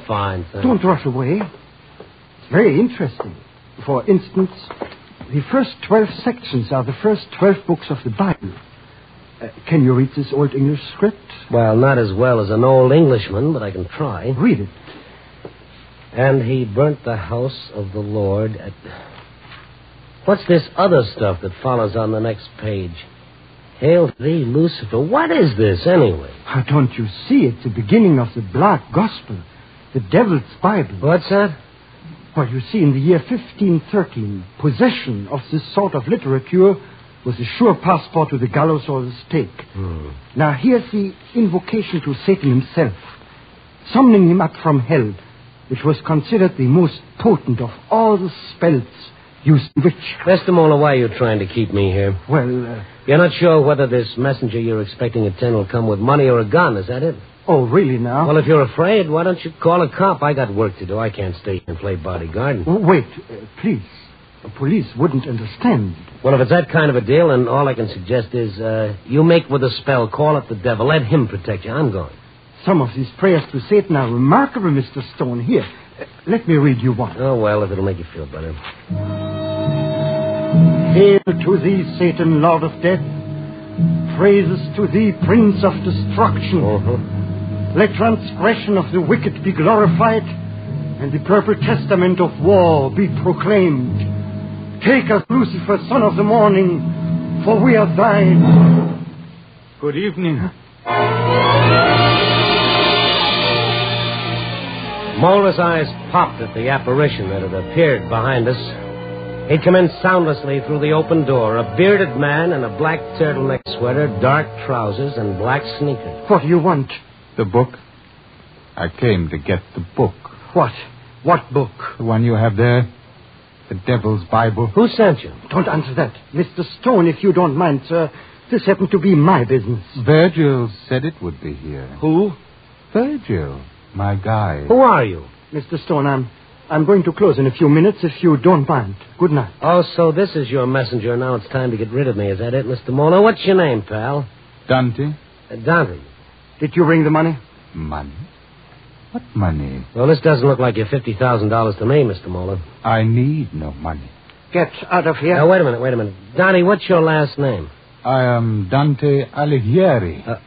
Fine. Don't rush away. It's very interesting. For instance, the first 12 sections are the first 12 books of the Bible. Can you read this Old English script? Well, not as well as an old Englishman, but I can try. Read it. And he burnt the house of the Lord at... What's this other stuff that follows on the next page? Hail thee, Lucifer. What is this, anyway? Don't you see? It's the beginning of the black gospel. The devil's Bible. What's that? Well, you see, in the year 1513, possession of this sort of literature was a sure passport to the gallows or the stake. Now, here's the invocation to Satan himself, summoning him up from hell, which was considered the most potent of all the spells used in witchcraft. Mr. Mola, why are you trying to keep me here? Well, You're not sure whether this messenger you're expecting at 10 will come with money or a gun, is that it? Oh, really now? Well, if you're afraid, why don't you call a cop? I got work to do. I can't stay here and play bodyguard. Wait, please. The police wouldn't understand. Well, if it's that kind of a deal, then all I can suggest is you make with a spell, call up the devil, let him protect you. I'm going. Some of these prayers to Satan are remarkable, Mr. Stone. Here, let me read you one. Oh, well, if it'll make you feel better. Hail to thee, Satan, Lord of Death. Praises to thee, Prince of Destruction. Let transgression of the wicked be glorified, and the purple testament of war be proclaimed. Take us, Lucifer, son of the morning, for we are thine. Good evening. Mola's eyes popped at the apparition that had appeared behind us. He'd come in soundlessly through the open door, a bearded man in a black turtleneck sweater, dark trousers, and black sneakers. What do you want? The book? I came to get the book. What? What book? The one you have there. The Devil's Bible. Who sent you? Don't answer that. Mr. Stone, if you don't mind, sir. This happened to be my business. Virgil said it would be here. Who? Virgil, my guide. Who are you? Mr. Stone, I'm going to close in a few minutes if you don't mind. Good night. Oh, so this is your messenger. Now it's time to get rid of me. Is that it, Mr. Mola? What's your name, pal? Dante. Dante. Did you bring the money? Money? What money? Well, this doesn't look like your $50,000 to me, Mr. Mola. I need no money. Get out of here. Now, wait a minute. Dante, what's your last name? I am Dante Alighieri.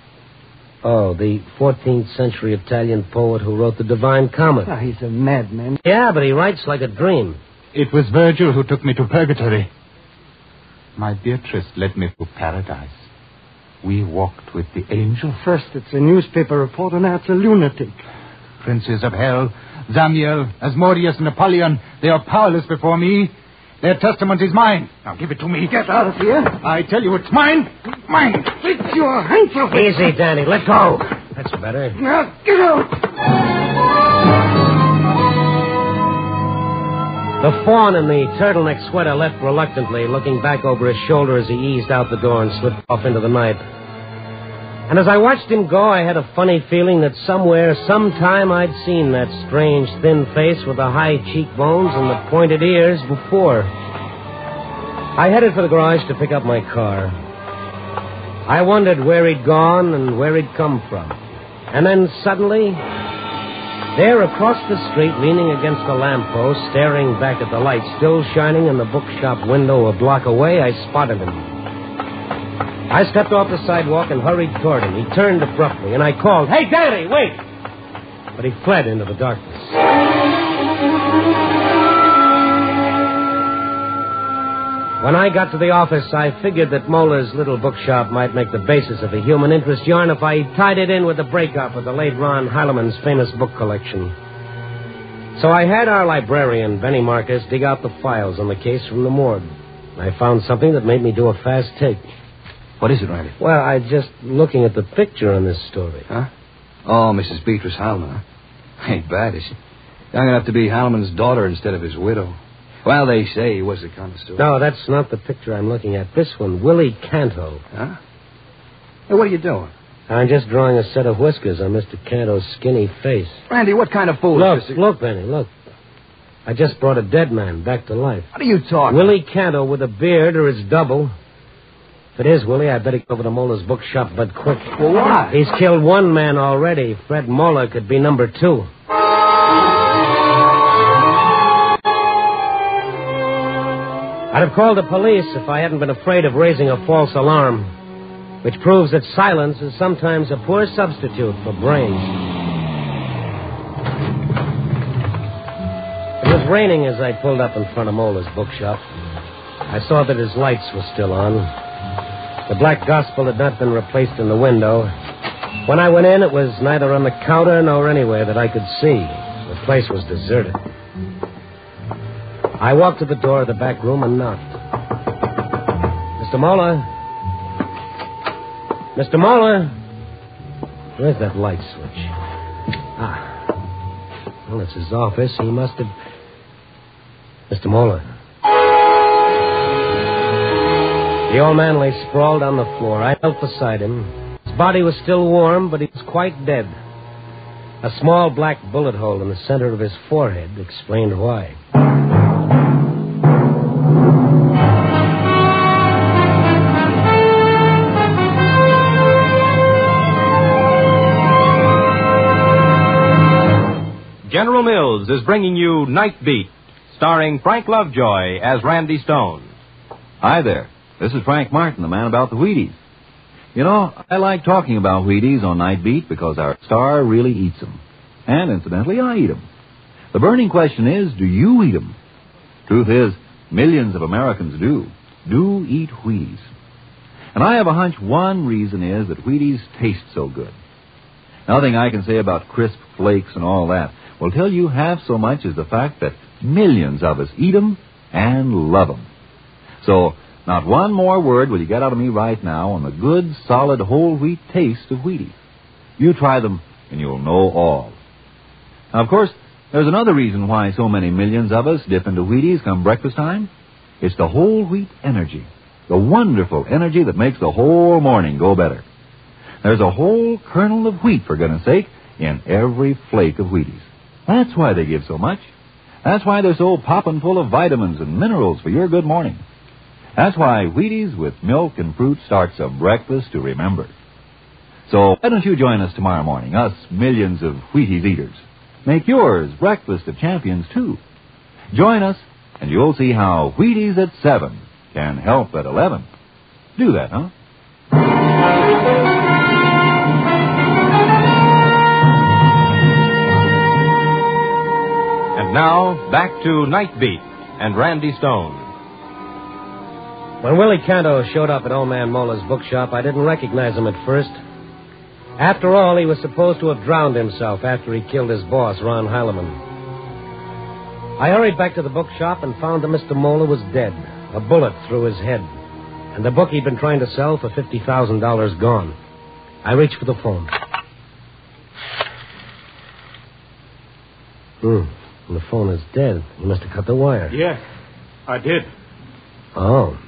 The 14th century Italian poet who wrote the Divine Comedy. He's a madman. Yeah, but he writes like a dream. It was Virgil who took me to purgatory. My Beatrice led me to paradise. We walked with the angel. First it's a newspaper reporter, now it's a lunatic. Princes of hell, Zamiel, Asmodeus, and Apollyon, they are powerless before me. Their testament is mine. Now give it to me. Get out of here. I tell you it's mine. Mine. Take your hands off it. Easy, Danny. Let go. That's better. Now, get out. The fawn in the turtleneck sweater left reluctantly, looking back over his shoulder as he eased out the door and slipped off into the night. And as I watched him go, I had a funny feeling that somewhere, sometime, I'd seen that strange, thin face with the high cheekbones and the pointed ears before. I headed for the garage to pick up my car. I wondered where he'd gone and where he'd come from. And then suddenly, there across the street, leaning against a lamppost, staring back at the light still shining in the bookshop window a block away, I spotted him. I stepped off the sidewalk and hurried toward him. He turned abruptly, and I called, "Hey, Danny, wait!" But he fled into the darkness. When I got to the office, I figured that Mola's little bookshop might make the basis of a human interest yarn if I tied it in with the breakup of the late Ron Heileman's famous book collection. So I had our librarian, Benny Marcus, dig out the files on the case from the morgue. I found something that made me do a fast take. What is it, Randy? Well, I just looking at the picture on this story. Huh? Oh, Mrs. Beatrice Halman, huh? Ain't bad, is she? Young enough to be Halman's daughter instead of his widow. Well, they say he was the kind of story. No, that's not the picture I'm looking at. This one, Willie Canto. Huh? Hey, what are you doing? I'm just drawing a set of whiskers on Mr. Canto's skinny face. Randy, what kind of fool is this? Look, Benny, look. I just brought a dead man back to life. What are you talking? Willie Canto with a beard or his double. If it is Willie, I better go over to Moeller's bookshop, but quick. Well, why? He's killed one man already. Fred Moeller could be number 2. I'd have called the police if I hadn't been afraid of raising a false alarm, which proves that silence is sometimes a poor substitute for brains. It was raining as I pulled up in front of Moeller's bookshop. I saw that his lights were still on. The Black Gospel had not been replaced in the window. When I went in, it was neither on the counter nor anywhere that I could see. The place was deserted. I walked to the door of the back room and knocked. Mr. Moeller? Mr. Moeller? Where's that light switch? Ah. Well, it's his office. He must have... Mr. Moeller. The old man lay sprawled on the floor. I knelt beside him. His body was still warm, but he was quite dead. A small black bullet hole in the center of his forehead explained why. General Mills is bringing you Night Beat, starring Frank Lovejoy as Randy Stone. Hi there. This is Frank Martin, the man about the Wheaties. You know, I like talking about Wheaties on Night Beat because our star really eats them. And incidentally, I eat them. The burning question is, do you eat them? Truth is, millions of Americans do eat Wheaties. And I have a hunch one reason is that Wheaties taste so good. Nothing I can say about crisp flakes and all that will tell you half so much as the fact that millions of us eat them and love them. So, not one more word will you get out of me right now on the good, solid, whole wheat taste of Wheaties. You try them, and you'll know all. Now, of course, there's another reason why so many millions of us dip into Wheaties come breakfast time. It's the whole wheat energy, the wonderful energy that makes the whole morning go better. There's a whole kernel of wheat, for goodness sake, in every flake of Wheaties. That's why they give so much. That's why they're so poppin' full of vitamins and minerals for your good morning. That's why Wheaties with milk and fruit starts a breakfast to remember. So why don't you join us tomorrow morning, us millions of Wheaties eaters? Make yours breakfast of champions, too. Join us, and you'll see how Wheaties at 7 can help at 11. Do that, huh? And now, back to Night Beat and Randy Stone. When Willie Canto showed up at old man Moeller's bookshop, I didn't recognize him at first. After all, he was supposed to have drowned himself after he killed his boss, Ron Heilemann. I hurried back to the bookshop and found that Mr. Moeller was dead, a bullet through his head, and the book he'd been trying to sell for $50,000 gone. I reached for the phone. The phone is dead. You must have cut the wire. Yes, I did. Oh.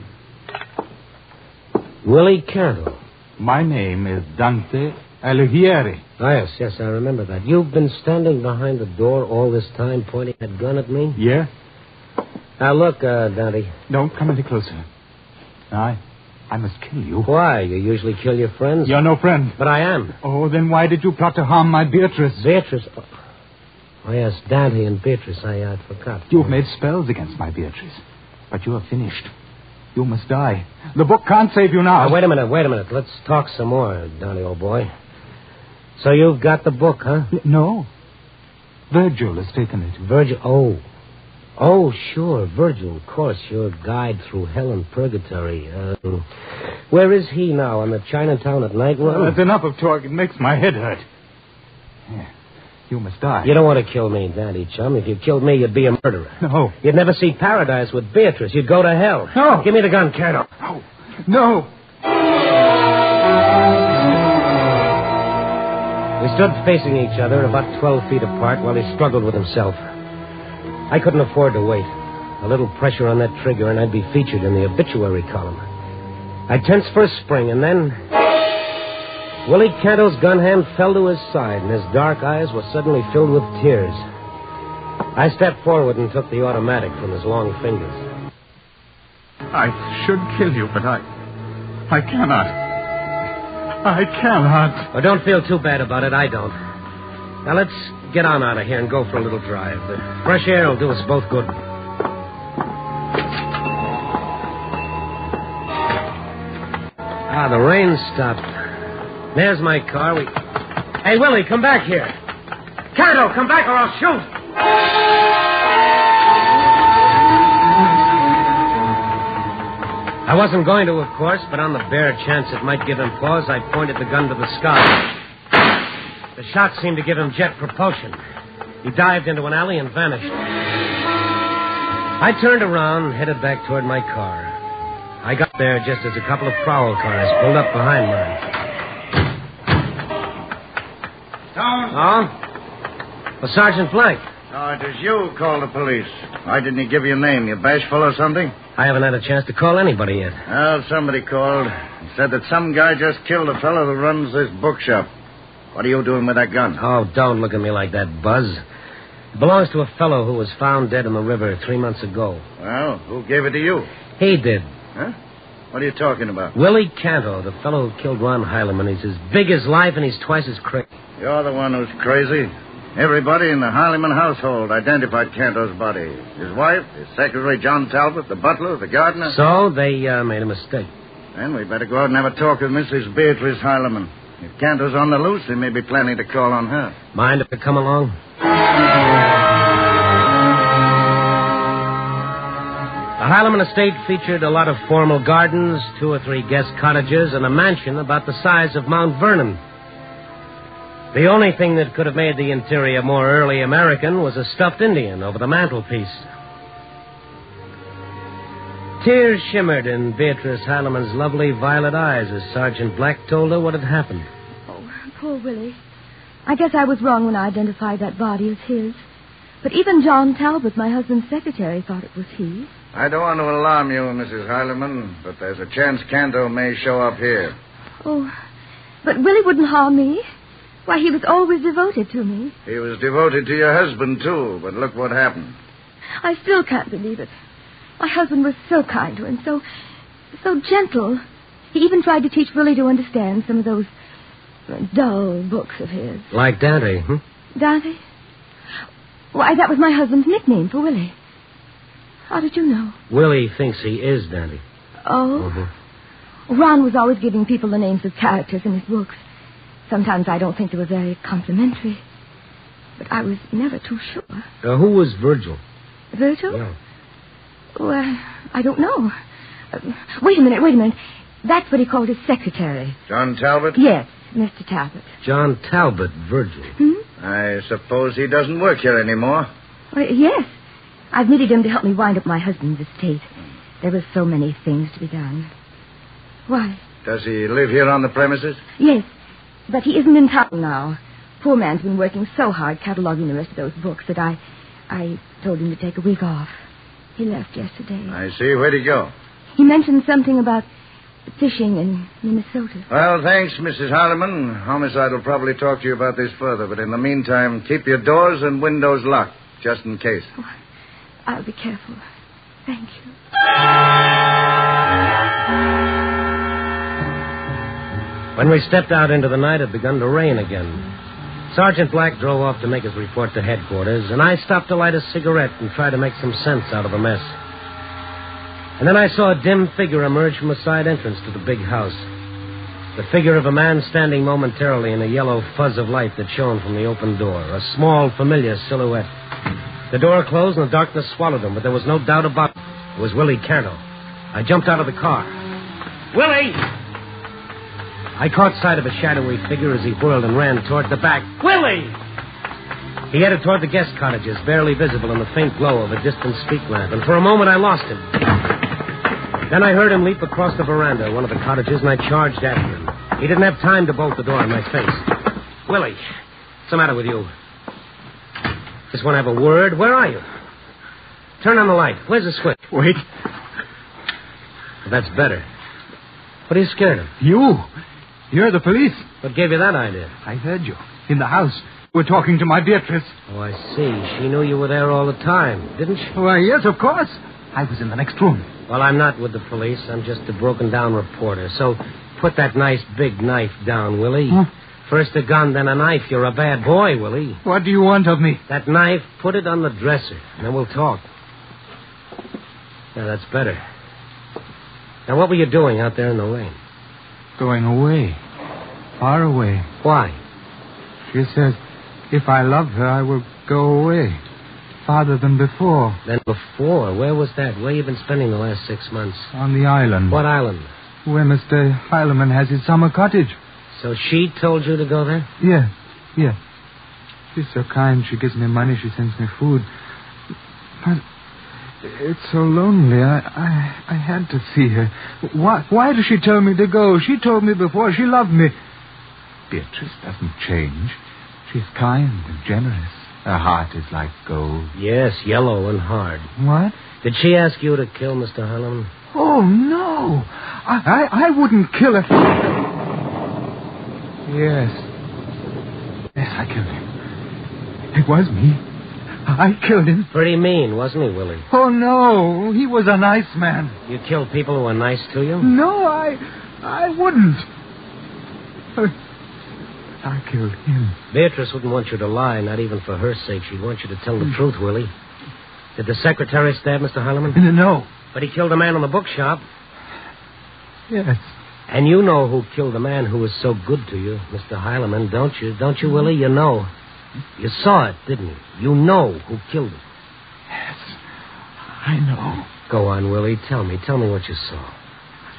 Willie Canto. My name is Dante Alighieri. Oh, yes, I remember that. You've been standing behind the door all this time pointing that gun at me? Yes. Now, look, Dante. Don't come any closer. I must kill you. Why? You usually kill your friends? You're no friend. But I am. Oh, then why did you plot to harm my Beatrice? Beatrice? Oh, yes, Dante and Beatrice. I forgot. You've made spells against my Beatrice. But you are finished. You must die. The book can't save you now. Wait a minute. Let's talk some more, Dante, old boy. So you've got the book, huh? No. Virgil has taken it. Virgil? Oh, sure, Virgil, of course, your guide through hell and purgatory. Where is he now, on the Chinatown at night run? That's enough of talk. It makes my head hurt. You must die. You don't want to kill me, Daddy, chum. If you killed me, you'd be a murderer. No. You'd never see paradise with Beatrice. You'd go to hell. No. Give me the gun, Cato. No. We stood facing each other about 12 feet apart while he struggled with himself. I couldn't afford to wait. A little pressure on that trigger and I'd be featured in the obituary column. I tensed for a spring and then... Willie Canto's gun hand fell to his side and his dark eyes were suddenly filled with tears. I stepped forward and took the automatic from his long fingers. I should kill you, but I cannot. I cannot. Oh, don't feel too bad about it. I don't. Now, let's get on out of here and go for a little drive. The fresh air will do us both good. Ah, the rain stopped. There's my car. Hey, Willie, come back here. Canto, come back or I'll shoot. I wasn't going to, of course, but on the bare chance it might give him pause, I pointed the gun to the sky. The shot seemed to give him jet propulsion. He dived into an alley and vanished. I turned around and headed back toward my car. I got there just as a couple of prowl cars pulled up behind mine. Stone? Oh? Well, Sergeant Blank. No, it is you who called the police. Why didn't he give you a name? You bashful or something? I haven't had a chance to call anybody yet. Well, somebody called. Said that some guy just killed a fellow who runs this bookshop. What are you doing with that gun? Oh, don't look at me like that, Buzz. It belongs to a fellow who was found dead in the river 3 months ago. Well, who gave it to you? He did. Huh? What are you talking about? Willie Canto, the fellow who killed Ron Heileman. He's as big as life and he's twice as crazy. You're the one who's crazy. Everybody in the Heileman household identified Canto's body. His wife, his secretary, John Talbot, the butler, the gardener. So they made a mistake. Then we better go out and have a talk with Mrs. Beatrice Heileman. If Canto's on the loose, they may be planning to call on her. Mind if I come along? The Heileman estate featured a lot of formal gardens, 2 or 3 guest cottages, and a mansion about the size of Mount Vernon. The only thing that could have made the interior more early American was a stuffed Indian over the mantelpiece. Tears shimmered in Beatrice Heileman's lovely violet eyes as Sergeant Black told her what had happened. Oh, poor Willie. I guess I was wrong when I identified that body as his. But even John Talbot, my husband's secretary, thought it was he. I don't want to alarm you, Mrs. Heileman, but there's a chance Canto may show up here. Oh, but Willie wouldn't harm me. Why, he was always devoted to me. He was devoted to your husband, too, but look what happened. I still can't believe it. My husband was so kind to him, so gentle. He even tried to teach Willie to understand some of those dull books of his. Like Dante, Dante? Why, that was my husband's nickname for Willie. How did you know? Willie thinks he is Dante. Oh? Ron was always giving people the names of characters in his books. Sometimes I don't think they were very complimentary. But I was never too sure. Who was Virgil? Virgil? Yeah. Well, I don't know. Wait a minute. That's what he called his secretary. John Talbot? Yes, Mr. Talbot. John Talbot, Virgil. I suppose he doesn't work here anymore. Well, yes. I've needed him to help me wind up my husband's estate. There were so many things to be done. Why? Does he live here on the premises? Yes, but he isn't in town now. Poor man's been working so hard cataloging the rest of those books that I told him to take a week off. He left yesterday. I see. Where'd he go? He mentioned something about fishing in Minnesota. Well, thanks, Mrs. Heileman. Homicide will probably talk to you about this further, but in the meantime, keep your doors and windows locked, just in case. Oh, I'll be careful. Thank you. When we stepped out into the night, it had begun to rain again. Sergeant Black drove off to make his report to headquarters, and I stopped to light a cigarette and try to make some sense out of the mess. And then I saw a dim figure emerge from a side entrance to the big house. The figure of a man standing momentarily in a yellow fuzz of light that shone from the open door, a small, familiar silhouette. The door closed and the darkness swallowed him, but there was no doubt about it. It was Willie Canto. I jumped out of the car. Willie! I caught sight of a shadowy figure as he whirled and ran toward the back. Willie! He headed toward the guest cottages, barely visible in the faint glow of a distant street lamp, and for a moment I lost him. Then I heard him leap across the veranda of one of the cottages, and I charged after him. He didn't have time to bolt the door in my face. Willie, what's the matter with you? Just want to have a word? Where are you? Turn on the light. Where's the switch? Wait. That's better. What are you scared of? You're the police. What gave you that idea? I heard you. In the house. We're talking to my Beatrice. Oh, I see. She knew you were there all the time, didn't she? Why, yes, of course. I was in the next room. Well, I'm not with the police. I'm just a broken-down reporter. So put that nice big knife down, Willie. Huh? First a gun, then a knife. You're a bad boy, Willie. What do you want of me? That knife, put it on the dresser, and then we'll talk. Yeah, that's better. Now, what were you doing out there in the rain? Going away. Far away. Why? She says, if I love her, I will go away. Farther than before. Than before? Where was that? Where you been spending the last 6 months? On the island. What island? Where Mr. Heileman has his summer cottage. So she told you to go there? Yeah. She's so kind. She gives me money. She sends me food. But it's so lonely. I had to see her. Why does she tell me to go? She told me before she loved me. Beatrice doesn't change. She's kind and generous. Her heart is like gold. Yes, yellow and hard. What? Did she ask you to kill Mr. Heileman? Oh, no. I wouldn't kill her. Yes, I killed him. It was me. I killed him. Pretty mean, wasn't he, Willie? Oh, no. He was a nice man. You killed people who were nice to you? No, I wouldn't. I killed him. Beatrice wouldn't want you to lie, not even for her sake. She'd want you to tell the truth, Willie. Did the secretary stab Mr. Heileman? No. But he killed a man in the bookshop. Yes. And you know who killed the man who was so good to you, Mr. Heileman, don't you? Don't you, Willie? You know. You saw it, didn't you? You know who killed him. Yes, I know. Go on, Willie. Tell me what you saw.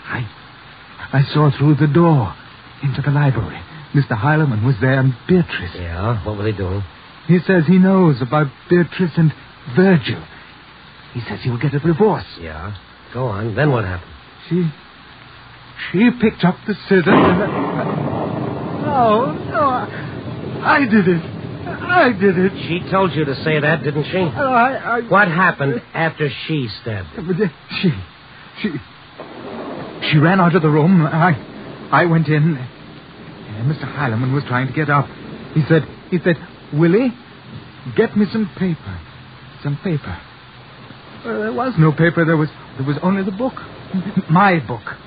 I saw through the door into the library. Mr. Heileman was there and Beatrice. Yeah? What were they doing? He says he knows about Beatrice and Virgil. He says he will get a divorce. Yeah? Go on. Then what happened? She picked up the scissors and... No, I did it. I did it. She told you to say that, didn't she? What happened after she stabbed him? She ran out of the room. I went in. And Mr. Heileman was trying to get up. He said, Willie, get me some paper. Some paper. Well, there was no paper. There was only the book. My book.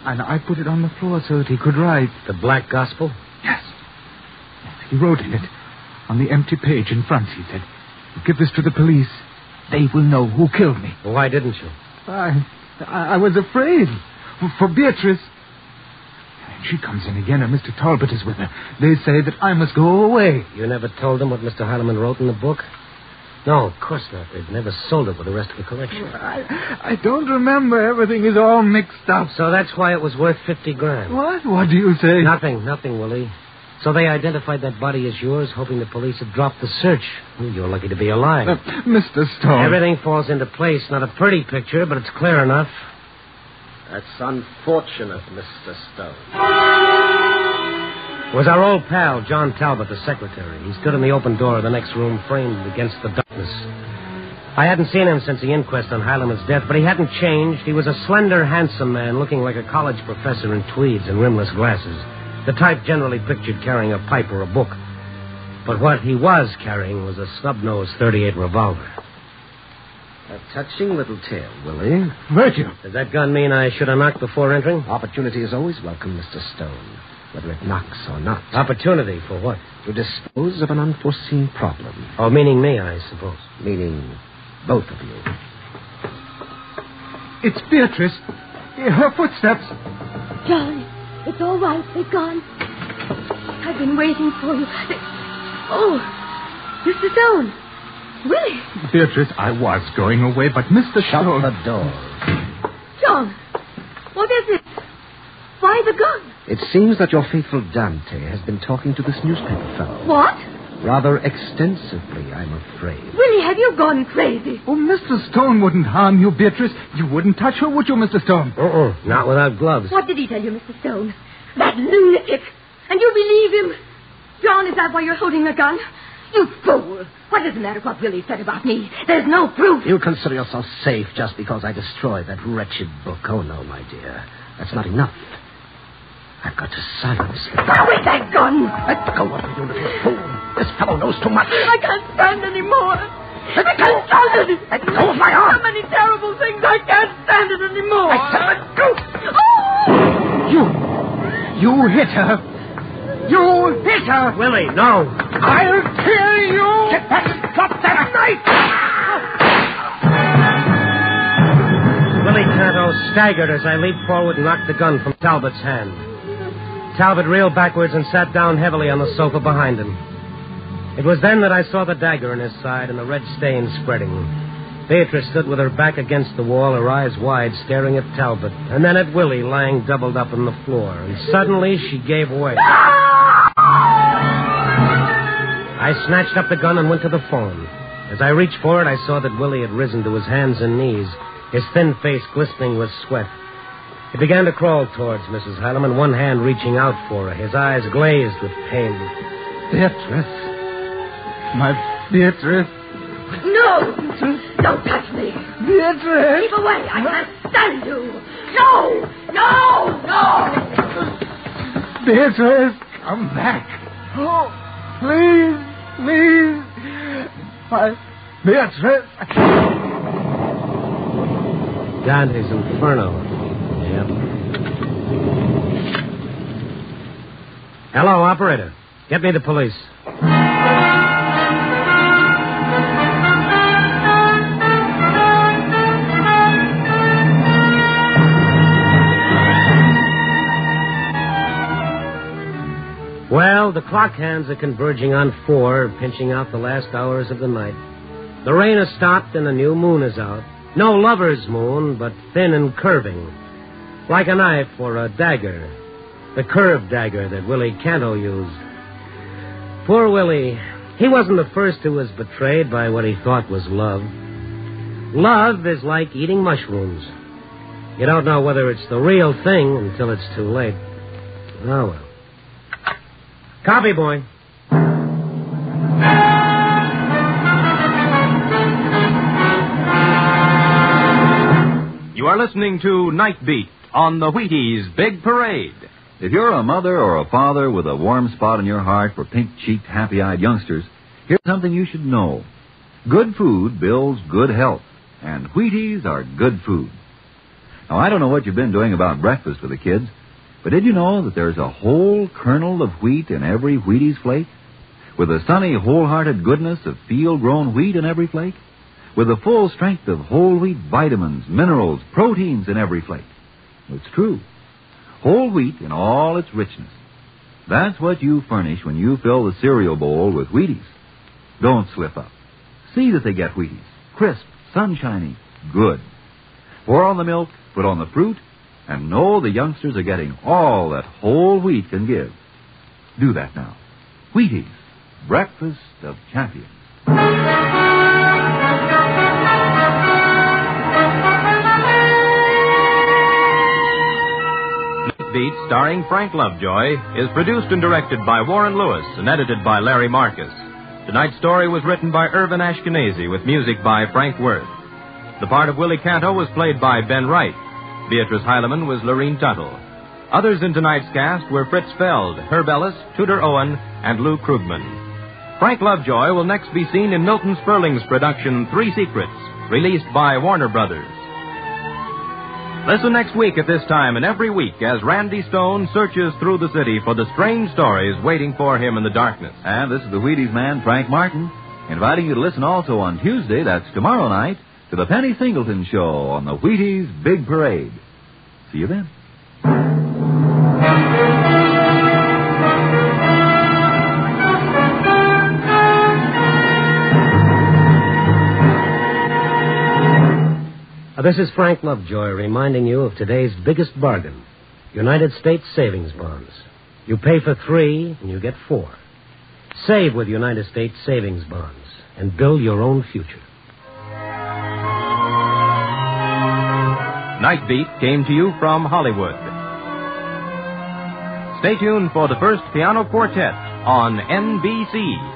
And I put it on the floor so that he could write. The Black Gospel? Yes. He wrote in it. On the empty page in front, he said, give this to the police. They will know who killed me. Well, why didn't you? I was afraid. For Beatrice. And she comes in again, and Mr. Talbot is with her. They say that I must go away. You never told them what Mr. Heileman wrote in the book? No, of course not. They've never sold it with the rest of the collection. I don't remember. Everything is all mixed up. So that's why it was worth $50,000. What? What do you say? Nothing, Willie. So they identified that body as yours, hoping the police had dropped the search. Well, you're lucky to be alive. Mr. Stone. Everything falls into place. Not a pretty picture, but it's clear enough. That's unfortunate, Mr. Stone. It was our old pal, John Talbot, the secretary. He stood in the open door of the next room, framed against the darkness. I hadn't seen him since the inquest on Heileman's death, but he hadn't changed. He was a slender, handsome man, looking like a college professor in tweeds and rimless glasses. The type generally pictured carrying a pipe or a book. But what he was carrying was a snub-nosed .38 revolver. A touching little tale, Willie. Virgil. Does that gun mean I should have knocked before entering? Opportunity is always welcome, Mr. Stone, whether it knocks or not. Opportunity for what? To dispose of an unforeseen problem. Oh, meaning me, I suppose. Meaning both of you. It's Beatrice. Her footsteps. John, it's all right. They've gone. I've been waiting for you. Oh, Mr. Stone. Willie. Beatrice, I was going away, but Mr. Stone... Shut the door. John, what is it? Why the gun? It seems that your faithful Dante has been talking to this newspaper fellow. What? Rather extensively, I'm afraid. Willie, have you gone crazy? Oh, Mr. Stone wouldn't harm you, Beatrice. You wouldn't touch her, would you, Mr. Stone? Not without gloves. What did he tell you, Mr. Stone? That lunatic. And you believe him? John, is that why you're holding a gun? You fool. What does it matter what Willie said about me? There's no proof. You consider yourself safe just because I destroyed that wretched book. Oh, no, my dear. That's not enough. I've got to silence him. With that gun! Let go of me, you little fool. This fellow knows too much. I can't stand anymore. Let I can't stand it. Let go of my arm. So many terrible things. I can't stand it anymore. I said let go. Oh! You hit her. You hit her. Willie, no. I'll kill you. Get back and drop that knife. Willie Canto staggered as I leaped forward and knocked the gun from Talbot's hand. Talbot reeled backwards and sat down heavily on the sofa behind him. It was then that I saw the dagger in his side and the red stain spreading. Beatrice stood with her back against the wall, her eyes wide, staring at Talbot, and then at Willie lying doubled up on the floor. And suddenly she gave way. I snatched up the gun and went to the phone. As I reached for it, I saw that Willie had risen to his hands and knees, his thin face glistening with sweat. He began to crawl towards Mrs. Heileman, one hand reaching out for her, his eyes glazed with pain. Beatrice. My Beatrice. No! Don't touch me! Beatrice! Keep away! I can't stand you! No! No! No! Beatrice, come back. Oh, please, please. My Beatrice. Dante's Inferno. Yep. Hello, operator. Get me the police. Well, the clock hands are converging on 4, pinching out the last hours of the night. The rain has stopped and the new moon is out. No lover's moon, but thin and curving. Like a knife or a dagger. The curved dagger that Willie Canto used. Poor Willie. He wasn't the first who was betrayed by what he thought was love. Love is like eating mushrooms. You don't know whether it's the real thing until it's too late. Oh, well. Copy, boy. You are listening to Night Beat on the Wheaties Big Parade. If you're a mother or a father with a warm spot in your heart for pink-cheeked, happy-eyed youngsters, here's something you should know. Good food builds good health, and Wheaties are good food. Now, I don't know what you've been doing about breakfast for the kids, but did you know that there's a whole kernel of wheat in every Wheaties flake? With the sunny, wholehearted goodness of field-grown wheat in every flake? With the full strength of whole wheat vitamins, minerals, proteins in every flake? It's true. Whole wheat in all its richness. That's what you furnish when you fill the cereal bowl with Wheaties. Don't slip up. See that they get Wheaties. Crisp, sunshiny, good. Pour on the milk, put on the fruit, and know the youngsters are getting all that whole wheat can give. Do that now. Wheaties, breakfast of champions. Night Beat, starring Frank Lovejoy, is produced and directed by Warren Lewis and edited by Larry Marcus. Tonight's story was written by Irvin Ashkenazi with music by Frank Worth. The part of Willie Canto was played by Ben Wright. Beatrice Heileman was Lorene Tuttle. Others in tonight's cast were Fritz Feld, Herb Ellis, Tudor Owen, and Lou Krugman. Frank Lovejoy will next be seen in Milton Sperling's production Three Secrets, released by Warner Brothers. Listen next week at this time and every week as Randy Stone searches through the city for the strange stories waiting for him in the darkness. And this is the Wheaties man, Frank Martin, inviting you to listen also on Tuesday, that's tomorrow night, to the Penny Singleton Show on the Wheaties Big Parade. See you then. This is Frank Lovejoy reminding you of today's biggest bargain, United States Savings Bonds. You pay for 3 and you get 4. Save with United States savings bonds and build your own future. Night Beat came to you from Hollywood. Stay tuned for the first piano quartet on NBC.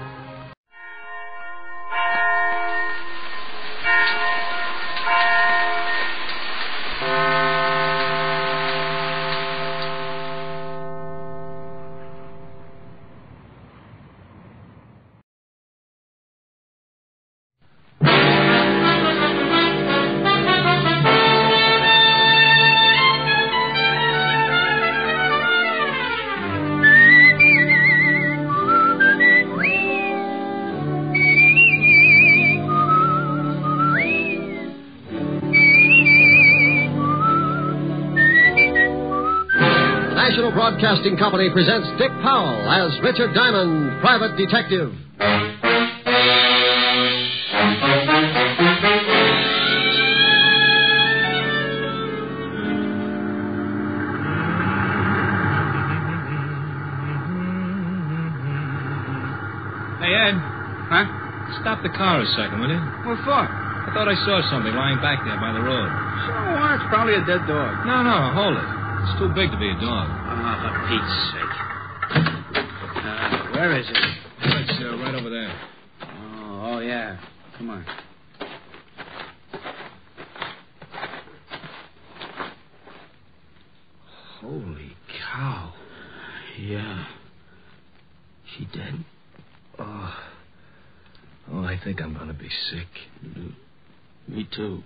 National Broadcasting Company presents Dick Powell as Richard Diamond, Private Detective. Hey, Ed. Huh? Stop the car a second, will you? What for? I thought I saw something lying back there by the road. So what? It's probably a dead dog. No, hold it. It's too big to be a dog. For Pete's sake. Where is it? It's right over there. Oh, yeah. Come on. Holy cow. Yeah. She dead? Oh, I think I'm going to be sick. Me too.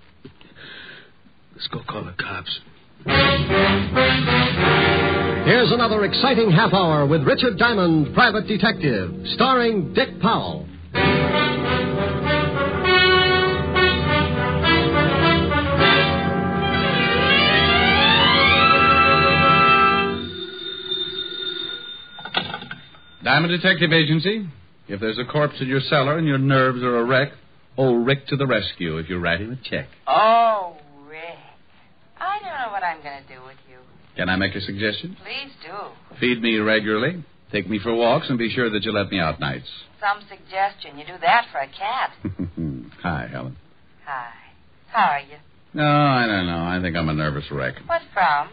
Let's go call the cops. Here's another exciting half hour with Richard Diamond, Private Detective, starring Dick Powell. Diamond Detective Agency. If there's a corpse in your cellar and your nerves are a wreck, old Rick to the rescue if you write him a check. Oh, Rick. I don't know what I'm going to do with you. Can I make a suggestion? Please do. Feed me regularly, take me for walks, and be sure that you let me out nights. Some suggestion. You do that for a cat. Hi, Helen. Hi. How are you? No, I don't know. I think I'm a nervous wreck. What from?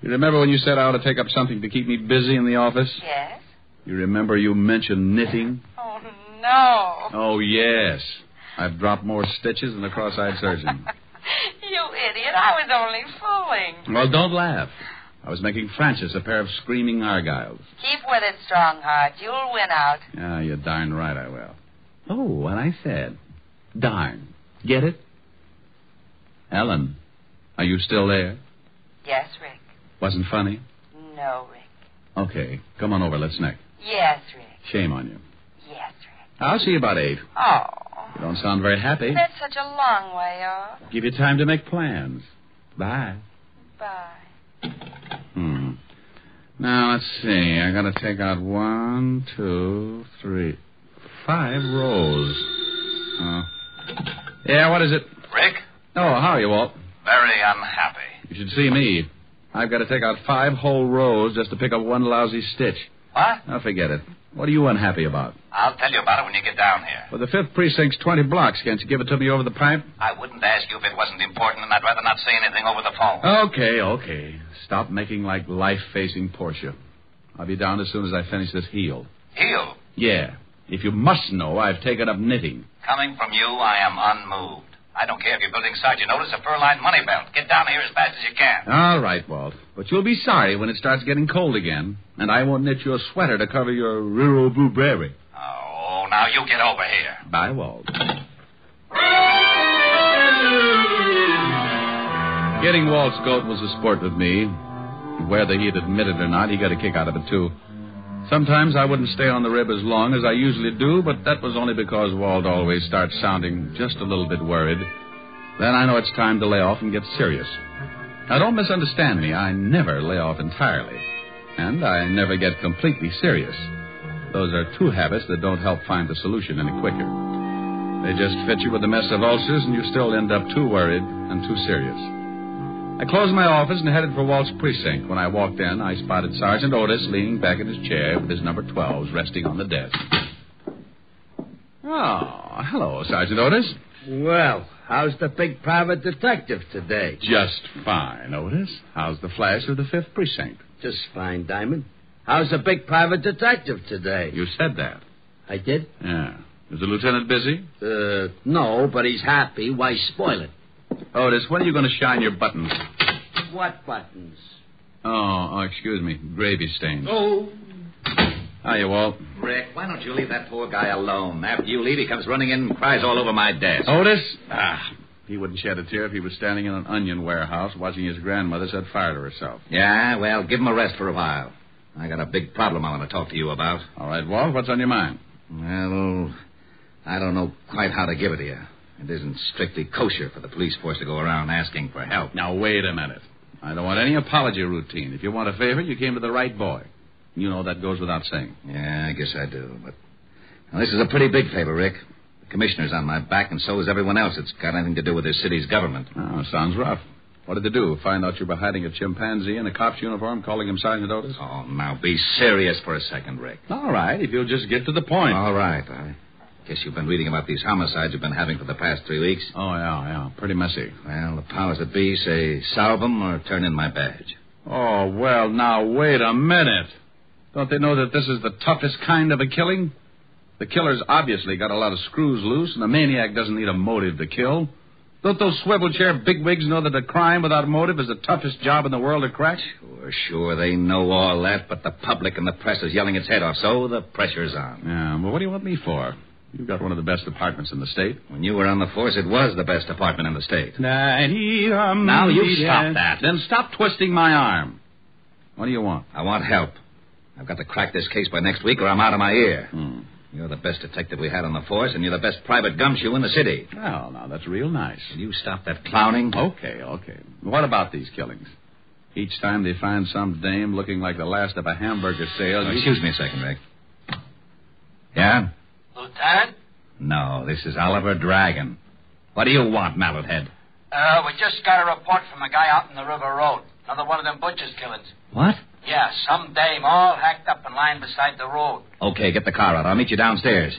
You remember when you said I ought to take up something to keep me busy in the office? Yes. You remember you mentioned knitting? Oh, no. Oh, yes. I've dropped more stitches than a cross-eyed surgeon. You idiot. I was only fooling. Well, don't laugh. I was making Francis a pair of screaming argyles. Keep with it, Strongheart. You'll win out. Yeah, you're darn right I will. Oh, what I said. Darn. Get it? Ellen, are you still there? Yes, Rick. Wasn't funny? No, Rick. Okay, come on over. Let's snack. Yes, Rick. Shame on you. Yes, Rick. I'll see you about 8. Oh. You don't sound very happy. That's such a long way off. Give you time to make plans. Bye. Bye. Now, let's see. I gotta take out 1, 2, 3, 5 rows. Yeah, what is it? Rick? Oh, how are you, Walt? Very unhappy. You should see me. I've got to take out 5 whole rows just to pick up one lousy stitch. What? Now, forget it. What are you unhappy about? I'll tell you about it when you get down here. Well, the 5th precinct's 20 blocks. Can't you give it to me over the pipe? I wouldn't ask you if it wasn't important, and I'd rather not say anything over the phone. Okay. Stop making like life-facing Portia. I'll be down as soon as I finish this heel. Heel? Yeah. If you must know, I've taken up knitting. Coming from you, I am unmoved. I don't care if you're building sergeant notice a fur-lined money belt. Get down here as fast as you can. All right, Walt. But you'll be sorry when it starts getting cold again, and I won't knit you a sweater to cover your rural blueberry. Oh, now you get over here. Bye, Walt. Getting Walt's goat was a sport with me. Whether he'd admit it or not, he got a kick out of it, too. Sometimes I wouldn't stay on the rib as long as I usually do, but that was only because Walt always starts sounding just a little bit worried. Then I know it's time to lay off and get serious. Now, don't misunderstand me. I never lay off entirely. And I never get completely serious. Those are 2 habits that don't help find the solution any quicker. They just fit you with a mess of ulcers, and you still end up too worried and too serious. I closed my office and headed for Walt's precinct. When I walked in, I spotted Sergeant Otis leaning back in his chair with his number 12s resting on the desk. Oh, hello, Sergeant Otis. Well, how's the big private detective today? Just fine, Otis. How's the flash of the 5th Precinct? Just fine, Diamond. How's the big private detective today? You said that. I did? Yeah. Is the lieutenant busy? No, but he's happy. Why spoil it? Otis, when are you going to shine your buttons? What buttons? Oh, excuse me. Gravy stains. Oh. Hiya, Walt. Rick, why don't you leave that poor guy alone? After you leave, he comes running in and cries all over my desk. Otis? He wouldn't shed a tear if he was standing in an onion warehouse watching his grandmother set fire to herself. Yeah, well, give him a rest for a while. I got a big problem I want to talk to you about. All right, Walt, what's on your mind? Well, I don't know quite how to give it to you. It isn't strictly kosher for the police force to go around asking for help. Now, wait a minute. I don't want any apology routine. If you want a favor, you came to the right boy. You know that goes without saying. Yeah, I guess I do, but... Now, this is a pretty big favor, Rick. The commissioner's on my back, and so is everyone else that's got anything to do with this city's government. Oh, sounds rough. What did they do? Find out you were hiding a chimpanzee in a cop's uniform, calling him Sergeant Otis? Oh, now, be serious for a second, Rick. All right, if you'll just get to the point. All right. I guess you've been reading about these homicides you've been having for the past 3 weeks. Oh, yeah. Pretty messy. Well, the powers that be say solve them or turn in my badge. Oh, well, now, wait a minute. Don't they know that this is the toughest kind of a killing? The killer's obviously got a lot of screws loose, and the maniac doesn't need a motive to kill. Don't those swivel chair bigwigs know that a crime without motive is the toughest job in the world to crack? Sure, they know all that, but the public and the press is yelling its head off, so the pressure's on. Yeah, well, what do you want me for? You've got one of the best departments in the state. When you were on the force, it was the best department in the state. Now, you stop that. Then stop twisting my arm. What do you want? I want help. I've got to crack this case by next week or I'm out of my ear. You're the best detective we had on the force, and you're the best private gumshoe in the city. Well, now, that's real nice. Will you stop that clowning? Okay. What about these killings? Each time they find some dame looking like the last of a hamburger sale... Excuse me a second, Rick. Yeah? Lieutenant? No, this is Oliver Dragon. What do you want, Mallet Head? We just got a report from a guy out in the River Road. Another one of them butcher's killings. What? Yeah, some dame all hacked up and lying beside the road. Okay, get the car out. I'll meet you downstairs.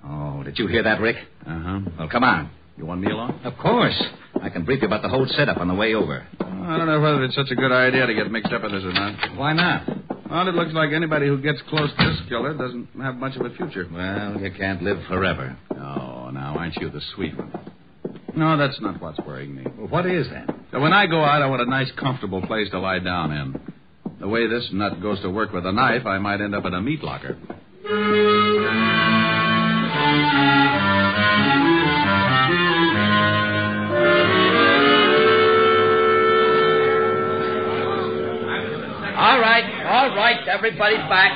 Oh, did you hear that, Rick? Uh-huh. Well, come on. You want me along? Of course. I can brief you about the whole setup on the way over. I don't know whether it's such a good idea to get mixed up in this or not. Why not? Well, it looks like anybody who gets close to this killer doesn't have much of a future. Well, you can't live forever. Oh, now, aren't you the sweet one? No, that's not what's worrying me. Well, what is that? So when I go out, I want a nice, comfortable place to lie down in. The way this nut goes to work with a knife, I might end up in a meat locker. All right, everybody's back.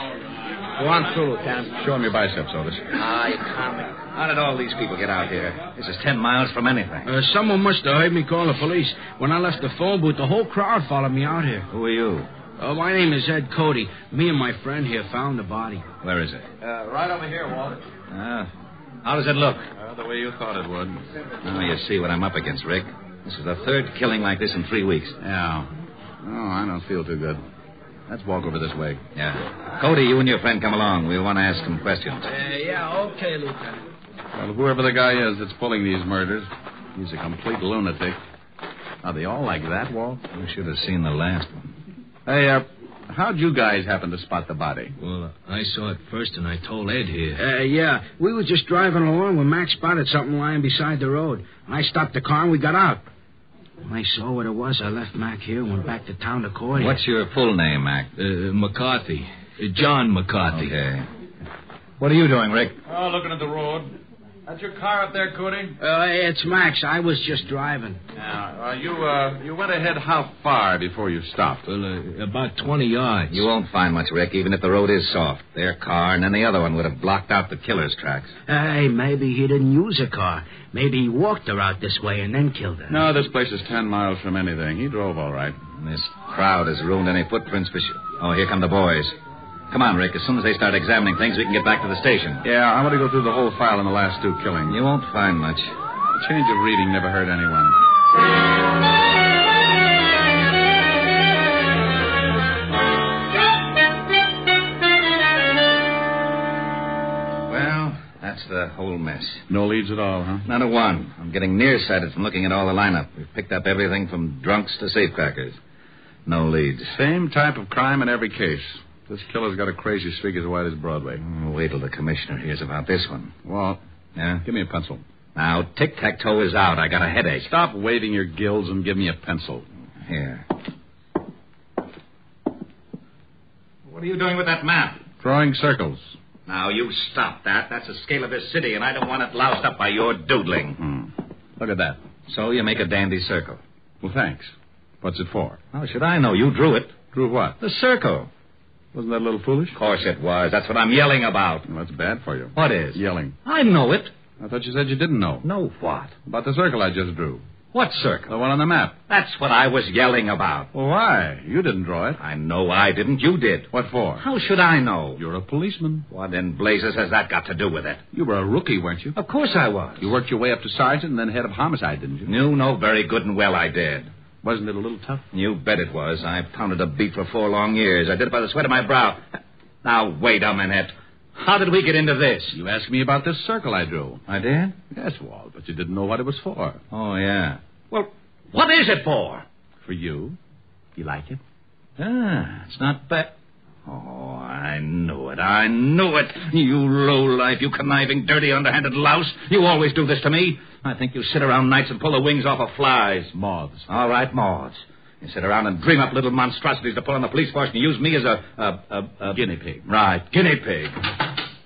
Go on through, Lieutenant. Show him your biceps, Otis. You calm me. How did all these people get out here? This is 10 miles from anything. Someone must have heard me call the police. When I left the phone booth, the whole crowd followed me out here. Who are you? My name is Ed Cody. Me and my friend here found the body. Where is it? Right over here, Walter. How does it look? The way you thought it would. Oh, you see what I'm up against, Rick. This is the third killing like this in 3 weeks. Yeah. Oh, I don't feel too good. Let's walk over this way. Yeah. Cody, you and your friend come along. We'll want to ask some questions. Yeah, okay, Lieutenant. Well, whoever the guy is that's pulling these murders, he's a complete lunatic. Are they all like that, Walt? You should have seen the last one. Hey, how'd you guys happen to spot the body? Well, I saw it first, and I told Ed here. Yeah. We were just driving along when Mac spotted something lying beside the road. I stopped the car and we got out. When I saw what it was, I left Mac here and went back to town to call you. What's your full name, Mac? McCarthy. John McCarthy. Okay. What are you doing, Rick? Oh, looking at the road. That's your car up there, Cody? It's Max. I was just driving. Now, you went ahead how far before you stopped? Well, about 20 yards. You won't find much, Rick, even if the road is soft. Their car and then the other one would have blocked out the killer's tracks. Hey, maybe he didn't use a car. Maybe he walked her out this way and then killed her. No, this place is 10 miles from anything. He drove all right. This crowd has ruined any footprints for sure. Oh, here come the boys. Come on, Rick. As soon as they start examining things, we can get back to the station. Yeah, I want to go through the whole file in the last 2 killings. You won't find much. A change of reading never hurt anyone. Well, that's That's the whole mess. No leads at all, huh? Not a one. I'm getting nearsighted from looking at all the lineup. We've picked up everything from drunks to safecrackers. No leads. Same type of crime in every case. This killer's got a crazy streak as wide as Broadway. Wait till the commissioner hears about this one. Walt. Yeah? Give me a pencil. Now, tic-tac-toe is out. I got a headache. Stop waving your gills and give me a pencil. Here. What are you doing with that map? Drawing circles. Now, you stop that. That's the scale of this city, and I don't want it loused up by your doodling. Look at that. So you make a dandy circle. Well, thanks. What's it for? How should I know? You drew it. Drew what? The circle. Wasn't that a little foolish? Of course it was. That's what I'm yelling about. Well, that's bad for you. What is? Yelling. I know it. I thought you said you didn't know. Know what? About the circle I just drew. What circle? The one on the map. That's what I was yelling about. Well, why? You didn't draw it. I know I didn't. You did. What for? How should I know? You're a policeman. What in blazes has that got to do with it? You were a rookie, weren't you? Of course I was. You worked your way up to sergeant and then head of homicide, didn't you? You know very good and well I did. Wasn't it a little tough? You bet it was. I pounded a beat for 4 long years. I did it by the sweat of my brow. Now, wait a minute. How did we get into this? You asked me about this circle I drew. I did? Yes, Walt, but you didn't know what it was for. Oh, yeah. Well, what is it for? For you. You like it? Ah, it's not bad. Oh, I knew it. I knew it. You lowlife, you conniving, dirty, underhanded louse. You always do this to me. I think you sit around nights and pull the wings off of flies. Moths. All right, moths. You sit around and dream up little monstrosities to put on the police force and use me as a guinea pig. Right, guinea pig.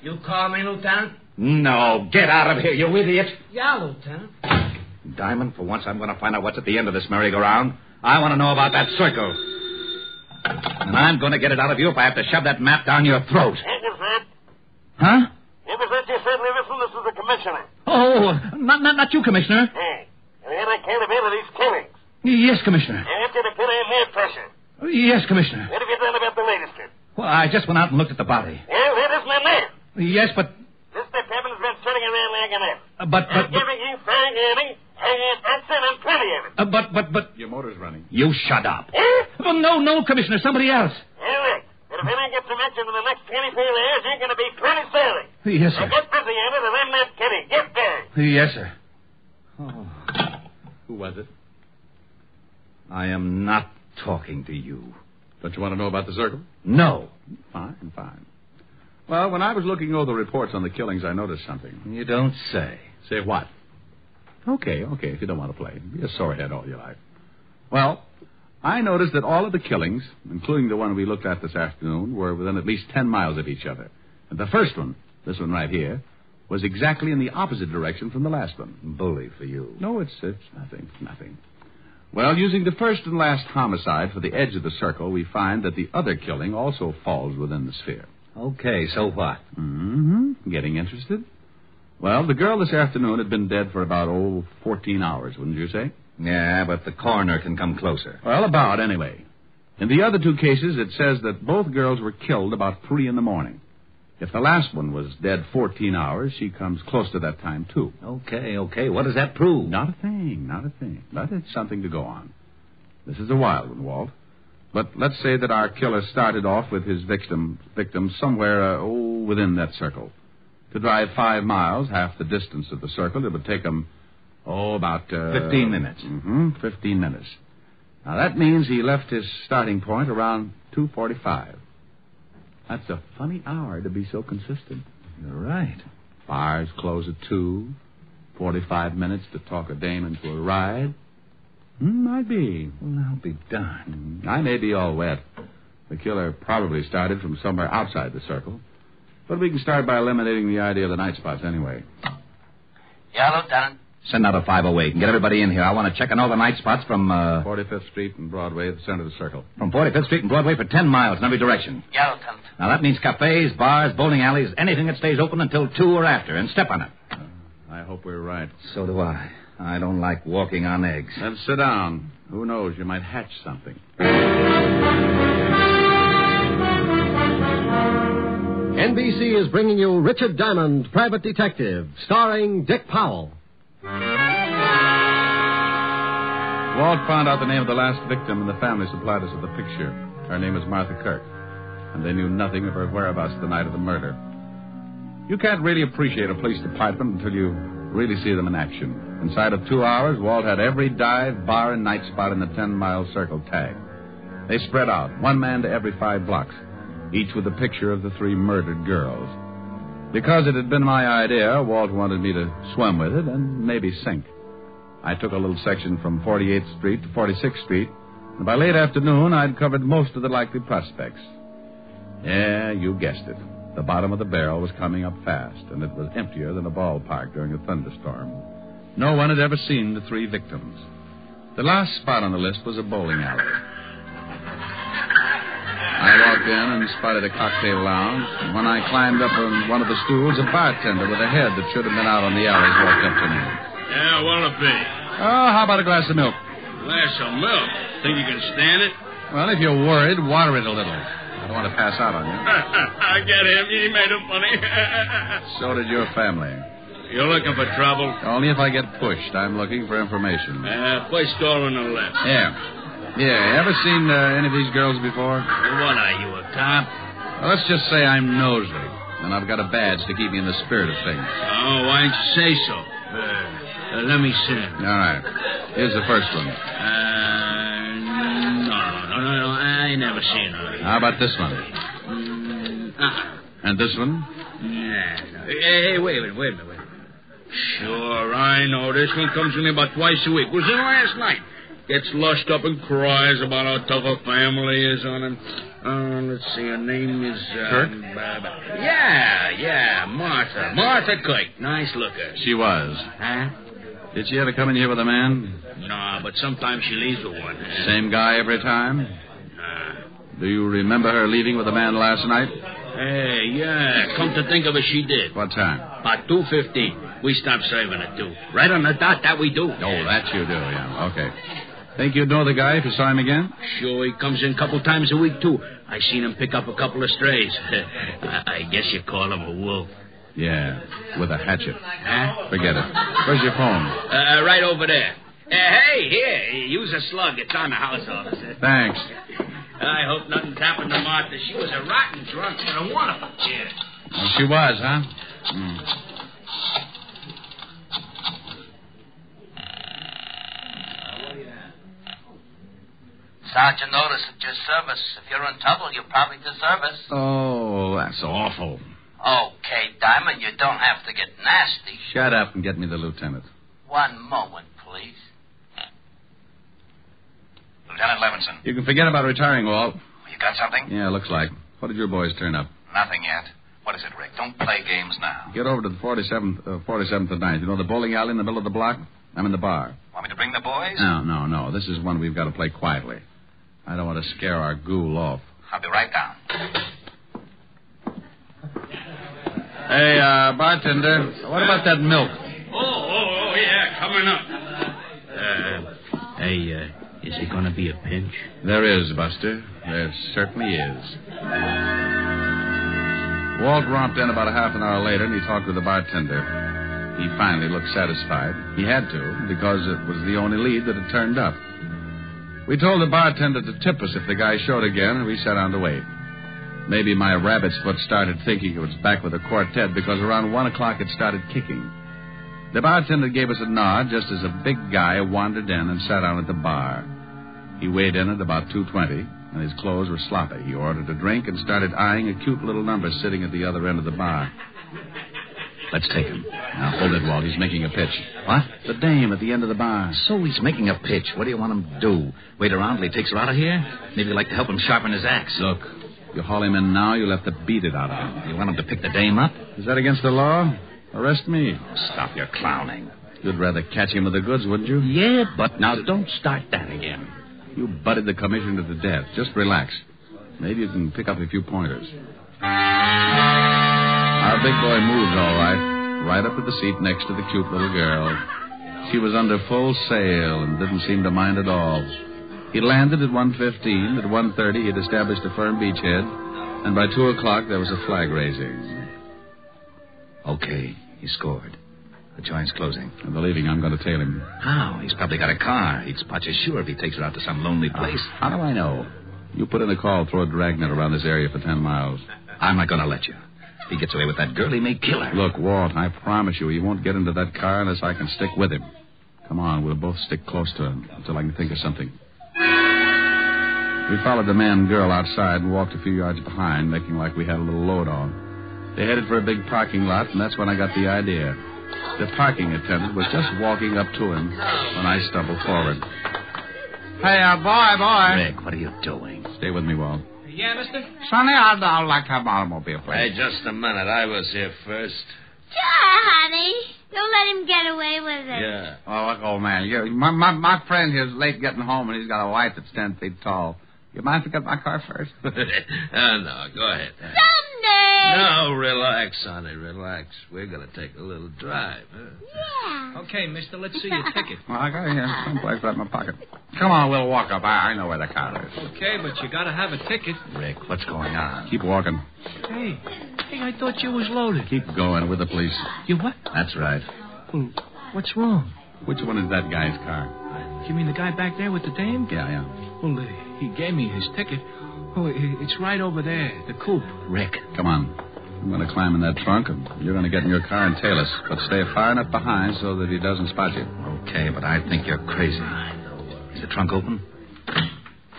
You call me, Lieutenant? No, get out of here, you idiot. Yeah, Lieutenant. Diamond, for once I'm going to find out what's at the end of this merry-go-round. I want to know about that circle. And I'm going to get it out of you if I have to shove that map down your throat. Huh? It was that you said, listen, this is the commissioner. Oh, not you, Commissioner. Hey, and then I can't have any of these killings. Yes, Commissioner. And after the killer in their pressure. Yes, Commissioner. What have you done about the latest one? Well, I just went out and looked at the body. Well, that isn't in there. Yes, but... This department's been sitting around like an ass. But... I'm giving you fine earning, that's it, and plenty of it. But... Your motor's running. You shut up. Eh? Oh, no, Commissioner, somebody else. All right. But if any gets a mention in the next 24 hours, you're going to be plenty silly. Yes, sir. Now get busy on it, and I'm not kidding. Get there. Yes, sir. Oh. Who was it? I am not talking to you. Don't you want to know about the circle? No. Fine. Well, when I was looking over the reports on the killings, I noticed something. You don't say. Say what? Okay, if you don't want to play. Be a sorehead all your life. Well, I noticed that all of the killings, including the one we looked at this afternoon, were within at least 10 miles of each other. And the first one, this one right here, was exactly in the opposite direction from the last one. Bully for you. No, it's nothing. Well, using the first and last homicide for the edge of the circle, we find that the other killing also falls within the sphere. Okay, so what? Getting interested? Well, the girl this afternoon had been dead for about, 14 hours, wouldn't you say? Yeah, but the coroner can come closer. Well, about, anyway. In the other 2 cases, it says that both girls were killed about 3 in the morning. If the last one was dead 14 hours, she comes close to that time, too. Okay. What does that prove? Not a thing. But it's something to go on. This is a wild one, Walt. But let's say that our killer started off with his victim somewhere, within that circle. To drive 5 miles, half the distance of the circle, it would take him, about... 15 minutes. 15 minutes. Now, that means he left his starting point around 2:45. That's a funny hour to be so consistent. You're right. Bars close at 2. 45 minutes to talk a dame into a ride. Might be. Well, I'll be darned. I may be all wet. The killer probably started from somewhere outside the circle. But we can start by eliminating the idea of the night spots anyway. Yeah, Lieutenant. Send out a 508 and get everybody in here. I want to check on all the night spots from... 45th Street and Broadway at the center of the circle. From 45th Street and Broadway for 10 miles in every direction. Yeah, Lieutenant. Now, that means cafes, bars, bowling alleys, anything that stays open until 2 or after, and step on it. I hope we're right. So do I. I don't like walking on eggs. Then sit down. Who knows, you might hatch something. NBC is bringing you Richard Diamond, Private Detective, starring Dick Powell. Walt found out the name of the last victim, and the family supplied us with a picture. Her name is Martha Kirk, and they knew nothing of her whereabouts the night of the murder. You can't really appreciate a police department until you really see them in action. Inside of 2 hours, Walt had every dive, bar, and night spot in the 10-mile circle tagged. They spread out, one man to every 5 blocks, each with a picture of the 3 murdered girls. Because it had been my idea, Walt wanted me to swim with it and maybe sink. I took a little section from 48th Street to 46th Street, and by late afternoon, I'd covered most of the likely prospects. Yeah, you guessed it. The bottom of the barrel was coming up fast, and it was emptier than a ballpark during a thunderstorm. No one had ever seen the 3 victims. The last spot on the list was a bowling alley. I walked in and spotted a cocktail lounge, and when I climbed up on one of the stools, a bartender with a head that should have been out on the alleys walked up to me. Yeah, what'll it be? Oh, how about a glass of milk? Glass of milk? Think you can stand it? Well, if you're worried, water it a little. I don't want to pass out on you. I get him. He made it funny. So did your family. You're looking for trouble? Only if I get pushed. I'm looking for information. First door on the left. Yeah. Ever seen any of these girls before? What are you, a cop? Well, let's just say I'm nosy, and I've got a badge to keep me in the spirit of things. Oh, why didn't you say so? Let me see. All right. Here's the first one. No. I never seen her. How about this one? And this one? Yeah. Hey, wait a minute. Sure, I know. This one comes to me about twice a week. Was in last night. Gets lushed up and cries about how tough a family is on him. Let's see, her name is... Kirk? Yeah, Martha. Martha Kirk. Nice looker. She was. Huh? Did she ever come in here with a man? No, but sometimes she leaves with one. Same guy every time? Do you remember her leaving with a man last night? Hey, yeah. Come to think of it, she did. What time? About 2:15. We stopped serving at 2. Right on the dot, that we do. Oh, that you do, yeah. Okay. Think you'd know the guy if you saw him again? Sure, he comes in a couple times a week, too. I seen him pick up a couple of strays. I guess you call him a wolf. Yeah, with a hatchet. Huh? Forget it. Where's your phone? Right over there. Hey, here, use a slug. It's on the house officer. Thanks. I hope nothing's happened to Martha. She was a rotten drunk and a wonderful kid. Well, she was, huh? Sergeant noticed at your service. If you're in trouble, you probably deserve us. Oh, that's awful. Okay, Diamond, you don't have to get nasty. Shut up and get me the lieutenant. One moment, please. Lieutenant Levinson. You can forget about retiring, Walt. You got something? Yeah, looks like. What did your boys turn up? Nothing yet. What is it, Rick? Don't play games now. Get over to the 47th and 9th. You know the bowling alley in the middle of the block? I'm in the bar. Want me to bring the boys? No. This is one we've got to play quietly. I don't want to scare our ghoul off. I'll be right down. Hey, bartender, what about that milk? Oh, yeah, coming up. Is it going to be a pinch? There is, Buster. There certainly is. Walt romped in about a half an hour later, and he talked with the bartender. He finally looked satisfied. He had to, because it was the only lead that had turned up. We told the bartender to tip us if the guy showed again, and we sat down to wait. Maybe my rabbit's foot started thinking it was back with a quartet, because around 1 o'clock it started kicking. The bartender gave us a nod just as a big guy wandered in and sat down at the bar. He weighed in at about 220, and his clothes were sloppy. He ordered a drink and started eyeing a cute little number sitting at the other end of the bar. Let's take him. Now, hold it, Walt. He's making a pitch. What? The dame at the end of the bar. So he's making a pitch. What do you want him to do? Wait around till he takes her out of here? Maybe you'd like to help him sharpen his axe. Look, you haul him in now, you'll have to beat it out of him. You want him to pick the dame up? Is that against the law? Arrest me. Stop your clowning. You'd rather catch him with the goods, wouldn't you? Yeah, but now don't start that again. You butted the commissioner to death. Just relax. Maybe you can pick up a few pointers. Our big boy moved all right up to the seat next to the cute little girl. She was under full sail and didn't seem to mind at all. He landed at 1:15. At 1:30, he'd established a firm beachhead, and by 2 o'clock, there was a flag raising. Okay, he scored. The joint's closing. I'm believing I'm going to tail him. How? He's probably got a car. He'd spot you sure if he takes her out to some lonely place. How do I know? You put in a call, throw a dragnet around this area for 10 miles. I'm not going to let you. If he gets away with that girl, he may kill her. Look, Walt, I promise you he won't get into that car unless I can stick with him. Come on, we'll both stick close to him until I can think of something. We followed the man and girl outside and walked a few yards behind, making like we had a little load on. They headed for a big parking lot, and that's when I got the idea. The parking attendant was just walking up to him when I stumbled forward. Hey, boy. Rick, what are you doing? Stay with me, Walt. Yeah, mister? Sonny, I'd like to have an automobile, please. Hey, just a minute. I was here first. Sure, honey. Don't let him get away with it. Yeah. Oh, look, old man. My friend here's late getting home, and he's got a wife that's 10 feet tall. You mind if I get my car first? No, go ahead. Someday. No, relax, Sonny, relax. We're going to take a little drive, huh? Yeah. Okay, mister, let's see your ticket. Well, I got it here someplace right in my pocket. Come on, we'll walk up. I know where the car is. Okay, but you gotta have a ticket. Rick, what's going on? Keep walking. Hey, I thought you was loaded. Keep going with the police. You what? That's right. Well, what's wrong? Which one is that guy's car? You mean the guy back there with the dame? Yeah. Well, he gave me his ticket. Oh, it's right over there, the coupe. Rick. Come on. I'm going to climb in that trunk, and you're going to get in your car and tail us. But stay far enough behind so that he doesn't spot you. Okay, but I think you're crazy. Is the trunk open?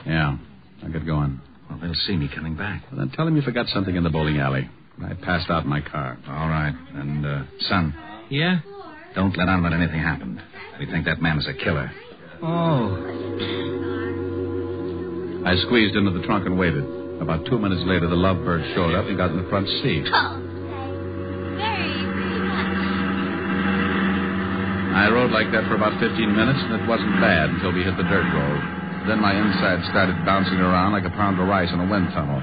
Yeah. I'll get going. Well, they'll see me coming back. Well, then tell him you forgot something in the bowling alley. I passed out in my car. All right. And, son. Yeah? Don't let on that anything happened. We think that man is a killer. Oh. I squeezed into the trunk and waited. About 2 minutes later, the lovebird showed up and got in the front seat. I rode like that for about 15 minutes, and it wasn't bad until we hit the dirt road. Then my inside started bouncing around like a pound of rice in a wind tunnel.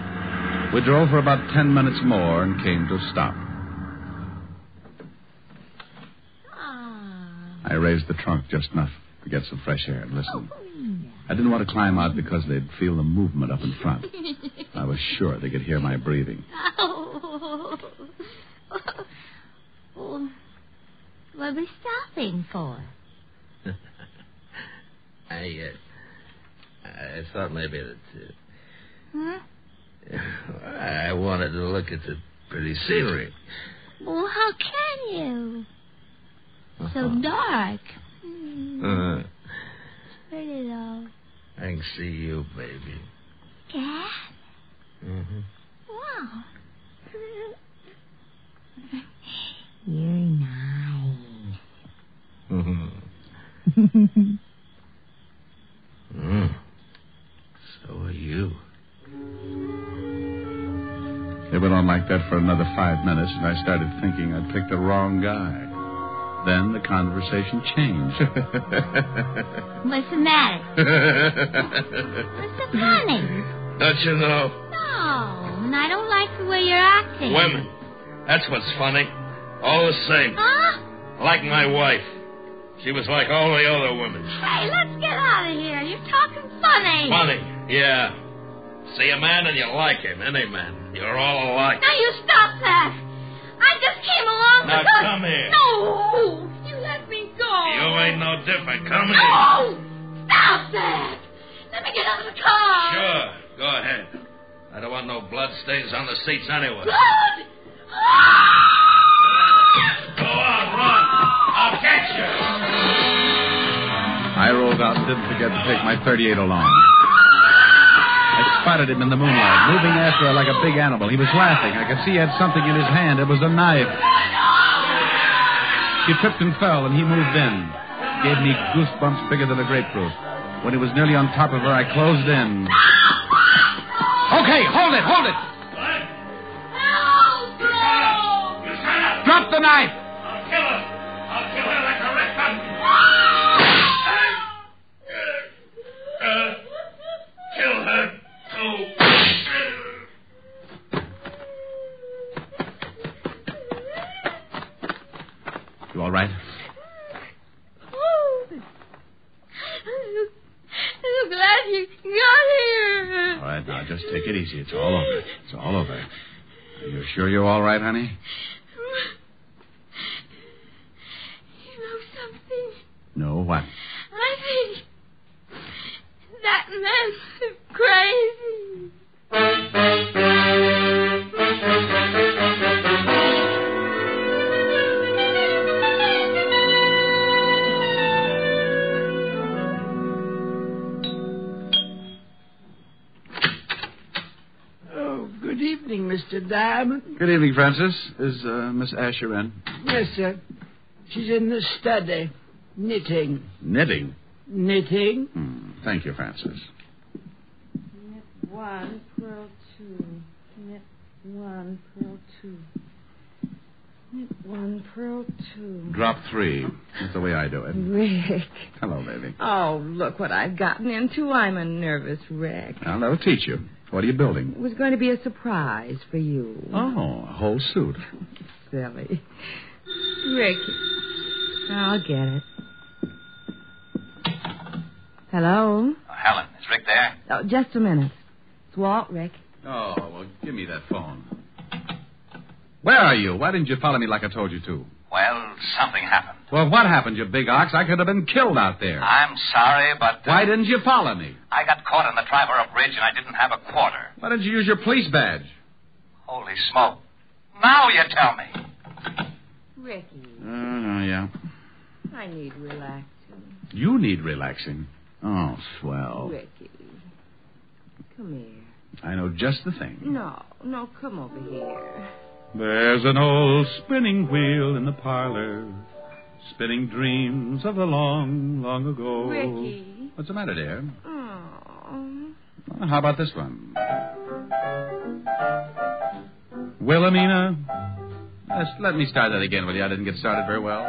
We drove for about 10 minutes more and came to a stop. I raised the trunk just enough to get some fresh air and listen. I didn't want to climb out because they'd feel the movement up in front. I was sure they could hear my breathing. What are we stopping for? I thought maybe that... I wanted to look at the pretty scenery. Well, how can you? So dark. Pretty though. I can see you, baby. Dad? Mm-hmm. Wow. You're nice. So are you. It went on like that for another 5 minutes, and I started thinking I'd picked the wrong guy. Then the conversation changed. What's the matter? What's so funny? Don't you know? No, and I don't like the way you're acting. Women. That's what's funny. All the same. Huh? Like my wife. She was like all the other women. Hey, let's get out of here. You're talking funny. Funny, yeah. See a man and you like him, any man. You're all alike. Now you stop that. I just came along Now because... come here. No! You let me go. You ain't no different. Come here. No! Stop that! Let me get out of the car. Sure. Go ahead. I don't want no blood stains on the seats anyway. Blood? Go on, run. I'll catch you. I rolled out and didn't forget to take my .38 along. I spotted him in the moonlight, moving after her like a big animal. He was laughing. I could see he had something in his hand. It was a knife. She tripped and fell, and he moved in. Gave me goosebumps bigger than a grapefruit. When he was nearly on top of her, I closed in. Okay, hold it. No! Drop the knife! I'll kill her. I'll kill her like a red button. Kill her, too. You all right? I'm so glad you got here. All right, now, just take it easy. It's all over. It's all over. Are you sure you're all right, honey? You know something? No, what? I think that man's crazy. evening, Mr. Diamond. Good evening, Francis. Is Miss Asher in? Yes, sir. She's in the study. Knitting. Knitting? Knitting. Thank you, Francis. Knit 1, purl 2. Knit 1, purl 2. Knit 1, purl 2. Drop 3. That's the way I do it. Rick. Hello, baby. Oh, look what I've gotten into. I'm a nervous wreck. I'll never teach you. What are you building? It was going to be a surprise for you. Oh, a whole suit. Silly. Rick, I'll get it. Hello? Helen, is Rick there? Oh, just a minute. It's Walt, Rick. Oh, well, give me that phone. Where are you? Why didn't you follow me like I told you to? Well, something happened. Well, what happened, you big ox? I could have been killed out there. I'm sorry, but... Why didn't you follow me? I got caught on the Triborough Bridge and I didn't have a quarter. Why didn't you use your police badge? Holy smoke. Now you tell me. Ricky, Yeah. I need relaxing. You need relaxing. Oh, swell. Ricky, come here. I know just the thing. No, come over here. There's an old spinning wheel in the parlor, spinning dreams of the long, long ago. Ricky. What's the matter, dear? Oh. Well, how about this one? Wilhelmina. Let me start that again, will you? I didn't get started very well.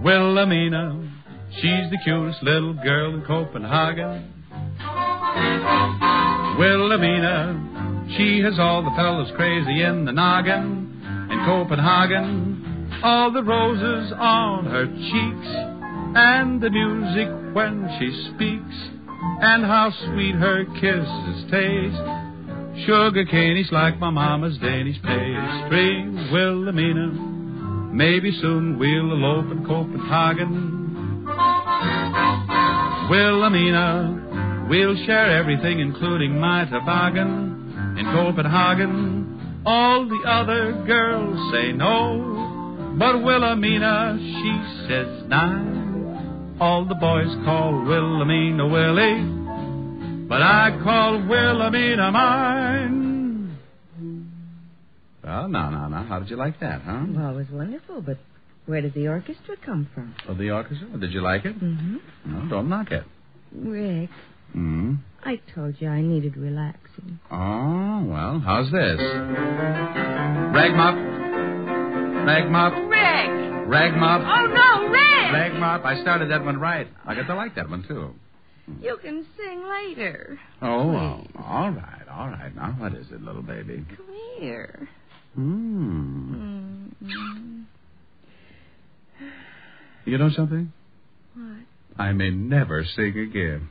Wilhelmina, she's the cutest little girl in Copenhagen. Wilhelmina, she has all the fellas crazy in the noggin. In Copenhagen, all the roses on her cheeks, and the music when she speaks, and how sweet her kisses taste. Sugar canies like my mama's Danish pastry. Wilhelmina, maybe soon we'll elope in Copenhagen. Wilhelmina, we'll share everything, including my toboggan. In Copenhagen, all the other girls say no, but Wilhelmina, she says nine. All the boys call Wilhelmina Willie, but I call Wilhelmina mine. Well, now, how did you like that, huh? Well, it was wonderful, but where did the orchestra come from? Oh, the orchestra? Did you like it? Mm-hmm. No, don't knock it. Rick, Hmm? I told you I needed relaxing. Oh, well, how's this? Rag mop. Rag mop. Rick! Rag mop. Oh, no, Rick! Rag mop. I started that one right. I got to like that one, too. You can sing later. Oh, well, all right. Now, what is it, little baby? Come here. You know something? What? I may never sing again.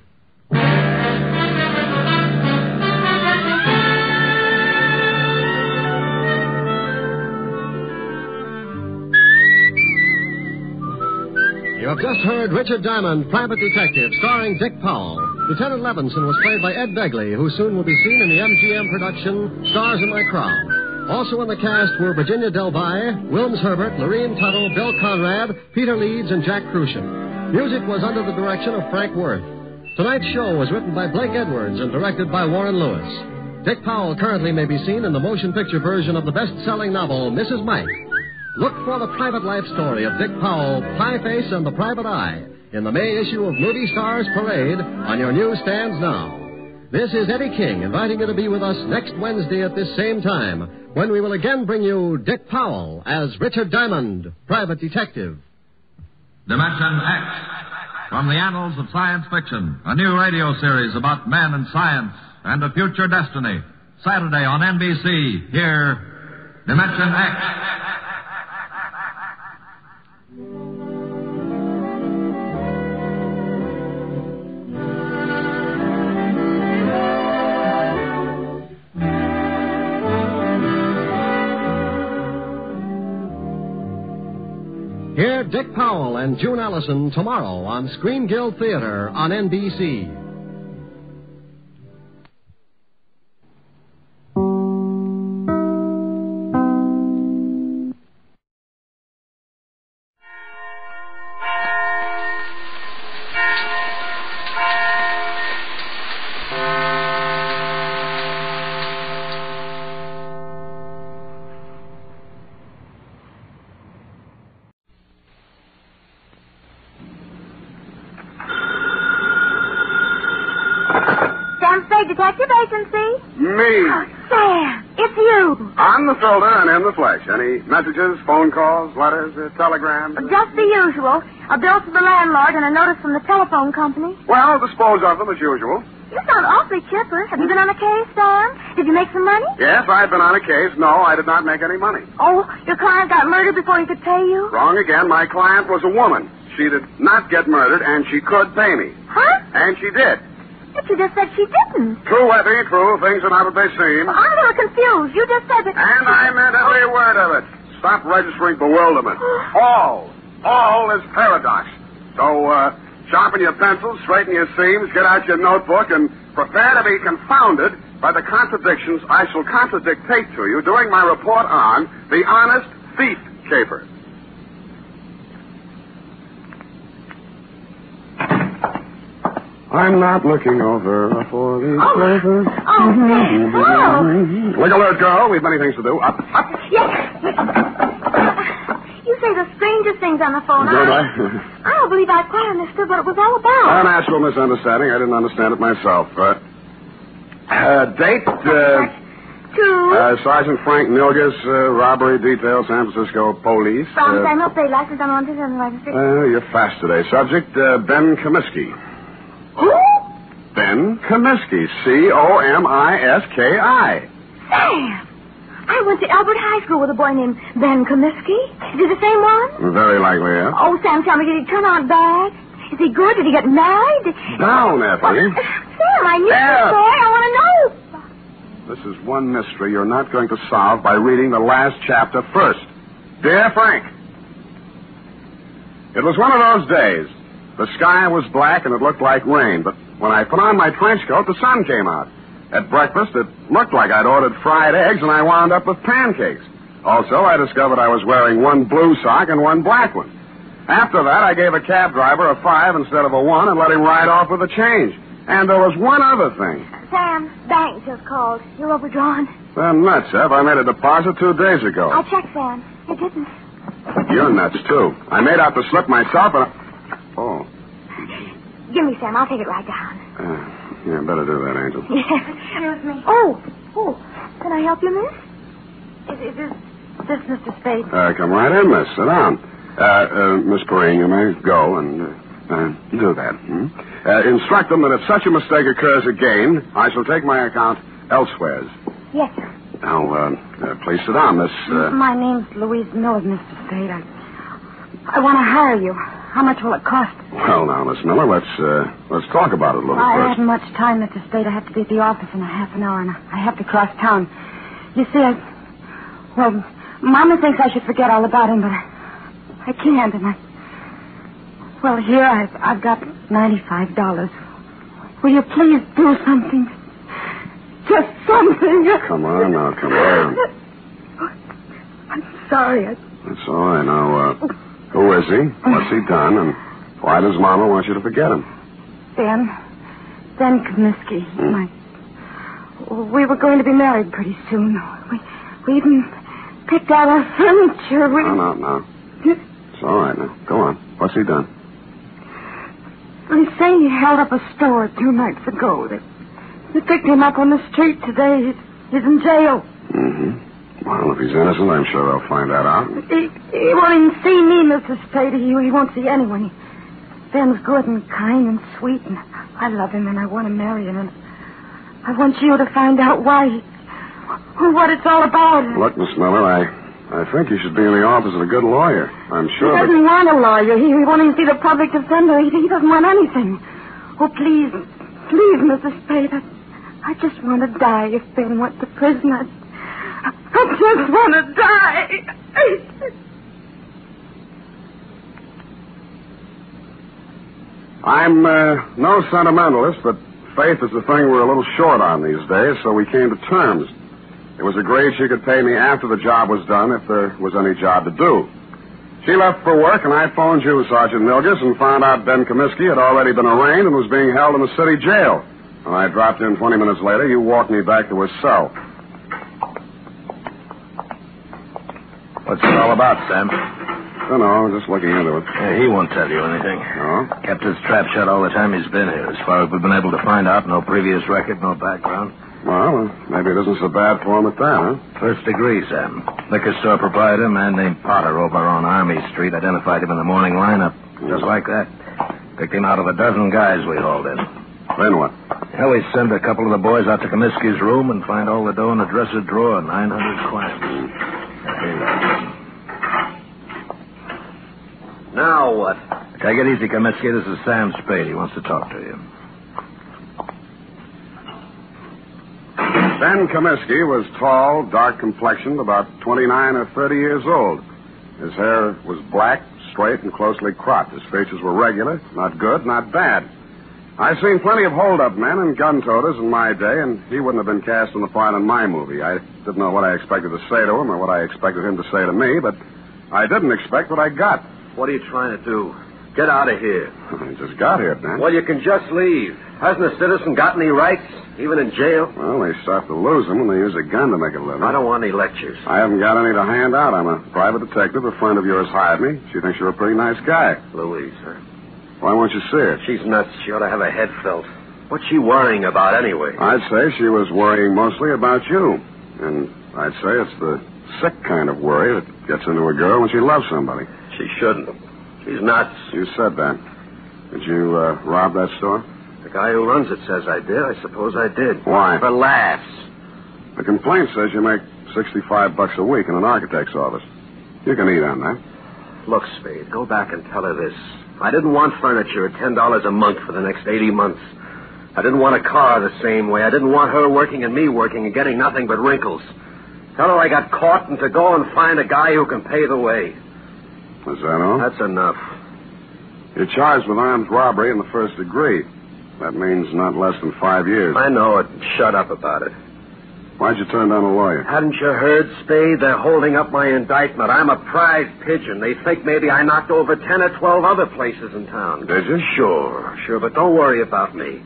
You have just heard Richard Diamond, Private Detective, starring Dick Powell. Lieutenant Levinson was played by Ed Begley, who soon will be seen in the MGM production Stars in My Crown. Also in the cast were Virginia Delby, Wilms Herbert, Lorene Tuttle, Bill Conrad, Peter Leeds, and Jack Crucian. Music was under the direction of Frank Worth. Tonight's show was written by Blake Edwards and directed by Warren Lewis. Dick Powell currently may be seen in the motion picture version of the best-selling novel, Mrs. Mike. Look for the private life story of Dick Powell, Pie Face, and the Private Eye in the May issue of Movie Stars Parade on your newsstands now. This is Eddie King inviting you to be with us next Wednesday at this same time when we will again bring you Dick Powell as Richard Diamond, Private Detective. Dimension X, from the annals of science fiction, a new radio series about men and science and a future destiny. Saturday on NBC. Here, Dimension X. Hear Dick Powell and June Allison tomorrow on Screen Guild Theater on NBC. Spade detective agency. Me. Oh, Sam, it's you. On the filter and in the flesh. Any messages, phone calls, letters, telegrams? Just the usual. A bill to the landlord and a notice from the telephone company. Well, dispose of them as usual. You sound awfully chipper. Have you been on a case, Sam? Did you make some money? Yes, I've been on a case. No, I did not make any money. Oh, your client got murdered before he could pay you? Wrong again. My client was a woman. She did not get murdered, and she could pay me. Huh? And she did. But you just said she didn't. True, Effie, true. Things are not what they seem. Well, I'm a little confused. You just said that... And I meant every word of it. Stop registering bewilderment. All is paradox. So, sharpen your pencils, straighten your seams, get out your notebook, and prepare to be confounded by the contradictions I shall contradictate to you during my report on the honest thief caper. I'm not looking over for the flavor. Look alert, girl. We've many things to do. Up. Yes. You say the strangest things on the phone. Don't I? I don't believe I quite understood what it was all about. A natural misunderstanding. I didn't understand it myself. Date? Sergeant Frank Milgus, robbery detail, San Francisco Police. From San Jose, license on 127. You're fast today. Subject, Ben Comiskey. Who? Ben Comiskey. Comiski. Sam! I went to Albert High School with a boy named Ben Comiskey. Is he the same one? Very likely, yes. Oh, Sam, tell me, did he turn out bad? Is he good? Did he get married? Down, Effie. Sam, I need this boy. I want to know. This is one mystery you're not going to solve by reading the last chapter first. Dear Frank, it was one of those days. The sky was black and it looked like rain, but when I put on my trench coat, the sun came out. At breakfast, it looked like I'd ordered fried eggs, and I wound up with pancakes. Also, I discovered I was wearing one blue sock and one black one. After that, I gave a cab driver a 5 instead of a 1 and let him ride off with a change. And there was one other thing. Sam, bank just called. You're overdrawn. They're nuts, Ev. I made a deposit 2 days ago. I checked, Sam. You didn't. You're nuts, too. I made out the slip myself, and... Oh. Give me, Sam. I'll take it right down. Yeah, better do that, Angel. Yes. Excuse me. Oh. Can I help you, miss? Is this Mr. Spade? Come right in, miss. Sit down. Miss Perrine, you may go and do that. Instruct them that if such a mistake occurs again, I shall take my account elsewhere. Yes, sir. Now, please sit down, Miss... My name's Louise Miller, Mr. Spade. I want to hire you. How much will it cost? Well, now, Miss Miller, let's talk about it a little I first. haven't much time, Mr. Spade. I have to be at the office in a half an hour, and I have to cross town. You see, Mama thinks I should forget all about him, but I can't, and well, here I've got $95. Will you please do something? Just something. Come on now, come on. I'm sorry. That's all right. Now, who is he? What's he done? And why does Mama want you to forget him? Ben Comiskey. We were going to be married pretty soon. We even picked out our furniture. No. It's all right now. Go on. What's he done? They say he held up a store 2 nights ago. They picked him up on the street today. He's in jail. Mm-hmm. Well, if he's innocent, I'm sure they'll find that out. He won't even see me, Mr. Spade. He won't see anyone. Ben's good and kind and sweet, and I love him, and I want to marry him, and I want you to find out why, what it's all about. Look, Miss Miller, I think you should be in the office of a good lawyer. I'm sure. He doesn't want a lawyer. He won't even see the public defender. He doesn't want anything. Oh, please, Mr. Spade. I just want to die if Ben went to prison. I just want to die. I'm no sentimentalist, but faith is the thing we're a little short on these days, so we came to terms. It was agreed she could pay me after the job was done if there was any job to do. She left for work, and I phoned you, Sergeant Milgus, and found out Ben Comiskey had already been arraigned and was being held in the city jail. When I dropped in 20 minutes later, you walked me back to his cell. What's it all about, Sam? Don't know, just looking into it. He won't tell you anything. No? Kept his trap shut all the time he's been here. As far as we've been able to find out, no previous record, no background. Well, maybe it isn't so bad for him at that, huh? First degree, Sam. Liquor store proprietor, a man named Potter over on Army Street, identified him in the morning lineup. Just like that. Picked him out of a dozen guys we hauled in. Then what? Well, we send a couple of the boys out to Comiskey's room and find all the dough in the dresser drawer, 900 clams. Now what? Take it easy, Comiskey. This is Sam Spade. He wants to talk to you. Ben Comiskey was tall, dark-complexioned, about 29 or 30 years old. His hair was black, straight, and closely cropped. His features were regular, not good, not bad. I've seen plenty of hold-up men and gun-toters in my day, and he wouldn't have been cast in the part in my movie. I didn't know what I expected to say to him or what I expected him to say to me, but I didn't expect what I got. What are you trying to do? Get out of here. I just got here, Ben. Well, you can just leave. Hasn't a citizen got any rights, even in jail? Well, they start to lose them when they use a gun to make a living. I don't want any lectures. I haven't got any to hand out. I'm a private detective. A friend of yours hired me. She thinks you're a pretty nice guy. Louise, huh? Why won't you see her? She's nuts. She ought to have a head felt. What's she worrying about anyway? I'd say she was worrying mostly about you. And I'd say it's the sick kind of worry that gets into a girl when she loves somebody. She shouldn't. She's nuts. You said that. Did you rob that store? The guy who runs it says I did. I suppose I did. Why? For laughs. The complaint says you make $65 a week in an architect's office. You can eat on that. Look, Spade, go back and tell her this. I didn't want furniture at $10 a month for the next 80 months. I didn't want a car the same way. I didn't want her working and me working and getting nothing but wrinkles. Tell her I got caught and to go and find a guy who can pay the way. Is that all? That's enough. You're charged with armed robbery in the first degree. That means not less than 5 years. I know it. Shut up about it. Why'd you turn down a lawyer? Hadn't you heard, Spade? They're holding up my indictment. I'm a prize pigeon. They think maybe I knocked over 10 or 12 other places in town. Did you? Sure, but don't worry about me.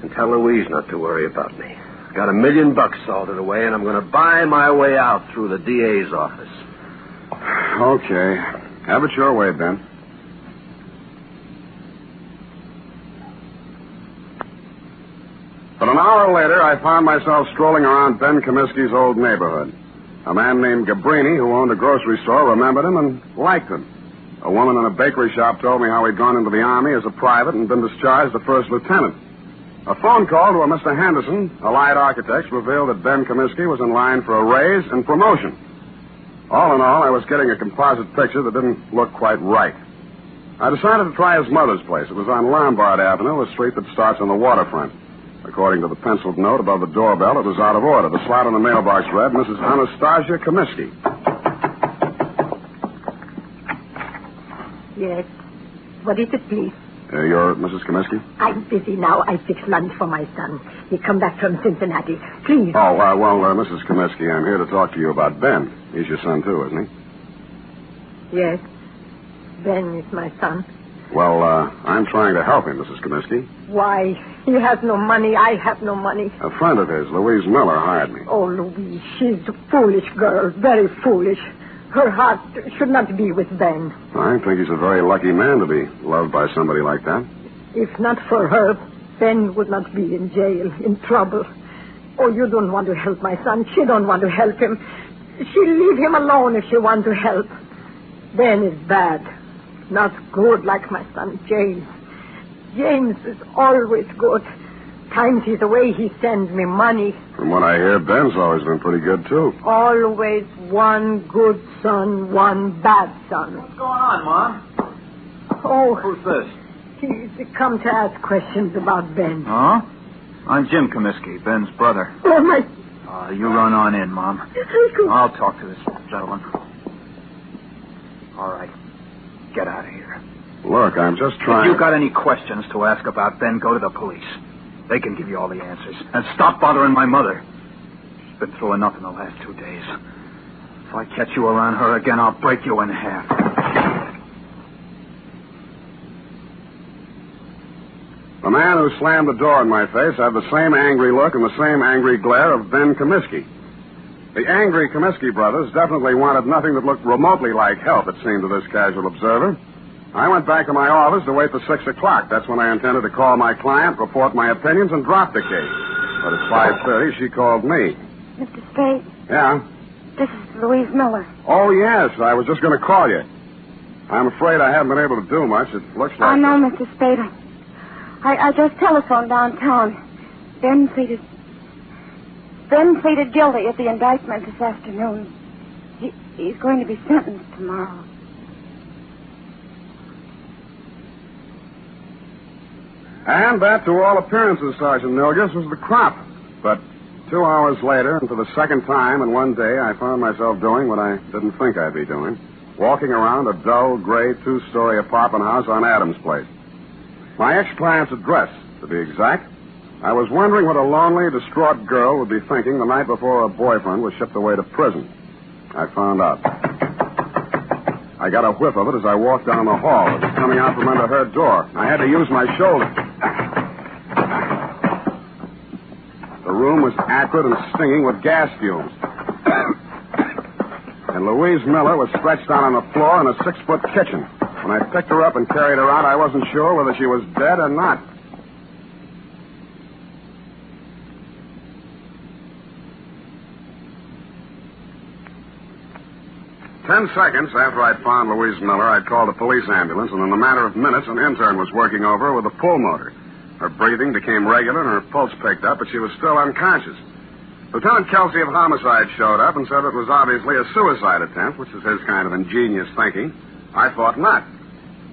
And tell Louise not to worry about me. I've got $1 million salted away, and I'm going to buy my way out through the DA's office. Okay. Have it your way, Ben. But an hour later, I found myself strolling around Ben Comiskey's old neighborhood. A man named Gabrini, who owned a grocery store, remembered him and liked him. A woman in a bakery shop told me how he'd gone into the Army as a private and been discharged a first lieutenant. A phone call to a Mr. Henderson, Allied Architects, revealed that Ben Comiskey was in line for a raise and promotion. All in all, I was getting a composite picture that didn't look quite right. I decided to try his mother's place. It was on Lombard Avenue, a street that starts on the waterfront. According to the penciled note above the doorbell, it was out of order. The slot on the mailbox read, Mrs. Anastasia Comiskey. Yes. What is it, please? You're Mrs. Comiskey? I'm busy now. I fix lunch for my son. He come back from Cincinnati. Please. Oh, Mrs. Comiskey, I'm here to talk to you about Ben. He's your son, too, isn't he? Yes. Ben is my son. Well, I'm trying to help him, Mrs. Comiskey. Why? He has no money. I have no money. A friend of his, Louise Miller, hired me. Oh, Louise, she's a foolish girl. Very foolish. Her heart should not be with Ben. I think he's a very lucky man to be loved by somebody like that. If not for her, Ben would not be in jail, in trouble. Oh, you don't want to help my son. She don't want to help him. She'll leave him alone if she wants to help. Ben is bad. Not good like my son James. James is always good. Times he's away, he sends me money. From what I hear, Ben's always been pretty good, too. Always one good son, one bad son. What's going on, Mom? Oh. Who's this? He's come to ask questions about Ben. Huh? I'm Jim Comiskey, Ben's brother. Oh, my... You run on in, Mom. I'll talk to this gentleman. All right. Get out of here. Look, I'm just trying... If you've got any questions to ask about Ben, go to the police. They can give you all the answers. And stop bothering my mother. She's been through enough in the last 2 days. If I catch you around her again, I'll break you in half. The man who slammed the door in my face had the same angry look and the same angry glare of Ben Comiskey. The angry Comiskey brothers definitely wanted nothing that looked remotely like help, it seemed to this casual observer. I went back to my office to wait for 6 o'clock. That's when I intended to call my client, report my opinions, and drop the case. But at 5:30, she called me. Mr. Spade? Yeah? This is Louise Miller. Oh, yes. I was just going to call you. I'm afraid I haven't been able to do much. It looks like... Oh, no, Mr. Spade. I just telephoned downtown. Ben pleaded guilty at the indictment this afternoon. He's going to be sentenced tomorrow. And that, to all appearances, Sergeant Milgis, was the crop. But 2 hours later, and for the second time in one day, I found myself doing what I didn't think I'd be doing. Walking around a dull, gray, 2-story apartment house on Adams Place. My ex-client's address, to be exact. I was wondering what a lonely, distraught girl would be thinking the night before her boyfriend was shipped away to prison. I found out. I got a whiff of it as I walked down the hall. It was coming out from under her door. I had to use my shoulder. The room was acrid and stinging with gas fumes. And Louise Miller was stretched out on the floor in a 6-foot kitchen. When I picked her up and carried her out, I wasn't sure whether she was dead or not. Ten seconds after I'd found Louise Miller, I'd called a police ambulance, and in a matter of minutes, an intern was working over her with a pulmotor. Her breathing became regular, and her pulse picked up, but she was still unconscious. Lieutenant Kelsey of Homicide showed up and said it was obviously a suicide attempt, which is his kind of ingenious thinking. I thought not.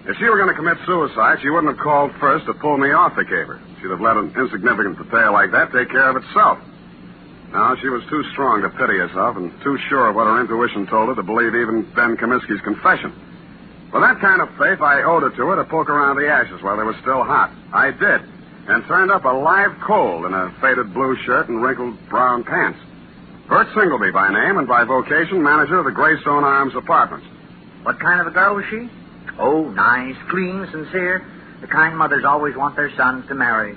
If she were going to commit suicide, she wouldn't have called first to pull me off the caber. She'd have let an insignificant detail like that take care of itself. No, she was too strong to pity herself and too sure of what her intuition told her to believe even Ben Comiskey's confession. With that kind of faith, I owed it to her to poke around the ashes while they were still hot. I did, and turned up a live coal in a faded blue shirt and wrinkled brown pants. Bert Singleby by name and by vocation, manager of the Greystone Arms Apartments. What kind of a girl was she? Oh, nice, clean, sincere. The kind mothers always want their sons to marry.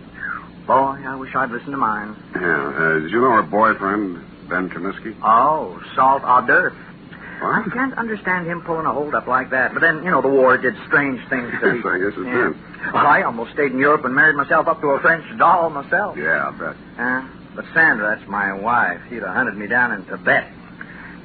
Boy, I wish I'd listened to mine. Yeah, did you know her boyfriend, Ben Comiskey? Oh, salt hors d'oeuvre. What? I can't understand him pulling a hold-up like that. But then, the war did strange things to Yes, I guess it did. Well, I almost stayed in Europe and married myself up to a French doll myself. Yeah, I bet. But Sandra, that's my wife. She'd have hunted me down in Tibet.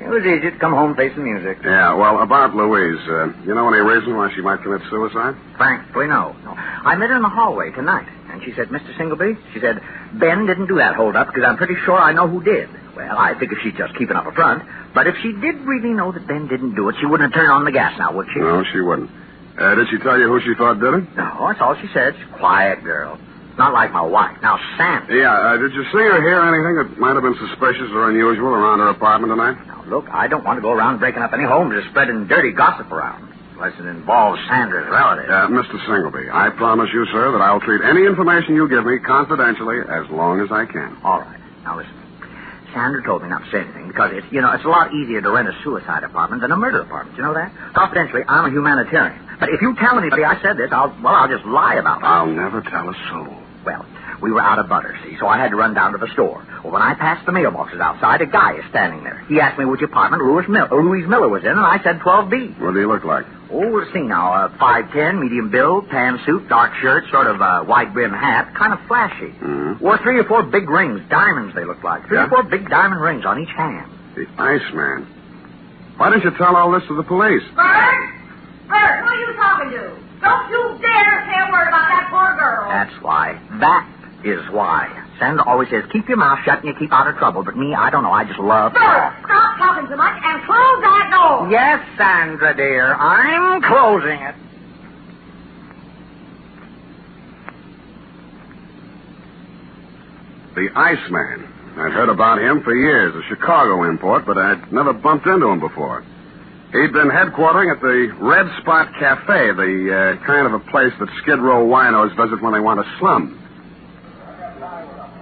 It was easy to come home facing music. Yeah, well, about Louise, you know any reason why she might commit suicide? Frankly, no. I met her in the hallway tonight, and she said, Mr. Singleby, she said, Ben didn't do that hold-up because I'm pretty sure I know who did. Well, I figure she's just keeping up a front. But if she did really know that Ben didn't do it, she wouldn't have turned on the gas now, would she? No, she wouldn't. Did she tell you who she thought did it? No, that's all she said. She's a quiet girl. Not like my wife. Now, Sam. Yeah, did you see or hear anything that might have been suspicious or unusual around her apartment tonight? Now, look, I don't want to go around breaking up any homes or spreading dirty gossip around. Unless it involves Sandra's relatives. Mr. Singleby, I promise you, sir, that I'll treat any information you give me confidentially as long as I can. All right. Now, listen. Sandra told me not to say anything because it's a lot easier to rent a suicide apartment than a murder apartment. You know that? Confidentially, I'm a humanitarian. But if you tell anybody I said this, I'll just lie about it. I'll never tell a soul. Well, we were out of butter, see, so I had to run down to the store. Well, when I passed the mailboxes outside, a guy is standing there. He asked me which apartment Louise Miller was in, and I said 12B. What do you look like? Oh, let's see now. 5'10", medium build, tan suit, dark shirt, sort of white brim hat, kind of flashy. Mm-hmm. Wore 3 or 4 big rings, diamonds they look like. 3 or 4 big diamond rings on each hand. The Iceman. Why didn't you tell all this to the police? Bert, who are you talking to? Don't you dare say a word about that poor girl. That's why. That is why. Sandra always says, keep your mouth shut and you keep out of trouble. But me, I don't know. I just love Bert, stop talking so much and close that door. Yes, Sandra, dear. I'm closing it. The Iceman. I'd heard about him for years, a Chicago import, but I'd never bumped into him before. He'd been headquartering at the Red Spot Cafe, the kind of a place that Skid Row winos visit when they want to slum.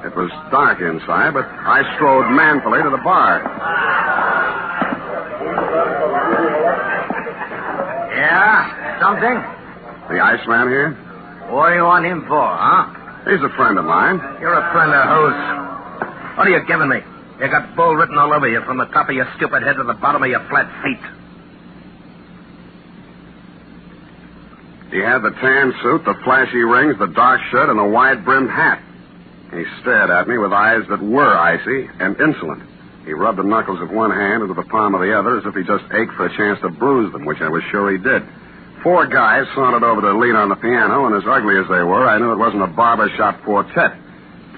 It was dark inside, but I strode manfully to the bar. Yeah? Something? The Iceman here? What do you want him for, huh? He's a friend of mine. You're a friend of whose? What are you giving me? You got bull written all over you from the top of your stupid head to the bottom of your flat feet. He had the tan suit, the flashy rings, the dark shirt, and a wide-brimmed hat. He stared at me with eyes that were icy and insolent. He rubbed the knuckles of one hand into the palm of the other as if he just ached for a chance to bruise them, which I was sure he did. 4 guys sauntered over to lean on the piano, and as ugly as they were, I knew it wasn't a barbershop quartet.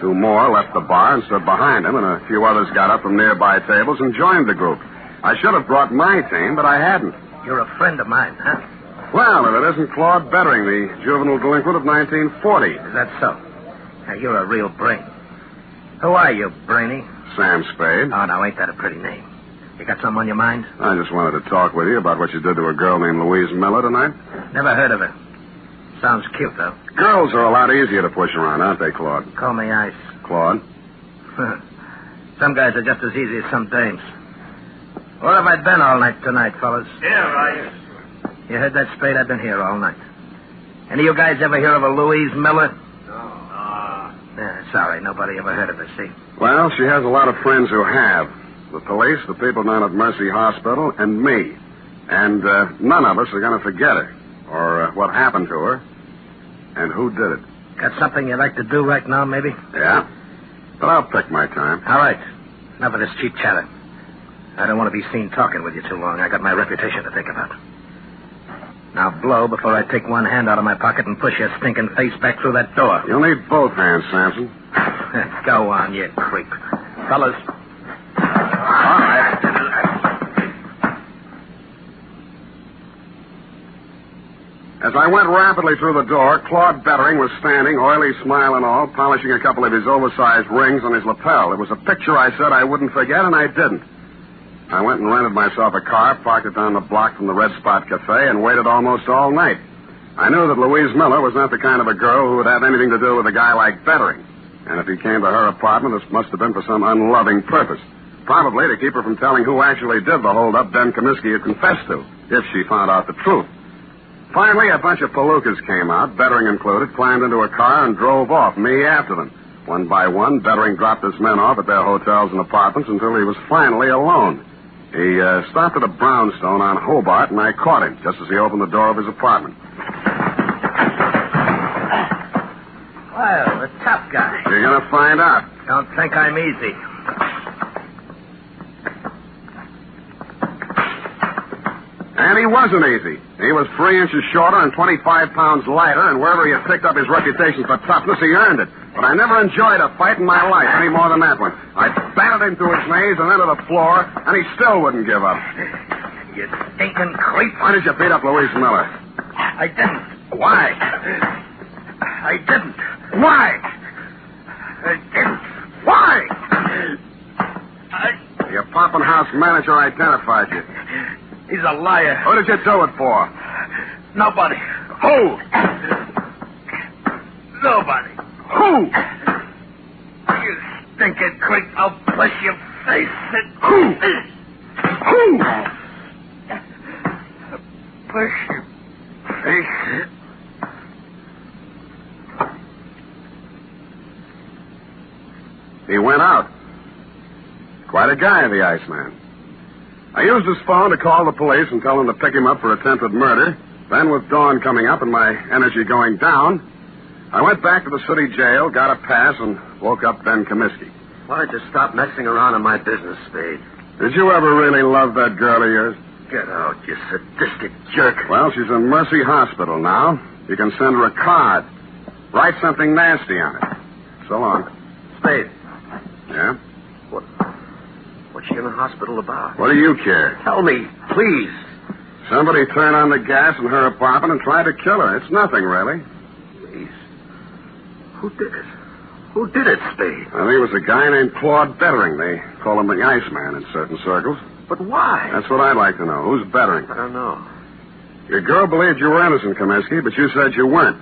2 more left the bar and stood behind him, and a few others got up from nearby tables and joined the group. I should have brought my team, but I hadn't. You're a friend of mine, huh? Well, if it isn't Claude Bettering, the juvenile delinquent of 1940. Is that so? Now, you're a real brain. Who are you, Brainy? Sam Spade. Oh, now, ain't that a pretty name? You got something on your mind? I just wanted to talk with you about what you did to a girl named Louise Miller tonight. Never heard of her. Sounds cute, though. Girls are a lot easier to push around, aren't they, Claude? Call me Ice. Claude? Some guys are just as easy as some dames. Where have I been all night tonight, fellas? Here, Ice. You heard that, Spade? I've been here all night. Any of you guys ever hear of a Louise Miller? No. Sorry, nobody ever heard of her, see? Well, she has a lot of friends who have. The police, the people down at Mercy Hospital, and me. And none of us are going to forget her. Or what happened to her. And who did it. Got something you'd like to do right now, maybe? Yeah. But I'll pick my time. All right. Enough of this cheap chatter. I don't want to be seen talking with you too long. I got my reputation to think about. Now blow before I take one hand out of my pocket and push your stinking face back through that door. You'll need both hands, Samson. Go on, you creep. Fellas. All right. As I went rapidly through the door, Claude Bettering was standing, oily smile and all, polishing a couple of his oversized rings on his lapel. It was a picture I said I wouldn't forget, and I didn't. I went and rented myself a car, parked it down the block from the Red Spot Cafe, and waited almost all night. I knew that Louise Miller was not the kind of a girl who would have anything to do with a guy like Bettering. And if he came to her apartment, this must have been for some unloving purpose. Probably to keep her from telling who actually did the hold-up Ben Comiskey had confessed to, if she found out the truth. Finally, a bunch of palookas came out, Bettering included, climbed into a car and drove off, me after them. One by one, Bettering dropped his men off at their hotels and apartments until he was finally alone. He stopped at a brownstone on Hobart, and I caught him just as he opened the door of his apartment. Well, a tough guy. You're going to find out. Don't think I'm easy. And he wasn't easy. He was 3 inches shorter and 25 pounds lighter, and wherever he had picked up his reputation for toughness, he earned it. But I never enjoyed a fight in my life any more than that one. I battered him to his knees and then to the floor, and he still wouldn't give up. You stinking creep. Why did you beat up Louise Miller? I didn't. Why? I didn't. Why? I didn't. Why? Your Poppin' House manager identified you. He's a liar. Who did you do it for? Nobody. Who? Nobody. Who? You stinking creep. I'll push your face in. Who? Who? Push your face. He went out. Quite a guy, the Iceman. I used his phone to call the police and tell them to pick him up for attempted murder. Then, with dawn coming up and my energy going down, I went back to the city jail, got a pass, and woke up Ben Comiskey. Why don't you stop messing around in my business, Spade? Did you ever really love that girl of yours? Get out, you sadistic jerk. Well, she's in Mercy Hospital now. You can send her a card. Write something nasty on it. So long. Spade. Yeah? What's she in the hospital about? What do you care? Tell me, please. Somebody turned on the gas in her apartment and tried to kill her. It's nothing, really. Please. Who did it? Who did it, Spade? I think it was a guy named Claude Bettering. They call him the Iceman in certain circles. But why? That's what I'd like to know. Who's Bettering? I don't know. Your girl believed you were innocent, Comiskey, but you said you weren't.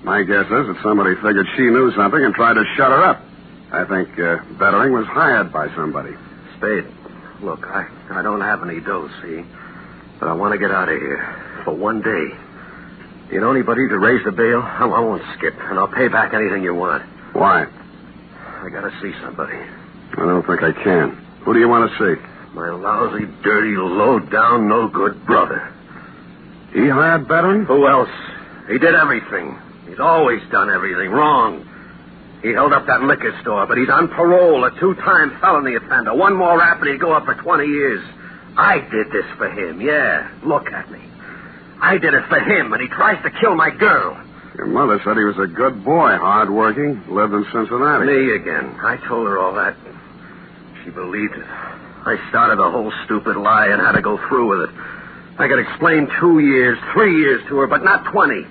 My guess is that somebody figured she knew something and tried to shut her up. I think Bettering was hired by somebody. Spade, look, I don't have any dough, see? But I want to get out of here for one day. You know anybody to raise the bail? I won't skip, and I'll pay back anything you want. Why? I got to see somebody. I don't think I can. Who do you want to see? My lousy, dirty, low-down, no-good brother. He hired veteran? Who else? He did everything. He's always done everything wrong. He held up that liquor store, but he's on parole, a 2-time felony offender. One more rap and he'd go up for 20 years. I did this for him, yeah. Look at me. I did it for him, and he tries to kill my girl. Your mother said he was a good boy, hard-working, lived in Cincinnati. Me again. I told her all that. She believed it. I started a whole stupid lie and had to go through with it. I could explain 2 years, 3 years to her, but not 20.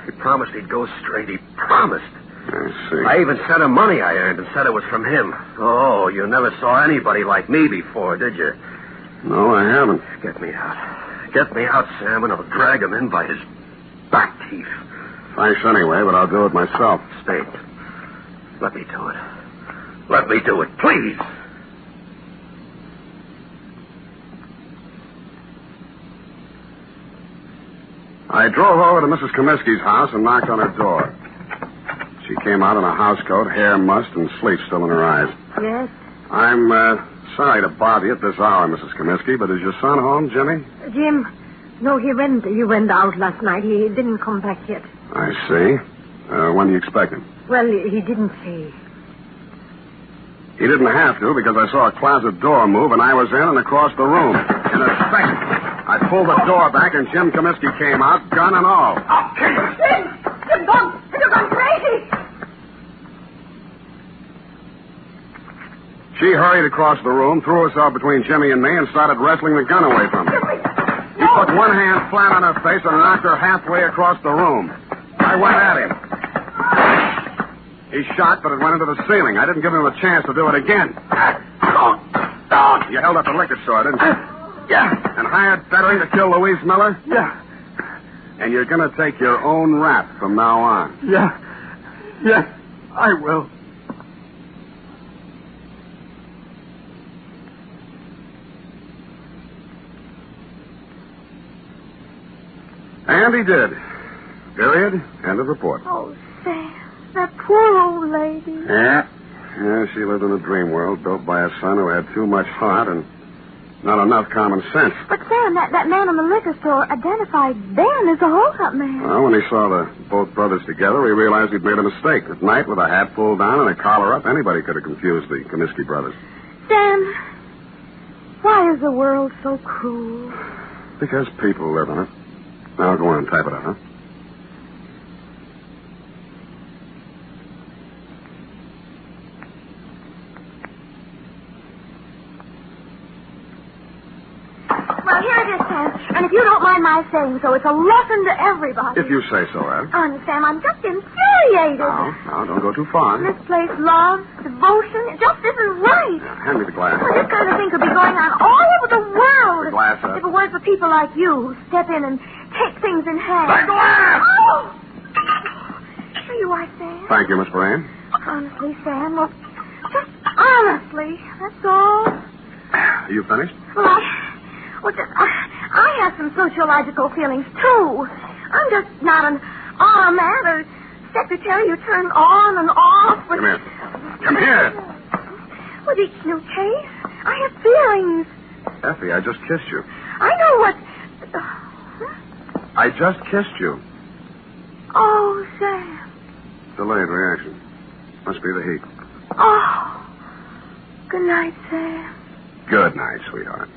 He promised he'd go straight. He promised. I see. I even sent him money I earned and said it was from him. Oh, you never saw anybody like me before, did you? No, I haven't. Get me out. Get me out, Sam, and I'll drag him in by his back teeth. Thanks anyway, but I'll do it myself. Spade, let me do it. Let me do it, please. I drove over to Mrs. Comiskey's house and knocked on her door. She came out in a housecoat, hair mussed, and sleep still in her eyes. Yes? I'm sorry to bother you at this hour, Mrs. Comiskey, but is your son home, Jimmy? Jim, no, he went out last night. He didn't come back yet. I see. When do you expect him? Well, he didn't say. He didn't have to, because I saw a closet door move, and I was in and across the room. In a second, I pulled the door back, and Jim Comiskey came out, gun and all. Oh, Jim, you've gone crazy. She hurried across the room, threw herself between Jimmy and me, and started wrestling the gun away from me. He put one hand flat on her face and knocked her halfway across the room. I went at him. He shot, but it went into the ceiling. I didn't give him a chance to do it again. You held up the liquor store, didn't you? Yeah. And hired veteran to kill Louise Miller? Yeah. And you're going to take your own rap from now on? Yeah. Yes, I will. And he did. Period. End of report. Oh, Sam, that poor old lady. Yeah. Yeah, she lived in a dream world built by a son who had too much heart and not enough common sense. But, Sam, that man in the liquor store identified Ben as the hold-up man. Well, when he saw the both brothers together, he realized he'd made a mistake. At night, with a hat pulled down and a collar up, anybody could have confused the Comiskey brothers. Sam, why is the world so cruel? Because people live in it. Now, go on and type it out, huh? Well, here it is, Sam. And if you don't mind my saying so, it's a lesson to everybody. If you say so, Ed. Honest, Sam, I'm just infuriated. Now, don't go too far. Misplaced love, devotion, it just isn't right. Hand me the glass. Well, this kind of thing could be going on all over the world. The glass, If it weren't for people like you who step in and take things in hand. The glass! Oh! Here you are, Sam. Thank you, Miss Brain. Honestly, Sam, well, just honestly, that's all. You finished? Well, I have some sociological feelings, too. I'm just not an automat or secretary you turn on and off. Come here. Come here. With each new case, I have feelings. Effie, I just kissed you. I know what... I just kissed you. Oh, Sam. Delayed reaction. Must be the heat. Oh. Good night, Sam. Good night, sweetheart.